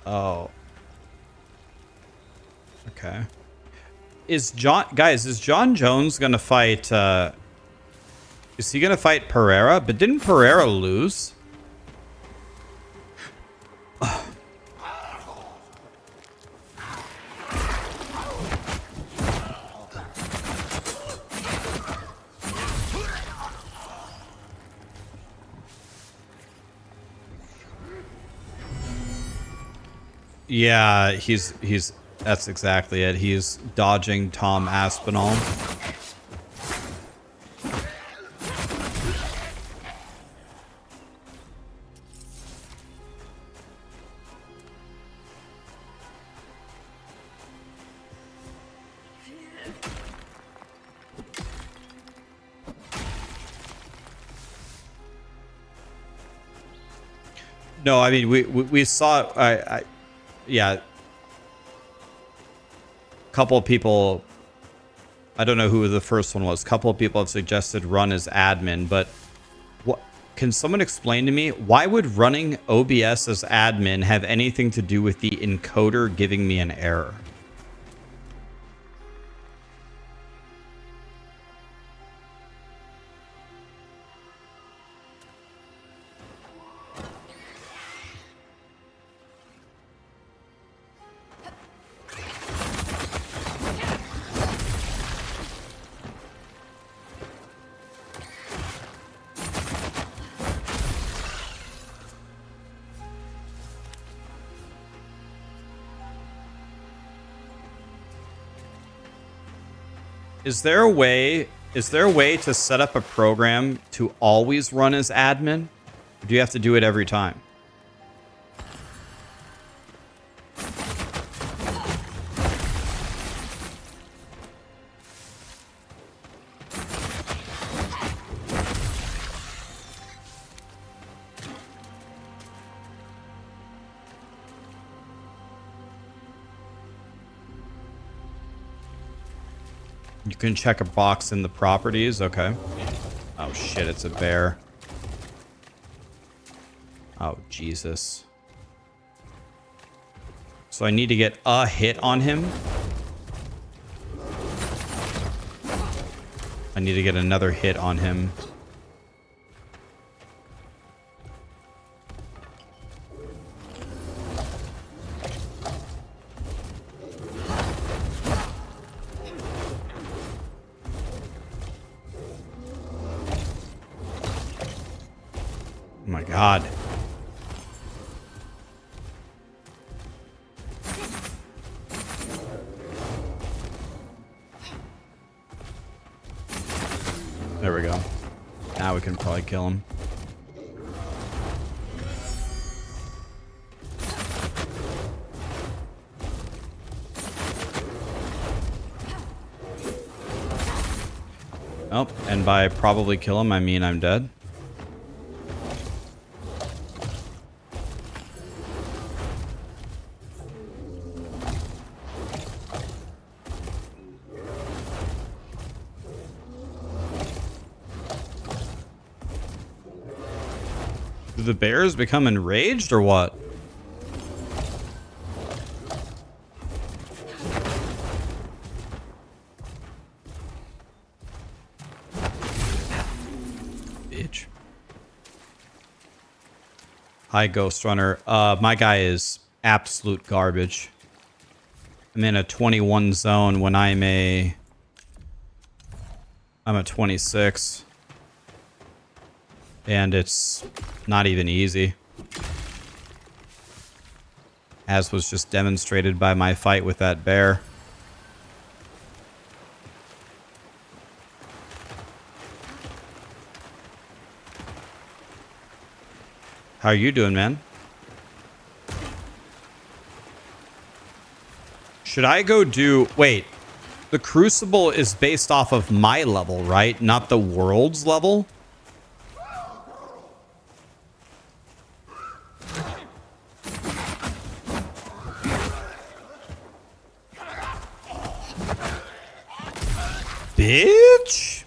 oh. Okay. Is John Jones gonna fight is he gonna fight Pereira? But didn't Pereira lose? Yeah, that's exactly it. He's dodging Tom Aspinall. No, I mean we saw yeah. A couple of people, I don't know who the first one was. A couple of people have suggested run as admin, but what can someone explain to me why would running OBS as admin have anything to do with the encoder giving me an error? Is there a way to set up a program to always run as admin? Do you have to do it every time? You can check a box in the properties. Okay. Oh shit, it's a bear. Oh, Jesus. So I need to get a hit on him. I need to get another hit on him. Oh my God. There we go. Now we can probably kill him. Oh, and by probably kill him, I mean I'm dead. Do the bears become enraged or what? Bitch. Hi, Ghost Runner. My guy is absolute garbage. I'm in a 21 zone when I'm a 26. And it's not even easy. As was just demonstrated by my fight with that bear. How are you doing, man? Should I go do... Wait. The Crucible is based off of my level, right? Not the world's level? Bitch!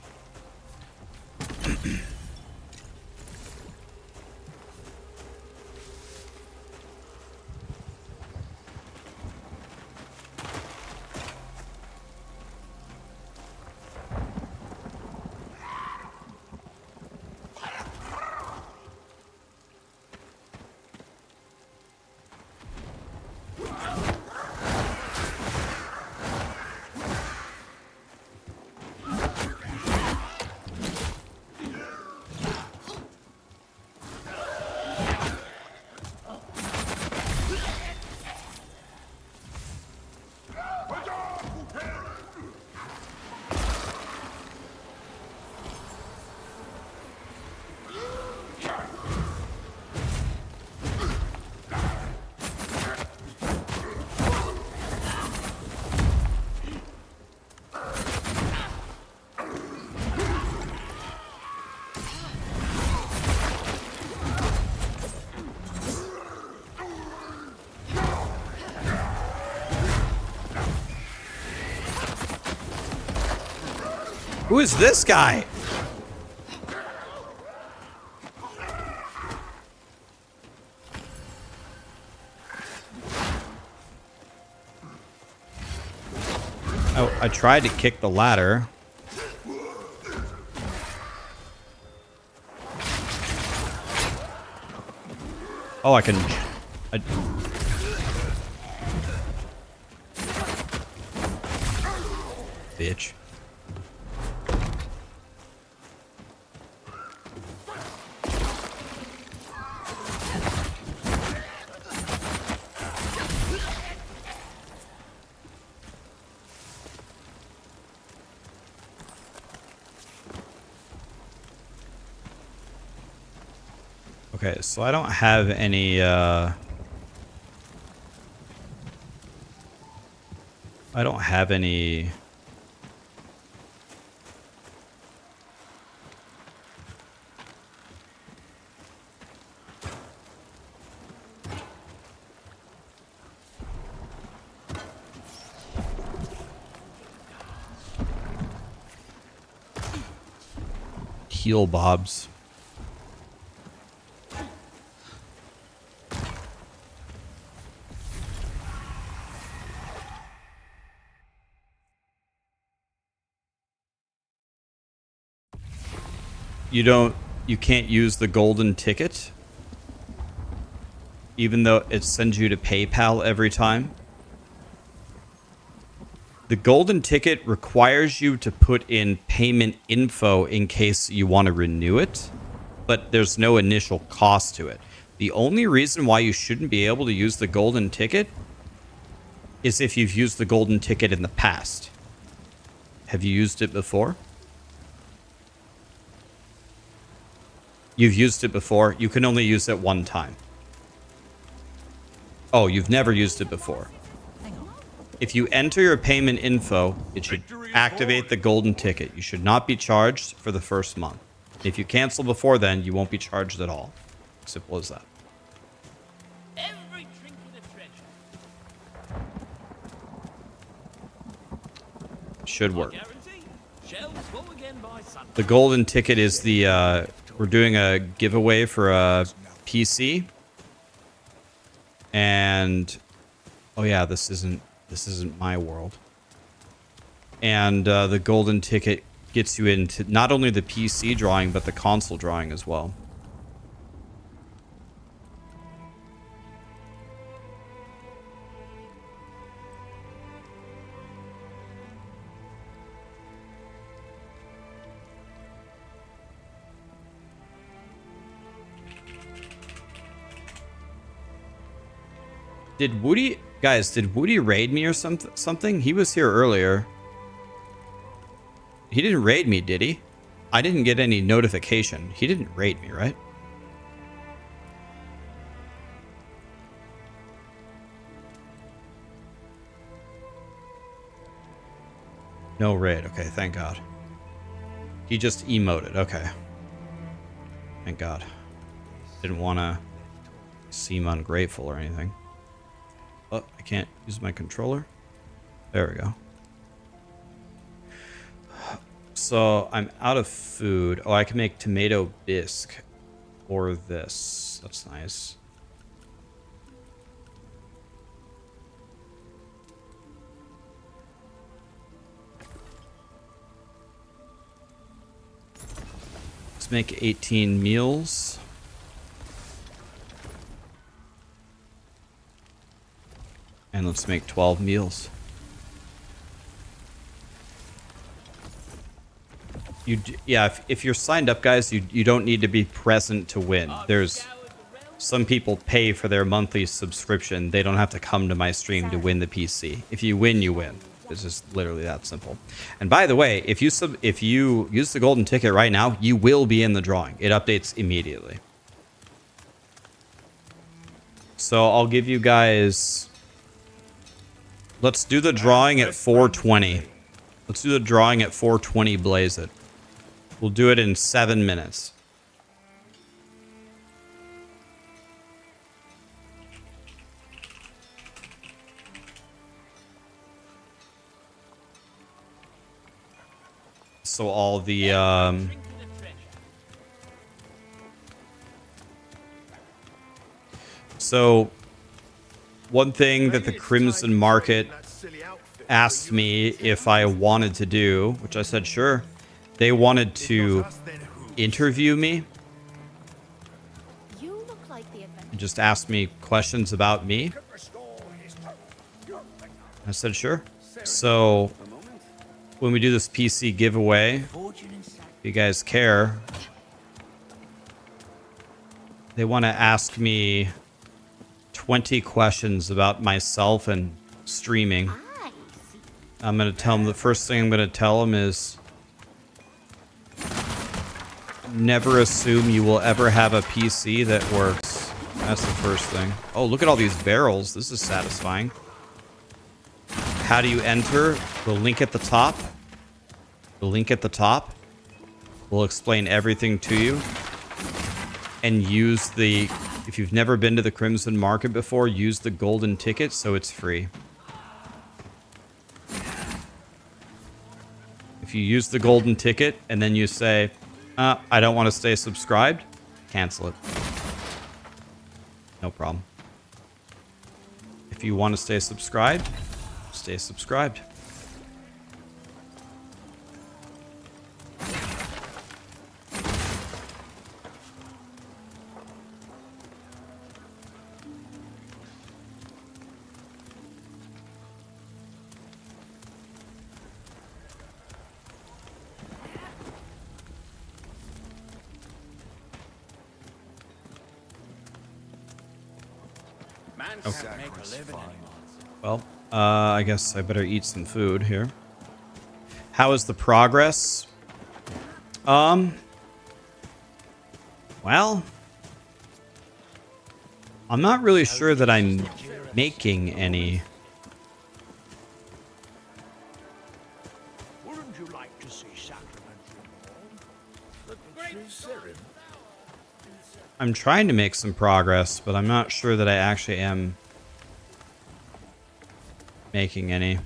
Who is this guy? Oh, I tried to kick the ladder. Oh, I can... Bitch. Okay, so I don't have any I don't have any heal bobs. You can't use the golden ticket, even though it sends you to PayPal every time. The golden ticket requires you to put in payment info in case you want to renew it, but there's no initial cost to it. The only reason why you shouldn't be able to use the golden ticket is if you've used the golden ticket in the past. Have you used it before? You've used it before. You can only use it one time. Oh, you've never used it before. If you enter your payment info, it should activate the golden ticket. You should not be charged for the first month. If you cancel before then, you won't be charged at all. Simple as that. Every trinket a treasure. Should work. Guarantee. Shelves full again by Sunday. The golden ticket is the we're doing a giveaway for a PC. And oh yeah, this isn't my world. And the golden ticket gets you into not only the PC drawing but the console drawing as well. Did Woody raid me or something? He was here earlier. He didn't raid me, did he? I didn't get any notification. He didn't raid me, right? No raid. Okay, thank God. He just emoted. Okay. Thank God. Didn't want to seem ungrateful or anything. Oh, I can't use my controller. There we go. So I'm out of food. Oh, I can make tomato bisque or this. That's nice. Let's make 18 meals. And let's make 12 meals. Yeah, if you're signed up, guys, you don't need to be present to win. There's some people pay for their monthly subscription. They don't have to come to my stream to win the PC. If you win, you win. It's just literally that simple. And by the way, if you use the golden ticket right now, you will be in the drawing. It updates immediately. So I'll give you guys... Let's do the drawing at 4:20. Let's do the drawing at 4:20 Blaze It. We'll do it in 7 minutes. So all the so one thing that the Crimson Market asked me if I wanted to do, which I said sure. They wanted to interview me. You look like the adventurer. Just asked me questions about me. I said sure. So when we do this PC giveaway, if you guys care, they want to ask me 20 questions about myself and streaming. I'm going to tell them, the first thing I'm going to tell them is, never assume you will ever have a PC that works. That's the first thing. Oh, look at all these barrels. This is satisfying. How do you enter? The link at the top. The link at the top will explain everything to you. And use the... If you've never been to the Crimson Market before, use the golden ticket so it's free. If you use the golden ticket and then you say, I don't want to stay subscribed, cancel it. No problem. If you want to stay subscribed, stay subscribed. Well, I guess I better eat some food here. How is the progress? Well, I'm not really sure that I'm making any. Wouldn't you like to see sacrament reborn? I'm trying to make some progress, but I'm not sure that I actually am making any.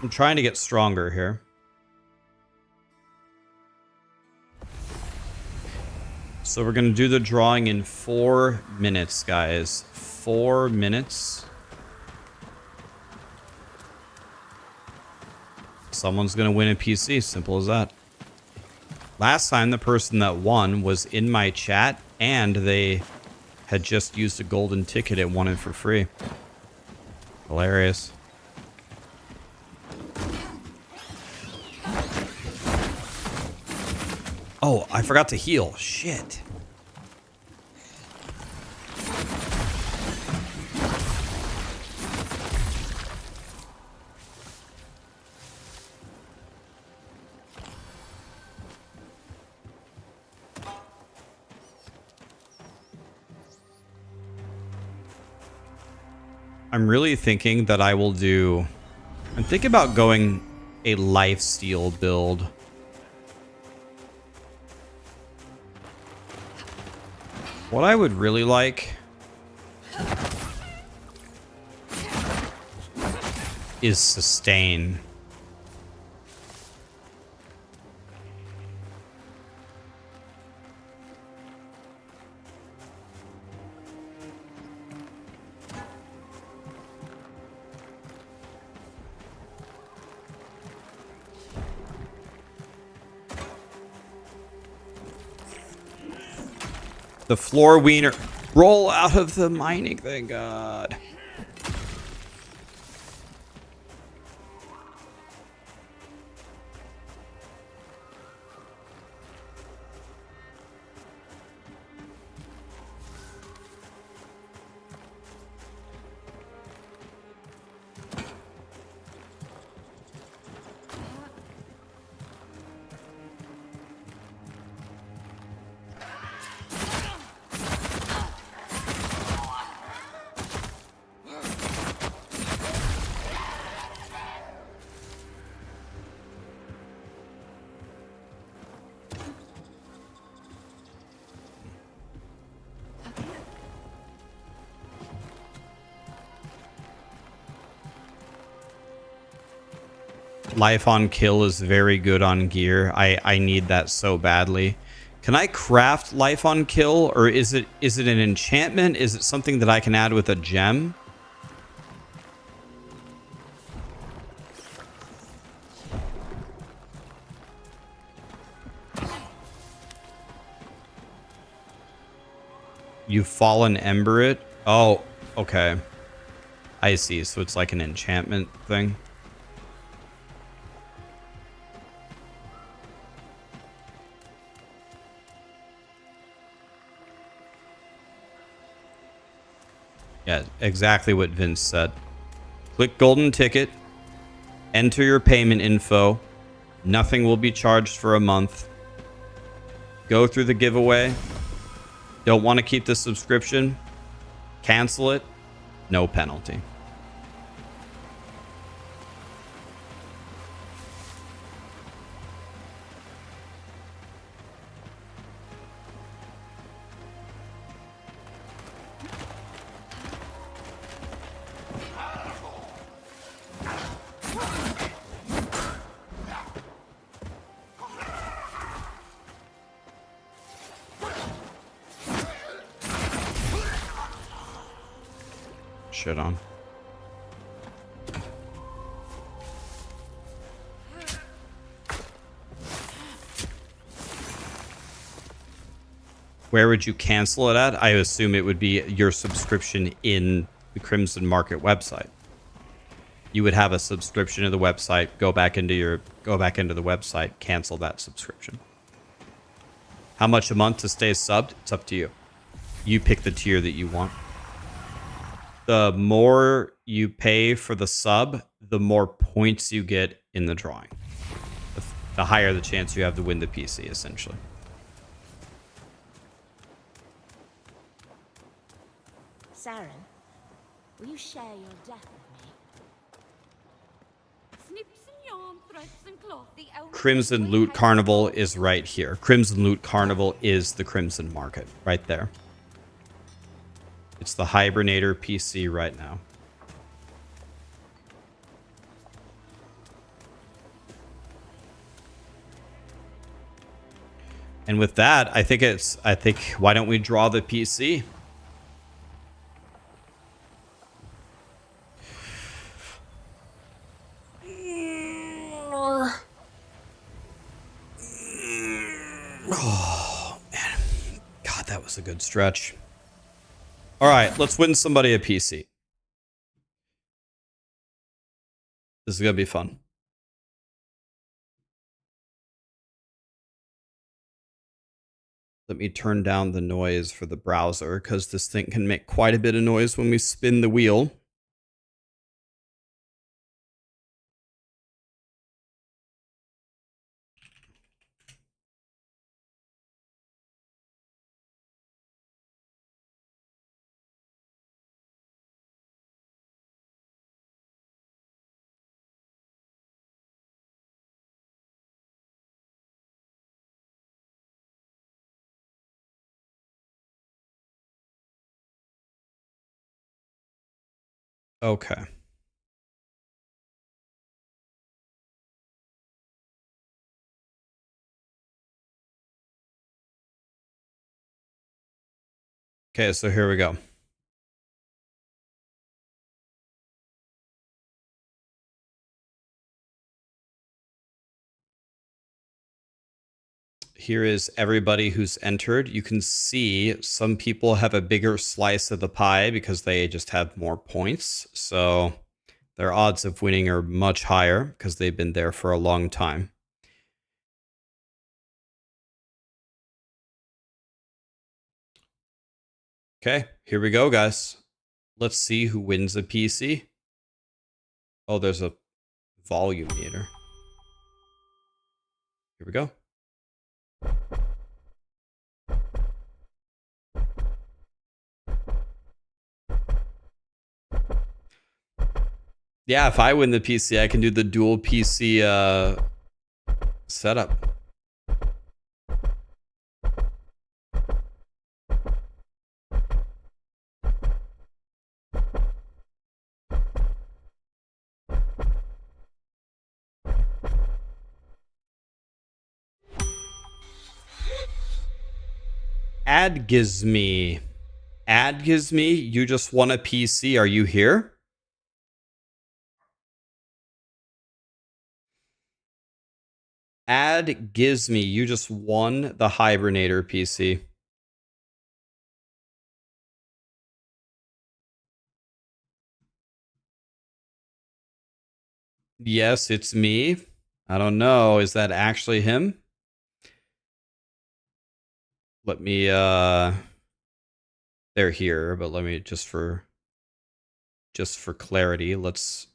I'm trying to get stronger here. So we're going to do the drawing in 4 minutes, guys. 4 minutes. Someone's going to win a PC. Simple as that. Last time, the person that won was in my chat, and they had just used a golden ticket and won it for free. Hilarious. Oh, I forgot to heal. Shit. I'm really thinking that I will do... I'm thinking about going a lifesteal build. What I would really like is sustain. The floor wiener. Roll out of the mining, thank God. Life on kill is very good on gear. I need that so badly. Can I craft life on kill, or is it an enchantment? Is it something that I can add with a gem? You fallen ember it? Oh, okay. I see. So it's like an enchantment thing. Yeah, exactly what Vince said. Click golden ticket, enter your payment info. Nothing will be charged for a month. go through the giveaway, don't want to keep the subscription, cancel it, no penalty. Shit on. Where would you cancel it at? I assume it would be your subscription in the Crimson Market website. You would have a subscription to the website, go back into the website, cancel that subscription. How much a month to stay subbed? It's up to you. You pick the tier that you want. The more you pay for the sub, the more points you get in the drawing. The higher the chance you have to win the PC, essentially. Saren, will you share your death with me? Snips and yarn, threads and cloth. Crimson Loot Carnival is right here. Crimson Loot Carnival is the Crimson Market, right there. It's the Hibernator PC right now. And with that, I think why don't we draw the PC? Oh, man. God, that was a good stretch. All right, let's win somebody a PC. This is going to be fun. Let me turn down the noise for the browser because this thing can make quite a bit of noise when we spin the wheel. Okay. Okay, so here we go. Here is everybody who's entered. You can see some people have a bigger slice of the pie because they just have more points. So their odds of winning are much higher because they've been there for a long time. Okay, here we go, guys. Let's see who wins a PC. Oh, there's a volume meter. Here we go. Yeah, if I win the PC, I can do the dual PC setup. Adgizme, you just won a PC. Are you here? Adgizme, you just won the Hibernator PC. Yes, it's me. I don't know. Is that actually him? Let me they're here, but let me just for clarity, let's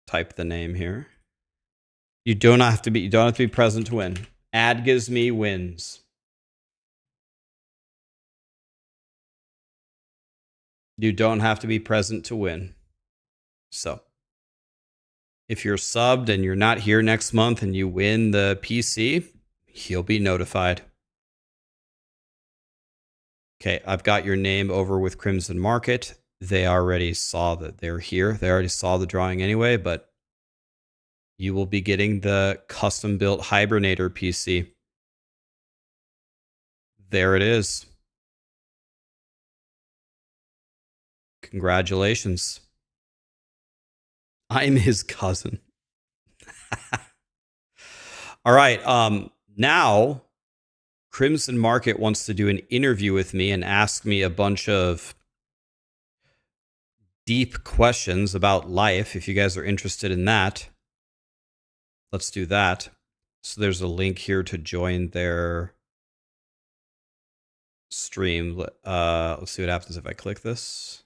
type the name here. You don't have to be present to win. Adgizme wins. You don't have to be present to win. So, if you're subbed and you're not here next month and you win the PC, you'll be notified. Okay, I've got your name over with Crimson Market. They already saw that they're here. They already saw the drawing anyway, but you will be getting the custom-built Hibernator PC. There it is. Congratulations. I'm his cousin. All right. Now Crimson Market wants to do an interview with me and ask me a bunch of deep questions about life. If you guys are interested in that, let's do that. So there's a link here to join their stream. Let's see what happens if I click this.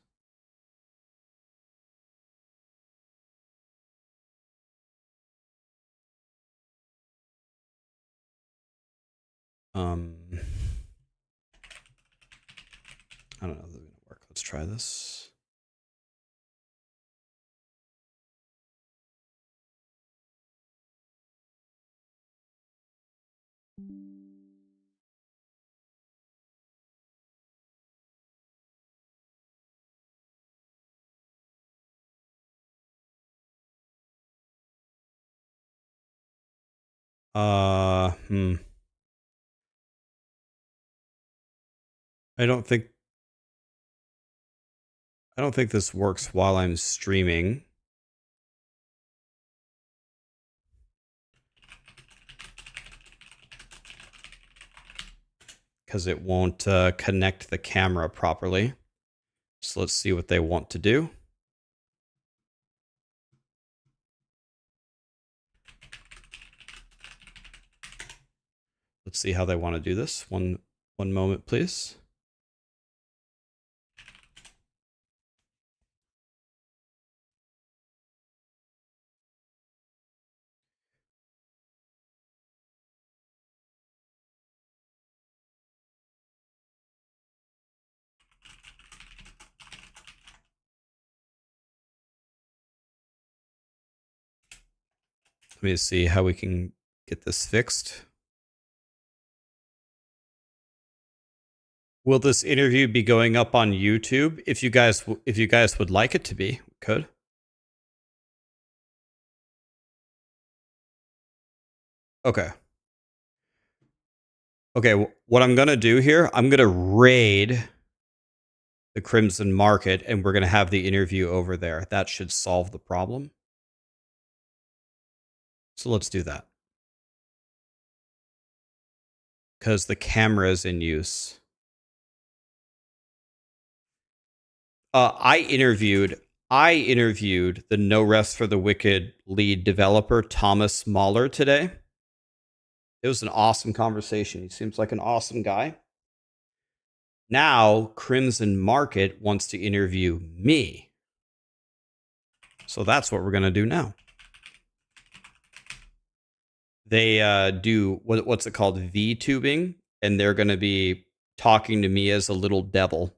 I don't know if it's gonna work. Let's try this. I don't think this works while I'm streaming. Because it won't connect the camera properly. So let's see what they want to do. Let's see how they want to do this. One moment, please. Let me see how we can get this fixed. Will this interview be going up on YouTube? If you guys would like it to be, we could. Okay. Okay, what I'm going to do here, I'm going to raid the Crimson Market and we're going to have the interview over there. That should solve the problem. So let's do that. Because the camera is in use. I interviewed the No Rest for the Wicked lead developer, Thomas Mahler, today. It was an awesome conversation. He seems like an awesome guy. Now, Crimson Market wants to interview me. So that's what we're going to do now. They do, what's it called? VTubing. And they're going to be talking to me as a little devil.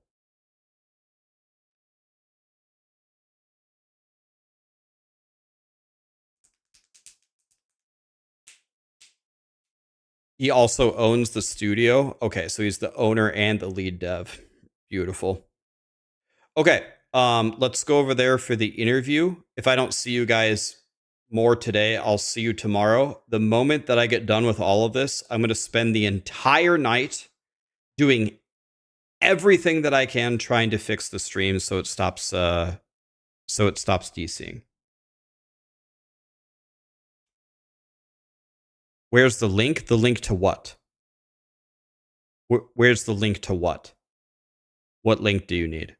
He also owns the studio. Okay, so he's the owner and the lead dev. Beautiful. Okay, let's go over there for the interview. If I don't see you guys more today, I'll see you tomorrow. The moment that I get done with all of this, I'm going to spend the entire night doing everything that I can trying to fix the stream so it stops DCing. Where's the link? The link to what? Where's the link to what? What link do you need?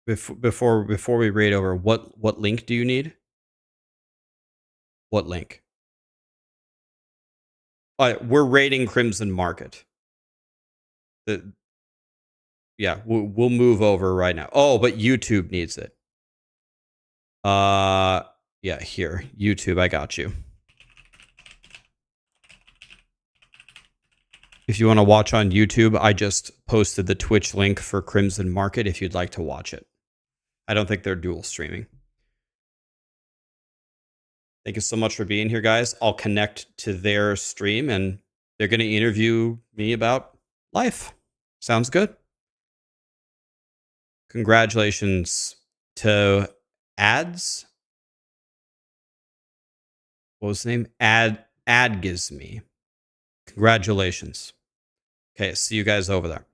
Before we raid over, what link do you need? What link? We're raiding Crimson Market. Yeah, we'll move over right now. Oh, but YouTube needs it. Yeah, here, YouTube, I got you. If you want to watch on YouTube, I just posted the Twitch link for Crimson Market if you'd like to watch it. I don't think they're dual streaming. Thank you so much for being here, guys. I'll connect to their stream and they're going to interview me about life. Sounds good. Congratulations to Ads. What was his name? Adgisme. Congratulations. Okay, see you guys over there.